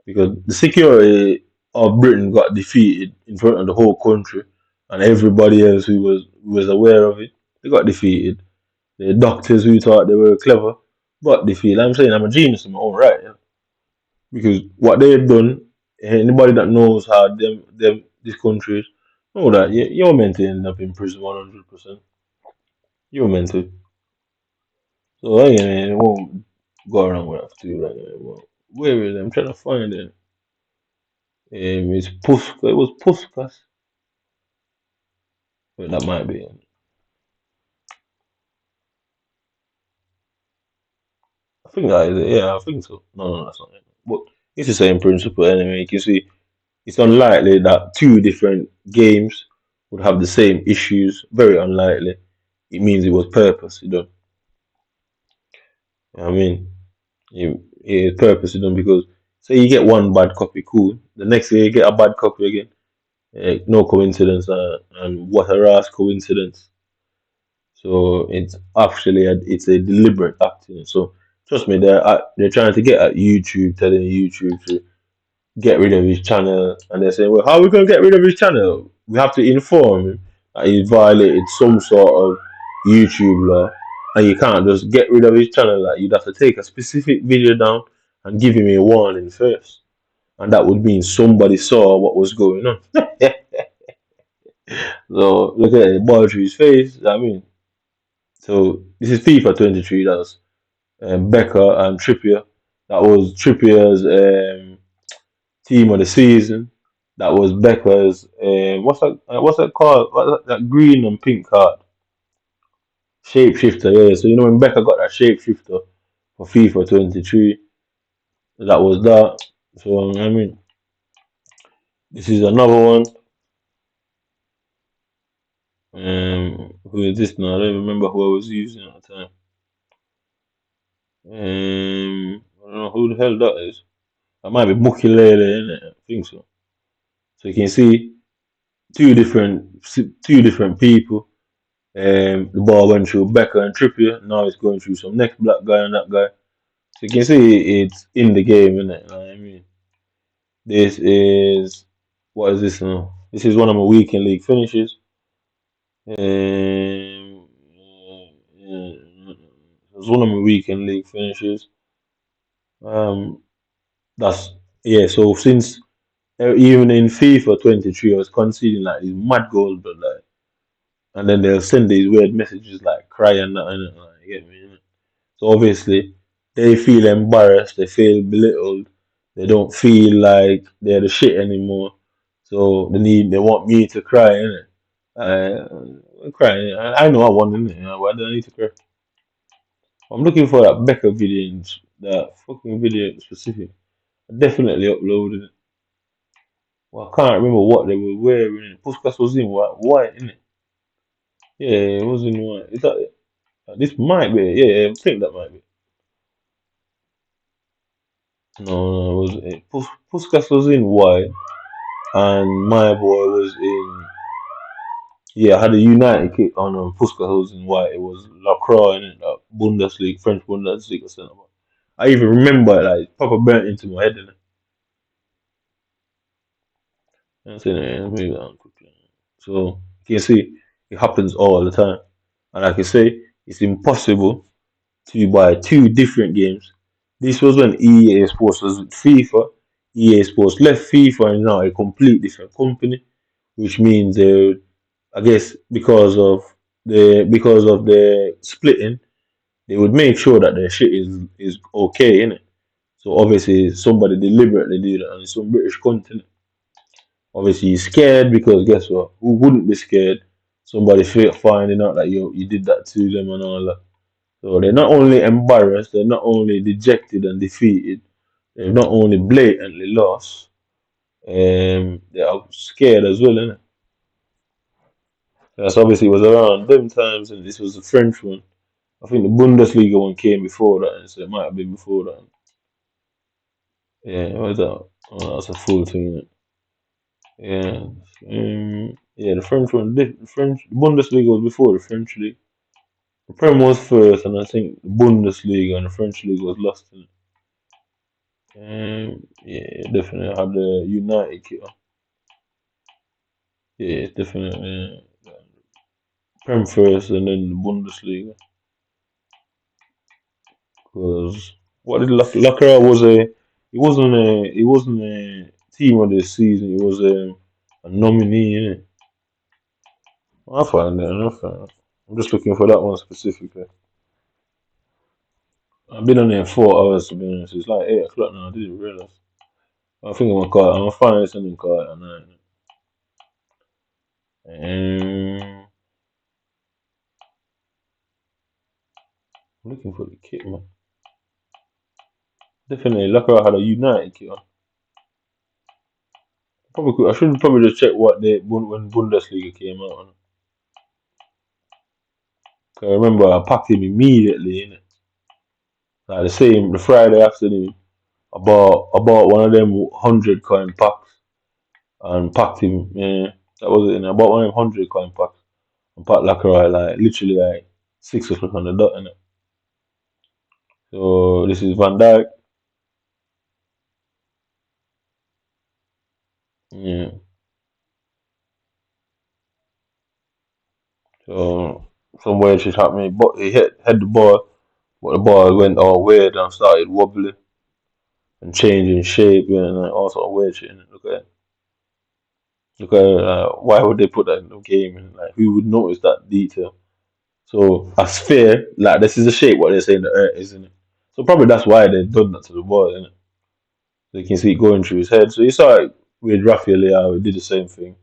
Because the security of Britain got defeated in front of the whole country, and everybody else who was aware of it, they got defeated. The doctors who thought they were clever got defeated. I'm saying I'm a genius in my own right, yeah? Because what they've done, anybody that knows how them these countries know that you're meant to end up in prison 100%. You're meant to. So again, it won't go around with that too right now. Well, where is it? I'm trying to find it. It's Puskas. It was Puskas. Well, that might be it. I think that is it. Yeah, I think so. No, that's not it. But it's the same principle anyway. You can see it's unlikely that two different games would have the same issues. Very unlikely. It means it was purposely done. You know what I mean, it's purposely done because say you get one bad copy, cool. The next day you get a bad copy again. No coincidence, and what a rash coincidence. So it's actually it's a deliberate acting. So trust me, they're trying to get at YouTube, telling YouTube to get rid of his channel, and they're saying, well, how are we going to get rid of his channel? We have to inform him that he violated some sort of YouTube law, and you can't just get rid of his channel. Like you'd have to take a specific video down and give him a warning first, and that would mean somebody saw what was going on. So look at it, ball through his face. I mean, so this is FIFA 23. That's Becker and Trippier. That was Trippier's team of the season. That was Becker's. What's that called? That green and pink card? Shapeshifter. Yeah. So you know when Becker got that shapeshifter for FIFA 23, that was that. So I mean, this is another one. Who is this now? I don't remember who I was using at the time. I don't know who the hell that is. That might be Mukilele, innit? I think so. So you can see two different people. The ball went through Becca and Trippier. Now it's going through some next black guy and that guy. So you can see it's in the game, innit? You know what I mean? This is what is this now? This is one of my weekend league finishes. It's one of my weekend league finishes. Um, that's yeah. So since even in FIFA 23, I was conceding like these mad goals, but like, and then they'll send these weird messages like cry and that, and like, you get me? Innit? So obviously they feel embarrassed, they feel belittled, they don't feel like they're the shit anymore. So they want me to cry, innit? I'm crying. I know I won, innit? Why do I need to cry? I'm looking for that Becca video, that fucking video in specific. I definitely uploaded it. Well, I can't remember what they were wearing. Puskas was in white, innit? Yeah, it was in white. Is that it? This might be it. Yeah, I think that might be it. No, it was it. Puskas was in white, and my boy was in. Yeah, I had a United kit on. Puskas was in white. It was Lacroix in it, Bundesliga, French Bundesliga cinema. I even remember it, like proper burnt into my head. Innit? I'm saying, maybe that quickly. So you can see it happens all the time, and like I say, it's impossible to buy two different games. This was when EA Sports was with FIFA. EA Sports left FIFA and is now a complete different company, which means they, I guess, because of the splitting, they would make sure that their shit is okay, innit? So obviously somebody deliberately did that, and it's some British content. Obviously you're scared because guess what? Who wouldn't be scared? Somebody finding out that you did that to them and all that. So they're not only embarrassed, they're not only dejected and defeated, they've not only blatantly lost, they are scared as well, innit? That's obviously it was around them times, and this was the French one. I think the Bundesliga one came before that, so it might have been before that. Yeah, what was that? Oh, that's a full thing, innit? Yeah, yeah, the French one, the Bundesliga was before the French league. The Prem was first, and I think the Bundesliga and the French league was lost in it. Yeah, definitely had the United kit on. Yeah, it's definitely Prem first and then the Bundesliga. Because what did Lacroix was he wasn't a team of this season. He was a nominee, innit? I'll find it. I'll find it. I'm just looking for that one specifically. I've been on there 4 hours to be honest. It's like 8 o'clock now. I didn't realize. I think I'm gonna call it. I'm gonna find something call it at night. I'm looking for the kit, man. Definitely, Lacroix had a United kit on. I should probably just check what when Bundesliga came out. On. I remember I packed him immediately, innit? Like the Friday afternoon. I bought one of them 100 coin packs and packed him. Yeah, that was it. And I bought one of them 100 coin packs and packed Lacroix like literally like 6 o'clock on the dot, innit? So this is Van Dijk. Yeah. So some weird shit happened. But he hit the ball, but the ball went all weird and started wobbling and changing shape and like, all sort of weird shit. Innit? Look at why would they put that in the game? And like, who would notice that detail? So a sphere, like this is the shape what they're saying the Earth is, isn't it? So probably that's why they've done that to the ball, isn't it? So you can see it going through his head. So you saw it with Rafael Leao, he did the same thing,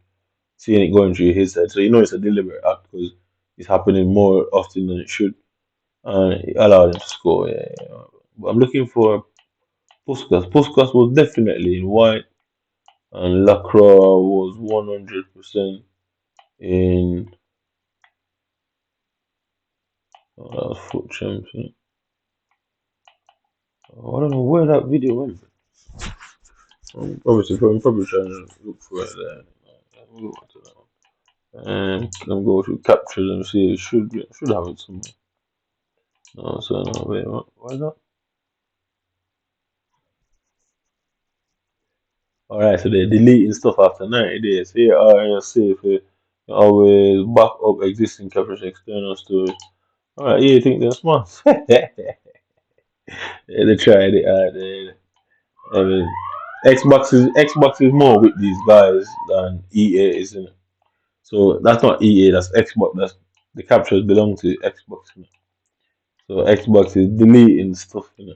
seeing it going through his head. So you know it's a deliberate act because it's happening more often than it should. And it allowed him to score, yeah. But I'm looking for Puskas. Puskas was definitely in white, and Lacroix was 100% in. Foot champion. Oh, I don't know where that video went. I'm probably trying to look for it there. We'll go to that one. Let me go to captures and see. It should have it somewhere. No, so no, wait, what? Why not? Alright, so they're deleting stuff after 90 days. Here are your safe. Always back up existing captures external storage. Alright, yeah, you think they're smart? Yeah, they tried it out there. I mean, Xbox is more with these guys than EA, isn't it? So that's not EA, that's Xbox. That's the captures belong to Xbox. You know? So Xbox is deleting stuff. You know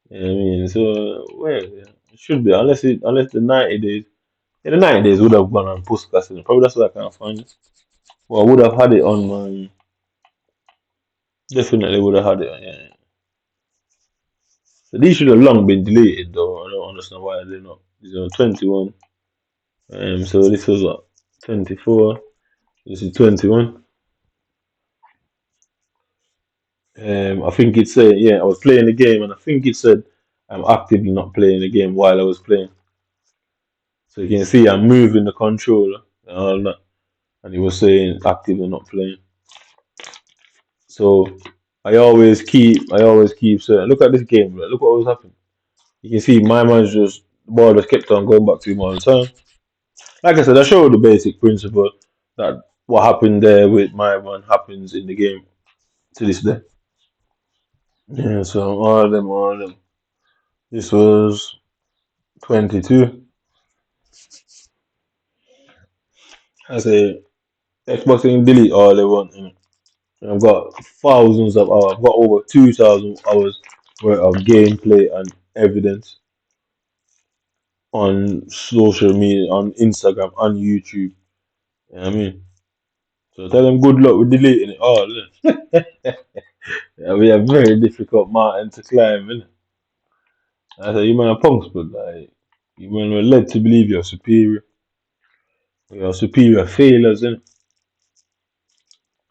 what I mean? So well, yeah, it should be unless the 90 days. Yeah, the 90 days would have gone on postcast. You know? Probably that's why I can't find it. Well, I would have had it on my. Definitely would have had it. Yeah. So these should have long been deleted though. I don't understand why they're not. These are 21. So this was what 24. This is 21. I think it said, yeah, I was playing the game and I think it said I'm actively not playing the game while I was playing. So you can see I'm moving the controller and all that. And it was saying actively not playing. So I always keep saying, look at this game, bro. Look what was happening. You can see my man's just, the ball just kept on going back to him all the time. Like I said, I showed the basic principle that what happened there with my man happens in the game to this day. Yeah, so all of them. This was 22. I say Xbox can delete all they want. And I've got thousands of hours. I've got over 2,000 hours worth of gameplay and evidence on social media, on Instagram, on YouTube. You know what I mean? So tell them good luck with deleting it all. Yeah, we have very difficult mountain to climb, innit? I say you man are punks, but like you man are led to believe you're superior. You're superior failures, innit?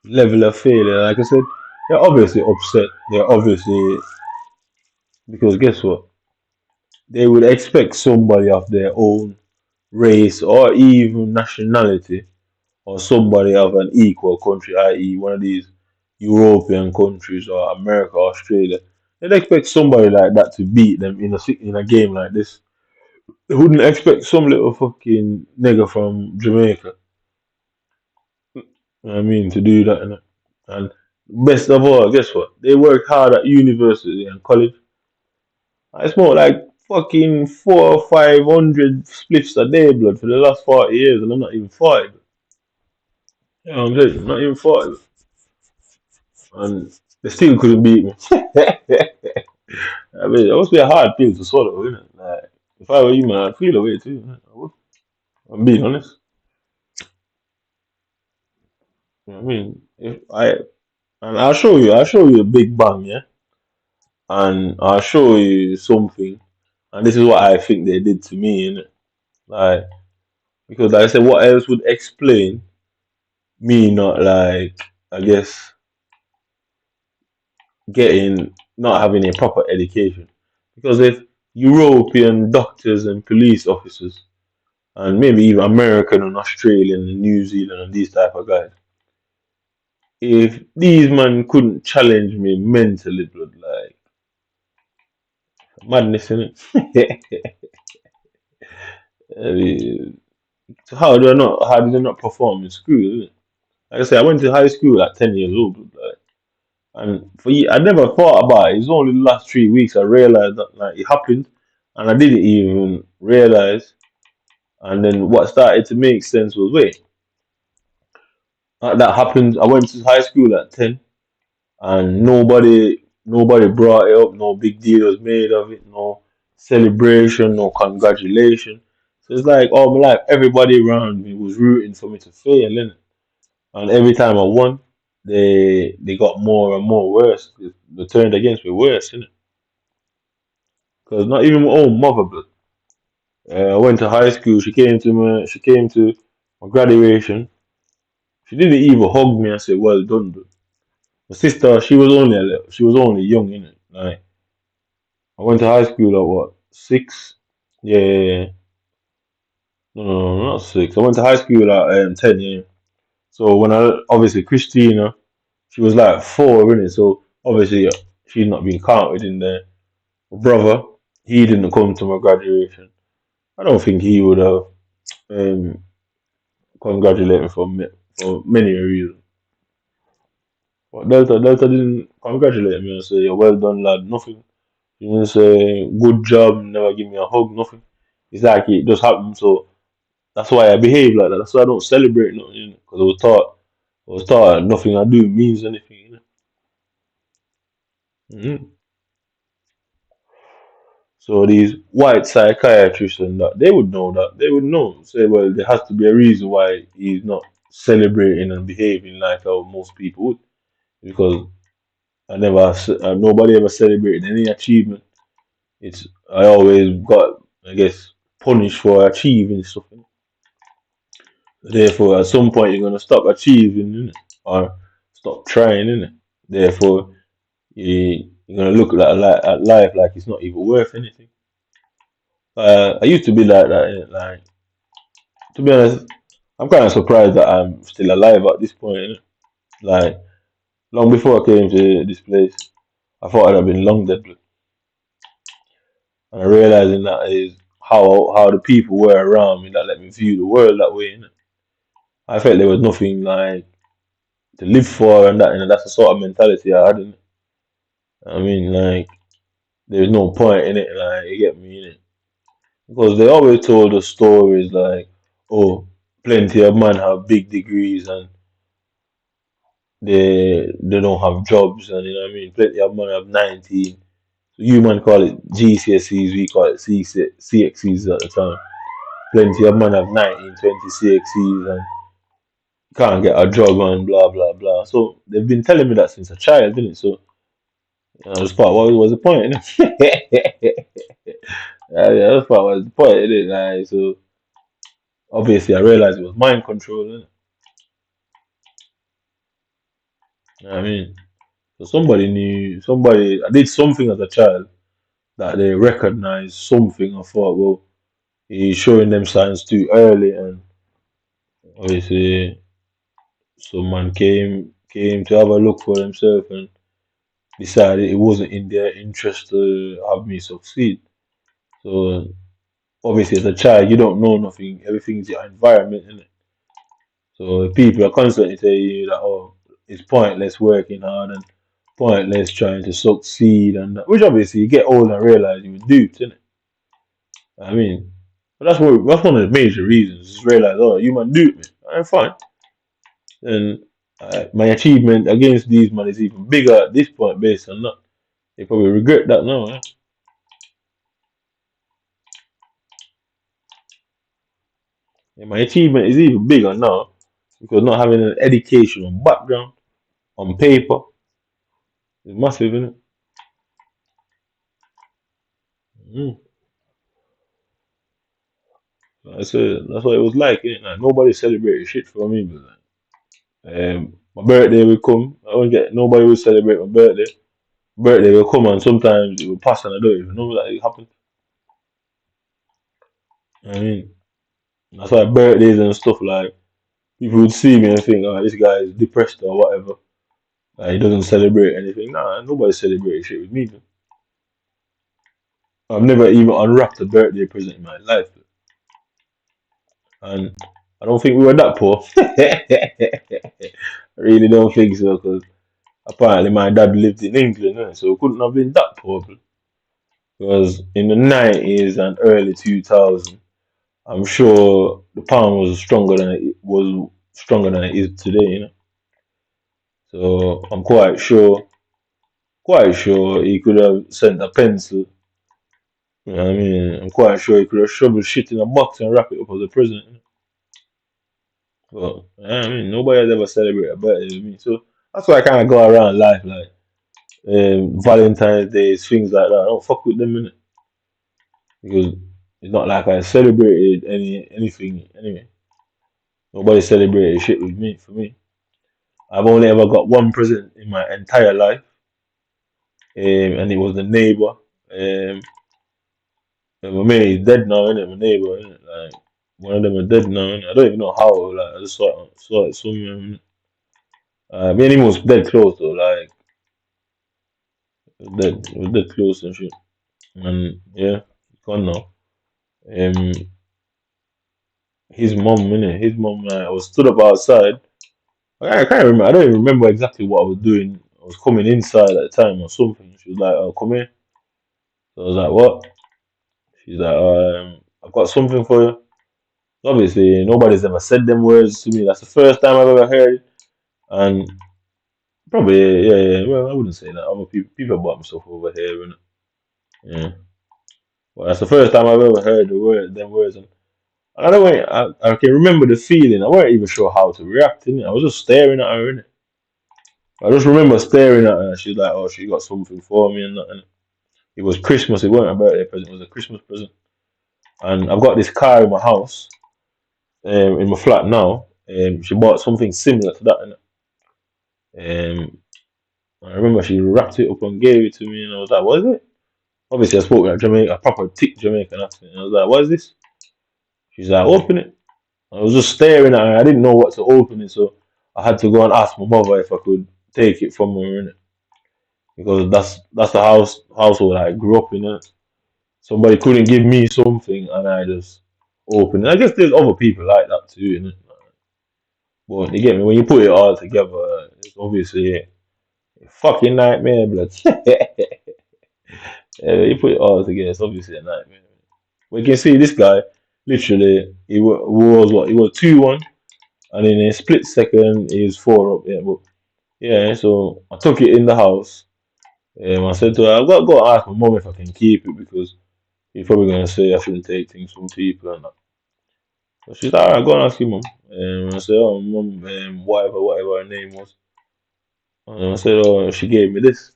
Level of failure. Like I said, they're obviously upset. They're obviously because guess what? They would expect somebody of their own race or even nationality or somebody of an equal country, i.e., one of these European countries or America, Australia. They'd expect somebody like that to beat them in a game like this. They wouldn't expect some little fucking nigger from Jamaica, you know what I mean, to do that. Innit? And best of all, guess what? They work hard at university and college. I smoke like fucking 400 or 500 spliffs a day, blood, for the last 40 years, and I'm not even 40. You know what I'm saying? Not even 40. And they still couldn't beat me. I mean, it must be a hard pill to swallow, isn't it? Like, if I were you, man, I'd feel away too. Innit? I would. I'm being honest. You know what I mean? If I and I'll show you a big bang, yeah, and I'll show you something, and this is what I think they did to me, innit? Like, because like I said, what else would explain me not like, I guess, getting not having a proper education? Because if European doctors and police officers and maybe even American and Australian and New Zealand and these type of guys. If these men couldn't challenge me mentally, blood, like madness in it. I mean, so how did I not perform in school? Innit? Like I said, I went to high school at 10 years old, blood, like, and I never thought about it. It's only the last 3 weeks I realized that like it happened, and I didn't even realize. And then what started to make sense was wait, that happened. I went to high school at 10 and nobody brought it up. No big deal was made of it. No celebration. No congratulation. So it's like all my life, everybody around me was rooting for me to fail, innit? And every time I won, they got more and more worse. They turned against me worse, innit? Because not even my own mother, but I went to high school. She came to my graduation. She didn't even hug me and say, "Well done, bro." My sister, she was only young, innit? Like I went to high school at what, 6? Yeah, yeah, yeah. No, not 6. I went to high school at 10, yeah. So when I obviously Christina, she was like 4, innit? So obviously she's not been counted in there. My brother, he didn't come to my graduation. I don't think he would have um, congratulated for many reasons. But Delta didn't congratulate me and say, "You're well done, lad." Nothing. He didn't say, "Good job." Never give me a hug. Nothing. It's like it just happened. So that's why I behave like that. That's why I don't celebrate nothing. Because I was taught that nothing I do means anything. Mhm. So these white psychiatrists and that they would know that. They would know. Say, well, there has to be a reason why he's not celebrating and behaving like how most people would. Because nobody ever celebrated any achievement. I always got, I guess, punished for achieving stuff. Therefore, at some point, you're gonna stop achieving, innit? Or stop trying, innit? Therefore, you're gonna look at life like it's not even worth anything. I used to be like that, innit? Like, to be honest, I'm kind of surprised that I'm still alive at this point, innit? Like, long before I came to this place, I thought I'd have been long dead, and realizing that is how the people were around me that let me view the world that way, innit? I felt there was nothing like to live for and that, and that's the sort of mentality I had, innit? I mean, like, there's no point in it, like, you get me in it. Because they always told us stories like, oh, plenty of men have big degrees and they don't have jobs, and you know what I mean? Plenty of men have 19. So you man call it GCSEs, we call it CXEs at the time. Plenty of men have 19, 20 CXEs and can't get a job and blah blah blah. So they've been telling me that since a child, didn't it? So I was part what was the point, innit? Yeah, that's what was the point, innit? Like, so obviously I realized it was mind control, innit? You know what I mean? So somebody I did something as a child that they recognized something and thought, well, he's showing them signs too early, and obviously someone came to have a look for themselves and decided it wasn't in their interest to have me succeed. So obviously as a child you don't know nothing, everything's your environment, innit? So people are constantly telling you that, oh, it's pointless working hard and pointless trying to succeed, and that, which obviously you get old and realize you were duped, innit? I mean, but that's one of the major reasons. Just realize, oh, you man duped me. I'm fine. And my achievement against these man is even bigger at this point based on that. They probably regret that now. Eh? And my achievement is even bigger now because not having an educational background on paper is massive, isn't it? Mm. That's what it was like, innit? Like, nobody celebrated shit for me, but my birthday will come. I won't get nobody will celebrate my birthday. Birthday will come and sometimes it will pass and I don't even know that it happened. I mean, that's why birthdays and stuff like people would see me and think, oh, this guy is depressed or whatever. Like, he doesn't celebrate anything. Nah, nobody celebrated shit with me. Man. I've never even unwrapped a birthday present in my life, and I don't think we were that poor. I really don't think so, because apparently my dad lived in England, so it couldn't have been that poor. Because in the 90s and early 2000s, I'm sure the pound was stronger than it is today. So I'm quite sure he could have sent a pencil. You know what I mean? I'm quite sure he could have shoveled shit in a box and wrap it up as a present. But I mean, nobody has ever celebrated a birthday with me, so that's why I kind of go around life like Valentine's Days, things like that. I don't fuck with them, innit? Because it's not like I celebrated anything anyway. Nobody celebrated shit with me for me. I've only ever got one present in my entire life, and it was the neighbor. My mate is dead now, innit? My neighbor, innit? Like one of them are dead now, innit? I don't even know how. Like I just saw it somewhere. Innit? Me and him was dead close though. Like it was dead close and shit. And yeah, he's gone now. Um, his mom, innit? His mom, I was stood up outside. I can't remember. I don't even remember exactly what I was doing. I was coming inside at the time or something. She was like, "Oh, come here." So I was like, "What?" She's like, "I've got something for you." Obviously, nobody's ever said them words to me. That's the first time I've ever heard it. And probably, yeah. Well, I wouldn't say that. Other people bought me stuff over here, innit? Yeah. Well, that's the first time I've ever heard them words. And I don't know, I can remember the feeling. I wasn't even sure how to react, innit? I was just staring at her, innit? I just remember staring at her. She's like, "Oh, she got something for me and that." And it was Christmas. It wasn't a birthday present. It was a Christmas present. And I've got this car in my house, in my flat now. She bought something similar to that, innit? I remember she wrapped it up and gave it to me, and I was like, "What is it?" Obviously, I spoke with a proper thick Jamaican accent. And I was like, "What is this?" She's like, "Open it." I was just staring at her. I didn't know what to open it, so I had to go and ask my mother if I could take it from her, innit? Because that's the household I grew up in. Innit? Somebody couldn't give me something, and I just opened it. I guess there's other people like that too, innit? But you get me when you put it all together. It's obviously a fucking nightmare, blood. Yeah, you put it all together. It's obviously a nightmare. We can see this guy. Literally, was what? He was 2-1, and in a split second, he was 4 up. Yeah, but yeah. So I took it in the house. I said to her, "I've got to go ask my mom if I can keep it because he's probably gonna say I shouldn't take things from people and that." So she's like, "Alright, go and ask your mom." I said, "Oh, mom, whatever her name was." And I said, "Oh, she gave me this."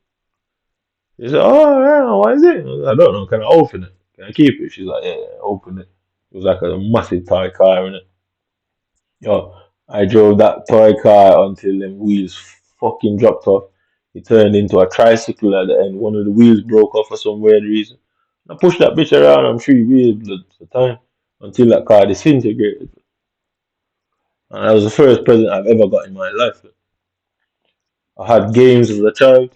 She said, "Oh, yeah, what is it?" I was like, "I don't know. Can I open it? Can I keep it?" She's like, "Yeah, yeah, open it." It was like a massive toy car in it. Yo, I drove that toy car until them wheels fucking dropped off. It turned into a tricycle at the end. One of the wheels broke off for some weird reason. I pushed that bitch around on 3 wheels at the time until that car disintegrated. And that was the first present I've ever got in my life. I had games as a child.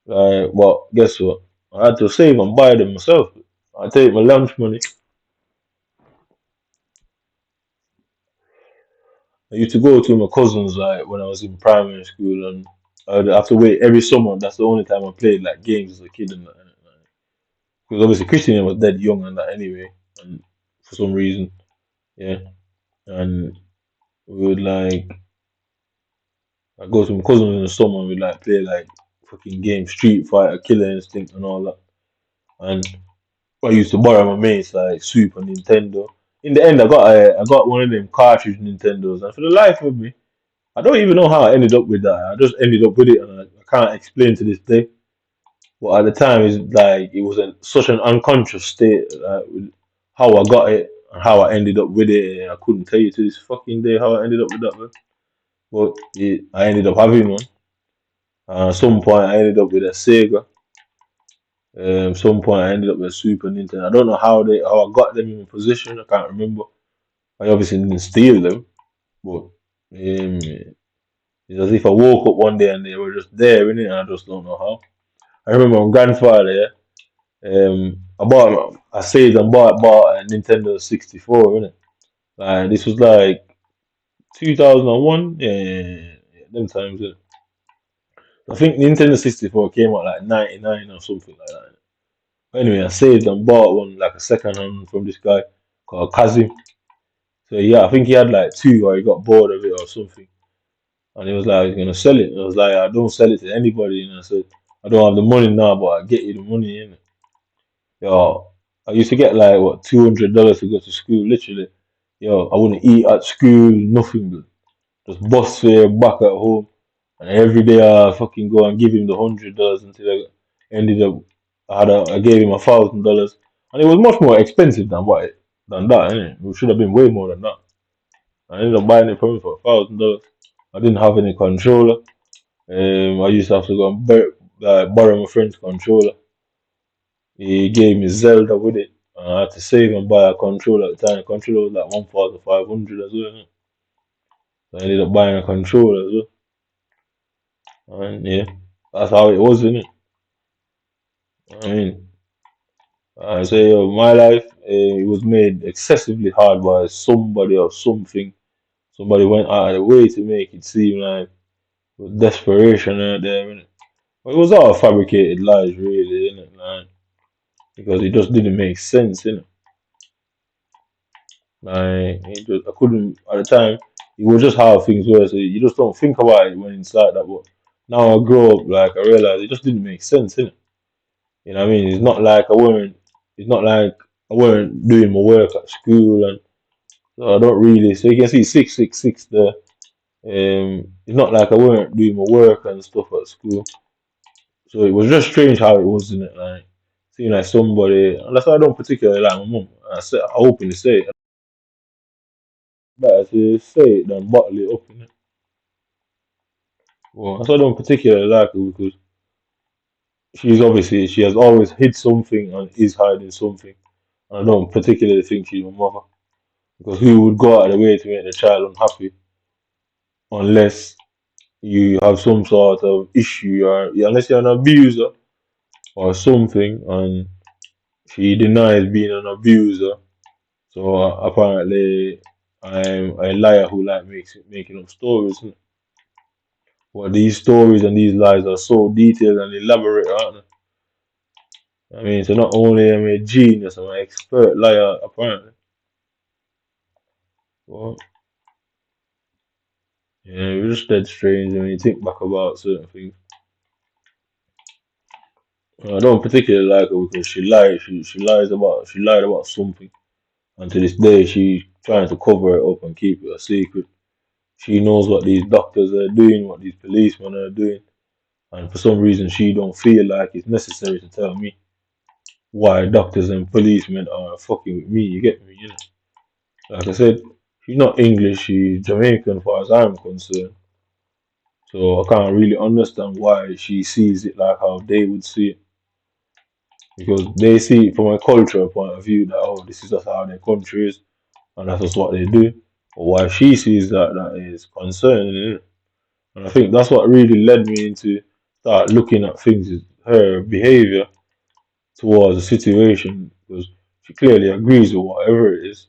Well, guess what? I had to save and buy them myself. I take my lunch money. I used to go to my cousins like when I was in primary school, and I'd have to wait every summer. That's the only time I played like games as a kid, and that. Because obviously Christian was dead young and that anyway, and for some reason, yeah. And we would like I go to my cousins in the summer, and we'd like play like fucking games, Street Fighter, Killer Instinct, and all that. And I used to borrow my mates like Super Nintendo. In the end, I got one of them cartridge Nintendos, and for the life of me, I don't even know how I ended up with that. I just ended up with it, and I can't explain to this day. But at the time, it's like it was such an unconscious state, with how I got it and how I ended up with it. And I couldn't tell you to this fucking day how I ended up with that, man. But I ended up having one. At some point, I ended up with a Sega. Some point, I ended up with a Super Nintendo. I don't know how I got them in a position. I can't remember. I obviously didn't steal them, but it's as if I woke up one day and they were just there, innit? And I just don't know how. I remember my grandfather, yeah. I saved and bought a Nintendo 64, innit? Like this was like 2001, yeah, them times. Yeah. I think Nintendo 64 came out like 99 or something like that. But anyway, I saved and bought one like a second hand from this guy called Kazim. So yeah, I think he had like two, or he got bored of it or something. And he was like, he's gonna sell it. I was like, I don't sell it to anybody. And I said, I don't have the money now, but I get you the money in it. Yo, I used to get like what $200 to go to school, literally. Yo, I wouldn't eat at school, nothing, but just bus fare back at home. And every day I fucking go and give him the $100 until I ended up I gave him $1,000. And it was much more expensive than that, innit? It should have been way more than that. I ended up buying it from him for $1,000. I didn't have any controller. I used to have to go and borrow my friend's controller. He gave me Zelda with it. I had to save and buy a controller at the time. The controller was like 1,500 as well. So I ended up buying a controller as well. And yeah, that's how it was, innit? I mean, I say my life, it was made excessively hard by somebody or something. Somebody went out of the way to make it seem like with desperation out there, innit? But it was all fabricated lies, really, innit? Like, because it just didn't make sense, innit? Like, I couldn't, at the time, it was just how things were, so you just don't think about it when it's like that. But now I grow up, like, I realize it just didn't make sense, innit? You know what I mean? It's not like I weren't doing my work at school, and so I don't really, so you can see 666 there. It's not like I weren't doing my work and stuff at school. So it was just strange how it was, in it? Like, seeing like somebody, and that's why I don't particularly like my mum. I openly say it. Better to say it than bottle it up, innit? Well, that's why I don't particularly like her because she has always hid something and is hiding something. And I don't particularly think she's my mother. Because who would go out of the way to make the child unhappy unless you have some sort of issue or unless you're an abuser or something and she denies being an abuser. So apparently I'm a liar who like making up stories. Innit? But these stories and these lies are so detailed and elaborate, aren't they? I mean, so not only am I a genius, I'm an expert liar apparently. Well, yeah, it's just dead strange when you think back about certain things. I don't particularly like her because she lied. She lied about something, and to this day she's trying to cover it up and keep it a secret. She knows what these doctors are doing, what these policemen are doing, and for some reason she don't feel like it's necessary to tell me why doctors and policemen are fucking with me. You get me? You know? Like I said, she's not English. She's Jamaican, as far as I'm concerned. So I can't really understand why she sees it like how they would see it. Because they see it from a cultural point of view that oh this is just how their country is and that's just what they do. But why she sees that is concerning, innit? And I think that's what really led me into start looking at things is her behavior towards the situation because she clearly agrees with whatever it is.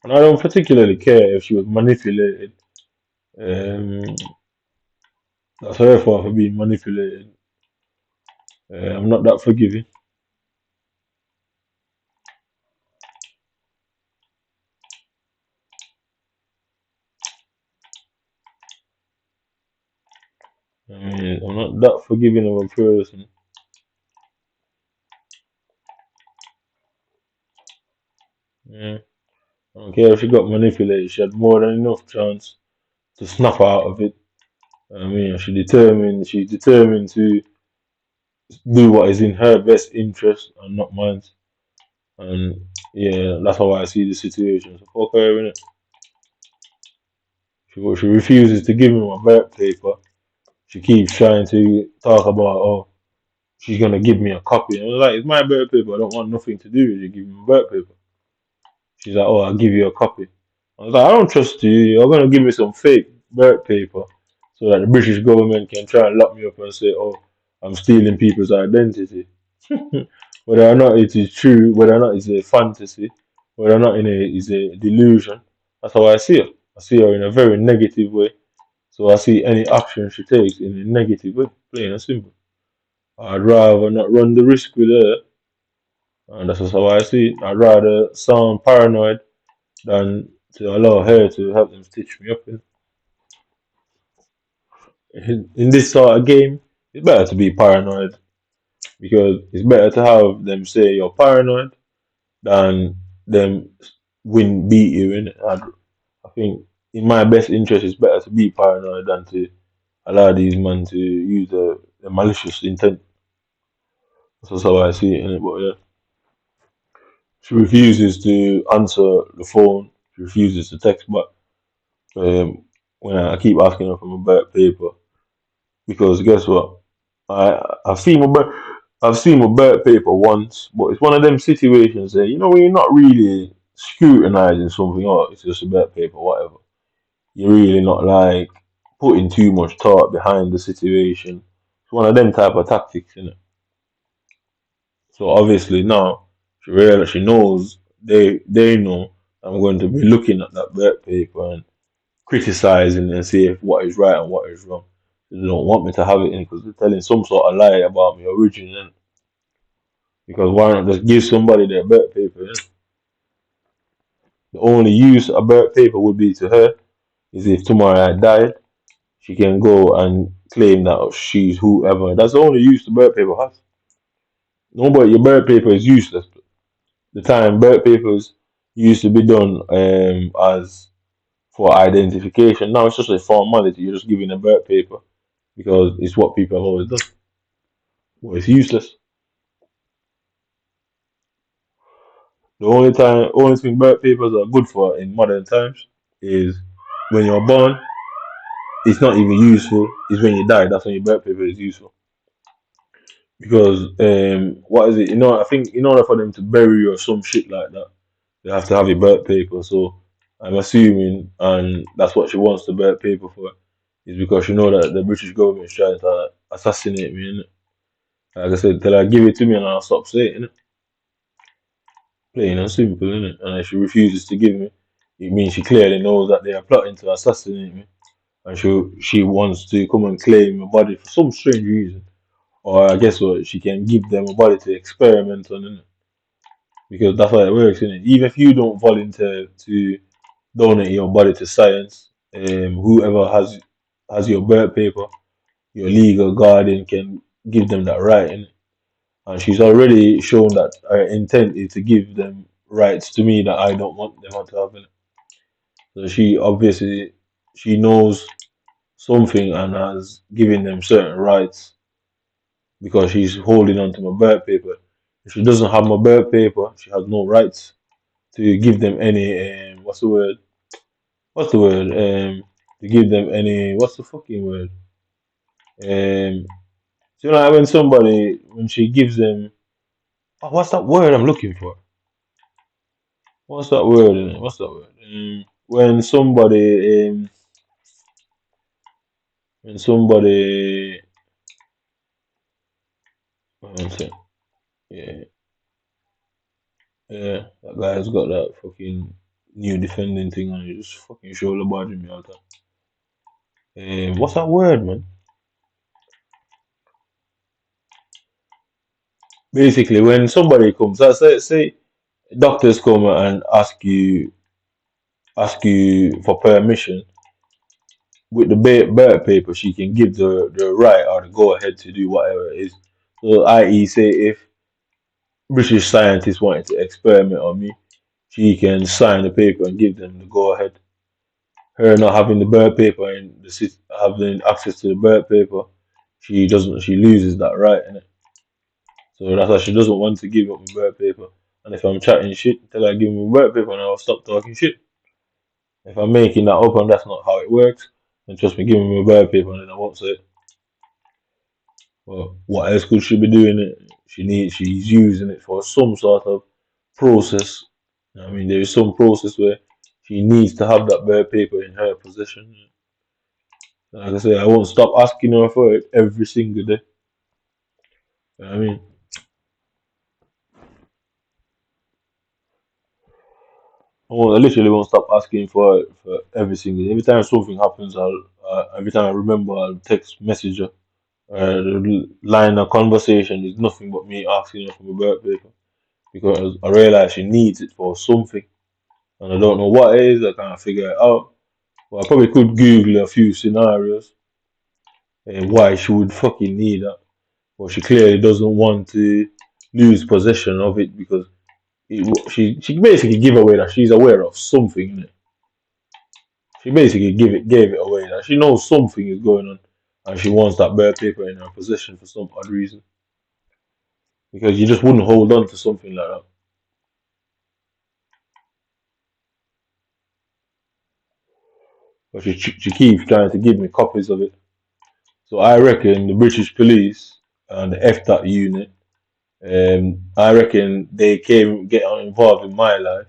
And I don't particularly care if she was manipulated. Um, that's her fault for being manipulated. I'm not that forgiving. I mean, I'm not that forgiving of a person. Yeah. I don't care if she got manipulated. She had more than enough chance to snap out of it. I mean, she's determined to do what is in her best interest and not mine. And yeah, that's how I see the situation. So fuck her, innit? She refuses to give me my birth paper. She keeps trying to talk about, oh, she's gonna give me a copy. And I was like, it's my birth paper. I don't want nothing to do with you giving me my birth paper. She's like, oh, I'll give you a copy. I was like, I don't trust you. You're gonna give me some fake birth paper so that the British government can try and lock me up and say, oh, I'm stealing people's identity. Whether or not it is true, whether or not it's a fantasy, whether or not it's a delusion, that's how I see her. I see her in a very negative way. So I see any action she takes in a negative way, plain and simple. I'd rather not run the risk with her, and that's just how I see it. I'd rather sound paranoid than to allow her to help them stitch me up in this sort of game. It's better to be paranoid because it's better to have them say you're paranoid than them beat you in it. I think in my best interest it's better to be paranoid than to allow these men to use the malicious intent. That's how I see it in it. But yeah, she refuses to answer the phone. She refuses to text back. when I keep asking her for my birth paper. Because guess what? I've seen I've seen my birth paper once, but it's one of them situations that when you're not really scrutinizing something, or it's just a birth paper, whatever. You're really not like putting too much thought behind the situation. It's one of them type of tactics, So obviously now she knows they know I'm going to be looking at that birth paper and criticizing and see if what is right and what is wrong. They don't want me to have it in because they're telling some sort of lie about me originally. Because why not just give somebody their birth paper? The only use a birth paper would be to her is if tomorrow I died, she can go and claim that she's whoever. That's the only use the birth paper has. Nobody, your birth paper is useless. The time birth papers used to be done as for identification. Now it's just a formality. You're just giving a birth paper because it's what people have always done. Well, it's useless. Only thing birth papers are good for in modern times is when you're born. It's not even useful. It's when you die. That's when your birth paper is useful. Because what is it? I think in order for them to bury you or some shit like that, they have to have your birth paper. So I'm assuming, and that's what she wants the birth paper for, is because she know that the British government is trying to assassinate me. Innit? Like I said, tell her give it to me and I'll stop saying it. Plain and simple, innit? And if she refuses to give me, it means she clearly knows that they are plotting to assassinate me, and she wants to come and claim my body for some strange reason. Or I guess what she can give them a body to experiment on, innit? Because that's how it works, innit? Even if you don't volunteer to donate your body to science, whoever has your birth paper, your legal guardian can give them that right, innit? And she's already shown that her intent is to give them rights to me that I don't want them to have, innit? So she knows something and has given them certain rights because she's holding on to my birth paper. If she doesn't have my birth paper, she has no rights to give them any what's the word? What's the word? To give them any what's the fucking word? So like when she gives them what's that word I'm looking for? What's that word in it? What's that word? When somebody one sec. Yeah, yeah, that guy's got that fucking new defending thing on. He just fucking shoulder barging me all the time. What's that word, man? Basically, when somebody comes, say doctors come and ask you for permission with the birth paper, she can give the right or the go ahead to do whatever it is. So, i.e., say if British scientists wanted to experiment on me, she can sign the paper and give them the go ahead. Her not having the birth paper and having access to the birth paper, she loses that right, innit? So that's why she doesn't want to give up my birth paper. And if I'm chatting shit, tell her give me my birth paper and I'll stop talking shit. If I'm making that up and that's not how it works, then trust me, give me my birth paper and then I won't say it. But what else could she be doing it? She's using it for some sort of process. I mean, there is some process where she needs to have that birth paper in her possession. Like I say, I won't stop asking her for it every single day. I mean, I literally won't stop asking for it for every single day. Every time something happens, every time I remember, I'll text, message her. The line of conversation is nothing but me asking her for my birth paper because I realize she needs it for something, and I don't know what it is. I can't figure it out. Well, I probably could Google a few scenarios and why she would fucking need that. But she clearly doesn't want to lose possession of it because she basically give away that she's aware of something. Innit? She basically gave it away that she knows something is going on, and she wants that birth paper in her possession for some odd reason. Because you just wouldn't hold on to something like that. but she keeps trying to give me copies of it. So I reckon the British police and the F dot unit, I reckon they came get involved in my life.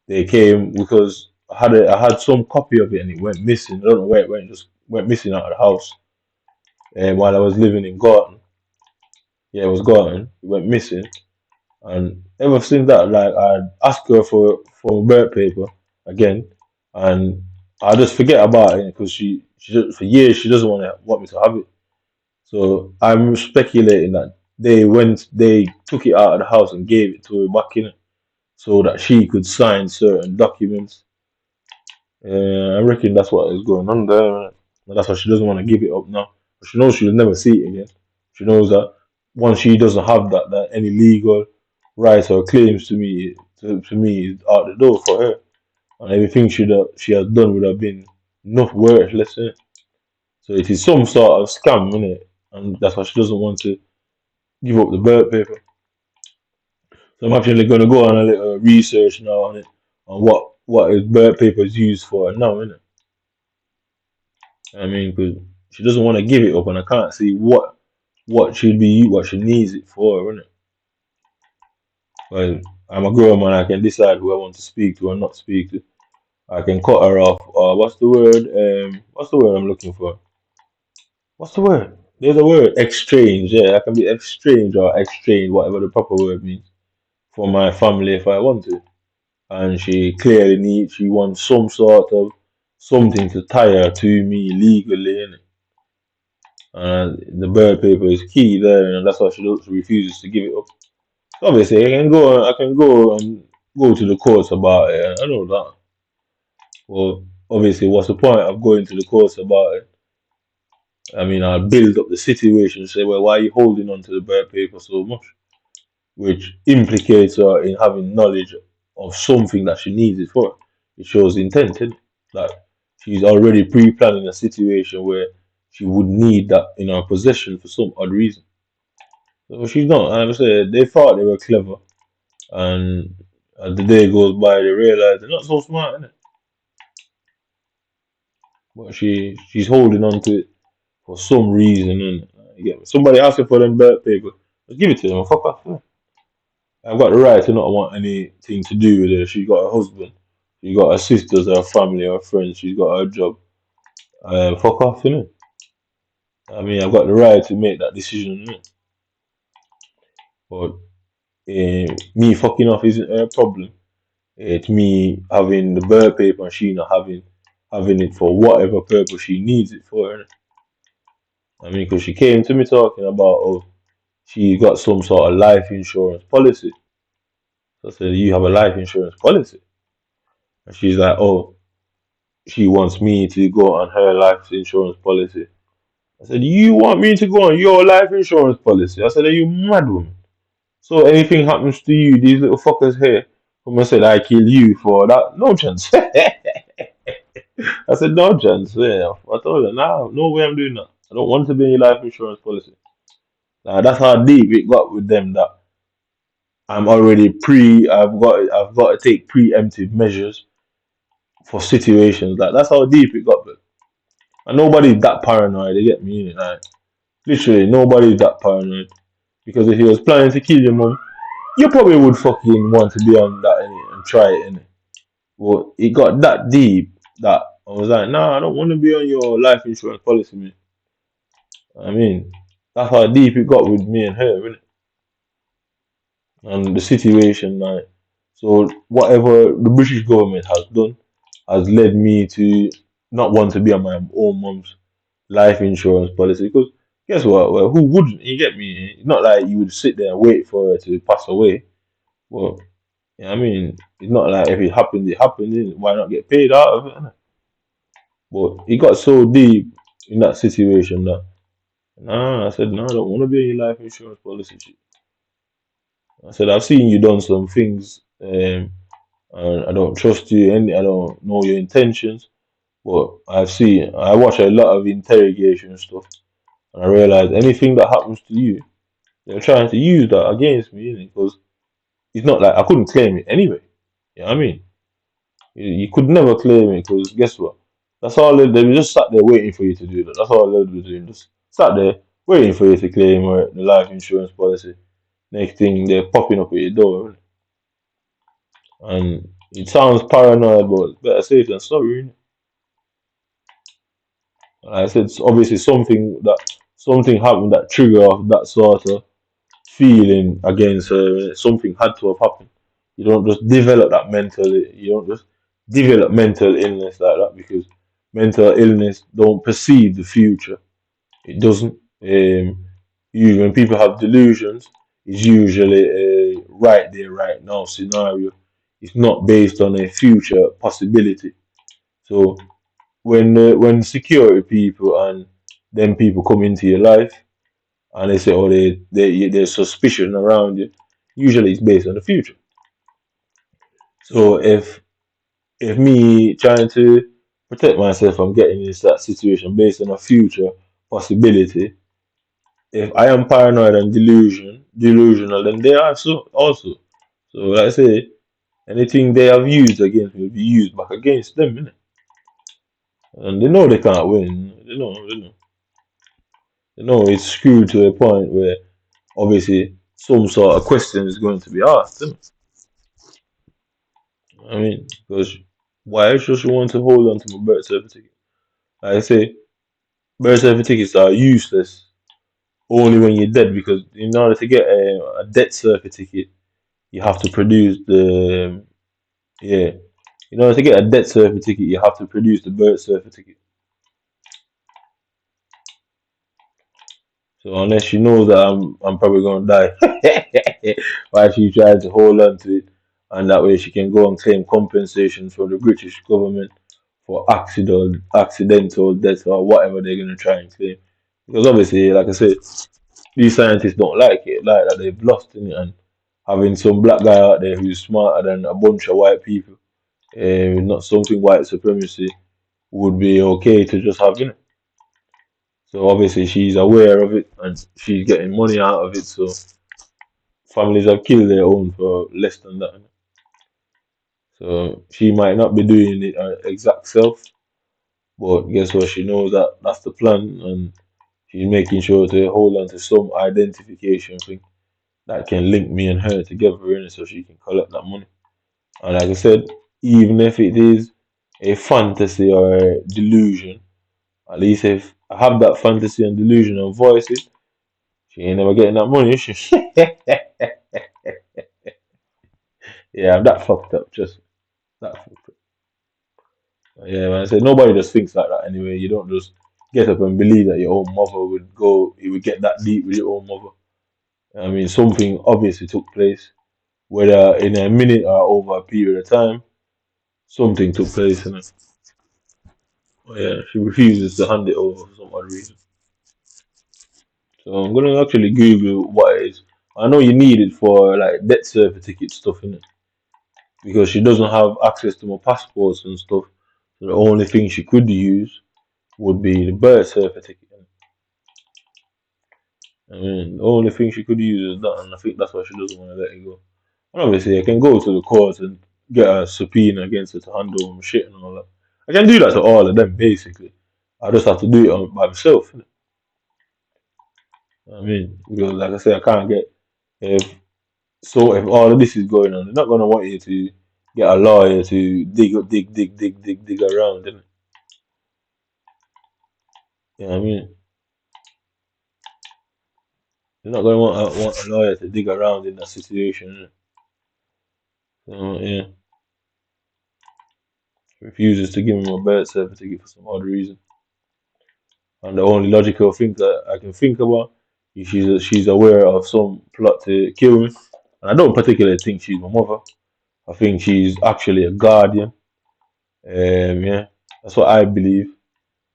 They came because I had some copy of it and it went missing. I don't know where it went, just went missing out of the house. And while I was living in Gorton, yeah, it was Gorton. It went missing, and ever since that, like I asked her for birth paper again, and I just forget about it because for years she doesn't want me to have it. So I'm speculating that they took it out of the house and gave it to her back in it so that she could sign certain documents. I reckon that's what is going on there. Innit? And that's why she doesn't want to give it up now. But she knows she'll never see it again. She knows that once she doesn't have that any legal rights or claims to me is out the door for her. And everything she has done would have been enough worthless. Innit? So it is some sort of scam, innit? And that's why she doesn't want to give up the birth paper. So I'm actually going to go on a little research now on it, on what is birth papers used for now, innit? I mean, because she doesn't want to give it up, and I can't see what she needs it for, innit? Like I'm a grown man, I can decide who I want to speak to or not speak to. I can cut her off. What's the word? What's the word I'm looking for? What's the word? There's a word. Exchange. Yeah, I can be exchange or exchange, whatever the proper word means, for my family if I want to. And she wants some sort of something to tie her to me legally, innit? And the bird paper is key there, and that's why she refuses to give it up. Obviously, I can go and go to the courts about it. I know that. Well, obviously, what's the point of going to the courts about it? I mean, I'll build up the situation, say, well, why are you holding on to the bird paper so much? Which implicates her in having knowledge of something that she needs it for. It shows intent, innit? That she's already pre-planning a situation where she would need that in her possession for some odd reason. So she's not. And I say they thought they were clever, and as the day goes by, they realize they're not so smart, innit? But she's holding on to it for some reason, and you get me? Somebody asking for them birth paper, just give it to them. Fuck off. Yeah. I've got the right to not want anything to do with her. She got a husband. She got her sisters, her family, her friends. She's got her job. Fuck off, innit? I mean, I've got the right to make that decision, innit? But me fucking off isn't her problem. It's me having the birth paper and she not having it for whatever purpose she needs it for, innit? I mean, because she came to me talking about, oh, she got some sort of life insurance policy. So I said, you have a life insurance policy? And she's like, oh, she wants me to go on her life insurance policy. I said, you want me to go on your life insurance policy? I said, are you mad, woman? So anything happens to you, these little fuckers here, come and say I kill you for that? No chance. I said, no chance. Yeah. I told her, nah, no way I'm doing that. I don't want to be in your life insurance policy. That's how deep it got with them that I'm already I've got to take preemptive measures for situations. Like that's how deep it got. But and nobody's that paranoid. They get me in it. Like literally, nobody's that paranoid. Because if he was planning to kill your mum, you probably would fucking want to be on that innit, and try it. Innit? Well, it got that deep that I was like, nah, I don't want to be on your life insurance policy, man. I mean, that's how deep it got with me and her, innit? And the situation, like, so whatever the British government has done has led me to not want to be on my own mum's life insurance policy. Because guess what? Well, who wouldn't? You get me? It's not like you would sit there and wait for her to pass away. Well, yeah, I mean, it's not like if it happened, it happened. Innit? Why not get paid out of it? Innit? But it got so deep in that situation that nah, I said no, I don't want to be in your life insurance policy. I said I've seen you done some things, and I don't trust you, and I don't know your intentions. But I watch a lot of interrogation stuff, and I realize anything that happens to you, they're trying to use that against me, because it's not like I couldn't claim it anyway. You know what I mean? You could never claim it because guess what? That's all they just sat there waiting for you to do that. That's all they'll be doing. Just sat there waiting for you to claim the life insurance policy. Next thing they're popping up at your door. And it sounds paranoid, but better safe than sorry. Innit? Like I said, it's obviously something happened that trigger off that sort of feeling against her. Innit? Something had to have happened. You don't just develop that mentally. You don't just develop mental illness like that because mental illness don't perceive the future. It doesn't. Usually when people have delusions, it's usually a right there, right now scenario. It's not based on a future possibility. So when security people and then people come into your life and they say, oh, there's suspicion around you, usually it's based on the future. So if me trying to protect myself from getting into that situation based on a future possibility, if I am paranoid and delusional, then they are so also. So like I say, anything they have used against me will be used back against them, innit? And they know they can't win. They know it's screwed to a point where obviously some sort of question is going to be asked, innit? I mean, because why should you want to hold on to my birth certificate? Like I say, birth certificates are useless only when you're dead because in order to get a death certificate, you have to produce the yeah. In order to get a death certificate, you have to produce the birth certificate. So unless she knows that I'm probably gonna die, why she trying to hold on to it, and that way she can go and claim compensation from the British government for accidental death or whatever they're gonna try and claim. Because obviously, like I said, these scientists don't like it, like that they've lost in it, and having some black guy out there who's smarter than a bunch of white people, not something white supremacy would be okay to just have in it. So obviously she's aware of it and she's getting money out of it. So families have killed their own for less than that. So she might not be doing it her exact self, but guess what? She knows that that's the plan, and she's making sure to hold on to some identification thing that can link me and her together in it, so she can collect that money. And like I said, even if it is a fantasy or a delusion, at least if I have that fantasy and delusion and voice it, she ain't never getting that money, is she? Yeah, I'm that fucked up. Just that fucked up. Yeah, man. I said nobody just thinks like that anyway. You don't just get up and believe that your own mother would go. You would get that deep with your own mother. I mean, something obviously took place, whether in a minute or over a period of time. Something took place, and yeah, she refuses to hand it over for some odd reason. So I'm gonna actually Google what it is. I know you need it for like death certificate stuff, innit? Because she doesn't have access to my passports and stuff. So the only thing she could use would be the birth certificate. I mean, the only thing she could use is that, and I think that's why she doesn't want to let it go. And obviously, I can go to the court and get a subpoena against her to hand over my shit and all that. I can do that to all of them, basically. I just have to do it by myself. Innit? I mean, because like I say, I can't get if if all of this is going on, they're not gonna want you to get a lawyer to dig around, innit? You know what I mean? They're not gonna want a lawyer to dig around in that situation, innit? So yeah, she refuses to give me my birth certificate for some odd reason. And the only logical thing that I can think about is she's aware of some plot to kill me. And I don't particularly think she's my mother. I think she's actually a guardian. Yeah, that's what I believe.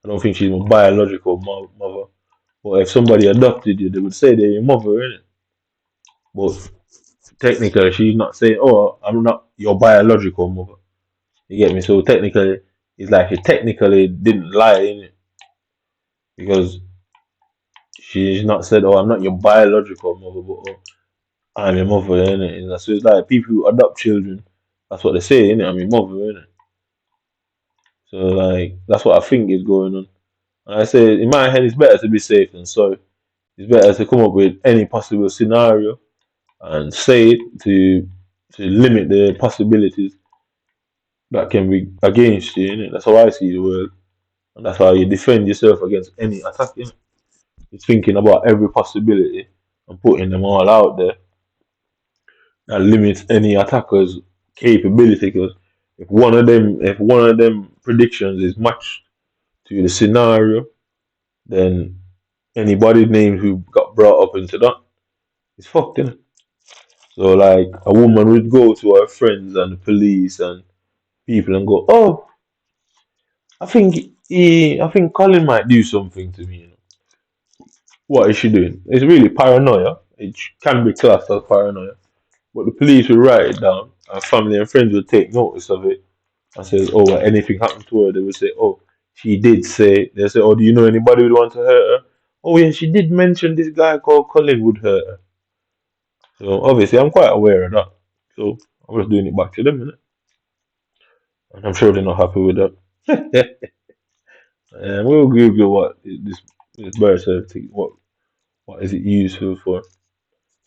I don't think she's my biological mother. But if somebody adopted you, they would say they're your mother, innit? But technically, she's not saying, "Oh, I'm not your biological mother." You get me? So technically, it's like she technically didn't lie, innit? Because she's not said, "Oh, I'm not your biological mother," but oh, I'm your mother, innit? And so it's like people who adopt children. That's what they say, innit? I'm your mother, innit? So like that's what I think is going on. And I say in my head, it's better to be safe than sorry. It's better to come up with any possible scenario and say it to limit the possibilities that can be against you. Innit? That's how I see the world, and that's how you defend yourself against any attack. Innit? You're thinking about every possibility and putting them all out there. That limits any attacker's capability. Because if one of them predictions is matched to the scenario, then anybody named who got brought up into that is fucked, innit? So like a woman would go to her friends and the police and people and go, "Oh, I think Colin might do something to me." What is she doing? It's really paranoia. It can be classed as paranoia. But the police will write it down, and family and friends will take notice of it and says, "Oh, well, anything happened to her?" They will say, "Oh, she did say." They say, "Oh, do you know anybody who would want to hurt her?" "Oh, yeah, she did mention this guy called Colin would hurt her." So obviously, I'm quite aware of that. So I'm just doing it back to them, innit? And I'm sure they're not happy with that. And we'll Google this birth certificate. What is it useful for?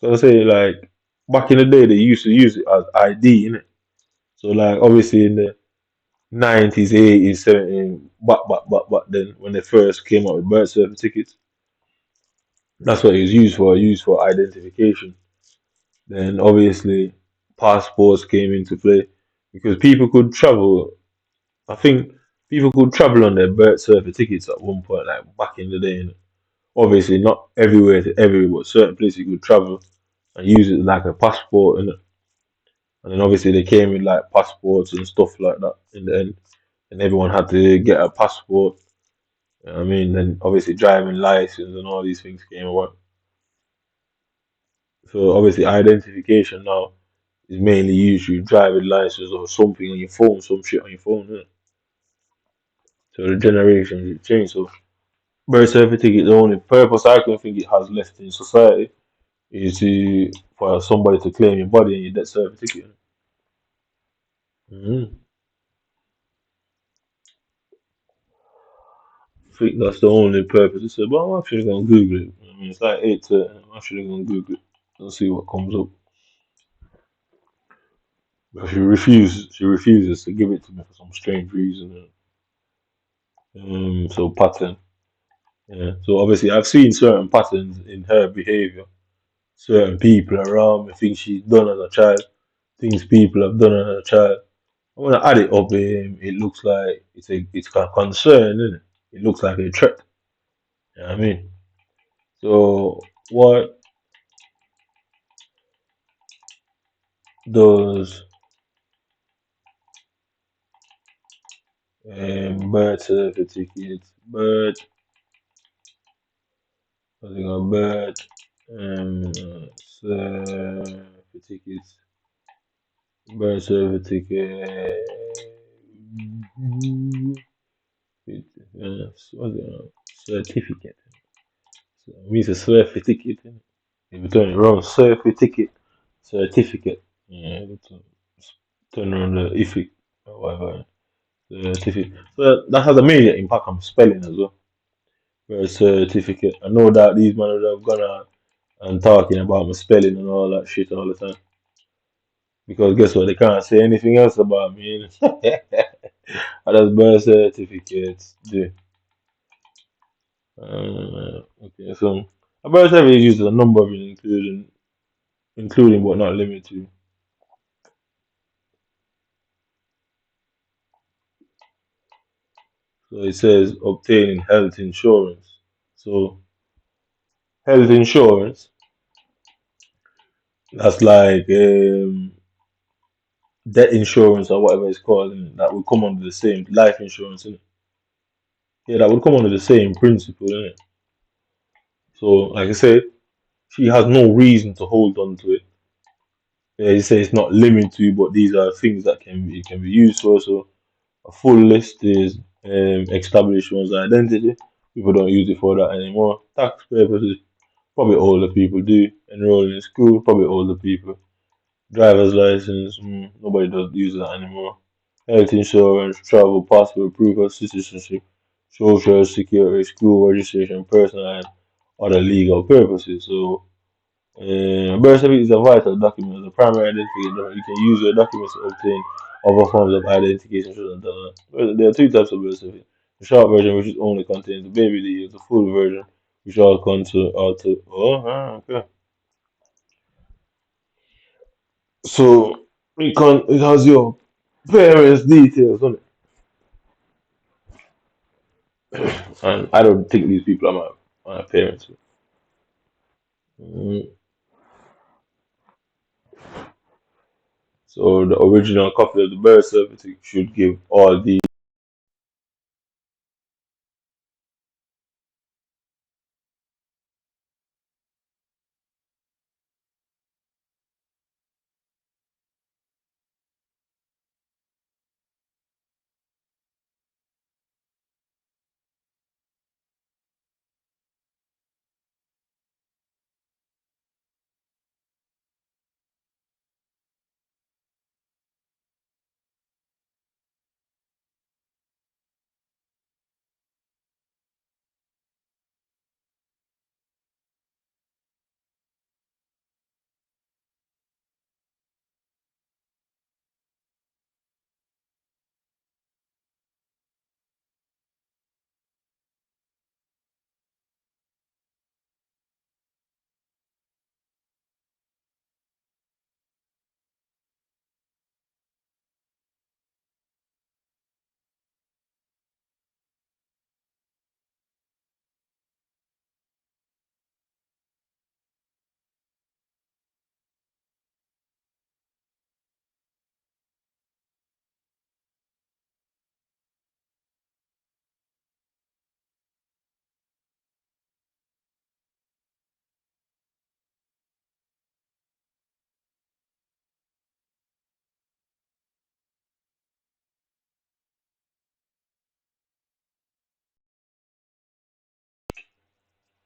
So I say like back in the day, they used to use it as ID, innit? So like obviously in the 90s, 80s, 70s, back then when they first came out with birth certificates, that's what it was used for identification. Then obviously passports came into play because people could travel. I think people could travel on their birth certificates at one point, like back in the day. And obviously not everywhere to everywhere, but certain places you could travel and use it like a passport. And then obviously they came with like passports and stuff like that in the end. And everyone had to get a passport. You know what I mean? Then obviously driving license and all these things came about. So obviously identification now is mainly used through driving license or something on your phone, some shit on your phone. Innit? So the generations have changed. So birth certificate, the only purpose I can think it has left in society is to for somebody to claim your body and your death certificate. Mm-hmm. I think that's the only purpose. I said, well, I'm actually gonna Google it. I mean, it's like 8:30. I'm actually gonna Google it and see what comes up. But she refuses. She refuses to give it to me for some strange reason. So pattern. Yeah. So obviously, I've seen certain patterns in her behavior. Certain people around me, things she's done as a child, things people have done as a child. When I add it up, it looks like it's a concern, isn't it? It looks like a threat. You know what I mean? So what does birth certificate, birth, what's it called, birth certificate, birth certificate, what's it called? Certificate. So it means a certificate. If you turn it wrong, certificate, certificate. Yeah, you have to turn around the ify or whatever. Certificate. So that has a major impact on spelling as well. For a certificate. I know that these men have gone out and talking about my spelling and all that shit all the time. Because guess what? They can't say anything else about me. And that's birth certificates do. Okay, so a birth certificate uses a number of it, including but not limited to. So it says obtaining health insurance. So health insurance, that's like debt insurance or whatever it's called, and that would come under the same life insurance, innit? Yeah, that would come under the same principle, innit? So, like I said, she has no reason to hold on to it. Yeah, you say it's not limited to, but these are things that can be used for. So, a full list is establish one's identity. People don't use it for that anymore. Tax purposes, probably older people do. Enrolling in school, probably older people. Driver's license, nobody does use that anymore. health insurance, travel, passport, proof of citizenship, social security, school registration, personal and other legal purposes. So, birth certificate is a vital document as a primary identification. You can use your documents to obtain other forms of identification. There are three types of birth certificate. The short version, which is only contains the baby details, the full version, which all to okay. So it has your parents' details on it. And I don't think these people are my parents. Mm, So the original copy of the birth certificate should give all the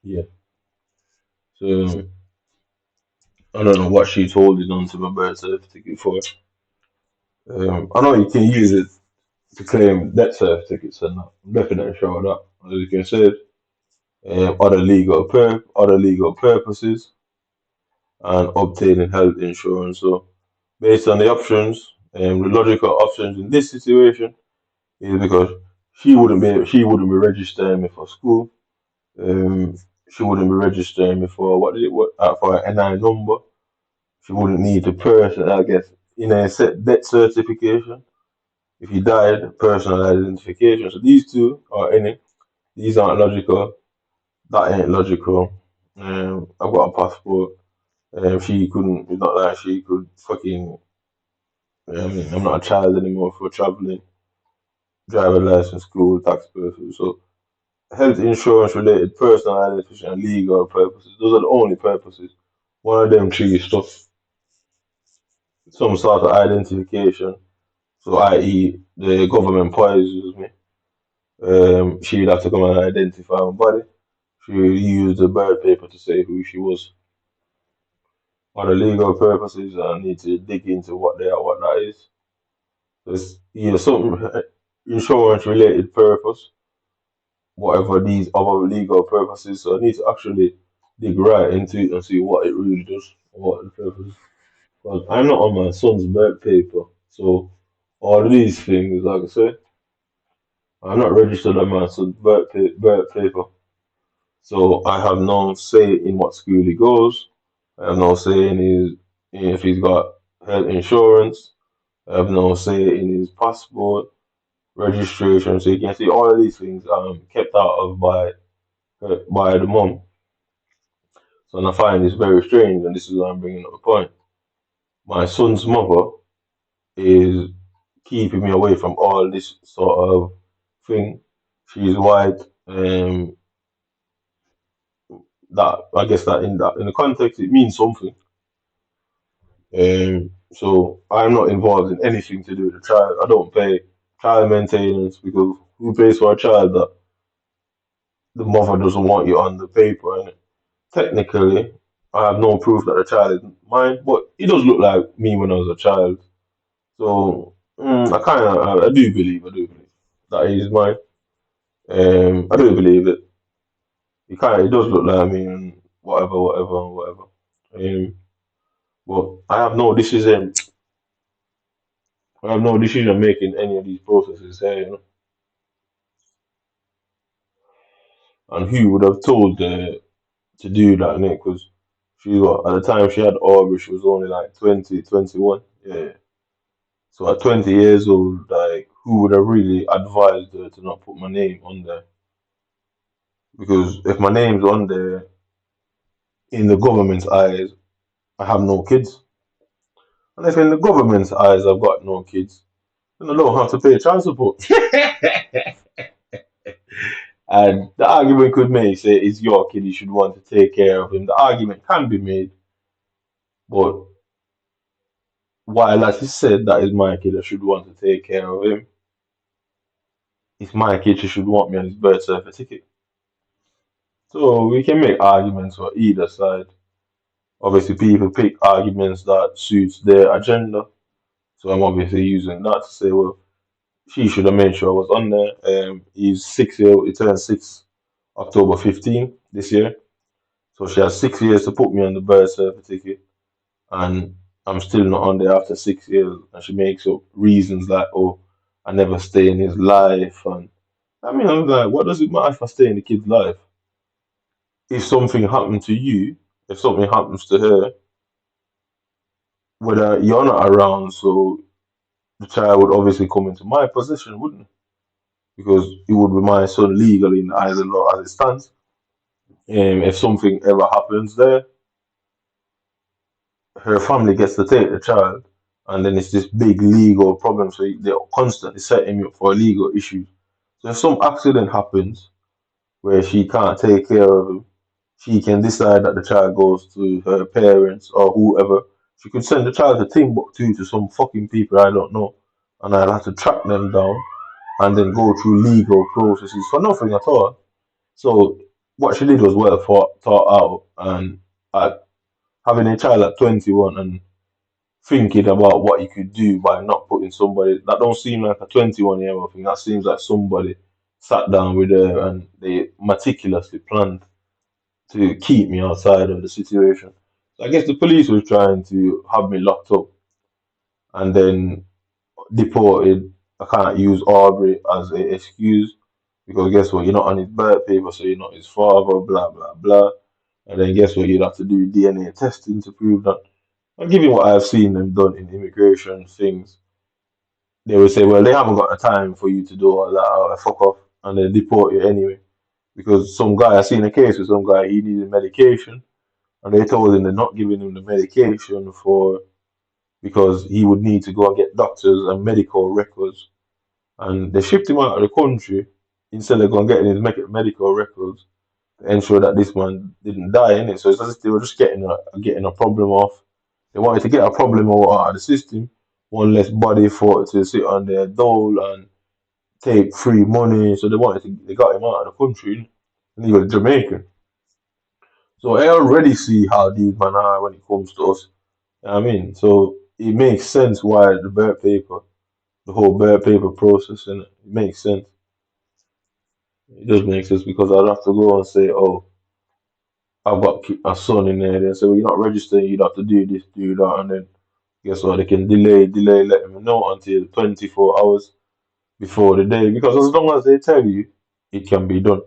yeah. So I don't know what she's holding on to my birth certificate for. I know you can use it to claim death certificates and that. I'm definitely sure of that. As you can say, other legal purposes and obtaining health insurance. So based on the options, the logical options in this situation is because she wouldn't be registering me for school. Um, she wouldn't be registering me for for an NI number. She wouldn't need to person, I guess, in a set death certification. If you died, personal identification. So these two are in it. These aren't logical. That ain't logical. I've got a passport. She couldn't. It's not like she could fucking. I mean, I'm not a child anymore for traveling, driver license, school, tax purposes. So health insurance related, personal identification, and legal purposes. Those are the only purposes. One of them three stuff, some sort of identification. So, i.e., the government poisons me. She'd have to come and identify my body. She used the birth paper to say who she was. For the legal purposes, I need to dig into what they are, what that is. There's some insurance related purpose, whatever these other legal purposes. So I need to actually dig right into it and see what it really does, what the purpose is. But I'm not on my son's birth paper, so all of these things, like I said, I'm not registered on my son's birth paper. So I have no say in what school he goes. I have no say in if he's got health insurance. I have no say in his passport registration. So you can see all of these things kept out of by the mom. So and I find this very strange, and this is why I'm bringing up the point. My son's mother is keeping me away from all this sort of thing. She's white. That I guess that in the context it means something. So I'm not involved in anything to do with the child. I don't pay child maintenance because who pays for a child that the mother doesn't want you on the paper? And technically, I have no proof that the child is mine, but it does look like me when I was a child. So I do believe, that he is mine. I do believe it. It does look like me and whatever. Um, but I have no decision making any of these processes here, you know. And who would have told to do that, Nick? Because at the time she had Aubrey, she was only like 20, 21. Yeah. So at 20 years old, like, who would have really advised her to not put my name on there? Because if my name's on there in the government's eyes, I have no kids. And if in the government's eyes I've got no kids, then I don't have to pay child support. And the argument could make, say, it's your kid, you should want to take care of him. The argument can be made, but while as he said that is my kid, I should want to take care of him. It's my kid, she should want me on his birth certificate. So we can make arguments for either side. Obviously, people pick arguments that suits their agenda. So I'm obviously using that to say, well, she should have made sure I was on there. He's 6 year, he turned October 15 this year. So she has 6 years to put me on the birth certificate, and I'm still not on there after 6 years. And she makes up reasons like, oh, I never stay in his life. And I mean, I'm like, what does it matter if I stay in the kid's life? If something happened to you, if something happens to her, whether you're not around, so the child would obviously come into my possession, wouldn't it? Because it would be my son legally in the eyes of the law as it stands. If something ever happens there, her family gets to take the child, and then it's this big legal problem. So they're constantly setting me up for legal issues. So if some accident happens where she can't take care of him, she can decide that the child goes to her parents or whoever. She could send the child to Timbuktu to some fucking people I don't know, and I'll have to track them down and then go through legal processes for nothing at all. So what she did was well thought out, and having a child at 21 and thinking about what you could do by not putting somebody that don't seem like a 21-year-old thing. That seems like somebody sat down with her and they meticulously planned to keep me outside of the situation. So I guess the police was trying to have me locked up and then deported. I can't use Aubrey as an excuse because guess what? You're not on his birth paper, so you're not his father, blah, blah, blah. And then guess what? You'd have to do DNA testing to prove that. And given what I've seen them done in immigration things, they would say, well, they haven't got the time for you to do all that, fuck off, and they deport you anyway. Because some guy, I seen a case with some guy, he needed medication, and they told him they're not giving him the medication because he would need to go and get doctors and medical records. And they shipped him out of the country instead of going and getting his medical records to ensure that this man didn't die in it. So it's as if they were just getting a problem off. They wanted to get a problem out of the system, one less body for it to sit on their dole and take free money. So they got him out of the country, and he was Jamaican. So I already see how these men are when it comes to us. You know what I mean, so it makes sense why the whole birth paper process, and it makes sense. It does make sense because I'd have to go and say, oh, I've got a son in there. They say, well, you're not registering. You'd have to do this, do that, and then guess what? They can delay, letting me know until 24 hours before the day. Because as long as they tell you, it can be done.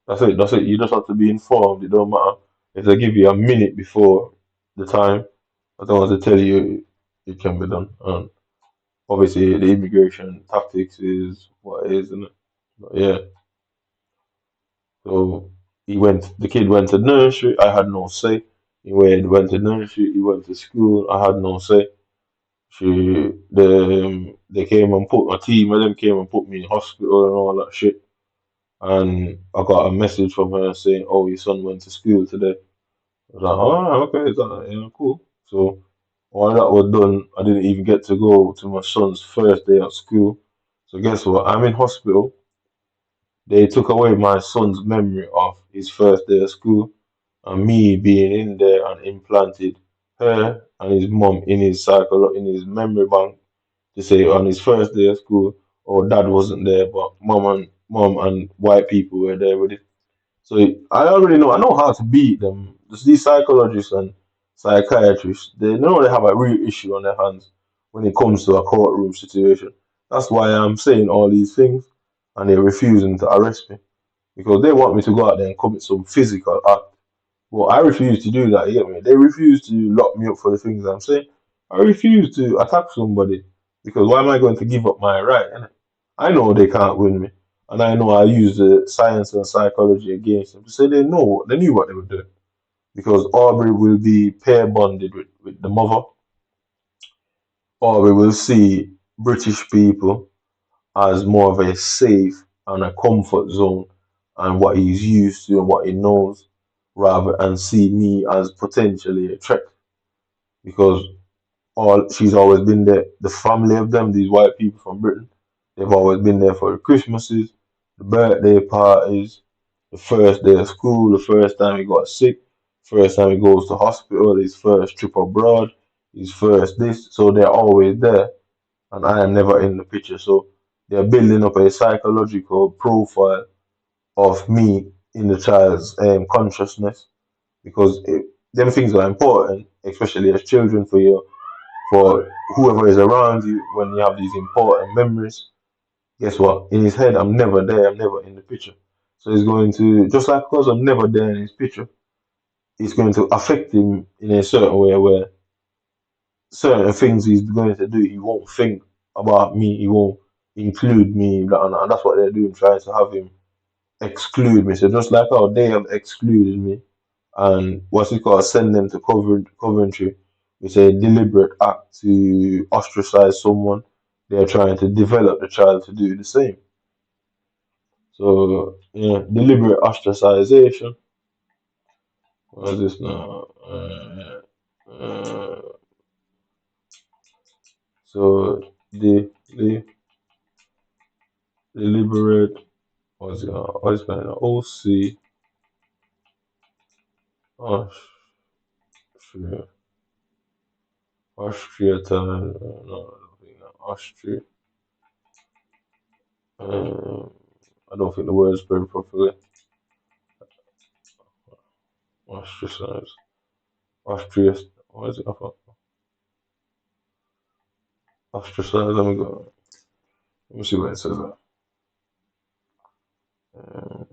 That's it. That's it. You just have to be informed. It don't matter if they give you a minute before the time. As long as they tell you, it can be done. And obviously, the immigration tactics is what it is, isn't it? But yeah. So the kid went to nursery. I had no say. Went to nursery. He went to school. I had no say. They came and put my team of them came and put me in hospital and all that shit. And I got a message from her saying, "Oh, your son went to school today." I was like, "Oh, okay, is that yeah, cool." So while that was done, I didn't even get to go to my son's first day at school. So guess what? I'm in hospital. They took away my son's memory of his first day of school, and me being in there and implanted her and his mom in his memory bank to say on his first day of school, oh, dad wasn't there, but mom and white people were there with it. So I already know. I know how to beat them. Just these psychologists and psychiatrists, they know they have a real issue on their hands when it comes to a courtroom situation. That's why I'm saying all these things, and they're refusing to arrest me because they want me to go out there and commit some physical act. Well, I refuse to do that. You get me? They refuse to lock me up for the things I'm saying. I refuse to attack somebody because why am I going to give up my right? Innit? I know they can't win me, and I know I use the science and psychology against them to say they knew what they were doing because Aubrey will be pair bonded with the mother. Aubrey will see British people as more of a safe and a comfort zone and what he's used to and what he knows rather and see me as potentially a threat because all she's always been there. The family of them, these white people from Britain, they've always been there for the Christmases, the birthday parties, the first day of school, the first time he got sick, first time he goes to hospital, his first trip abroad, his first this. So they're always there, and I am never in the picture. So they're building up a psychological profile of me in the child's consciousness because them things are important, especially as children for whoever is around you when you have these important memories. Guess what? In his head, I'm never there. I'm never in the picture. So it's going to just like because I'm never there in his picture, it's going to affect him in a certain way where certain things he's going to do, he won't think about me. He won't include me, and that's what they're doing, trying to have him exclude me. So just like how they have excluded me, and what's it called, send them to Coventry, it's a deliberate act to ostracize someone. They're trying to develop the child to do the same. So yeah, deliberate ostracization. What is this now? So deliberate. What's it? What is it? OC Austria. Austria time. No, I don't think that. Austria. Um, I don't think the word is spelled properly. Ostracize. Austria. What is it? Ostracize. Let me go. Let me see what it says. Um,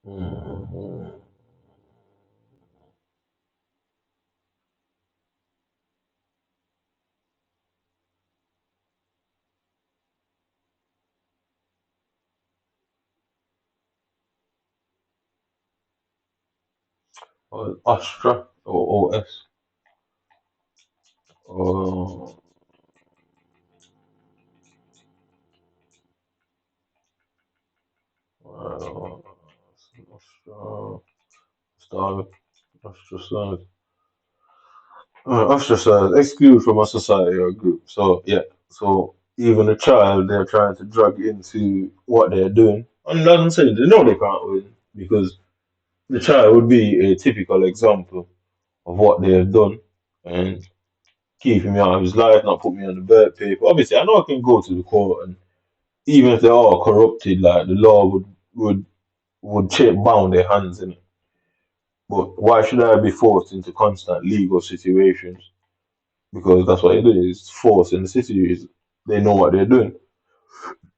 mhm. Astra or OS. Oh, uh, Astra. Star. Ostracize. Ostracized, excluded from a society or group. So yeah, so even a child, they're trying to drag into what they're doing. And I'm saying they know they can't win because the child would be a typical example of what they have done and keeping me out of his life, not put me on the birth paper. Obviously, I know I can go to the court, and even if they are corrupted, like the law would bound their hands in it. But why should I be forced into constant legal situations? Because that's what it is. It's force in the city. Is they know what they're doing.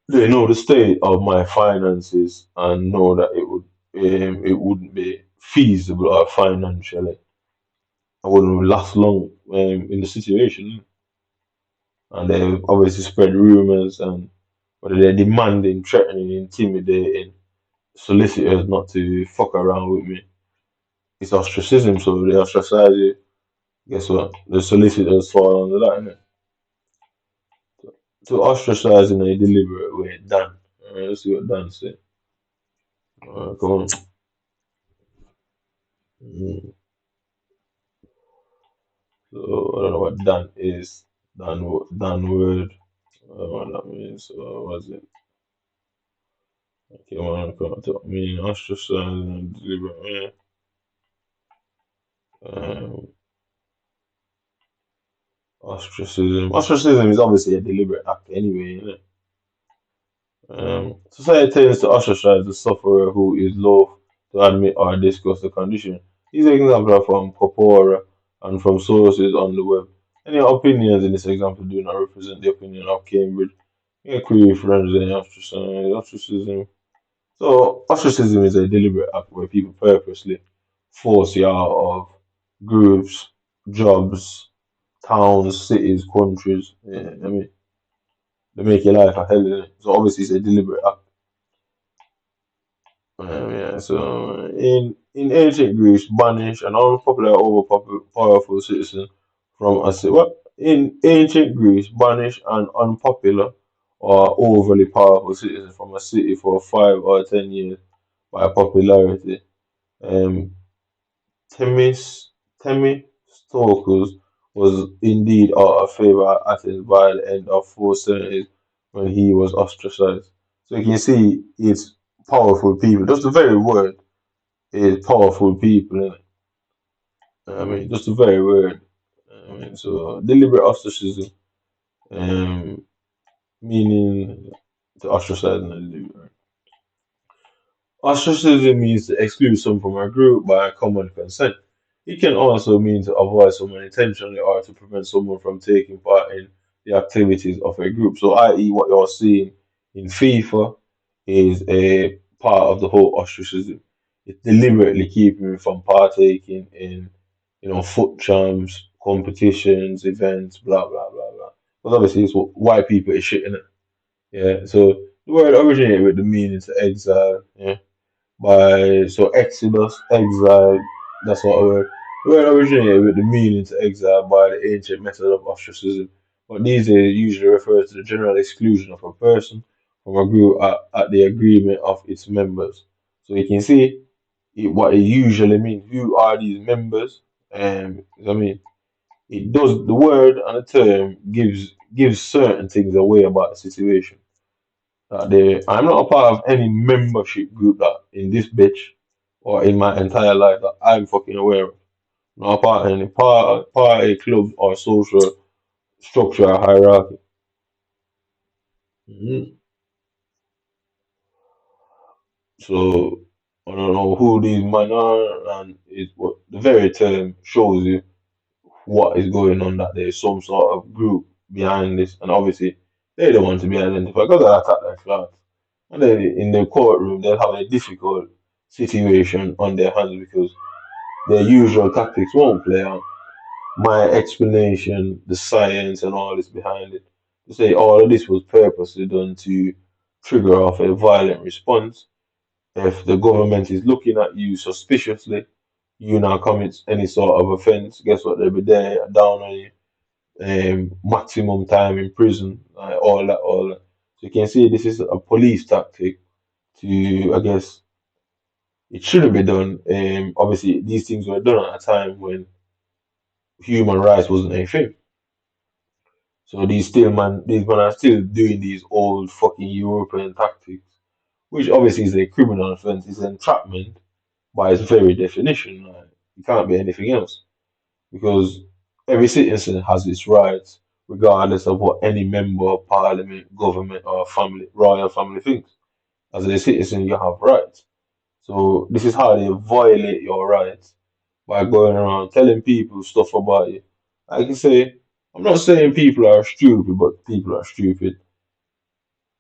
They know the state of my finances and know that it wouldn't be feasible or financially. I wouldn't last long in the situation. And they obviously spread rumors and whether they're demanding, threatening, intimidating solicitors not to fuck around with me. It's ostracism, so they ostracize you. Guess what? The solicitors fall under that, innit? To ostracize in a deliberate way. Dan. Let's see what Dan said. Come on. Mm. So I don't know what Dan is. Dan word. I don't know what that means. So what was it? Okay, man, come on, talk me ostracize in a deliberate way. Um, Ostracism. Ostracism is obviously a deliberate act anyway, isn't it? Society tends to ostracize the sufferer who is loath to admit or discuss the condition. These examples are from Corpora and from sources on the web. Any opinions in this example do not represent the opinion of Cambridge. Inquiry, friends, and ostracism. So, ostracism is a deliberate act where people purposely force you out of groups, jobs, towns, cities, countries. Yeah, I mean, they make your life a hell, innit? So obviously it's a deliberate act. Yeah, so in ancient Greece, banish an unpopular over powerful citizen from a city. What in ancient Greece, banish an unpopular or overly powerful citizen from a city for 5 or 10 years by popularity. Um, Themis Themistocles was indeed out of favor at Athens by the end of 470s when he was ostracized. So you can see it's powerful people. Just the very word is powerful people. Innit? I mean, just the very word. I mean, so deliberate ostracism, um, meaning to ostracize and deliberate. Ostracism means to exclude someone from a group by common consent. It can also mean to avoid someone intentionally or to prevent someone from taking part in the activities of a group. So, i.e., what you're seeing in FIFA is a part of the whole ostracism. It's deliberately keeping you from partaking in, foot champs, competitions, events, blah blah blah blah. But obviously, it's what white people is shit in it. Yeah. So the word originated with the meaning to exile. Yeah, by so Exodus, exile. That's what the word originated with the meaning to exile by the ancient method of ostracism, but these days usually refers to the general exclusion of a person from a group at the agreement of its members. So you can see what it usually means. Who are these members? I mean, it does the word and the term gives certain things away about the situation that I'm not a part of any membership group that in this bitch or in my entire life that I'm fucking aware of. Not a part of any party, club or social structure or hierarchy. Mhm. So I don't know who these men are, and it's what the very term shows you what is going on. That there's some sort of group behind this, and obviously they don't want to be identified because they attack their class. And then in the courtroom, they'll have a difficult situation on their hands because their usual tactics won't play out. My explanation, the science, and all this behind it, to say all of this was purposely done to trigger off a violent response. If the government is looking at you suspiciously, you now commit any sort of offense, guess what? They'll be there down on you, maximum time in prison, all that. So you can see this is a police tactic to, I guess, it shouldn't be done. Obviously, these things were done at a time when human rights wasn't a thing. So these men are still doing these old fucking European tactics, which obviously is a criminal offense. It's entrapment by its very definition. Like, it can't be anything else because every citizen has its rights, regardless of what any member of parliament, government, or family, royal family thinks. As a citizen, you have rights. So this is how they violate your rights by going around telling people stuff about you. Like you say, I'm not saying people are stupid, but people are stupid.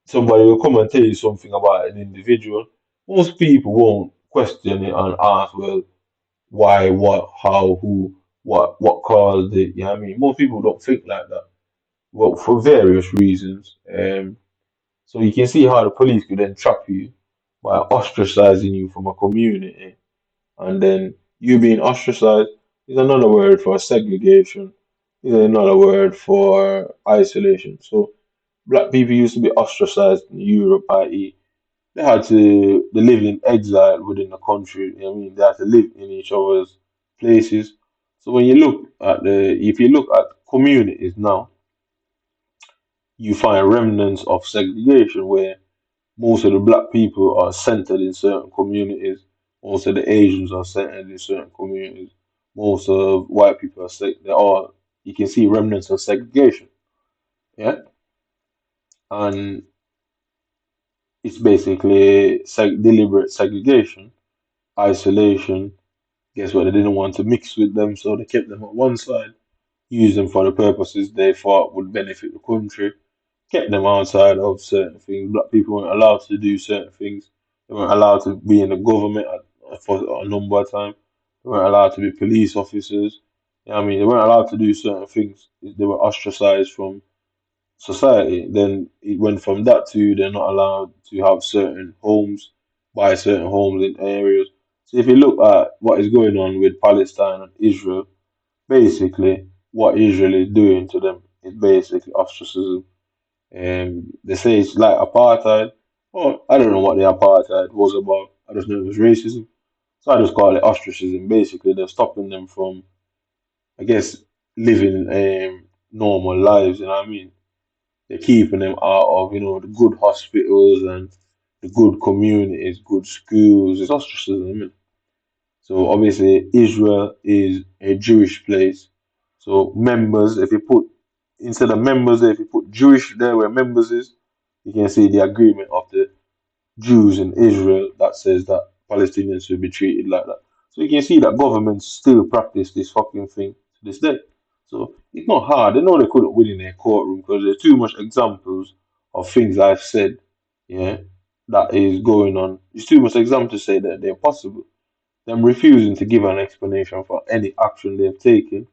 Somebody will come and tell you something about an individual. Most people won't question it and ask, well, why, what, how, who, what caused it. You know what I mean? Most people don't think like that. Well, for various reasons. So you can see how the police could then trap you by ostracizing you from a community. And then you being ostracized is another word for segregation, is another word for isolation. So black people used to be ostracized in Europe, i.e., they live in exile within the country. I mean, they had to live in each other's places. So when you look at if you look at communities now, you find remnants of segregation where most of the black people are centered in certain communities. Most of the Asians are centered in certain communities. Most of white people are they're all. you can see remnants of segregation. Yeah, and it's basically deliberate segregation, isolation. Guess what? They didn't want to mix with them, so they kept them at one side, used them for the purposes they thought would benefit the country, kept them outside of certain things. Black people weren't allowed to do certain things. They weren't allowed to be in the government for a number of time. They weren't allowed to be police officers. You know what I mean? They weren't allowed to do certain things. They were ostracized from society. Then it went from that to they're not allowed to have certain homes, buy certain homes in areas. So if you look at what is going on with Palestine and Israel, basically what Israel is doing to them is basically ostracism. And they say it's like apartheid. Well, I don't know what the apartheid was about. I just know it was racism. So I just call it ostracism. Basically, they're stopping them from, I guess, living normal lives. You know what I mean? They're keeping them out of, the good hospitals and the good communities, good schools. It's ostracism. I mean. So obviously, Israel is a Jewish place. So members, if you put instead of members there, if you put Jewish there where members is, you can see the agreement of the Jews in Israel that says that Palestinians should be treated like that. So you can see that governments still practice this fucking thing to this day. So it's not hard. They know they couldn't win in their courtroom because there's too much examples of things I've said, yeah, that is going on. It's too much example to say that they're possible. Them refusing to give an explanation for any action they've taken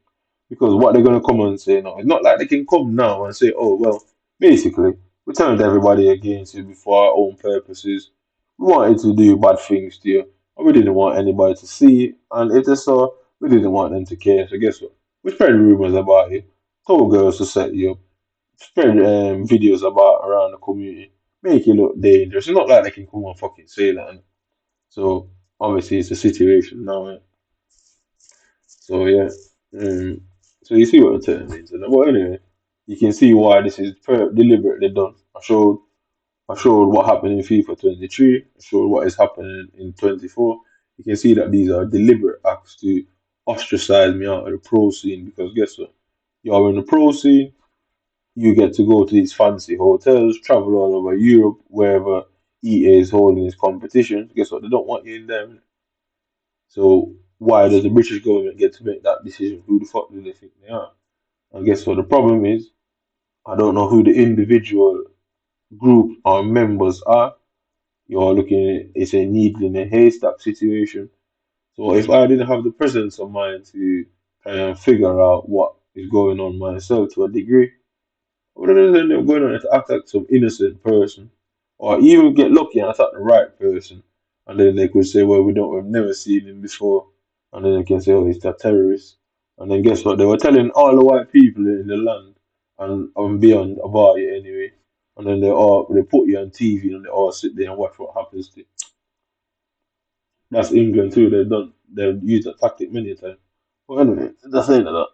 because what they're going to come and say now, it's not like they can come now and say, oh, well, basically, we turned everybody against you for our own purposes. We wanted to do bad things to you, and we didn't want anybody to see it. And if they saw, we didn't want them to care. So guess what? We spread rumors about you, told girls to set you up, spread videos about around the community, make you look dangerous. It's not like they can come and fucking say that. So obviously, it's a situation now. So yeah, um, so you see what the term means. But anyway, you can see why this is deliberately done. I showed what happened in FIFA 23. I showed what is happening in 24. You can see that these are deliberate acts to ostracize me out of the pro scene because guess what? You're in the pro scene. You get to go to these fancy hotels, travel all over Europe, wherever EA is holding his competition. Guess what? They don't want you in there. So why does the British government get to make that decision? Who the fuck do they think they are? And guess what? The problem is, I don't know who the individual group or members are. You're looking at it's a needle in a haystack situation. So if I didn't have the presence of mind to try and figure out what is going on myself to a degree, rather than them going on to attack some innocent person, or even get lucky and attack the right person, and then they could say, "Well, we've never seen him before," and then they can say, "Oh, he's a terrorist," and then guess what? They were telling all the white people in the land and beyond about it anyway, and then they put you on TV and they all sit there and watch what happens to you. That's England too. They've used that tactic many times. But anyway, that's the end of that.